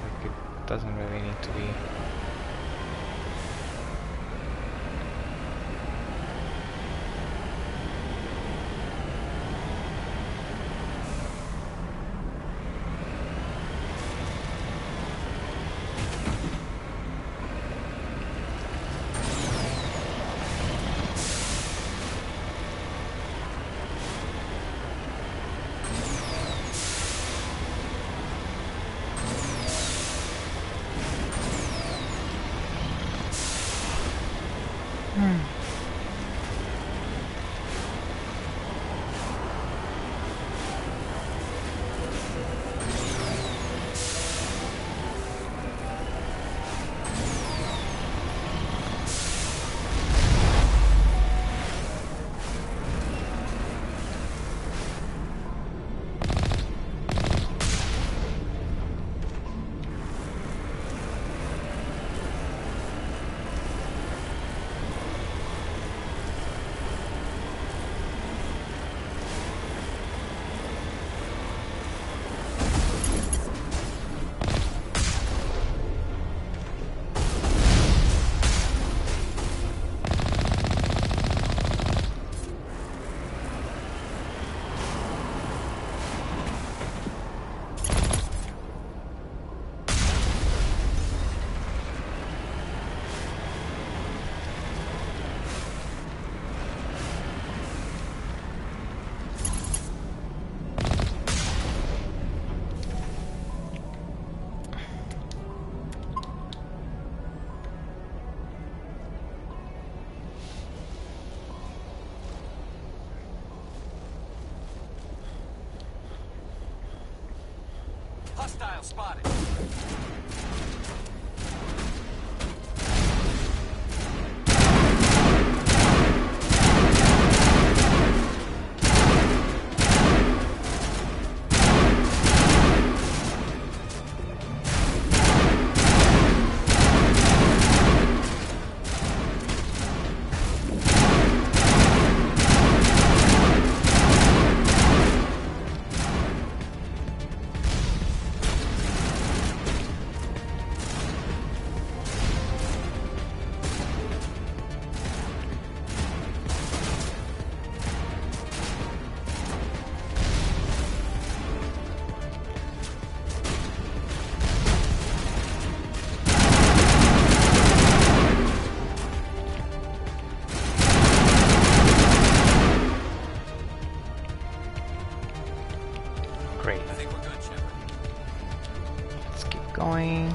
Like it doesn't really need to be. Hostile spotted. Great. I think we're good, Shepard. Let's keep going.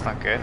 That's not good.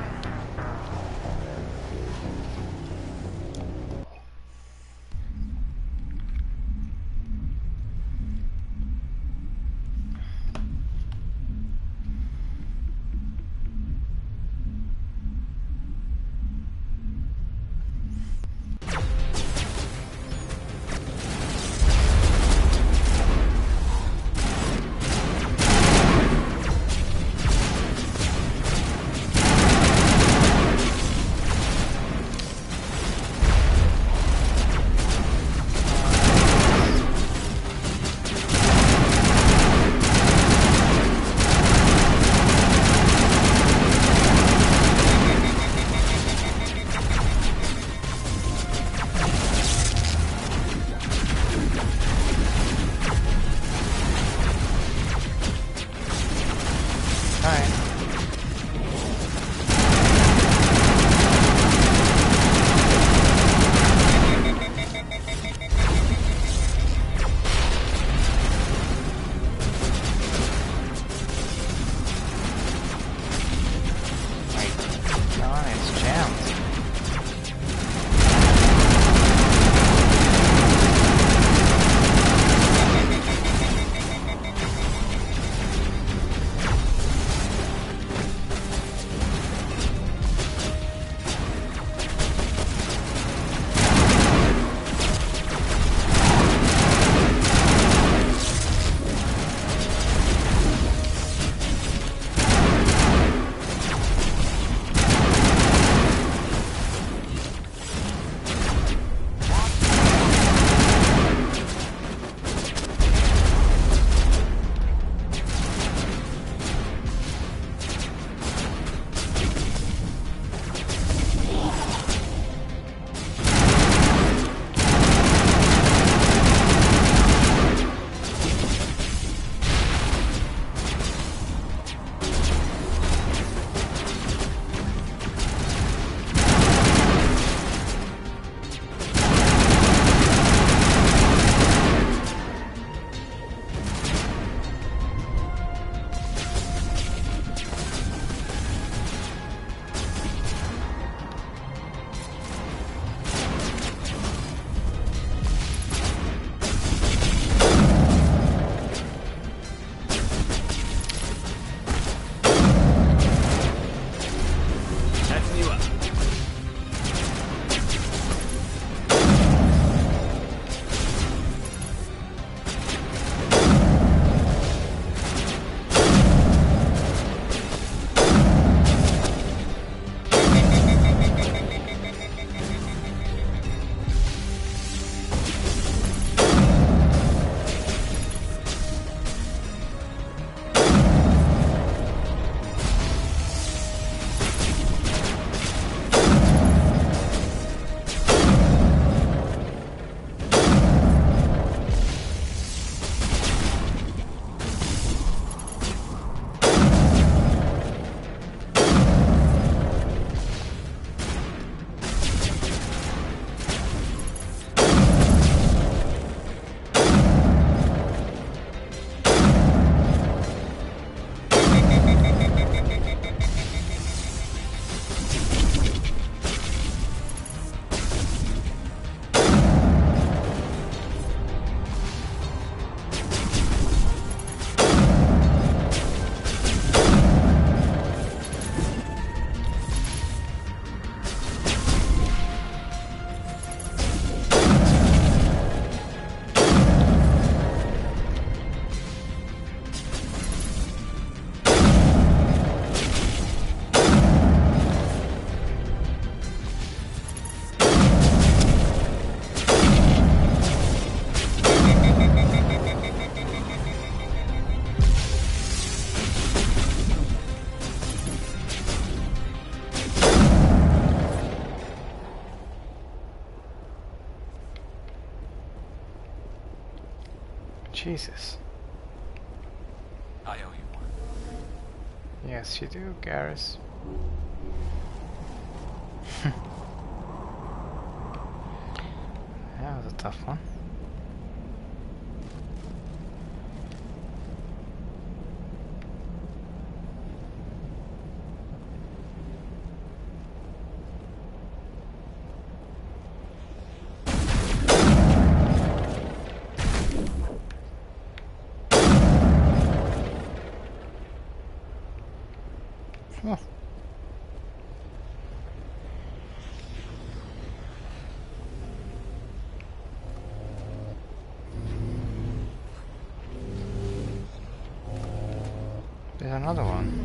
Jesus. I owe you one. Yes, you do, Garrus. That was a tough one. Oh. There's another one.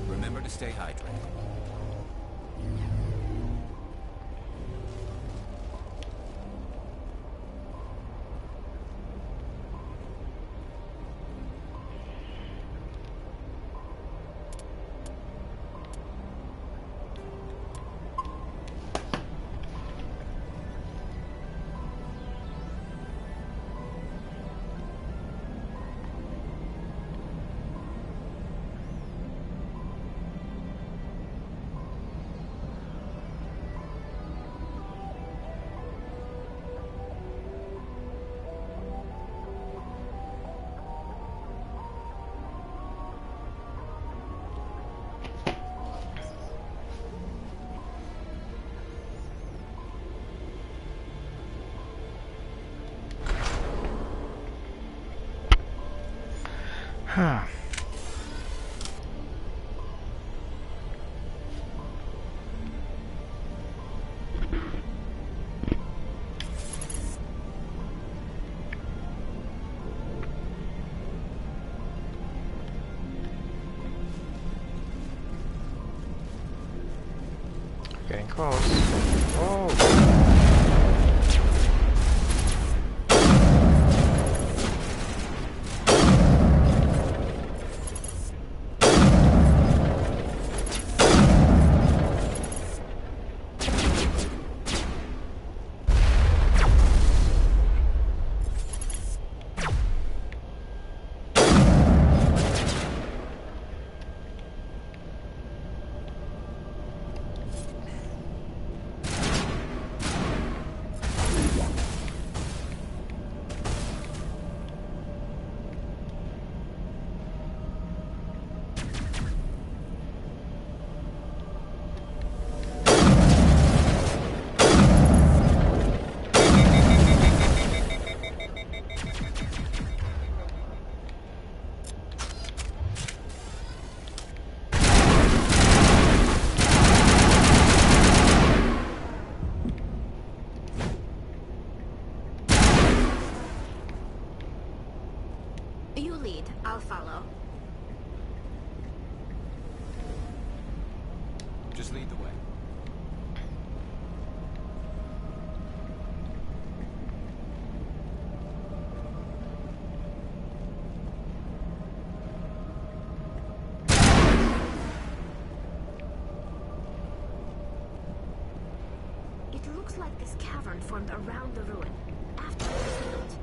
Remember to stay hydrated. Huh. Getting close. Oh! You lead, I'll follow. Just lead the way. It looks like this cavern formed around the ruin, after it was built.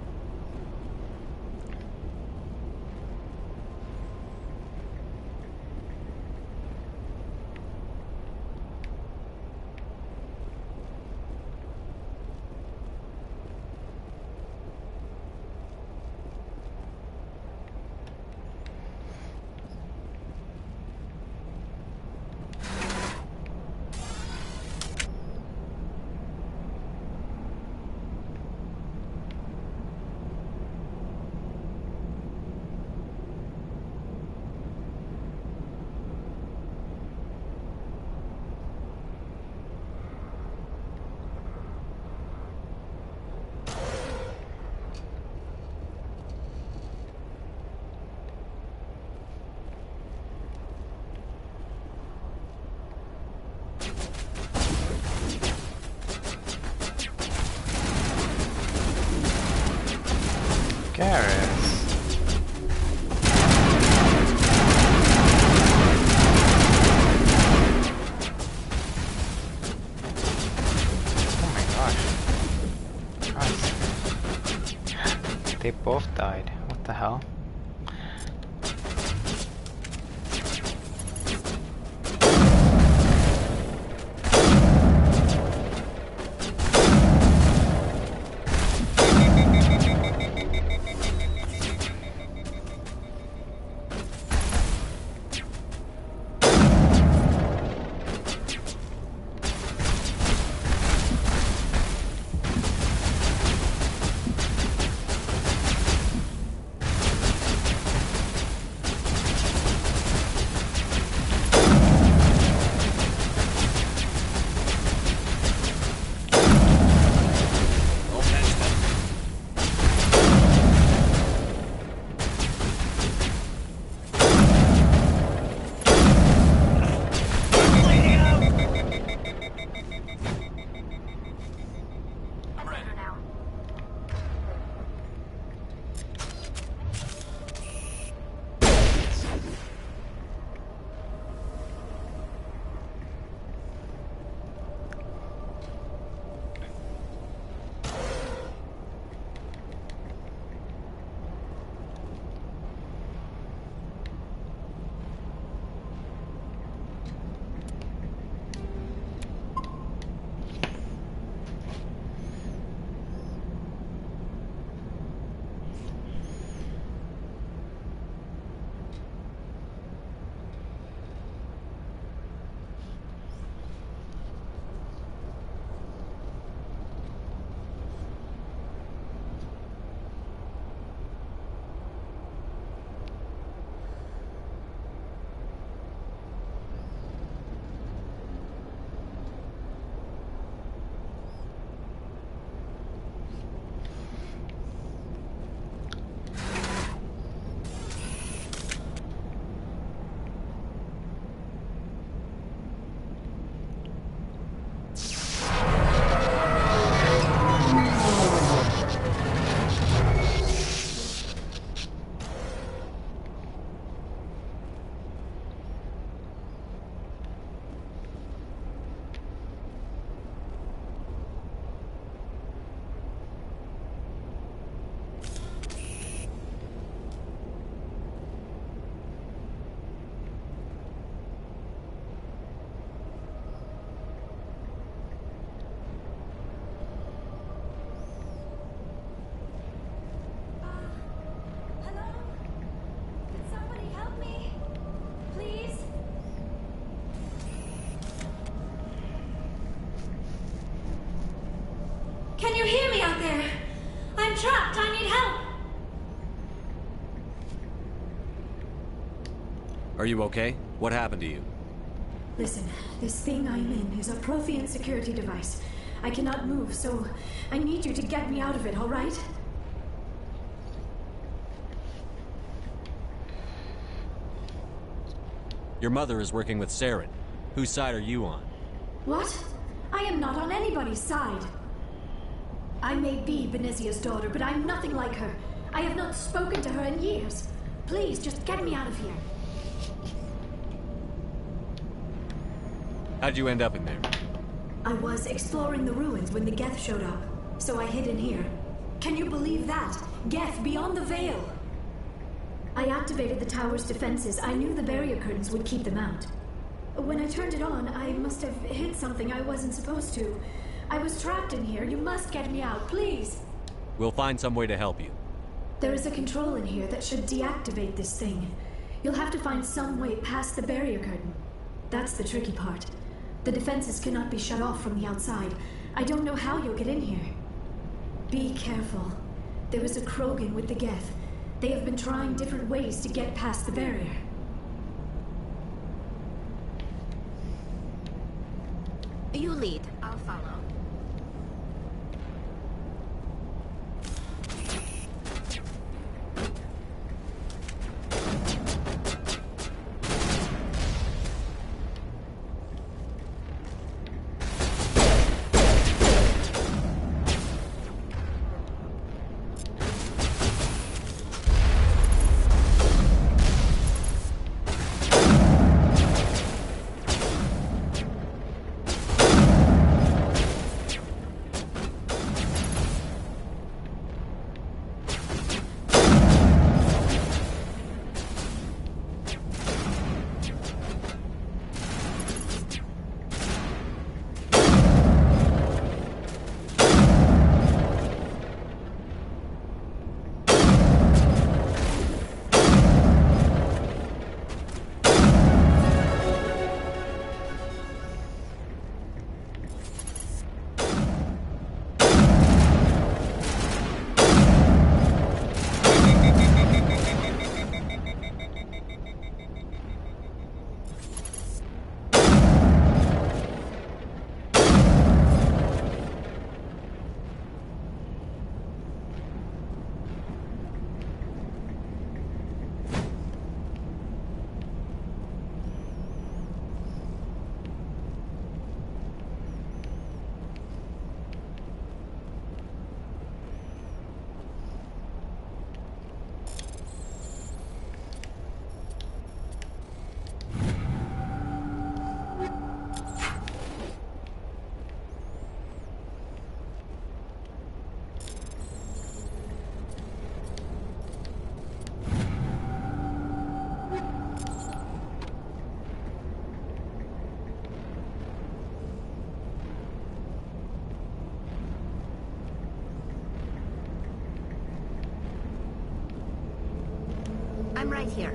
you hear me out there? I'm trapped. I need help. Are you okay? What happened to you? Listen, this thing I'm in is a Prothean security device. I cannot move, so I need you to get me out of it, all right? Your mother is working with Saren. Whose side are you on? What? I am not on anybody's side. I may be Benezia's daughter, but I'm nothing like her. I have not spoken to her in years. Please, just get me out of here. How'd you end up in there? I was exploring the ruins when the Geth showed up, so I hid in here. Can you believe that? Geth beyond the veil! I activated the tower's defenses. I knew the barrier curtains would keep them out. When I turned it on, I must have hit something I wasn't supposed to. I was trapped in here. You must get me out, please! We'll find some way to help you. There is a control in here that should deactivate this thing. You'll have to find some way past the barrier curtain. That's the tricky part. The defenses cannot be shut off from the outside. I don't know how you'll get in here. Be careful. There is a Krogan with the Geth. They have been trying different ways to get past the barrier. You lead. I'll follow. I'm right here.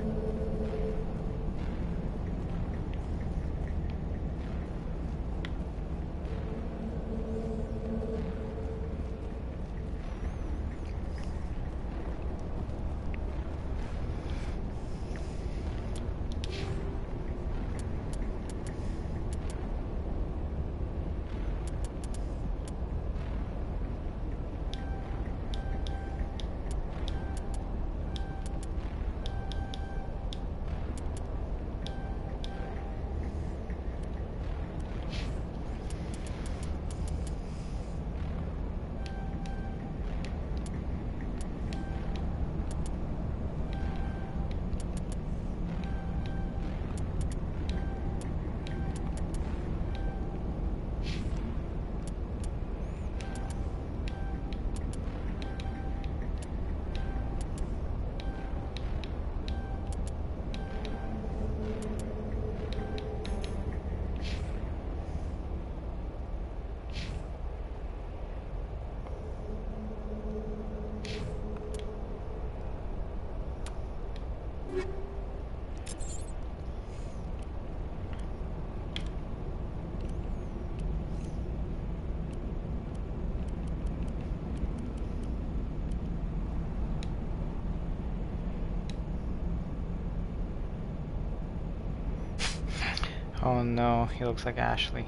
Oh no, he looks like Ashley.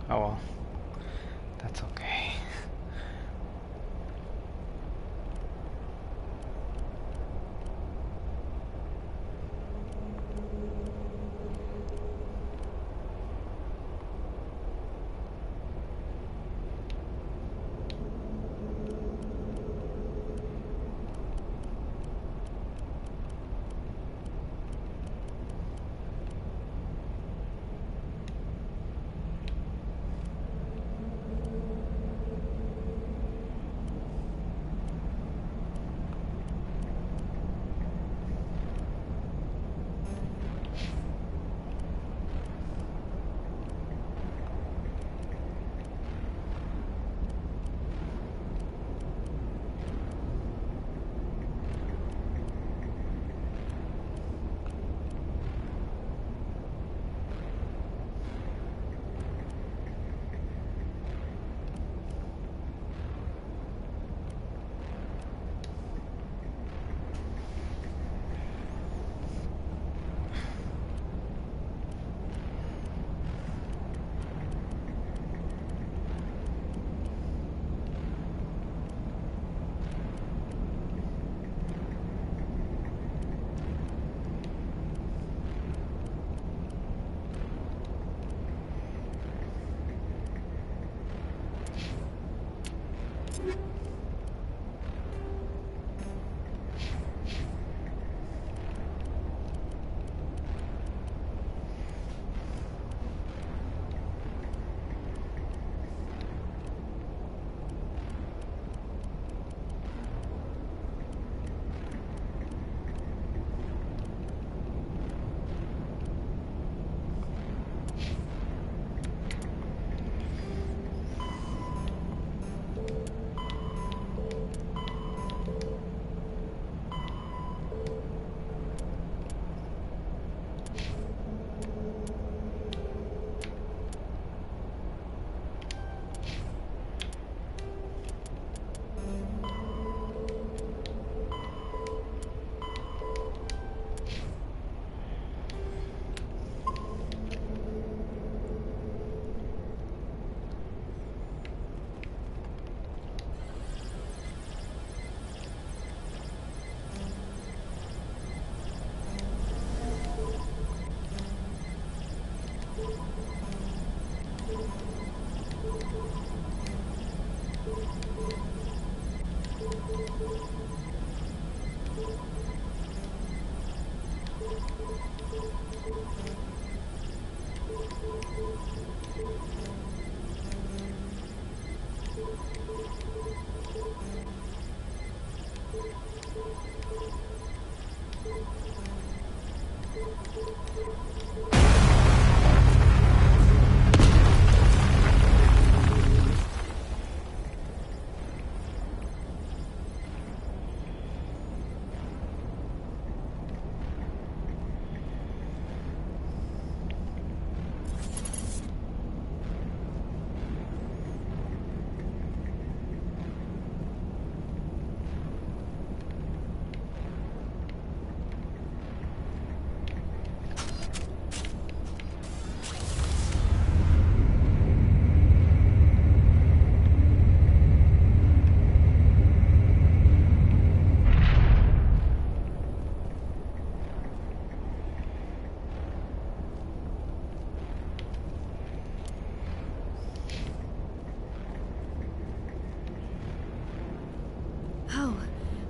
Oh well. That's okay.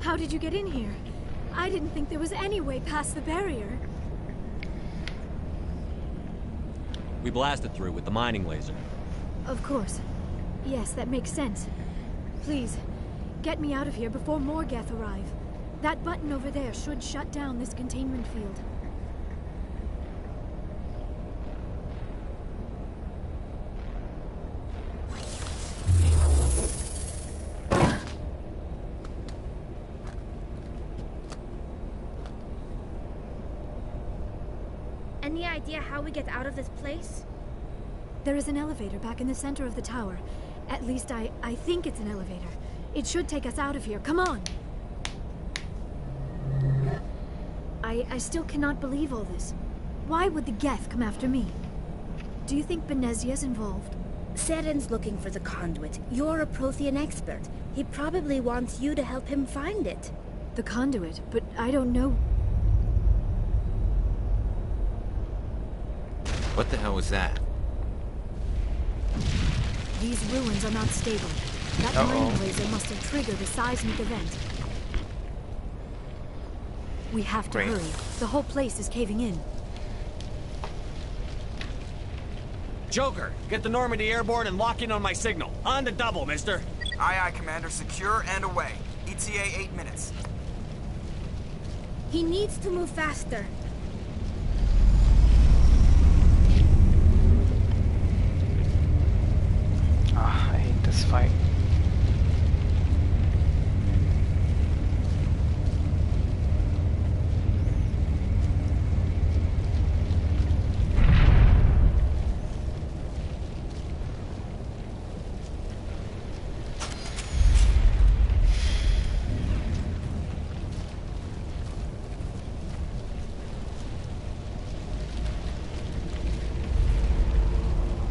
How did you get in here? I didn't think there was any way past the barrier. We blasted through with the mining laser. Of course. Yes, that makes sense. Please, get me out of here before more Geth arrive. That button over there should shut down this containment field. Any idea how we get out of this place? There is an elevator back in the center of the tower. At least I think it's an elevator. It should take us out of here. Come on! I still cannot believe all this. Why would the Geth come after me? Do you think Benezia's involved? Saren's looking for the conduit. You're a Prothean expert. He probably wants you to help him find it. The conduit, but I don't know. What the hell was that? These ruins are not stable. That mining laser must have triggered a seismic event. We have to hurry. The whole place is caving in. Joker, get the Normandy airborne and lock in on my signal. On the double, mister. Aye, aye, Commander. Secure and away. ETA 8 minutes. He needs to move faster. I hate this fight.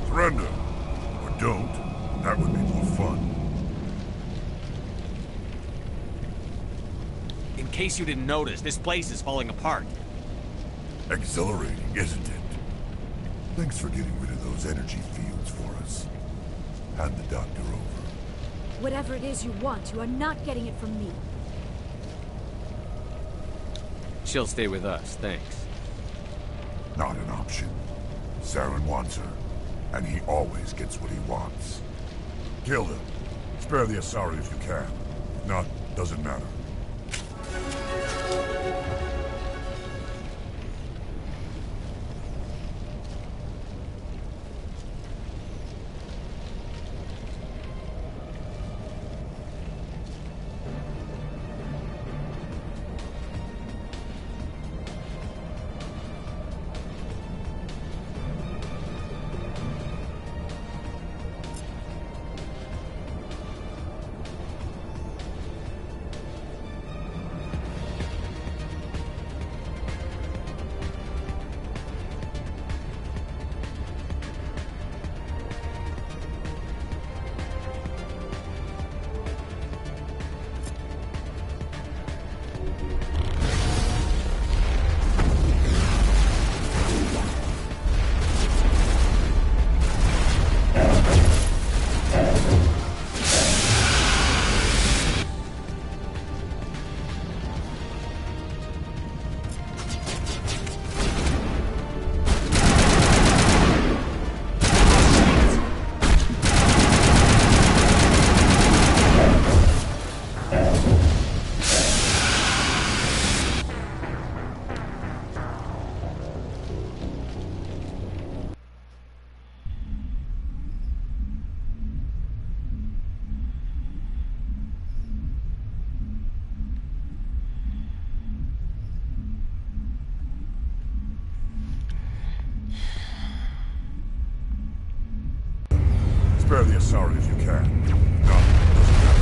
Surrender. Or don't. That would be more fun. In case you didn't notice, this place is falling apart. Exhilarating, isn't it? Thanks for getting rid of those energy fields for us. Hand the doctor over. Whatever it is you want, you are not getting it from me. She'll stay with us, thanks. Not an option. Saren wants her, and he always gets what he wants. Kill him. Spare the Asari if you can. If not, doesn't matter. Spare the Asari if you can. No, doesn't matter.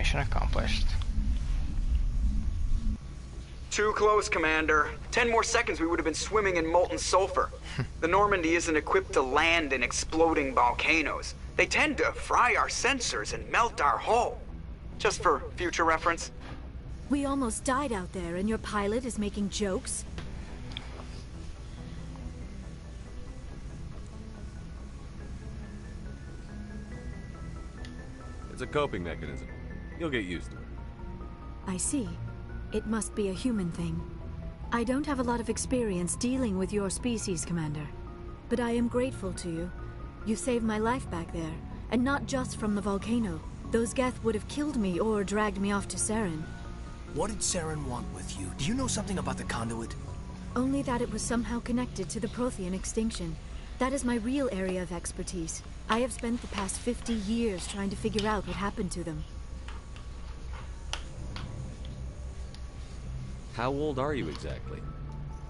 Mission accomplished. Too close, Commander. 10 more seconds we would have been swimming in molten sulfur. The Normandy isn't equipped to land in exploding volcanoes. They tend to fry our sensors and melt our hull. Just for future reference. We almost died out there and your pilot is making jokes? It's a coping mechanism. You'll get used to it. I see. It must be a human thing. I don't have a lot of experience dealing with your species, Commander. But I am grateful to you. You saved my life back there, and not just from the volcano. Those Geth would have killed me or dragged me off to Saren. What did Saren want with you? Do you know something about the conduit? Only that it was somehow connected to the Prothean extinction. That is my real area of expertise. I have spent the past 50 years trying to figure out what happened to them. How old are you exactly?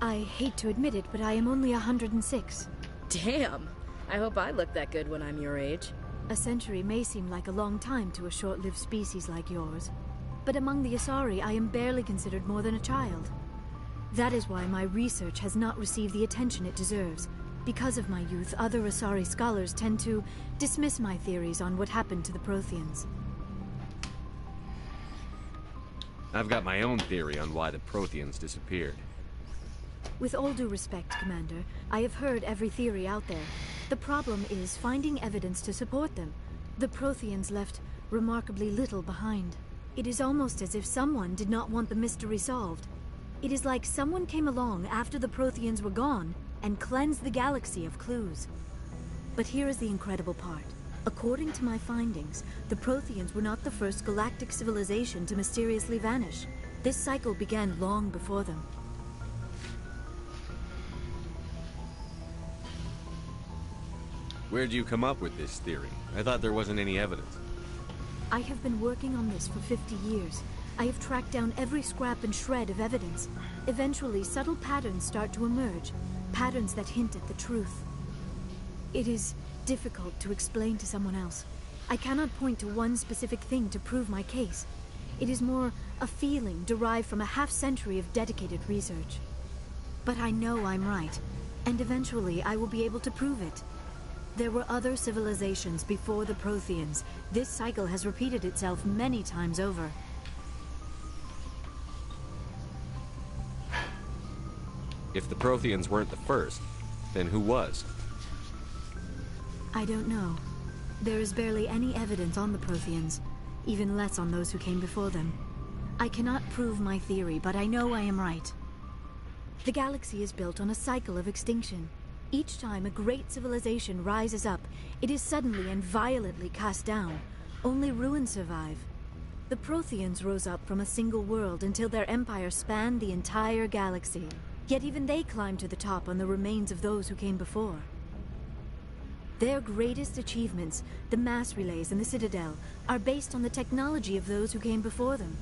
I hate to admit it, but I am only 106. Damn! I hope I look that good when I'm your age. A century may seem like a long time to a short-lived species like yours. But among the Asari, I am barely considered more than a child. That is why my research has not received the attention it deserves. Because of my youth, other Asari scholars tend to dismiss my theories on what happened to the Protheans. I've got my own theory on why the Protheans disappeared. With all due respect, Commander, I have heard every theory out there. The problem is finding evidence to support them. The Protheans left remarkably little behind. It is almost as if someone did not want the mystery solved. It is like someone came along after the Protheans were gone and cleansed the galaxy of clues. But here is the incredible part. According to my findings, the Protheans were not the first galactic civilization to mysteriously vanish. This cycle began long before them. Where'd you come up with this theory? I thought there wasn't any evidence. I have been working on this for 50 years. I have tracked down every scrap and shred of evidence. Eventually, subtle patterns start to emerge. Patterns that hint at the truth. It is difficult to explain to someone else. I cannot point to one specific thing to prove my case. It is more a feeling derived from a half-century of dedicated research. But I know I'm right, and eventually I will be able to prove it. There were other civilizations before the Protheans. This cycle has repeated itself many times over. If the Protheans weren't the first, then who was? I don't know. There is barely any evidence on the Protheans, even less on those who came before them. I cannot prove my theory, but I know I am right. The galaxy is built on a cycle of extinction. Each time a great civilization rises up, it is suddenly and violently cast down. Only ruins survive. The Protheans rose up from a single world until their empire spanned the entire galaxy. Yet even they climbed to the top on the remains of those who came before. Their greatest achievements, the mass relays and the Citadel, are based on the technology of those who came before them.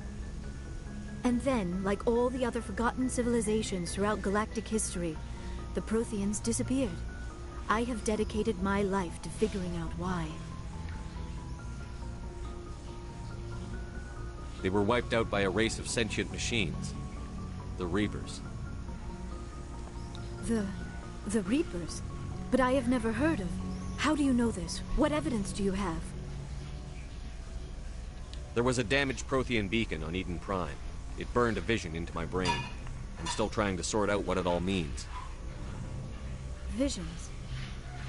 And then, like all the other forgotten civilizations throughout galactic history, the Protheans disappeared. I have dedicated my life to figuring out why. They were wiped out by a race of sentient machines. The Reapers. The Reapers? But I have never heard of. How do you know this? What evidence do you have? There was a damaged Prothean beacon on Eden Prime. It burned a vision into my brain. I'm still trying to sort out what it all means. Visions.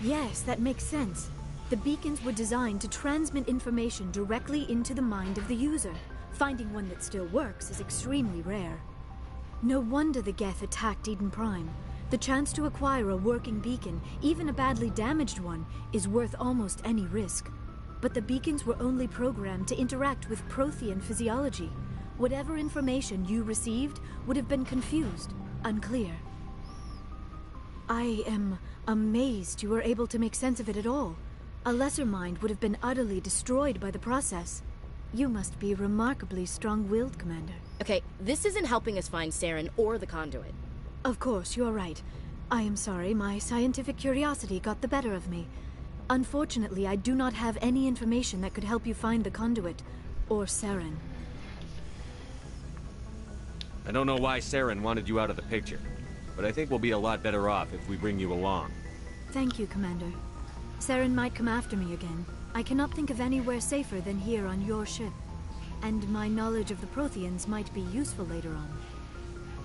Yes, that makes sense. The beacons were designed to transmit information directly into the mind of the user. Finding one that still works is extremely rare. No wonder the Geth attacked Eden Prime. The chance to acquire a working beacon, even a badly damaged one, is worth almost any risk. But the beacons were only programmed to interact with Prothean physiology. Whatever information you received would have been confused, unclear. I am amazed you were able to make sense of it at all. A lesser mind would have been utterly destroyed by the process. You must be remarkably strong-willed, Commander. Okay, this isn't helping us find Saren or the conduit. Of course, you are right. I am sorry, my scientific curiosity got the better of me. Unfortunately, I do not have any information that could help you find the conduit, or Saren. I don't know why Saren wanted you out of the picture, but I think we'll be a lot better off if we bring you along. Thank you, Commander. Saren might come after me again. I cannot think of anywhere safer than here on your ship. And my knowledge of the Protheans might be useful later on.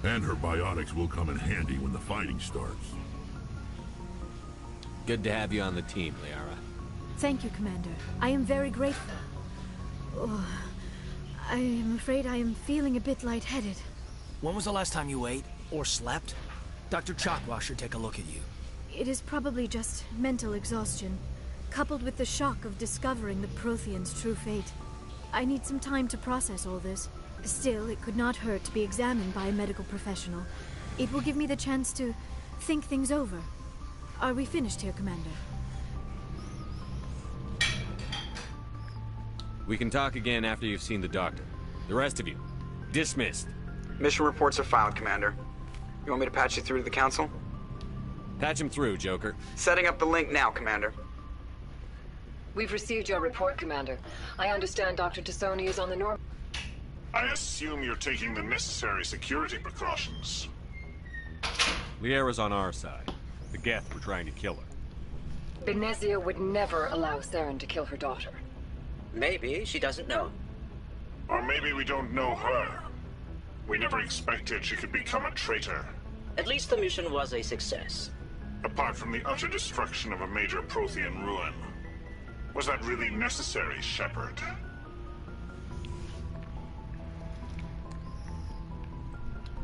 And her biotics will come in handy when the fighting starts. Good to have you on the team, Liara. Thank you, Commander. I am very grateful. Oh, I am afraid I am feeling a bit lightheaded. When was the last time you ate or slept? Dr. Chakwa should take a look at you. It is probably just mental exhaustion, coupled with the shock of discovering the Protheans' true fate. I need some time to process all this. Still, it could not hurt to be examined by a medical professional. It will give me the chance to think things over. Are we finished here, Commander? We can talk again after you've seen the doctor. The rest of you, dismissed. Mission reports are filed, Commander. You want me to patch you through to the Council? Patch him through, Joker. Setting up the link now, Commander. We've received your report, Commander. I understand Dr. Tassoni is on the Norm. I assume you're taking the necessary security precautions. Liara's on our side. The Geth were trying to kill her. Benezia would never allow Saren to kill her daughter. Maybe she doesn't know. Or maybe we don't know her. We never expected she could become a traitor. At least the mission was a success. Apart from the utter destruction of a major Prothean ruin. Was that really necessary, Shepard?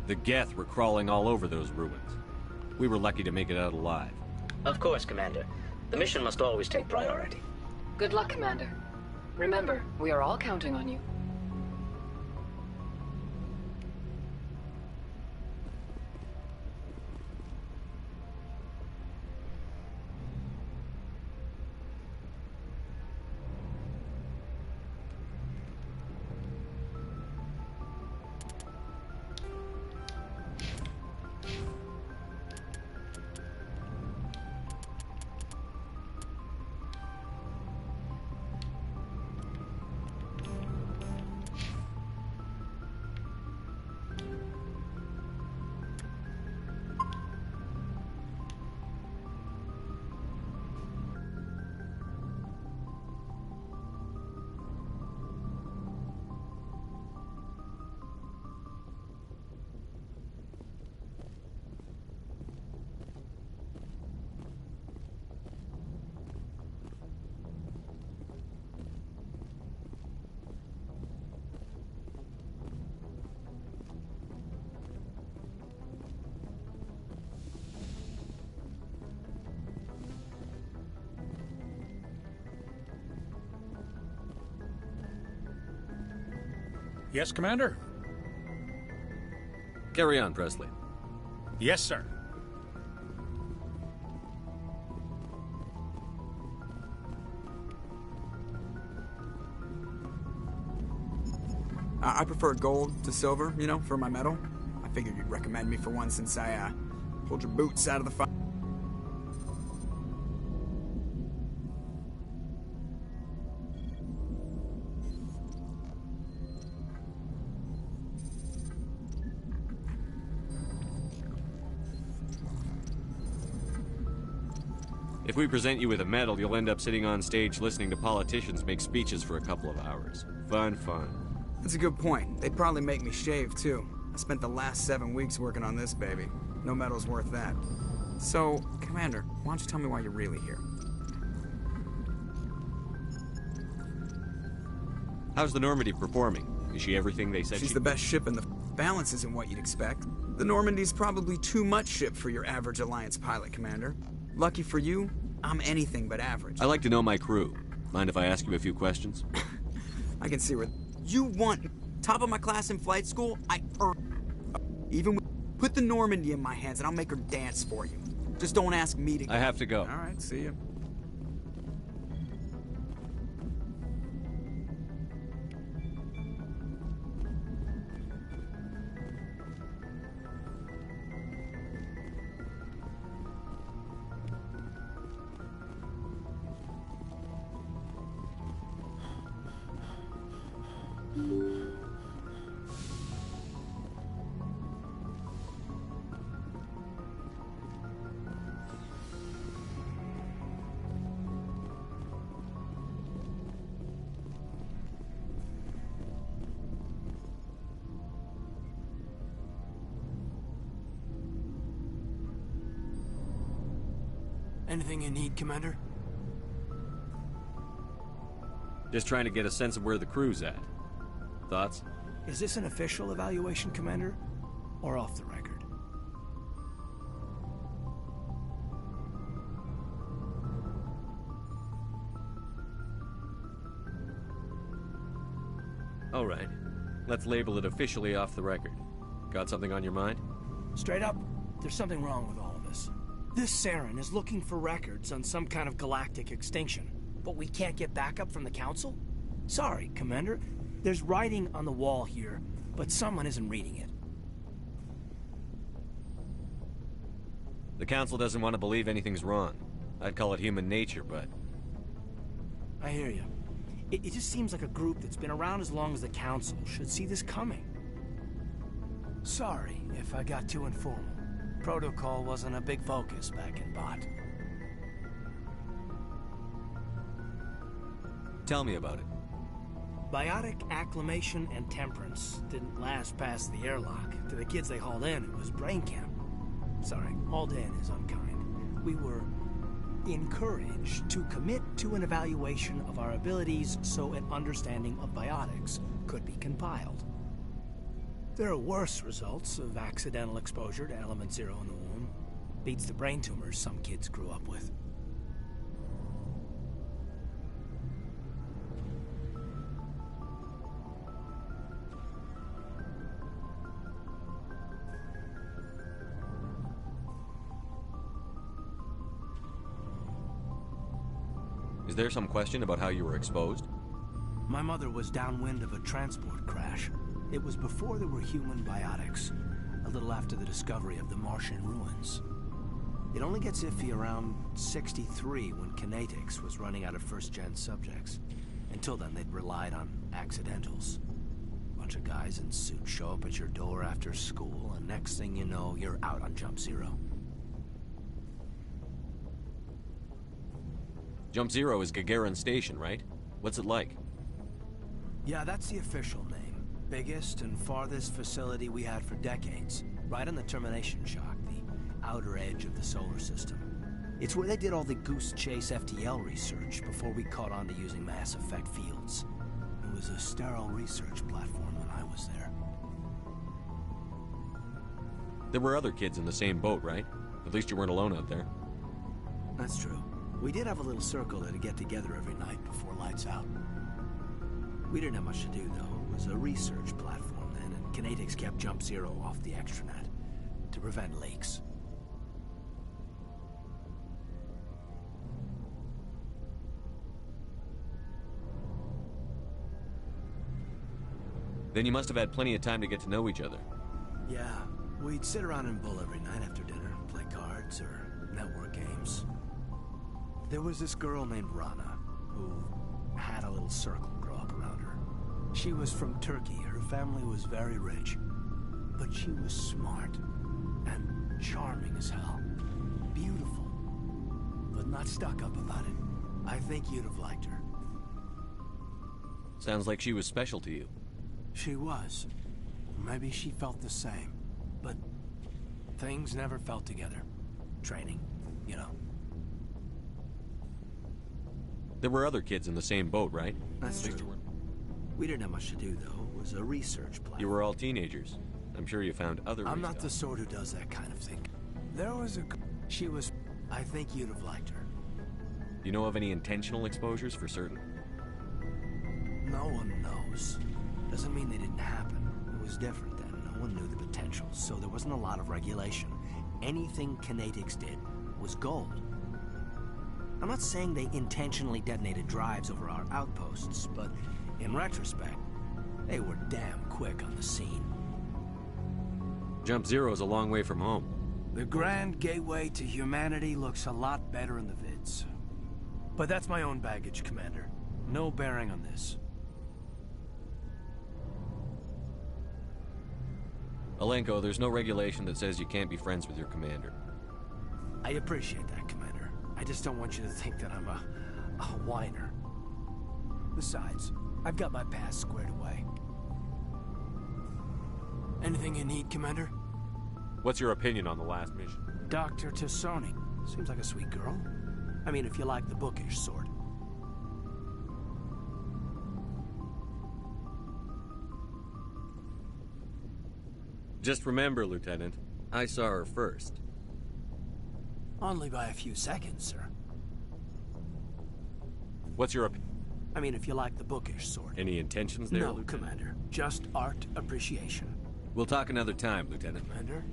The Geth were crawling all over those ruins. We were lucky to make it out alive. Of course, Commander. The mission must always take priority. Good luck, Commander. Remember, we are all counting on you. Yes, Commander? Carry on, Presley. Yes, sir. I prefer gold to silver, you know, for my medal. I figured you'd recommend me for one since I, pulled your boots out of the fire. If we present you with a medal, you'll end up sitting on stage listening to politicians make speeches for a couple of hours. Fun, fun. That's a good point. They'd probably make me shave, too. I spent the last 7 weeks working on this baby. No medal's worth that. So, Commander, why don't you tell me why you're really here? How's the Normandy performing? Is she everything they said She's the best ship in the... Balance isn't what you'd expect. The Normandy's probably too much ship for your average Alliance pilot, Commander. Lucky for you, I'm anything but average. I like to know my crew. Mind if I ask you a few questions? I can see where... You want top of my class in flight school? I earn... Even with... Put the Normandy in my hands and I'll make her dance for you. Just don't ask me to... I have to go. All right, see you. Anything you need, Commander? Just trying to get a sense of where the crew's at. Thoughts? Is this an official evaluation, Commander? Or off the record? All right. Let's label it officially off the record. Got something on your mind? Straight up, there's something wrong with all of this. This Saren is looking for records on some kind of galactic extinction, but we can't get backup from the Council? Sorry, Commander. There's writing on the wall here, but someone isn't reading it. The Council doesn't want to believe anything's wrong. I'd call it human nature, but... I hear you. It just seems like a group that's been around as long as the Council should see this coming. Sorry if I got too informal. Protocol wasn't a big focus back in Bot. Tell me about it. Biotic acclimation and temperance didn't last past the airlock. To the kids they hauled in, it was brain camp. Sorry, hauled in is unkind. We were encouraged to commit to an evaluation of our abilities so an understanding of biotics could be compiled. There are worse results of accidental exposure to Element Zero in the womb. Beats the brain tumors some kids grew up with. Is there some question about how you were exposed? My mother was downwind of a transport crash. It was before there were human biotics, a little after the discovery of the Martian ruins. It only gets iffy around 63 when Kinetics was running out of first-gen subjects. Until then, they'd relied on accidentals. Bunch of guys in suits show up at your door after school, and next thing you know, you're out on Jump Zero. Jump Zero is Gagarin Station, right? What's it like? Yeah, that's the official name. Biggest and farthest facility we had for decades. Right on the termination shock, the outer edge of the solar system. It's where they did all the Goose Chase FTL research before we caught on to using mass effect fields. It was a sterile research platform when I was there. There were other kids in the same boat, right? At least you weren't alone out there. That's true. We did have a little circle that'd get together every night before lights out. We didn't have much to do, though. It was a research platform then, and Kinetics kept Jump Zero off the extranet to prevent leaks. Then you must have had plenty of time to get to know each other. Yeah, we'd sit around and bull every night after dinner, play cards or network games. There was this girl named Rana, who had a little circle grow up around her. She was from Turkey. Her family was very rich. But she was smart and charming as hell. Beautiful, but not stuck up about it. I think you'd have liked her. Sounds like she was special to you. She was. Maybe she felt the same. But things never felt together. Training, you know. There were other kids in the same boat, right? That's true. We didn't have much to do, though. It was a research platform. You were all teenagers. I'm sure you found other I'm not the sort who does that kind of thing. There was a... She was... I think you'd have liked her. You know of any intentional exposures for certain? No one knows. Doesn't mean they didn't happen. It was different then. No one knew the potential, so there wasn't a lot of regulation. Anything Kinetics did was gold. I'm not saying they intentionally detonated drives over our outposts, but in retrospect, they were damn quick on the scene. Jump Zero is a long way from home. The grand gateway to humanity looks a lot better in the vids. But that's my own baggage, Commander. No bearing on this. Alenko, there's no regulation that says you can't be friends with your commander. I appreciate that, Commander. I just don't want you to think that I'm a whiner. Besides, I've got my past squared away. Anything you need, Commander? What's your opinion on the last mission? Dr. Tassoni. Seems like a sweet girl. I mean, if you like the bookish sort. Just remember, Lieutenant, I saw her first. Only by a few seconds, sir. What's your opinion? I mean, if you like the bookish sort. Any intentions there, No, Lieutenant? Commander. Just art appreciation. We'll talk another time, Lieutenant. Commander?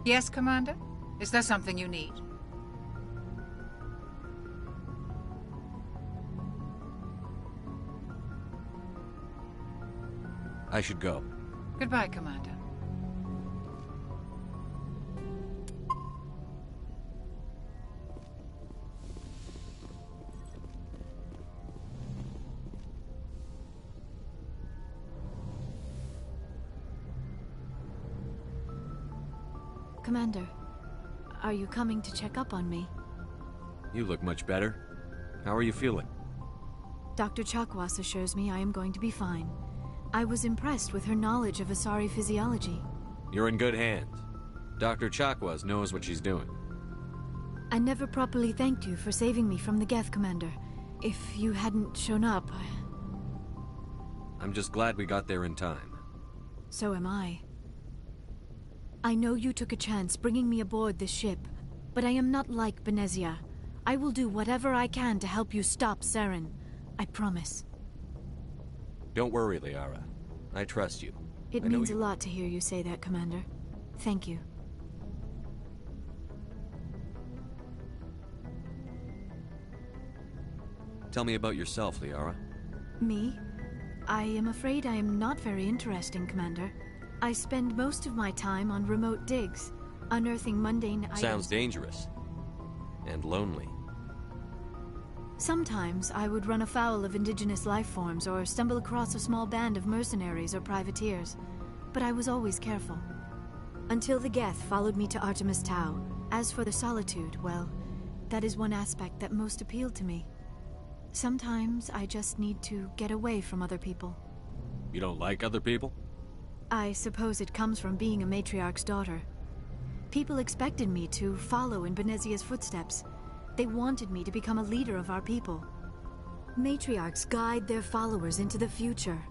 Yes, Commander? Is there something you need? I should go. Goodbye, Commander. Commander, are you coming to check up on me? You look much better. How are you feeling? Dr. Chakwas assures me I am going to be fine. I was impressed with her knowledge of Asari physiology. You're in good hands. Dr. Chakwas knows what she's doing. I never properly thanked you for saving me from the Geth, Commander. If you hadn't shown up, I'm just glad we got there in time. So am I. I know you took a chance bringing me aboard this ship, but I am not like Benezia. I will do whatever I can to help you stop Saren. I promise. Don't worry, Liara. I trust you. It means a lot to hear you say that, Commander. Thank you. Tell me about yourself, Liara. Me? I am afraid I am not very interesting, Commander. I spend most of my time on remote digs, unearthing mundane items. Sounds dangerous. And lonely. Sometimes I would run afoul of indigenous life forms or stumble across a small band of mercenaries or privateers, but I was always careful. Until the Geth followed me to Artemis Tau. As for the solitude, well, that is one aspect that most appealed to me. Sometimes I just need to get away from other people. You don't like other people? I suppose it comes from being a matriarch's daughter. People expected me to follow in Benezia's footsteps. They wanted me to become a leader of our people. Matriarchs guide their followers into the future.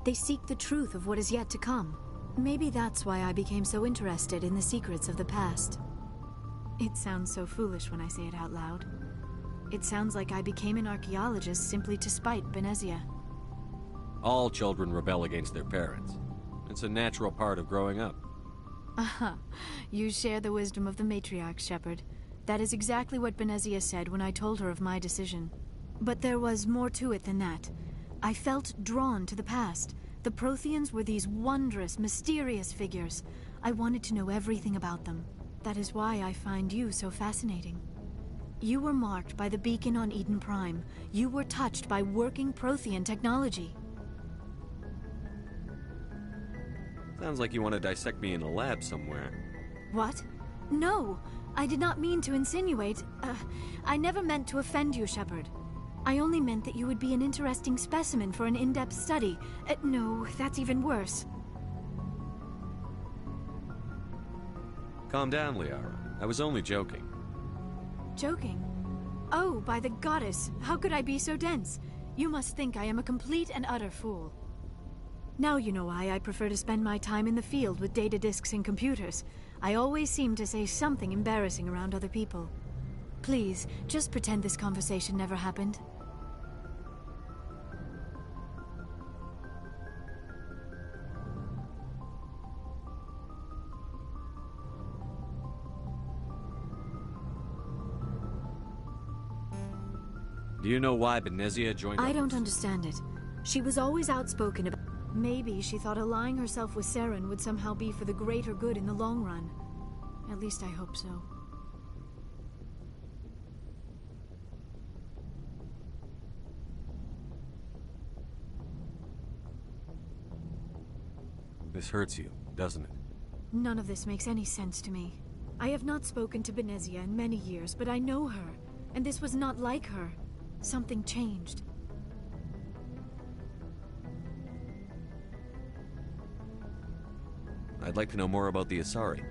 They seek the truth of what is yet to come. Maybe that's why I became so interested in the secrets of the past. It sounds so foolish when I say it out loud. It sounds like I became an archaeologist simply to spite Benezia. All children rebel against their parents. It's a natural part of growing up. Aha, you share the wisdom of the matriarch, Shepard. That is exactly what Benezia said when I told her of my decision. But there was more to it than that. I felt drawn to the past. The Protheans were these wondrous, mysterious figures. I wanted to know everything about them. That is why I find you so fascinating. You were marked by the beacon on Eden Prime. You were touched by working Prothean technology. Sounds like you want to dissect me in a lab somewhere. What? No, I did not mean to insinuate. I never meant to offend you, Shepard. I only meant that you would be an interesting specimen for an in-depth study. No, that's even worse. Calm down, Liara. I was only joking. Joking? Oh, by the goddess, how could I be so dense? You must think I am a complete and utter fool. Now you know why I prefer to spend my time in the field with data disks and computers. I always seem to say something embarrassing around other people. Please, just pretend this conversation never happened. Do you know why Benezia joined I don't understand it. She was always outspoken about... Maybe she thought allying herself with Saren would somehow be for the greater good in the long run. At least I hope so. This hurts you, doesn't it? None of this makes any sense to me. I have not spoken to Benezia in many years, but I know her, and this was not like her. Something changed. I'd like to know more about the Asari.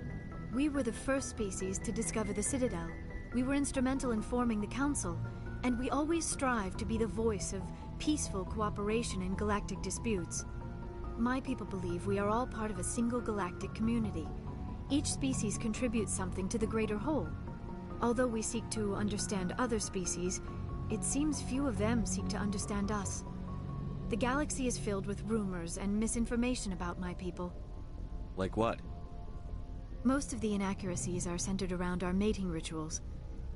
We were the first species to discover the Citadel. We were instrumental in forming the Council, and we always strive to be the voice of peaceful cooperation in galactic disputes. My people believe we are all part of a single galactic community. Each species contributes something to the greater whole. Although we seek to understand other species, it seems few of them seek to understand us. The galaxy is filled with rumors and misinformation about my people. Like what? Most of the inaccuracies are centered around our mating rituals.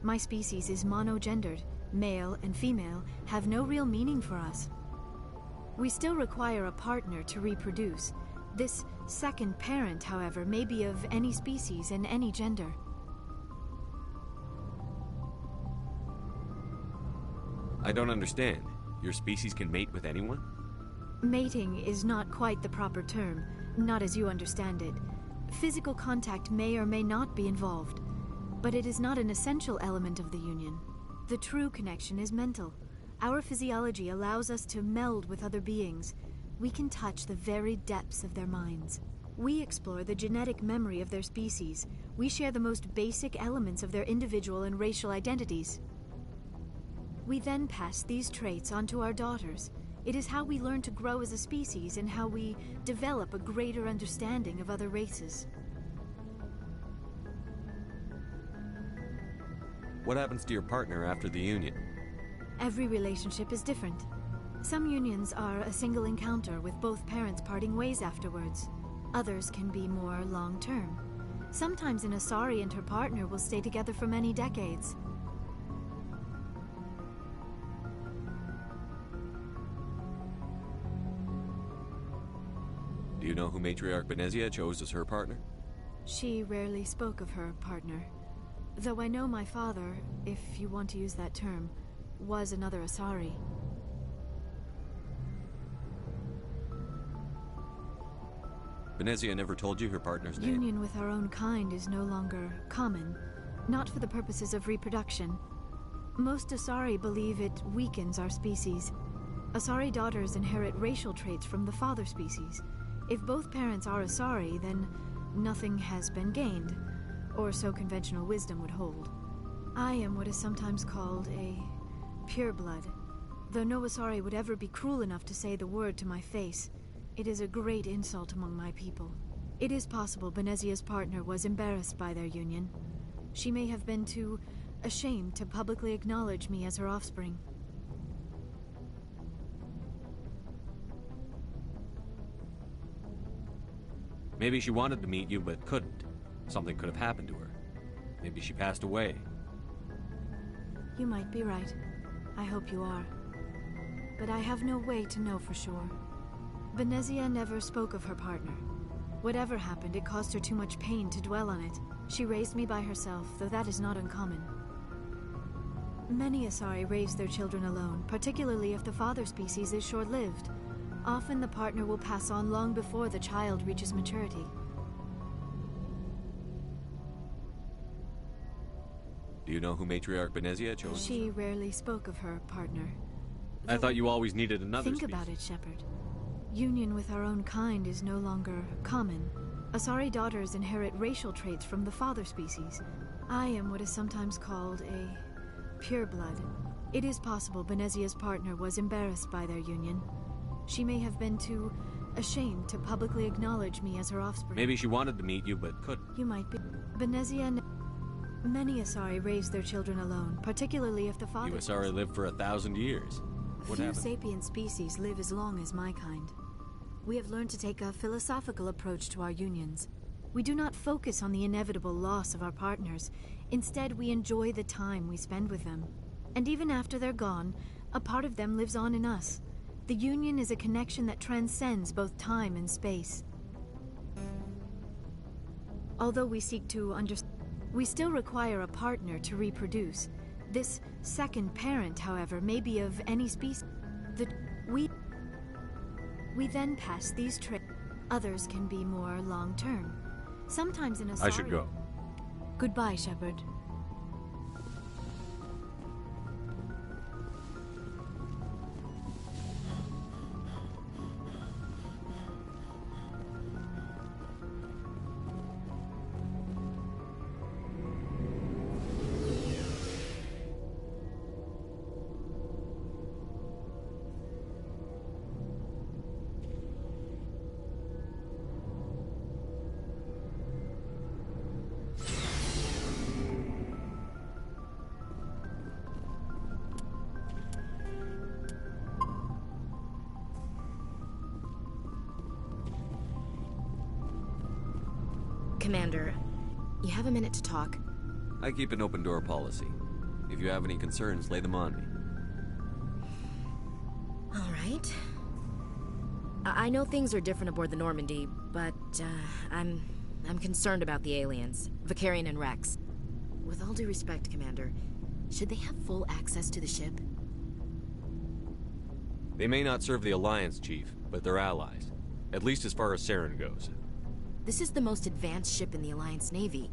My species is monogendered. Male and female have no real meaning for us. We still require a partner to reproduce. This second parent, however, may be of any species and any gender. I don't understand. Your species can mate with anyone? Mating is not quite the proper term, not as you understand it. Physical contact may or may not be involved, but it is not an essential element of the union. The true connection is mental. Our physiology allows us to meld with other beings. We can touch the very depths of their minds. We explore the genetic memory of their species. We share the most basic elements of their individual and racial identities. We then pass these traits on to our daughters. It is how we learn to grow as a species and how we develop a greater understanding of other races. What happens to your partner after the union? Every relationship is different. Some unions are a single encounter with both parents parting ways afterwards. Others can be more long-term. Sometimes an Asari and her partner will stay together for many decades. Do you know who Matriarch Benezia chose as her partner? She rarely spoke of her partner. Though I know my father, if you want to use that term, was another Asari. Benezia never told you her partner's name? Union with our own kind is no longer common, not for the purposes of reproduction. Most Asari believe it weakens our species. Asari daughters inherit racial traits from the father species. If both parents are Asari, then nothing has been gained, or so conventional wisdom would hold. I am what is sometimes called a pureblood. Though no Asari would ever be cruel enough to say the word to my face, it is a great insult among my people. It is possible Benezia's partner was embarrassed by their union. She may have been too ashamed to publicly acknowledge me as her offspring. Maybe she wanted to meet you, but couldn't. Something could have happened to her. Maybe she passed away. You might be right. I hope you are. But I have no way to know for sure. Benezia never spoke of her partner. Whatever happened, it caused her too much pain to dwell on it. She raised me by herself, though that is not uncommon. Many Asari raise their children alone, particularly if the father species is short-lived. Often the partner will pass on long before the child reaches maturity. Do you know who Matriarch Benezia chose? She rarely spoke of her partner. I thought you always needed another Think species. about it, Shepard. Union with our own kind is no longer common. Asari daughters inherit racial traits from the father species. I am what is sometimes called a pureblood. It is possible Benezia's partner was embarrassed by their union. She may have been too ashamed to publicly acknowledge me as her offspring. Maybe she wanted to meet you, but couldn't. You might be. Benezia... Many Asari raise their children alone, particularly if the father... You Asari lived for 1,000 years. What Few happened? sapient species live as long as my kind. We have learned to take a philosophical approach to our unions. We do not focus on the inevitable loss of our partners. Instead, we enjoy the time we spend with them. And even after they're gone, a part of them lives on in us. The union is a connection that transcends both time and space. Although we seek to understand, we still require a partner to reproduce. This second parent, however, may be of any species. We then pass these traits. Others can be more long-term. Sometimes in a I should go. Goodbye, Shepard. Commander, you have a minute to talk? I keep an open door policy. If you have any concerns, lay them on me. All right. I know things are different aboard the Normandy, but I'm concerned about the aliens, Vakarian and Rex. With all due respect, Commander, should they have full access to the ship? They may not serve the Alliance, Chief, but they're allies. At least as far as Saren goes. This is the most advanced ship in the Alliance Navy.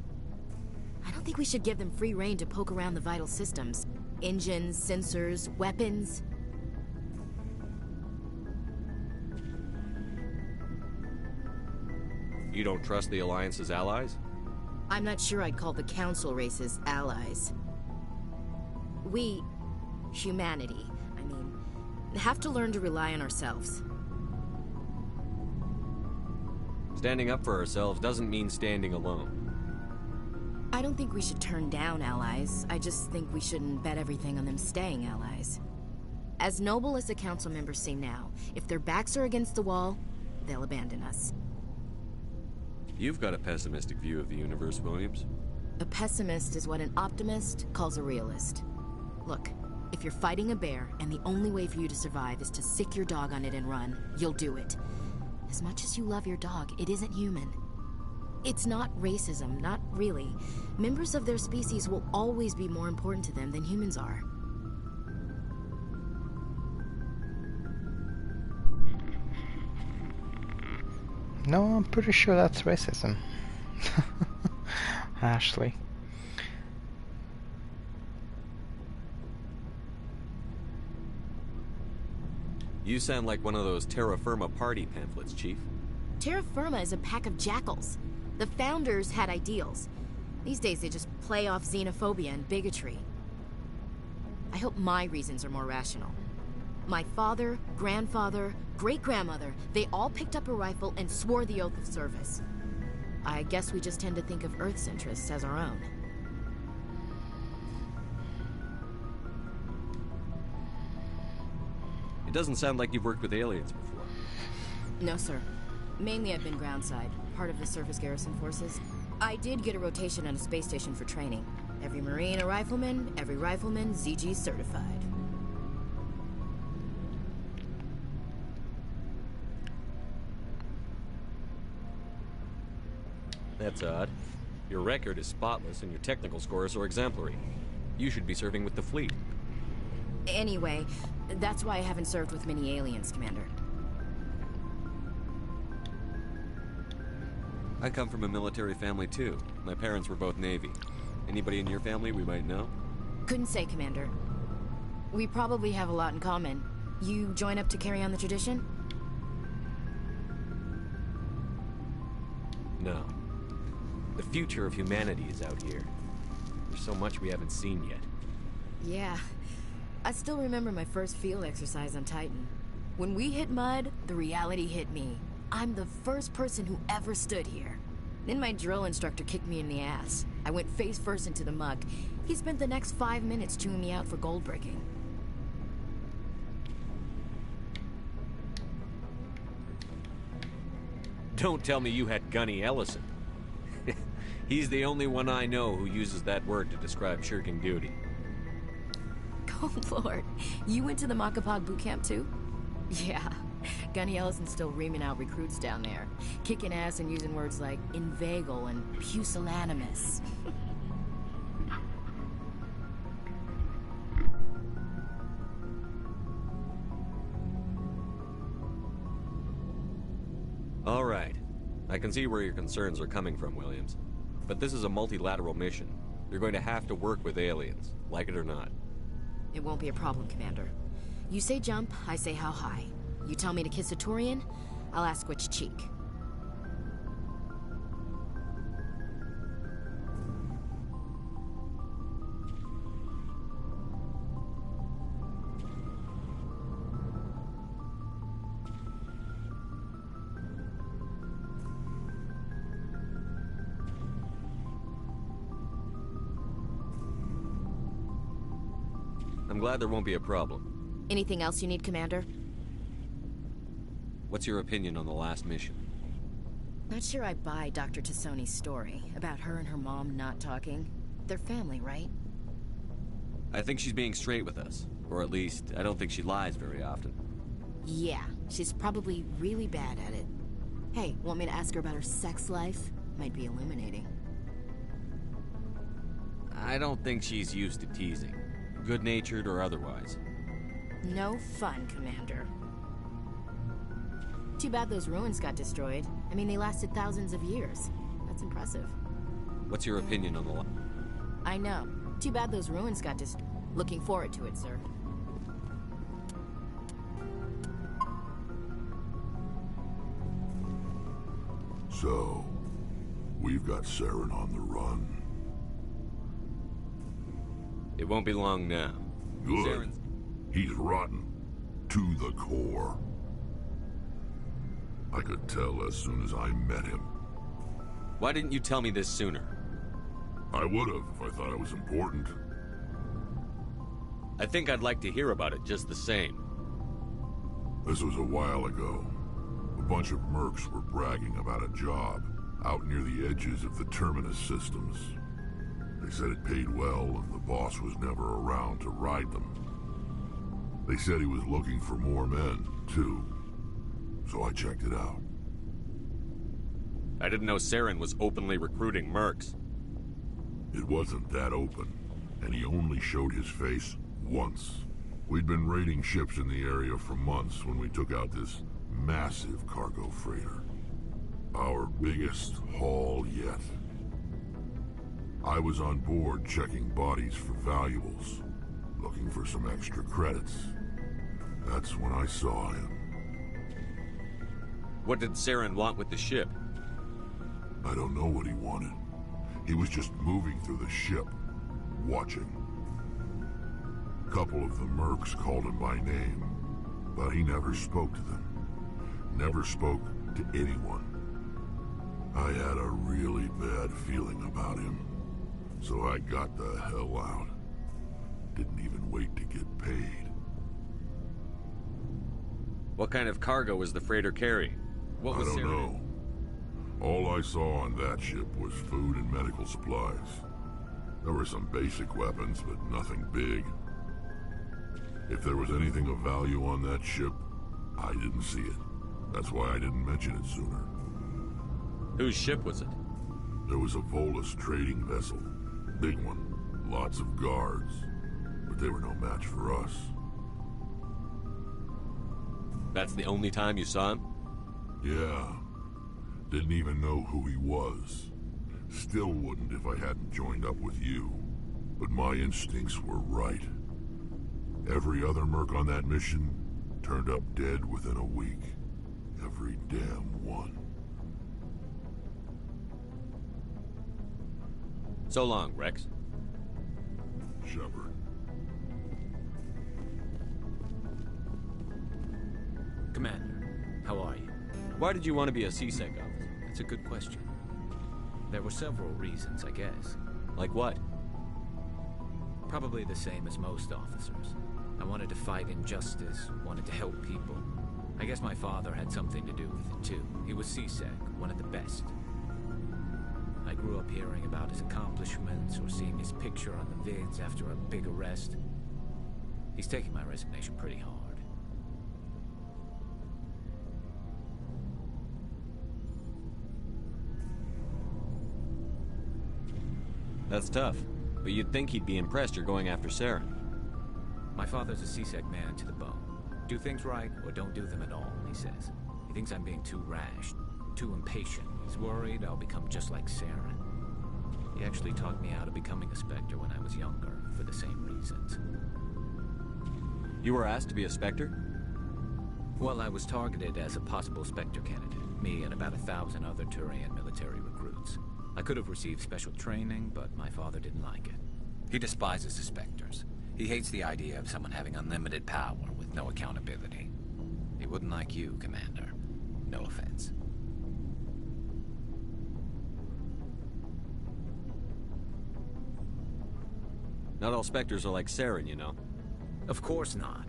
I don't think we should give them free rein to poke around the vital systems. Engines, sensors, weapons. You don't trust the Alliance's allies? I'm not sure I'd call the Council races allies. We, humanity, have to learn to rely on ourselves. Standing up for ourselves doesn't mean standing alone. I don't think we should turn down allies. I just think we shouldn't bet everything on them staying allies. As noble as the Council members seem now, if their backs are against the wall, they'll abandon us. You've got a pessimistic view of the universe, Williams. A pessimist is what an optimist calls a realist. Look, if you're fighting a bear and the only way for you to survive is to sick your dog on it and run, you'll do it. As much as you love your dog, it isn't human. It's not racism, not really. Members of their species will always be more important to them than humans are. No, I'm pretty sure that's racism. Ashley. You sound like one of those Terra Firma party pamphlets, Chief. Terra Firma is a pack of jackals. The founders had ideals. These days they just play off xenophobia and bigotry. I hope my reasons are more rational. My father, grandfather, great-grandmother, they all picked up a rifle and swore the oath of service. I guess we just tend to think of Earth's interests as our own. It doesn't sound like you've worked with aliens before. No, sir. Mainly I've been groundside, part of the surface garrison forces. I did get a rotation on a space station for training. Every Marine a rifleman, every rifleman ZG certified. That's odd. Your record is spotless and your technical scores are exemplary. You should be serving with the fleet. Anyway, that's why I haven't served with many aliens, Commander. I come from a military family too. My parents were both Navy. Anybody in your family we might know? Couldn't say, Commander. We probably have a lot in common. You join up to carry on the tradition? No. The future of humanity is out here. There's so much we haven't seen yet. Yeah. I still remember my first field exercise on Titan. When we hit mud, the reality hit me. I'm the first person who ever stood here. Then my drill instructor kicked me in the ass. I went face first into the muck. He spent the next 5 minutes chewing me out for gold breaking. Don't tell me you had Gunny Ellison. He's the only one I know who uses that word to describe shirking duty. Oh, Lord. You went to the Makapog boot camp, too? Yeah. Gunny Ellison's still reaming out recruits down there. Kicking ass and using words like inveigle and pusillanimous. All right. I can see where your concerns are coming from, Williams. but this is a multilateral mission. You're going to have to work with aliens, like it or not. It won't be a problem, Commander. You say jump, I say how high. You tell me to kiss a Turian, I'll ask which cheek. I'm glad there won't be a problem. Anything else you need, Commander? What's your opinion on the last mission? Not sure I buy Dr. Tassoni's story about her and her mom not talking. They're family, right? I think she's being straight with us. Or at least, I don't think she lies very often. Yeah, she's probably really bad at it. Hey, want me to ask her about her sex life? Might be illuminating. I don't think she's used to teasing. Good-natured or otherwise. No fun, Commander. Too bad those ruins got destroyed. I mean, they lasted thousands of years. That's impressive. What's your opinion on the I know. Too bad those ruins got destroyed. Looking forward to it, sir. So, we've got Saren on the run. It won't be long now. Good. Saren's... He's rotten. To the core. I could tell as soon as I met him. Why didn't you tell me this sooner? I would have if I thought it was important. I think I'd like to hear about it just the same. This was a while ago. A bunch of mercs were bragging about a job out near the edges of the Terminus systems. They said it paid well and the boss was never around to ride them. They said he was looking for more men, too. So I checked it out. I didn't know Saren was openly recruiting mercs. It wasn't that open, and he only showed his face once. We'd been raiding ships in the area for months when we took out this massive cargo freighter. Our biggest haul yet. I was on board checking bodies for valuables, looking for some extra credits. That's when I saw him. What did Saren want with the ship? I don't know what he wanted. He was just moving through the ship, watching. A couple of the mercs called him by name, but he never spoke to them. Never spoke to anyone. I had a really bad feeling about him. So I got the hell out. Didn't even wait to get paid. What kind of cargo was the freighter carrying? What was I don't Saren? know. All I saw on that ship was food and medical supplies. There were some basic weapons, but nothing big. If there was anything of value on that ship, I didn't see it. That's why I didn't mention it sooner. Whose ship was it? There was a Volus trading vessel. Big one. Lots of guards. But they were no match for us. That's the only time you saw him? Yeah. Didn't even know who he was. Still wouldn't if I hadn't joined up with you. But my instincts were right. Every other merc on that mission turned up dead within a week. Every damn one. So long, Rex. Shepard. Commander, how are you? Why did you want to be a C-Sec officer? That's a good question. There were several reasons, I guess. Like what? Probably the same as most officers. I wanted to fight injustice, wanted to help people. I guess my father had something to do with it too. He was C-Sec, one of the best. I grew up hearing about his accomplishments or seeing his picture on the vids after a big arrest. He's taking my resignation pretty hard. That's tough. But you'd think he'd be impressed you're going after Saren. My father's a C-Sec man to the bone. Do things right or don't do them at all, he says. He thinks I'm being too rash, too impatient. He's worried I'll become just like Saren. He actually talked me out of becoming a Spectre when I was younger, for the same reasons. You were asked to be a Spectre? Well, I was targeted as a possible Spectre candidate. Me and about 1,000 other Turian military recruits. I could have received special training, but my father didn't like it. He despises the Spectres. He hates the idea of someone having unlimited power with no accountability. He wouldn't like you, Commander. No offense. Not all Spectres are like Saren, you know. Of course not.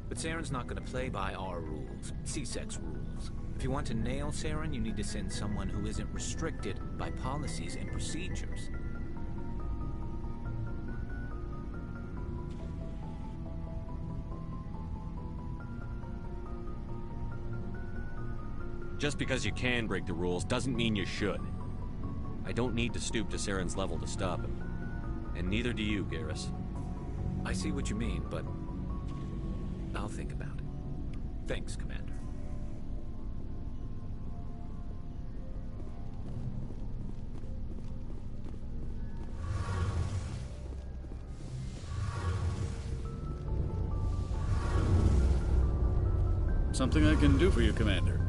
But Saren's not going to play by our rules, C-Sec's rules. If you want to nail Saren, you need to send someone who isn't restricted by policies and procedures. Just because you can break the rules doesn't mean you should. I don't need to stoop to Saren's level to stop him. And neither do you, Garrus. I see what you mean, but I'll think about it. Thanks, Commander. Something I can do for you, Commander.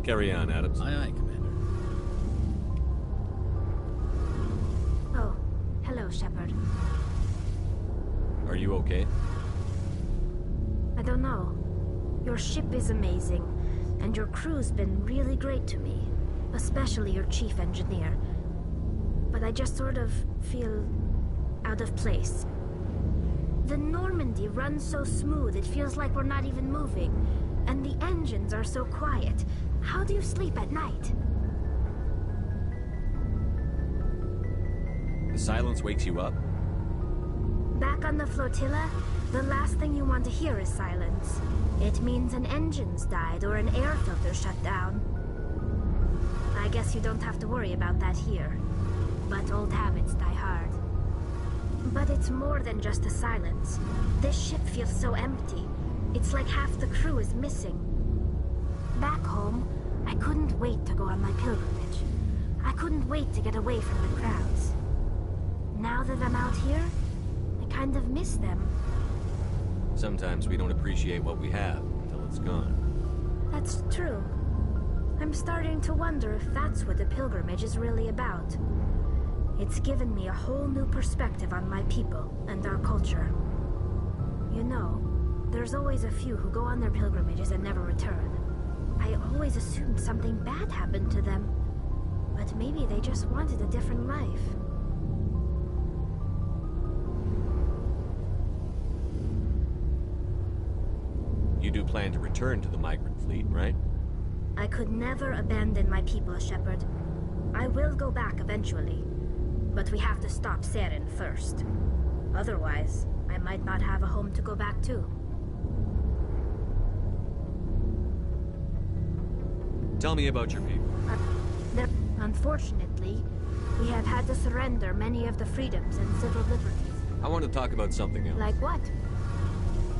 Carry on, Adams. Aye, aye, Commander. Oh, hello, Shepard. Are you okay? I don't know. Your ship is amazing, and your crew's been really great to me, especially your chief engineer. But I just sort of feel out of place. The Normandy runs so smooth it feels like we're not even moving, and the engines are so quiet. How do you sleep at night? The silence wakes you up? Back on the flotilla, the last thing you want to hear is silence. It means an engine's died or an air filter shut down. I guess you don't have to worry about that here. But old habits die hard. But it's more than just the silence. This ship feels so empty. It's like half the crew is missing. Back home, I couldn't wait to go on my pilgrimage. I couldn't wait to get away from the crowds. Now that I'm out here, I kind of miss them. Sometimes we don't appreciate what we have until it's gone. That's true. I'm starting to wonder if that's what the pilgrimage is really about. It's given me a whole new perspective on my people and our culture. You know, there's always a few who go on their pilgrimages and never return. I always assumed something bad happened to them. But maybe they just wanted a different life. You do plan to return to the migrant fleet, right? I could never abandon my people, Shepard. I will go back eventually. But we have to stop Saren first. Otherwise, I might not have a home to go back to. Tell me about your people. Unfortunately, we have had to surrender many of the freedoms and civil liberties. I want to talk about something else. Like what?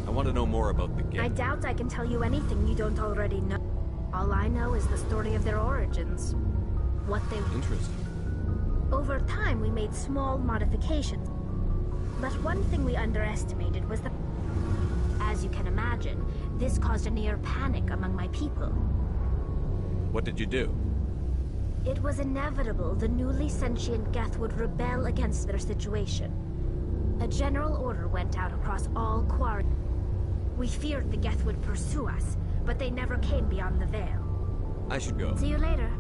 I want to know more about the Geth. I doubt I can tell you anything you don't already know. All I know is the story of their origins. What they... Interesting. Over time, we made small modifications. But one thing we underestimated was the... As you can imagine, this caused a near panic among my people. What did you do? It was inevitable the newly sentient Geth would rebel against their situation. A general order went out across all Quarry. We feared the Geth would pursue us, but they never came beyond the Veil. I should go. See you later.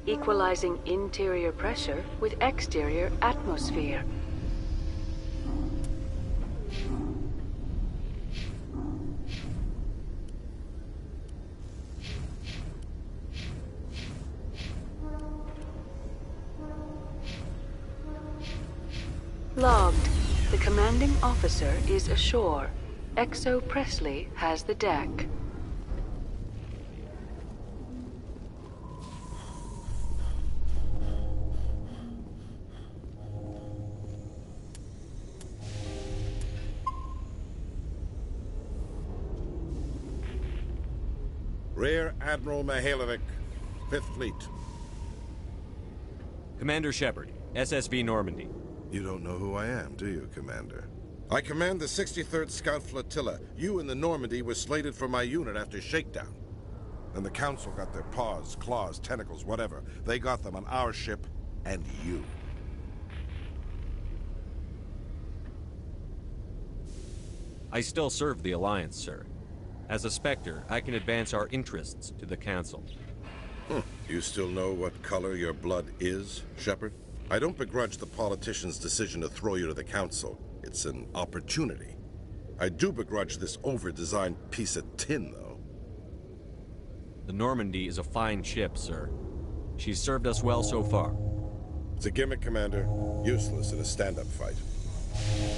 Equalizing interior pressure with exterior atmosphere. Logged. The commanding officer is ashore. Exo Presley has the deck. Rear Admiral Mihailovic, 5th Fleet. Commander Shepard, SSV Normandy. You don't know who I am, do you, Commander? I command the 63rd Scout Flotilla. You and the Normandy were slated for my unit after shakedown. And the Council got their paws, claws, tentacles, whatever. They got them on our ship and you. I still serve the Alliance, sir. As a Spectre, I can advance our interests to the Council. You still know what color your blood is, Shepard? I don't begrudge the politician's decision to throw you to the Council. It's an opportunity. I do begrudge this over-designed piece of tin, though. The Normandy is a fine ship, sir. She's served us well so far. It's a gimmick, Commander. Useless in a stand-up fight.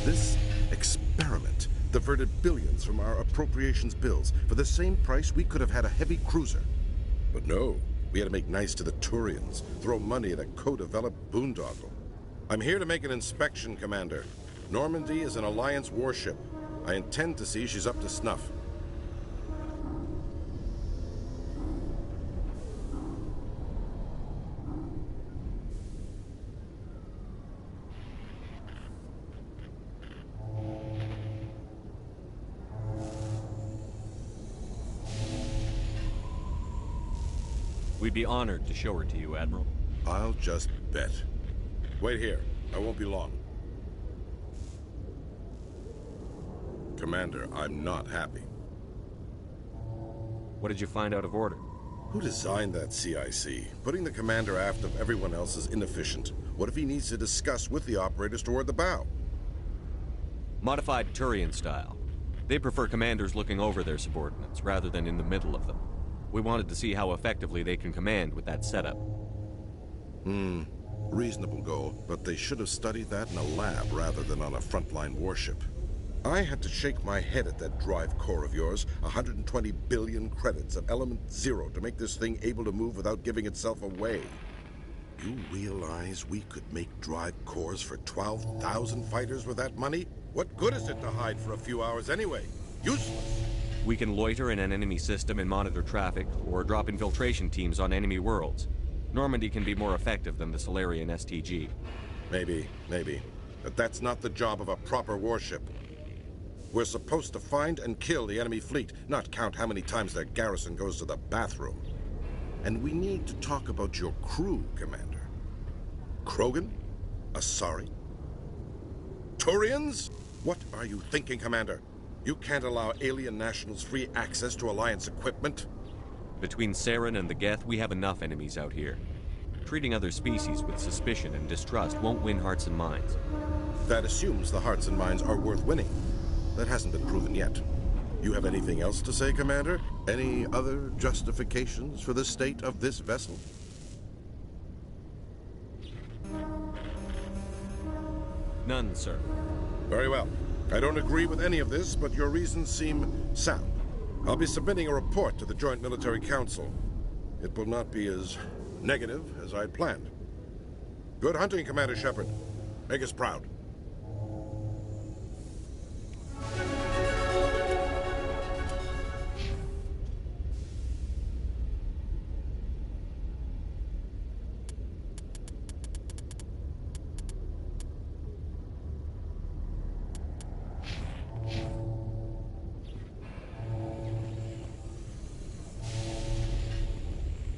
This experiment diverted billions from our appropriations bills. For the same price, we could have had a heavy cruiser. But no, we had to make nice to the Turians, throw money at a co-developed boondoggle. I'm here to make an inspection, Commander. Normandy is an Alliance warship. I intend to see she's up to snuff. We'd be honored to show her to you, Admiral. I'll just bet. Wait here. I won't be long. Commander, I'm not happy. What did you find out of order? Who designed that CIC? Putting the commander aft of everyone else is inefficient. What if he needs to discuss with the operators toward the bow? Modified Turian style. They prefer commanders looking over their subordinates, rather than in the middle of them. We wanted to see how effectively they can command with that setup. Reasonable goal, but they should have studied that in a lab rather than on a frontline warship. I had to shake my head at that drive core of yours. 120 billion credits of element 0 to make this thing able to move without giving itself away. You realize we could make drive cores for 12,000 fighters with that money? What good is it to hide for a few hours anyway? Useless. We can loiter in an enemy system and monitor traffic, or drop infiltration teams on enemy worlds. Normandy can be more effective than the Solarian STG. Maybe. But that's not the job of a proper warship. We're supposed to find and kill the enemy fleet, not count how many times their garrison goes to the bathroom. And we need to talk about your crew, Commander. Krogan? Asari? Turians? What are you thinking, Commander? You can't allow alien nationals free access to Alliance equipment? Between Saren and the Geth, we have enough enemies out here. Treating other species with suspicion and distrust won't win hearts and minds. That assumes the hearts and minds are worth winning. That hasn't been proven yet. You have anything else to say, Commander? Any other justifications for the state of this vessel? None, sir. Very well. I don't agree with any of this, but your reasons seem sound. I'll be submitting a report to the Joint Military Council. It will not be as negative as I'd planned. Good hunting, Commander Shepard. Make us proud.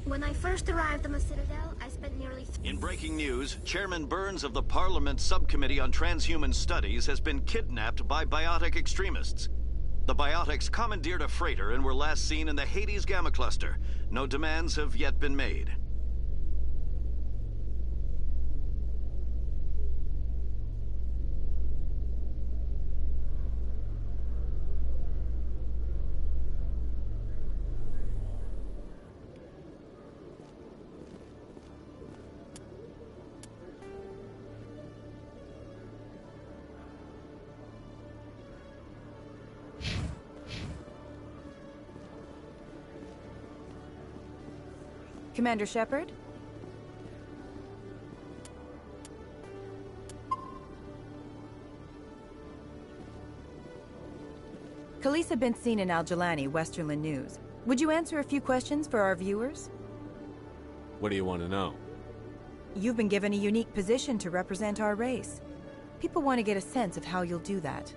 When I first arrived on the Citadel, I spent nearly... In breaking news, Chairman Burns of the Parliament Subcommittee on Transhuman Studies has been kidnapped by biotic extremists. The biotics commandeered a freighter and were last seen in the Hades Gamma Cluster. No demands have yet been made. Commander Shepard? Khaleesa been seen in Al-Jalani, Westerland News. Would you answer a few questions for our viewers? What do you want to know? You've been given a unique position to represent our race. People want to get a sense of how you'll do that.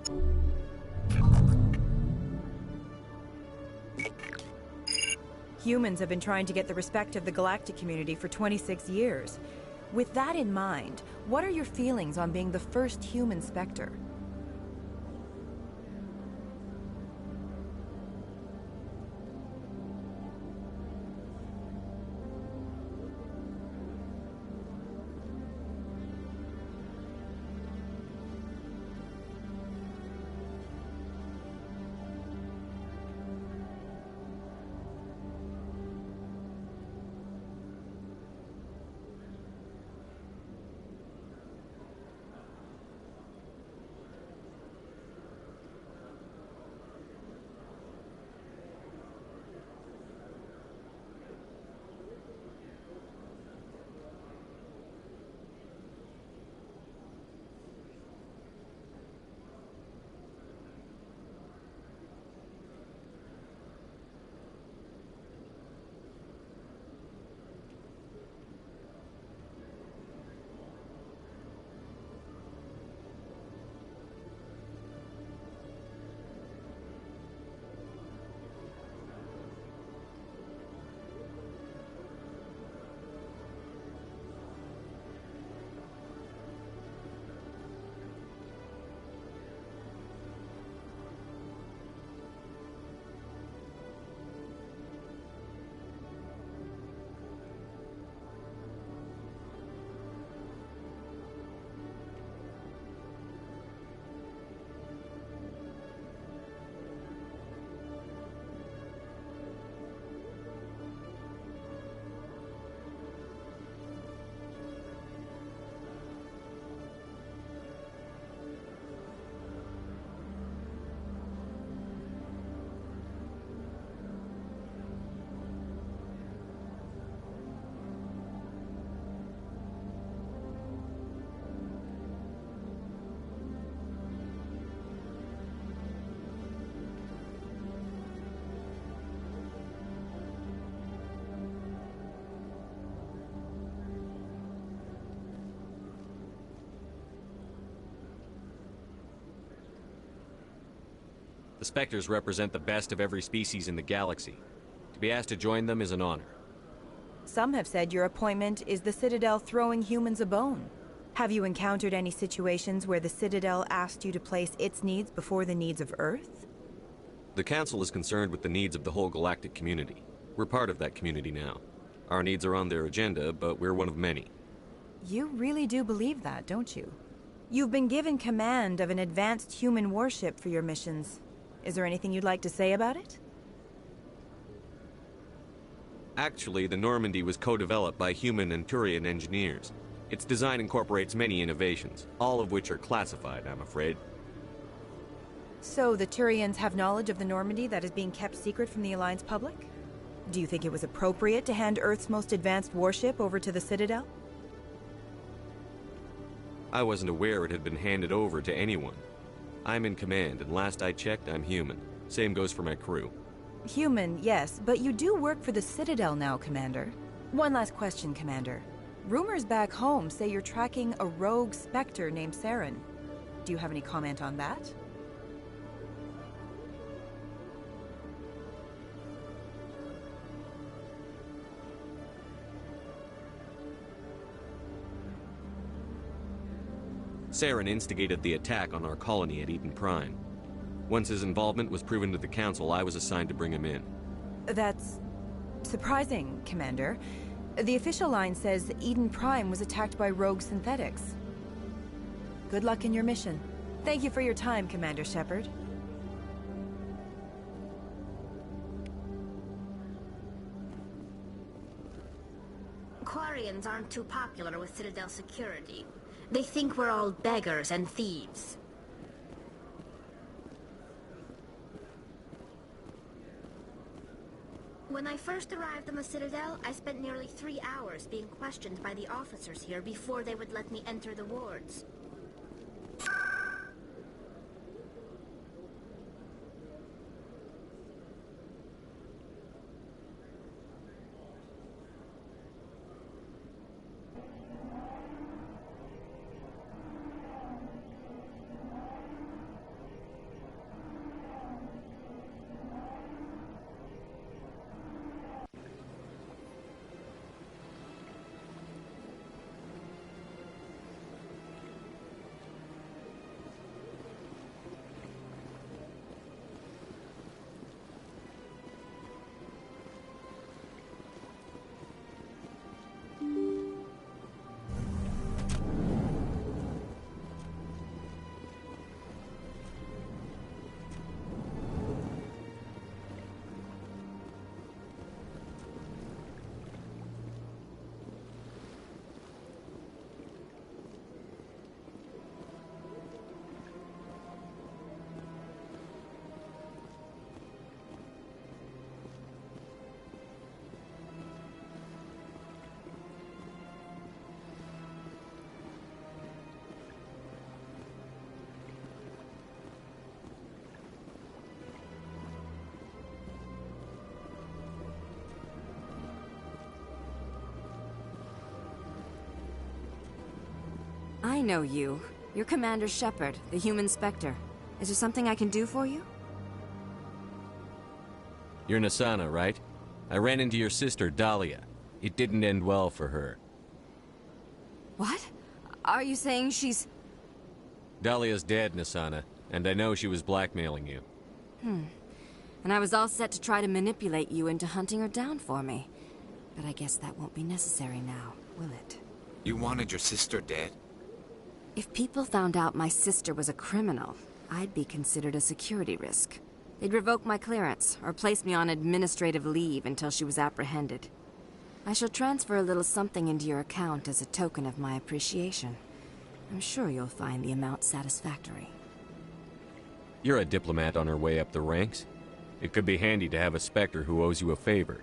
Humans have been trying to get the respect of the galactic community for 26 years. With that in mind, what are your feelings on being the first human Spectre? The Spectres represent the best of every species in the galaxy. To be asked to join them is an honor. Some have said your appointment is the Citadel throwing humans a bone. Have you encountered any situations where the Citadel asked you to place its needs before the needs of Earth? The Council is concerned with the needs of the whole galactic community. We're part of that community now. Our needs are on their agenda, but we're one of many. You really do believe that, don't you? You've been given command of an advanced human warship for your missions. Is there anything you'd like to say about it? Actually, the Normandy was co-developed by human and Turian engineers. Its design incorporates many innovations, all of which are classified, I'm afraid. So the Turians have knowledge of the Normandy that is being kept secret from the Alliance public? Do you think it was appropriate to hand Earth's most advanced warship over to the Citadel? I wasn't aware it had been handed over to anyone. I'm in command, and last I checked, I'm human. Same goes for my crew. Human, yes, but you do work for the Citadel now, Commander. One last question, Commander. Rumors back home say you're tracking a rogue Spectre named Saren. Do you have any comment on that? Saren instigated the attack on our colony at Eden Prime. Once his involvement was proven to the Council, I was assigned to bring him in. That's surprising, Commander. The official line says Eden Prime was attacked by rogue synthetics. Good luck in your mission. Thank you for your time, Commander Shepard. Quarians aren't too popular with Citadel security. They think we're all beggars and thieves. When I first arrived on the Citadel, I spent nearly 3 hours being questioned by the officers here before they would let me enter the wards. I know you. You're Commander Shepard, the human Spectre. Is there something I can do for you? You're Nassana, right? I ran into your sister, Dahlia. It didn't end well for her. What? Are you saying she's... Dahlia's dead, Nassana, and I know she was blackmailing you. And I was all set to try to manipulate you into hunting her down for me. But I guess that won't be necessary now, will it? You wanted your sister dead? If people found out my sister was a criminal, I'd be considered a security risk. They'd revoke my clearance, or place me on administrative leave until she was apprehended. I shall transfer a little something into your account as a token of my appreciation. I'm sure you'll find the amount satisfactory. You're a diplomat on her way up the ranks. It could be handy to have a Spectre who owes you a favor.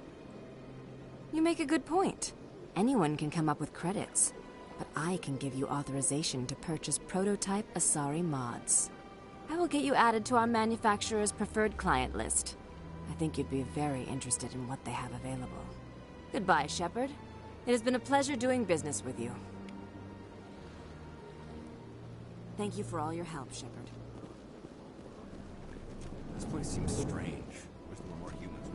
You make a good point. Anyone can come up with credits. But I can give you authorization to purchase prototype Asari mods. I will get you added to our manufacturer's preferred client list. I think you'd be very interested in what they have available. Goodbye, Shepard. It has been a pleasure doing business with you. Thank you for all your help, Shepard. This place seems strange. Wish there were more humans.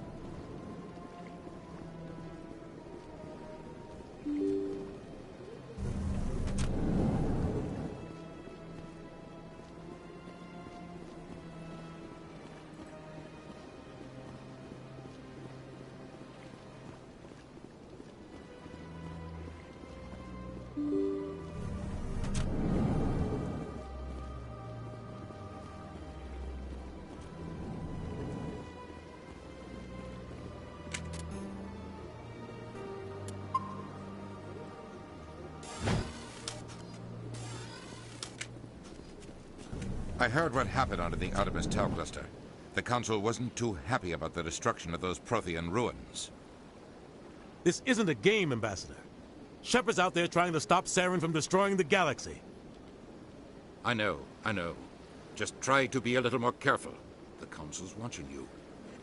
I heard what happened under the Artemis Tau cluster. The Council wasn't too happy about the destruction of those Prothean ruins. This isn't a game, Ambassador. Shepard's out there trying to stop Saren from destroying the galaxy. I know. Just try to be a little more careful. The Council's watching you,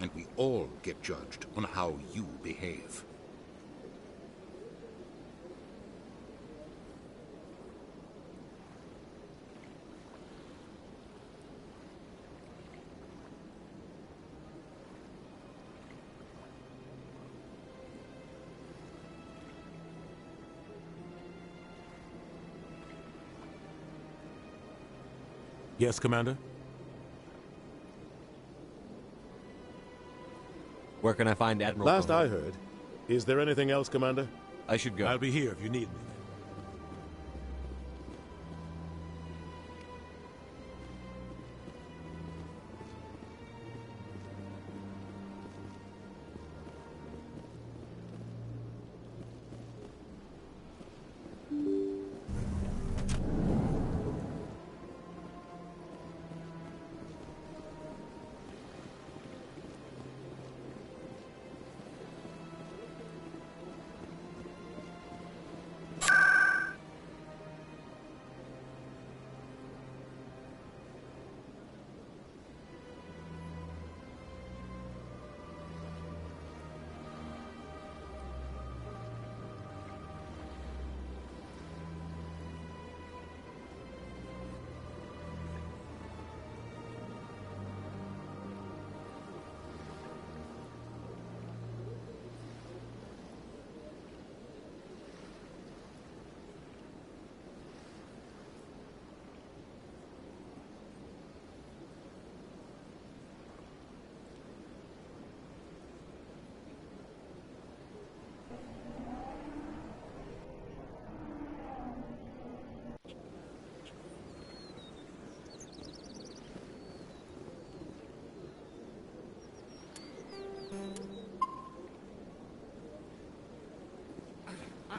and we all get judged on how you behave. Yes, Commander? Where can I find Admiral Last Cahul? I heard. Is there anything else, Commander? I should go. I'll be here if you need me.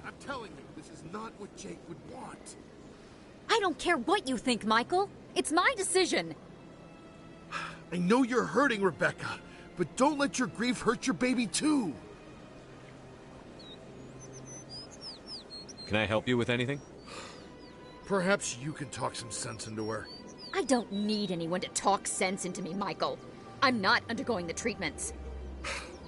I'm telling you, this is not what Jake would want. I don't care what you think, Michael. It's my decision. I know you're hurting, Rebecca, but don't let your grief hurt your baby too. Can I help you with anything? Perhaps you can talk some sense into her. I don't need anyone to talk sense into me, Michael. I'm not undergoing the treatments.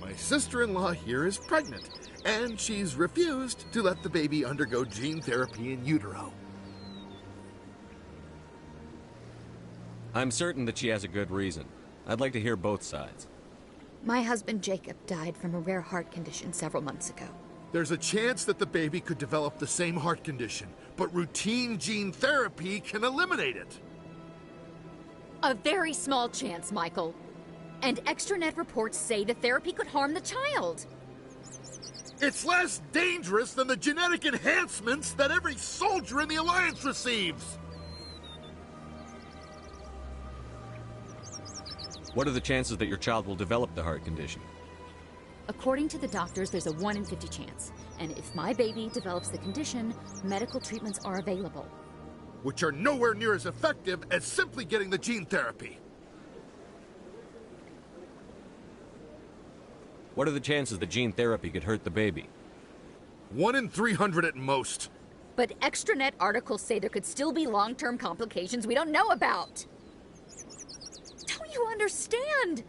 My sister-in-law here is pregnant, and she's refused to let the baby undergo gene therapy in utero. I'm certain that she has a good reason. I'd like to hear both sides. My husband Jacob died from a rare heart condition several months ago. There's a chance that the baby could develop the same heart condition, but routine gene therapy can eliminate it. A very small chance, Michael. And extranet reports say the therapy could harm the child. It's less dangerous than the genetic enhancements that every soldier in the Alliance receives. What are the chances that your child will develop the heart condition? According to the doctors, there's a 1 in 50 chance. And if my baby develops the condition, medical treatments are available. Which are nowhere near as effective as simply getting the gene therapy. What are the chances that gene therapy could hurt the baby? 1 in 300 at most. But extranet articles say there could still be long-term complications we don't know about. Don't you understand?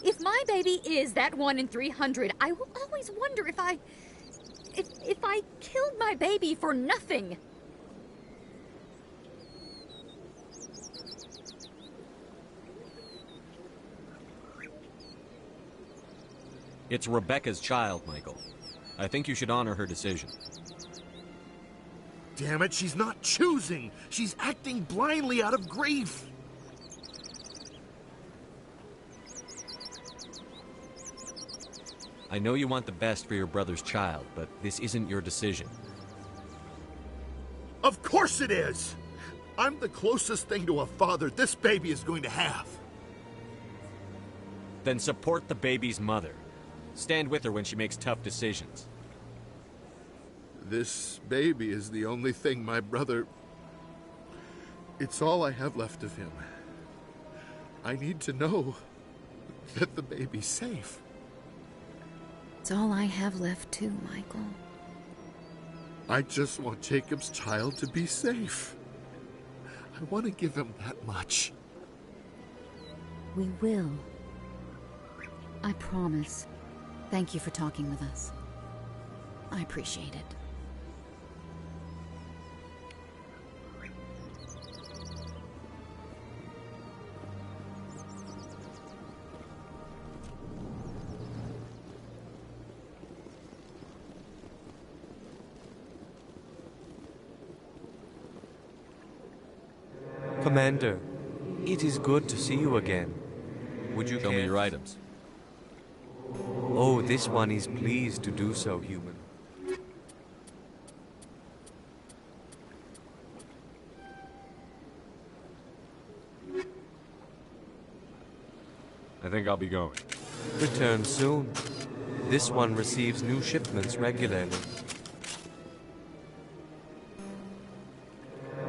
If my baby is that 1 in 300, I will always wonder if I killed my baby for nothing. It's Rebecca's child, Michael. I think you should honor her decision. Damn it, she's not choosing. She's acting blindly out of grief. I know you want the best for your brother's child, but this isn't your decision. Of course it is! I'm the closest thing to a father this baby is going to have. Then support the baby's mother. Stand with her when she makes tough decisions. This baby is the only thing my brother... It's all I have left of him. I need to know that the baby's safe. It's all I have left too, Michael. I just want Jacob's child to be safe. I want to give him that much. We will. I promise. Thank you for talking with us. I appreciate it. Commander, it is good to see you again. Would you Show me your items. Oh, this one is pleased to do so, human. I think I'll be going. Return soon. This one receives new shipments regularly.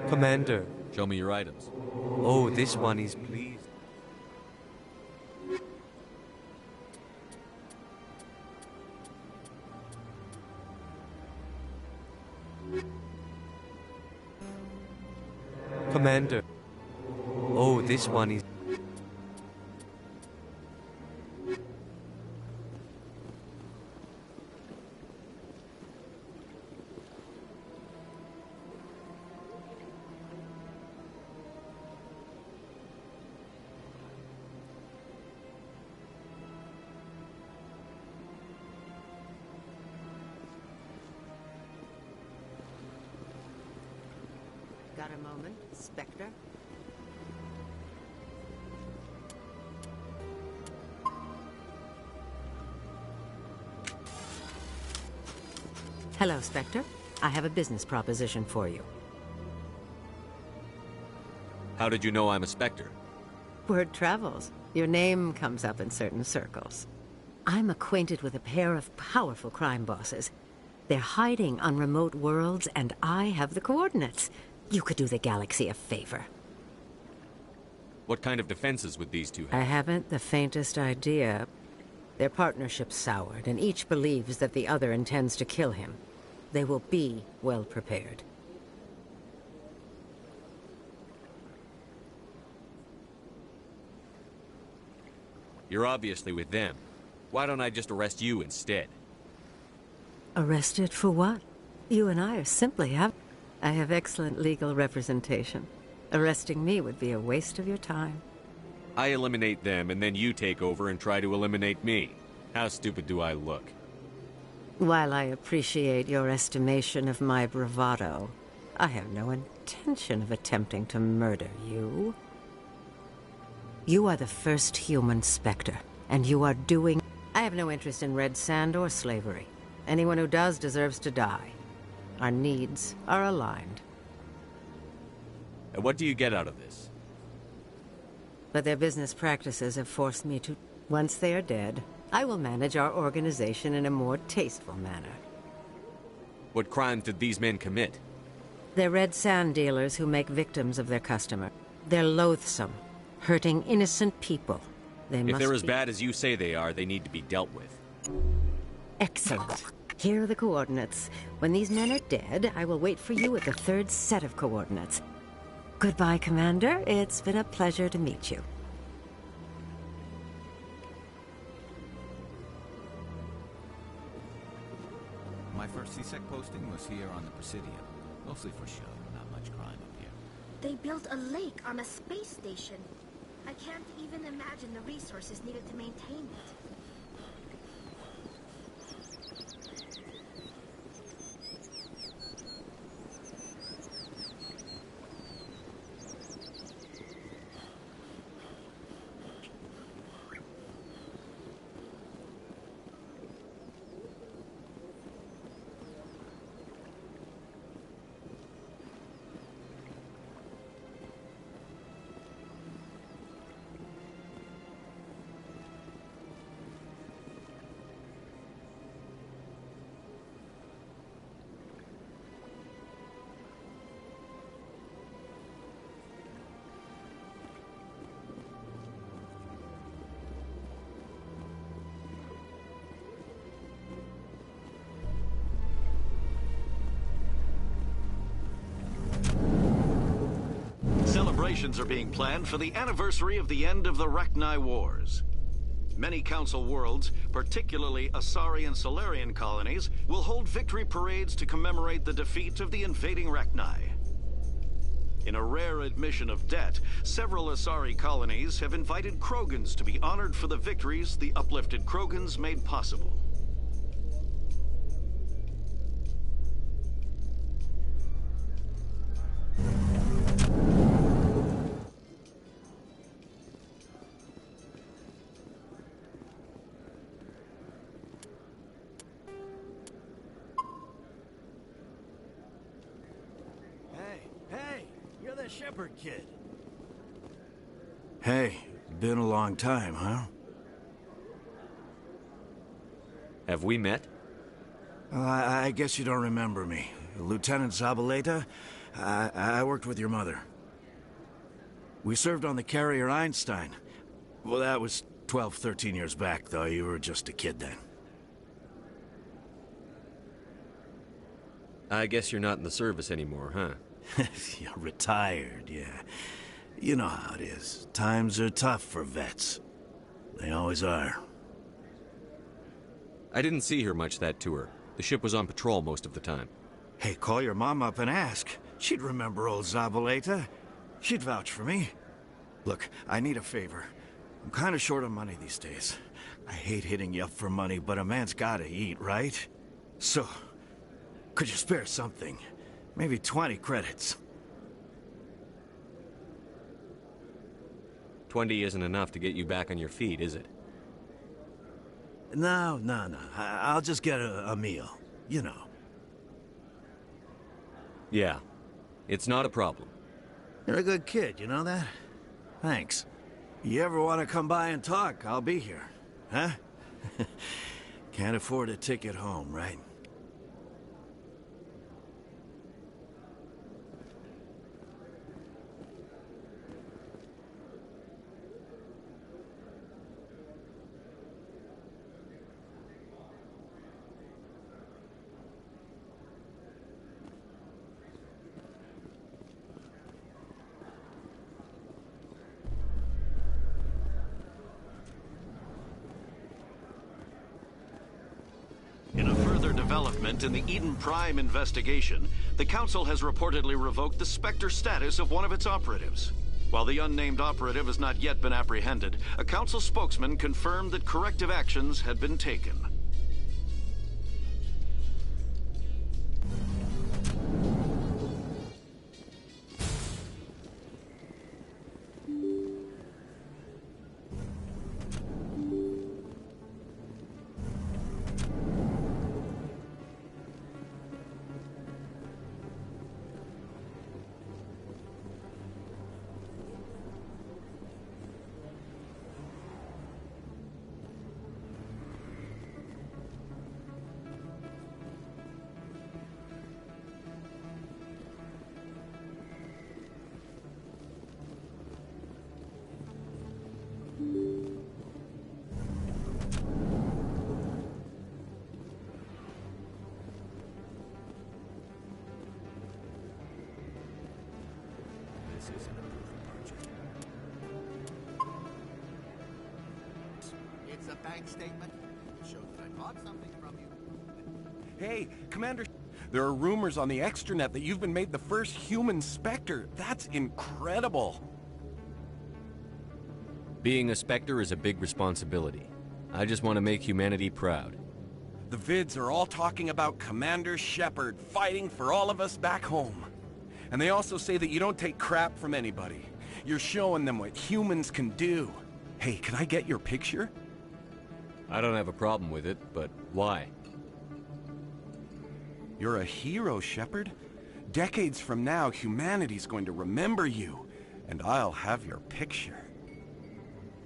Commander. Show me your items. Oh, this one is pleased. Commander. Oh, this one is... Got a moment, Spectre? Hello, Spectre. I have a business proposition for you. How did you know I'm a Spectre? Word travels. Your name comes up in certain circles. I'm acquainted with a pair of powerful crime bosses. They're hiding on remote worlds, and I have the coordinates. You could do the galaxy a favor. What kind of defenses would these two have? I haven't the faintest idea. Their partnership's soured, and each believes that the other intends to kill him. They will be well prepared. You're obviously with them. Why don't I just arrest you instead? Arrested for what? You and I are simply out. I have excellent legal representation. Arresting me would be a waste of your time. I eliminate them, and then you take over and try to eliminate me. How stupid do I look? While I appreciate your estimation of my bravado, I have no intention of attempting to murder you. You are the first human Spectre, and you are doing... I have no interest in red sand or slavery. Anyone who does deserves to die. Our needs are aligned. And what do you get out of this? But their business practices have forced me to... Once they are dead, I will manage our organization in a more tasteful manner. What crimes did these men commit? They're red sand dealers who make victims of their customer. They're loathsome, hurting innocent people. If they're as bad as you say they are, they need to be dealt with. Excellent. Here are the coordinates. When these men are dead, I will wait for you at the third set of coordinates. Goodbye, Commander. It's been a pleasure to meet you. My first CSEC posting was here on the Presidium. Mostly for show, not much crime up here. They built a lake on a space station. I can't even imagine the resources needed to maintain it. celebrations are being planned for the anniversary of the end of the Rachni Wars. Many Council worlds, particularly Asari and Solarian colonies, will hold victory parades to commemorate the defeat of the invading Rachni. In a rare admission of debt, several Asari colonies have invited Krogans to be honored for the victories the uplifted Krogans made possible. Shepard kid. Hey, been a long time, huh? Have we met? I guess you don't remember me. Lieutenant Zabaleta? I worked with your mother. We served on the carrier Einstein. Well, that was 12, 13 years back, though. You were just a kid then. I guess you're not in the service anymore, huh? Yeah, retired, yeah. You know how it is. Times are tough for vets. They always are. I didn't see her much that tour. The ship was on patrol most of the time. Hey, call your mom up and ask. She'd remember old Zabaleta. She'd vouch for me. Look, I need a favor. I'm kind of short on money these days. I hate hitting you up for money, but a man's gotta eat, right? So, could you spare something? Maybe 20 credits. 20 isn't enough to get you back on your feet, is it? No. I'll just get a meal. You know. Yeah. It's not a problem. You're a good kid, you know that? Thanks. You ever want to come by and talk, I'll be here. Huh? Can't afford a ticket home, right? In a further development in the Eden Prime investigation, the Council has reportedly revoked the Spectre status of one of its operatives. While the unnamed operative has not yet been apprehended, a Council spokesman confirmed that corrective actions had been taken. It's a bank statement. It shows that I bought something from you. Hey, Commander, there are rumors on the extranet that you've been made the first human Spectre. That's incredible. Being a Spectre is a big responsibility. I just want to make humanity proud. The vids are all talking about Commander Shepard fighting for all of us back home. And they also say that you don't take crap from anybody. You're showing them what humans can do. Hey, can I get your picture? I don't have a problem with it, but why? You're a hero, Shepard. Decades from now, humanity's going to remember you, and I'll have your picture.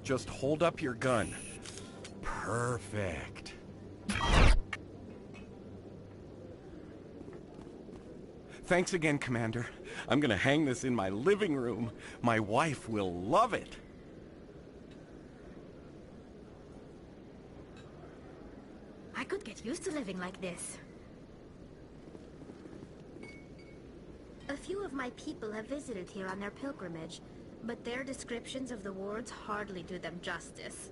Just hold up your gun. Perfect. Thanks again, Commander. I'm gonna hang this in my living room. My wife will love it. I could get used to living like this. A few of my people have visited here on their pilgrimage, but their descriptions of the wards hardly do them justice.